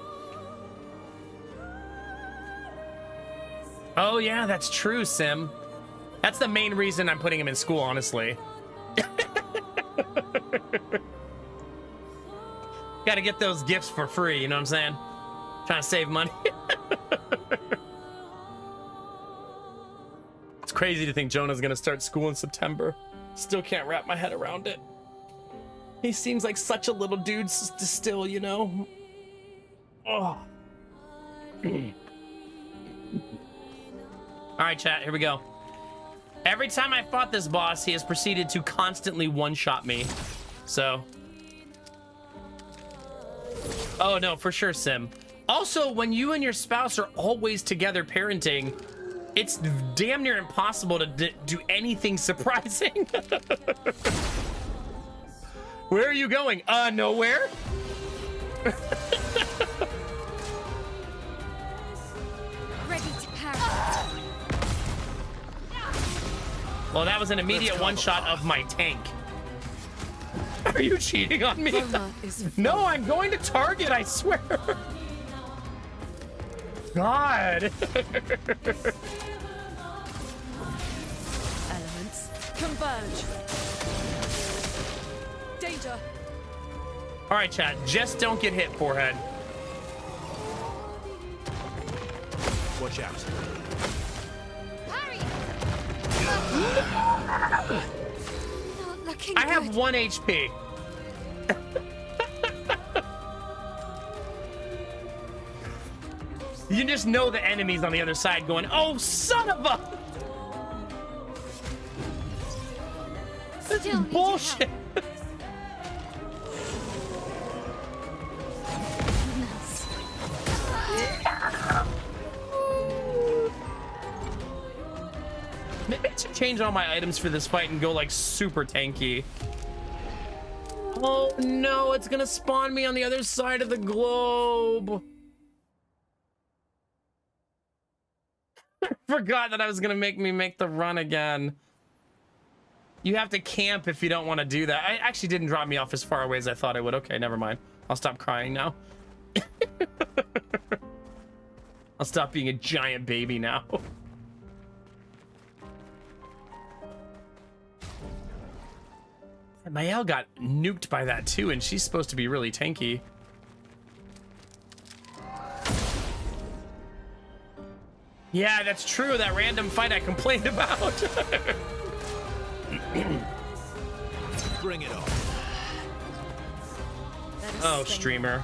Oh, yeah, that's true, Sim. That's the main reason I'm putting him in school, honestly. Gotta get those gifts for free, you know what I'm saying? Trying to save money. It's crazy to think Jonah's gonna start school in September. Still can't wrap my head around it. He seems like such a little dude still, you know? Oh. Alright, chat, here we go. Every time I fought this boss, he has proceeded to constantly one-shot me. So... Oh, no, for sure, Sim. Also, when you and your spouse are always together parenting, it's damn near impossible to do anything surprising. Where are you going? Nowhere? Ready to parry. Well, that was an immediate one-shot of my tank. Are you cheating on me? No, I'm going to target, I swear. God. Elements converge. Danger. All right, chat. Just don't get hit, forehead. Watch out. Parry. Not looking I have good. 1 HP. You just know the enemy's on the other side going, oh, son of a... This is bullshit. Maybe I should change all my items for this fight and go like super tanky. Oh no, it's gonna spawn me on the other side of the globe. I forgot that I was gonna make the run again. You have to camp if you don't want to do that. I actually didn't drop me off as far away as I thought it would. Okay, never mind. I'll stop crying now. I'll stop being a giant baby now. And Mael got nuked by that too, and she's supposed to be really tanky. Yeah, that's true. That random fight I complained about. Bring it on. Oh, streamer.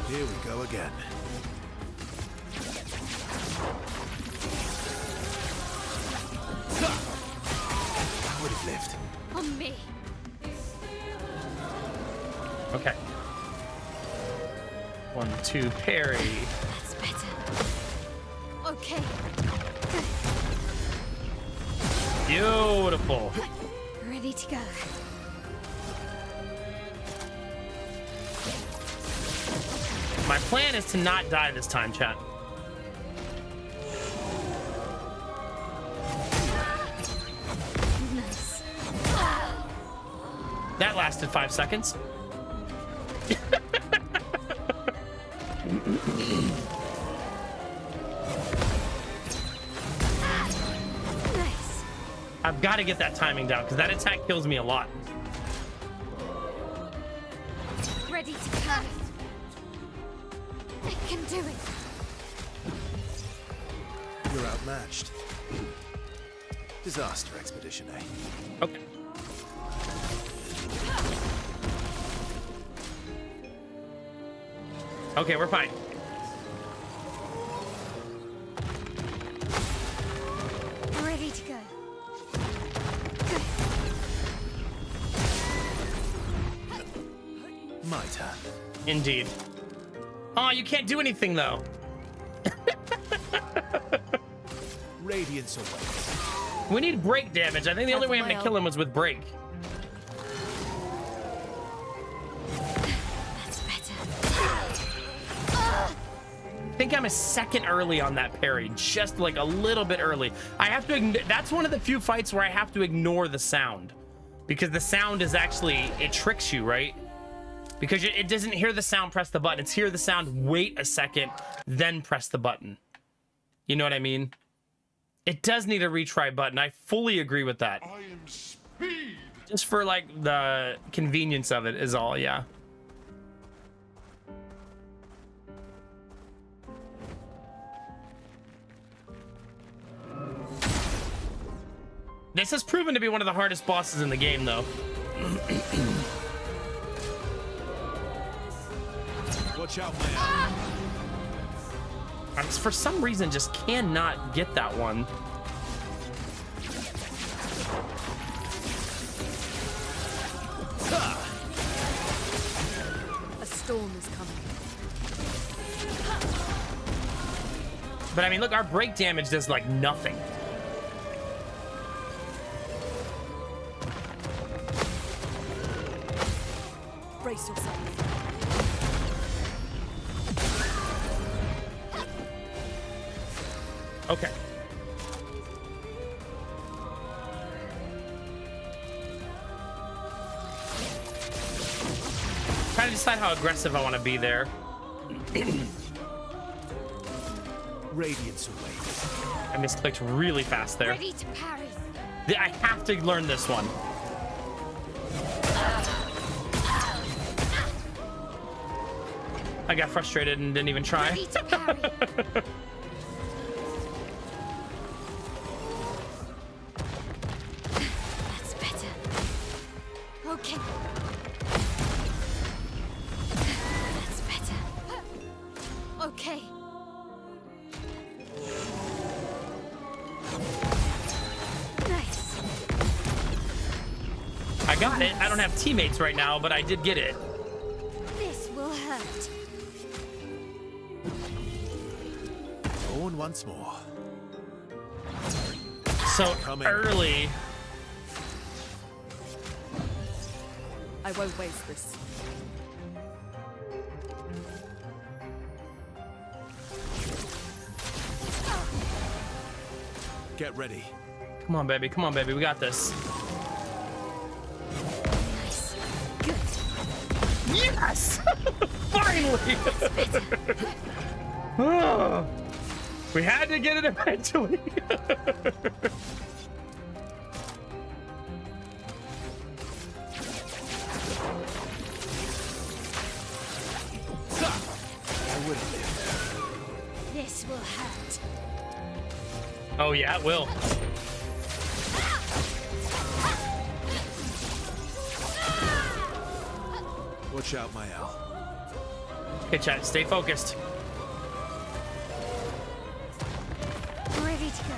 Here we go again. I would have lived. On me. Okay. 1, 2, parry. That's better. Okay. Beautiful. Ready to go. My plan is to not die this time, chat. Nice. That lasted 5 seconds. Nice. I've got to get that timing down because that attack kills me a lot. Ready to cut. I can do it. You're outmatched. Disaster expedition, eh? Okay. Okay, we're fine. Ready to go. My turn. Indeed. Oh, you can't do anything though. Radiance awaits. We need break damage. I think the only way I'm gonna kill him was with break. That's better. I think I'm a second early on that parry, just like a little bit early. I have to. That's one of the few fights where I have to ignore the sound, because the sound is actually, it tricks you, right? Because it doesn't hear the sound, press the button. It's hear the sound, wait a second, then press the button. You know what I mean? It does need a retry button. I fully agree with that. I am speed. Just for like the convenience of it is all, yeah. This has proven to be one of the hardest bosses in the game, though. Watch out, man. I for some reason just cannot get that one. A storm is coming. But I mean, look, our break damage does like nothing. Brace yourself. Okay. Trying to decide how aggressive I want to be there. Radiance awaits. I misclicked really fast there. Ready to parry. I have to learn this one. I got frustrated and didn't even try. Ready to parry. That's better. Okay. That's better. Okay. Nice. I got it. I don't have teammates right now, but I did get it. This will hurt. Born once more. So Coming. early. I won't waste this. Get ready. Come on, baby. Come on, baby. We got this. Nice. Good. Yes! Finally! We had to get it eventually. I would have lived. This will hurt. Oh yeah, it will. Watch out, my owl. Okay, chat, stay focused. Ready to go.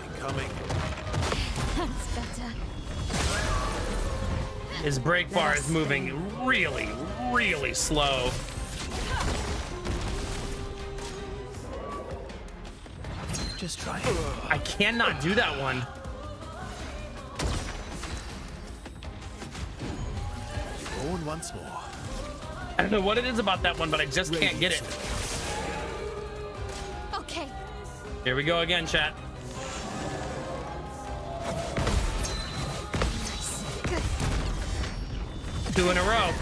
Incoming. That's better. His brake bar is moving really, really slow. Just try it. I cannot do that one. Born once more. I don't know what it is about that one, but I just can't get it. Okay. Here we go again, chat. Nice. Good. 2 in a row.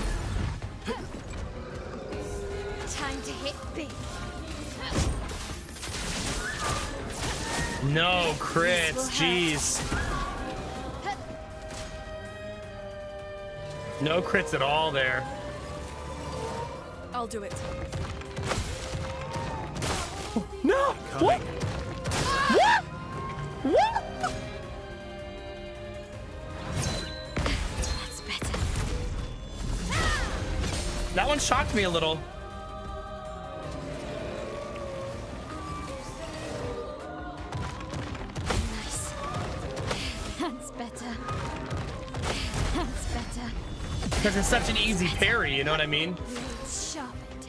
Time to hit big. No crits, jeez. No crits at all there. I'll do it. No! What? What? What? That's better. That one shocked me a little. Nice. That's better. That's better. Because it's such an easy parry, you know what I mean? Blades sharpened.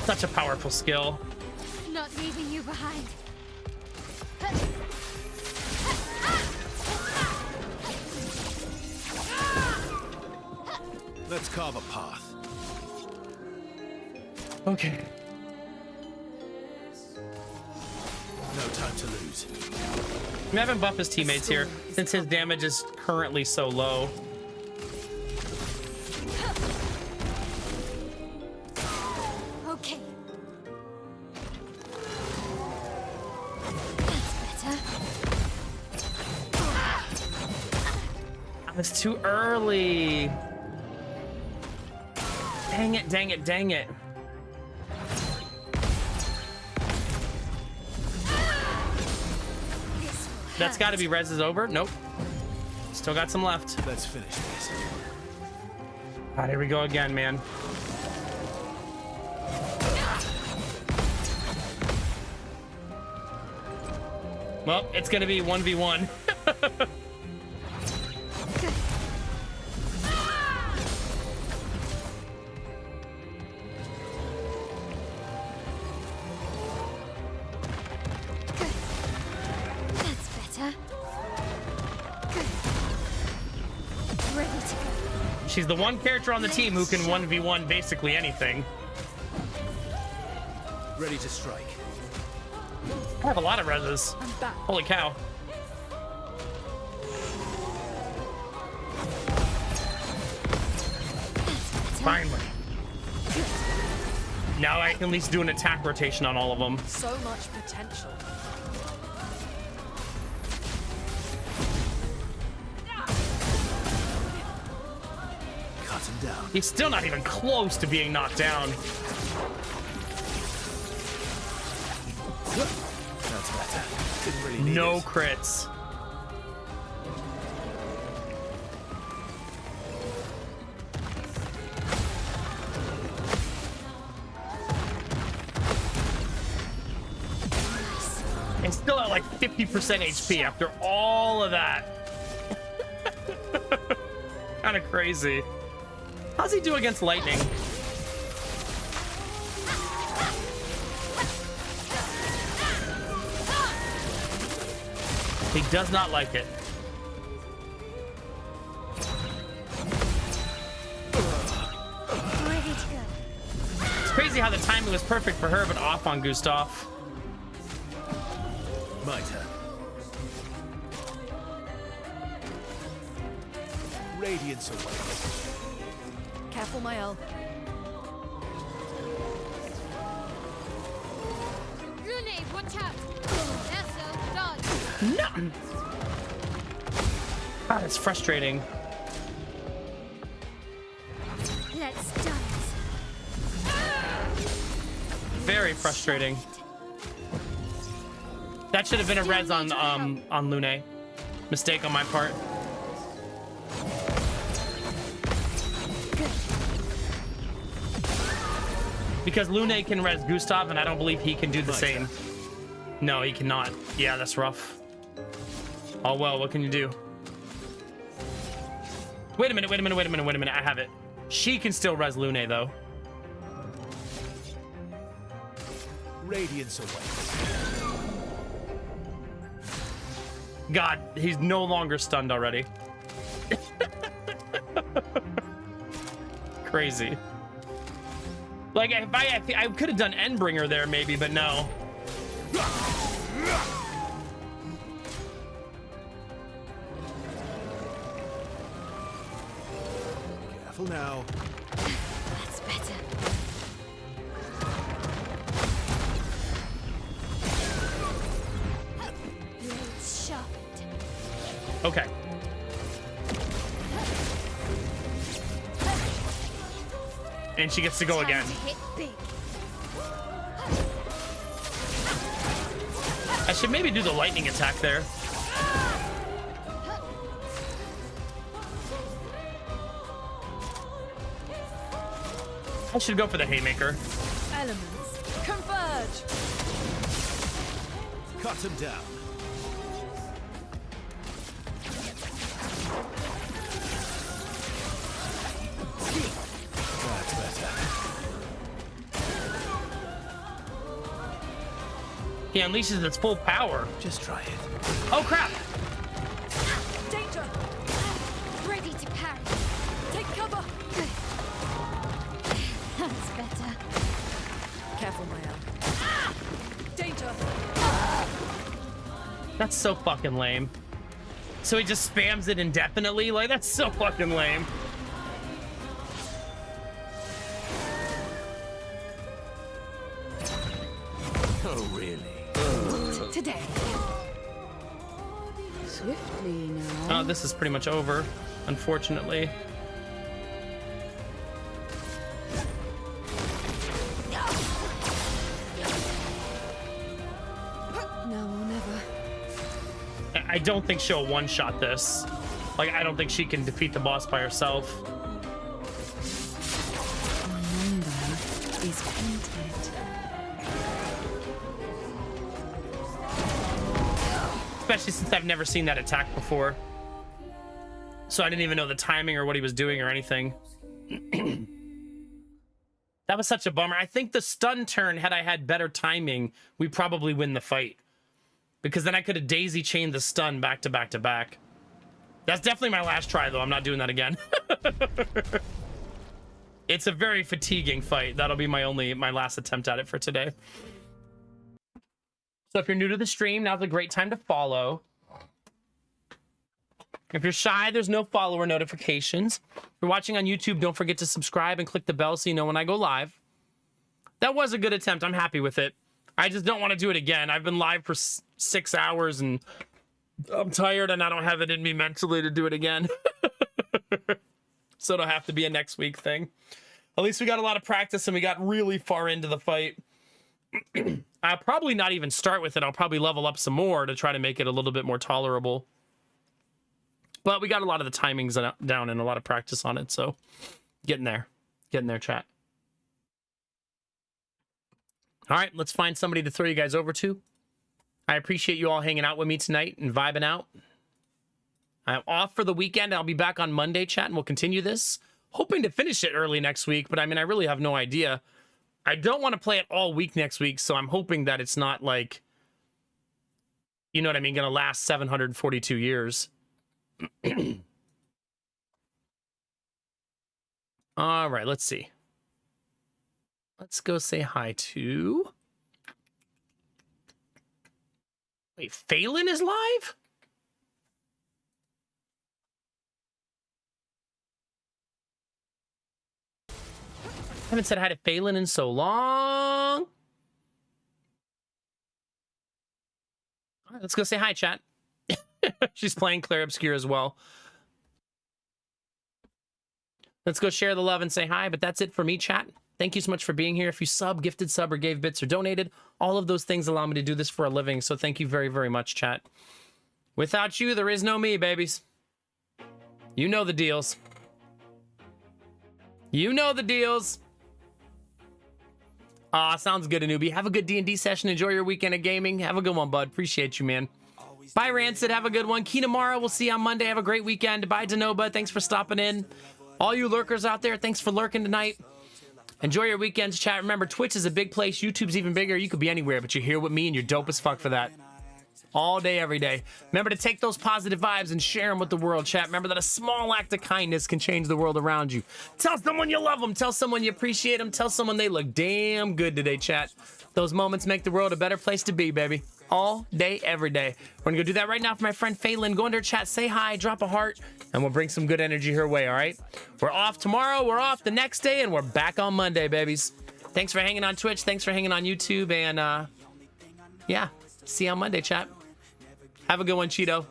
Such a powerful skill. Not leaving you behind. Let's carve a path. Okay. No time to lose. We haven't buffed his teammates here since his damage is currently so low. Okay. That's better. I was too early. Dang it, dang it, dang it. That's got to be res is over. Nope. Still got some left. Let's finish this. All right, here we go again, man. Well, it's going to be 1v1. That's better. Good. Ready to go. She's the one character on the team who can 1v1 basically anything. Ready to strike. I have a lot of reses. I'm back. Holy cow. Finally. Now I can at least do an attack rotation on all of them. So much potential. Cut him down. He's still not even close to being knocked down. That's better. Didn't really need No it. crits. And still at like 50% HP after all of that. Kind of crazy. How's he do against lightning? He does not like it. Ready to go. It's crazy how the timing was perfect for her, but off on Gustav. My turn. Radiance awaits. Careful, Mael. Rune, watch out. That's so dodge. No. God, it's frustrating. Let's dance. Very frustrating. That should have been a res on Lune. Mistake on my part. Because Lune can res Gustav, and I don't believe he can do the same. No, he cannot. Yeah, that's rough. Oh well, what can you do? Wait a minute, wait a minute, wait a minute, wait a minute. I have it. She can still res Lune, though. Radiance away. God, he's no longer stunned already. Crazy. Like, if I could have done Endbringer there, maybe, but no. Careful now. That's better. Blades sharpened. Okay. And she gets to go again. Time to hit big. I should maybe do the lightning attack there. I should go for the haymaker. Elements converge. Cut him down. That's better. He unleashes its full power. Just try it. Oh crap! Danger. Ready to parry. Take cover. That's better. Careful, Maya. Danger. That's so fucking lame. So he just spams it indefinitely? Like, that's so fucking lame. Oh, really? Today. Swiftly now. Oh, this is pretty much over, unfortunately. Now or never. I don't think she'll one-shot this. Like, I don't think she can defeat the boss by herself. My number is painted. Especially since I've never seen that attack before. So I didn't even know the timing or what he was doing or anything. That was such a bummer. I think the stun turn, had I had better timing, we probably win the fight. Because then I could have daisy chained the stun back to back to back. That's definitely my last try, though. I'm not doing that again. It's a very fatiguing fight. That'll be my last attempt at it for today. So if you're new to the stream, now's a great time to follow. If you're shy, there's no follower notifications. If you're watching on YouTube, don't forget to subscribe and click the bell so you know when I go live. That was a good attempt. I'm happy with it. I just don't want to do it again. I've been live for 6 hours and I'm tired and I don't have it in me mentally to do it again. So it'll have to be a next week thing. At least we got a lot of practice and we got really far into the fight. I'll probably not even start with it. I'll probably level up some more to try to make it a little bit more tolerable. But we got a lot of the timings down and a lot of practice on it. So getting there, chat. All right, let's find somebody to throw you guys over to. I appreciate you all hanging out with me tonight and vibing out. I'm off for the weekend. I'll be back on Monday, chat, and we'll continue this. Hoping to finish it early next week, but I mean, I really have no idea. I don't want to play it all week next week, so I'm hoping that it's not like, you know what I mean, going to last 742 years. All right, let's see. Let's go say hi to... Wait, Phelan is live? I haven't said hi to Phelan in so long. All right, let's go say hi, chat. She's playing Clair Obscur as well. Let's go share the love and say hi. But that's it for me, chat. Thank you so much for being here. If you sub, gifted sub, or gave bits or donated, all of those things allow me to do this for a living. So thank you very, very much, chat. Without you, there is no me, babies. You know the deals. You know the deals. Sounds good, a newbie. Have a good D&D session. Enjoy your weekend of gaming. Have a good one, bud. Appreciate you, man. Bye, Rancid. Have a good one. Kinamara, we'll see you on Monday. Have a great weekend. Bye, Denoba. Thanks for stopping in. All you lurkers out there, thanks for lurking tonight. Enjoy your weekends, chat. Remember, Twitch is a big place. YouTube's even bigger. You could be anywhere, but you're here with me, and you're dope as fuck for that. All day, every day. Remember to take those positive vibes and share them with the world, chat. Remember that a small act of kindness can change the world around you. Tell someone you love them. Tell someone you appreciate them. Tell someone they look damn good today, chat. Those moments make the world a better place to be, baby. All day, every day. We're gonna go do that right now for my friend Phelan. Go into her chat, say hi, drop a heart, and we'll bring some good energy her way, all right? We're off tomorrow, we're off the next day, and we're back on Monday, babies. Thanks for hanging on Twitch. Thanks for hanging on YouTube, and yeah, see you on Monday, chat. Have a good one, Cheeto.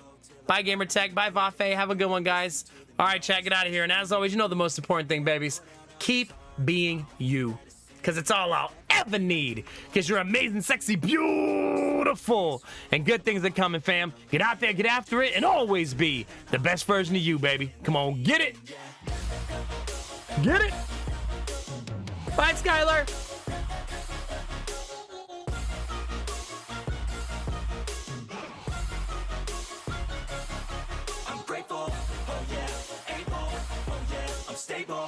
Bye, Gamertech. Bye, Vafe. Have a good one, guys. All right, chat, get out of here. And as always, you know the most important thing, babies. Keep being you. Because it's all I'll ever need. Because you're amazing, sexy, beautiful. And good things are coming, fam. Get out there, get after it, and always be the best version of you, baby. Come on, get it. Get it. Bye, Skylar. Grateful, oh yeah, able, oh yeah, I'm stable.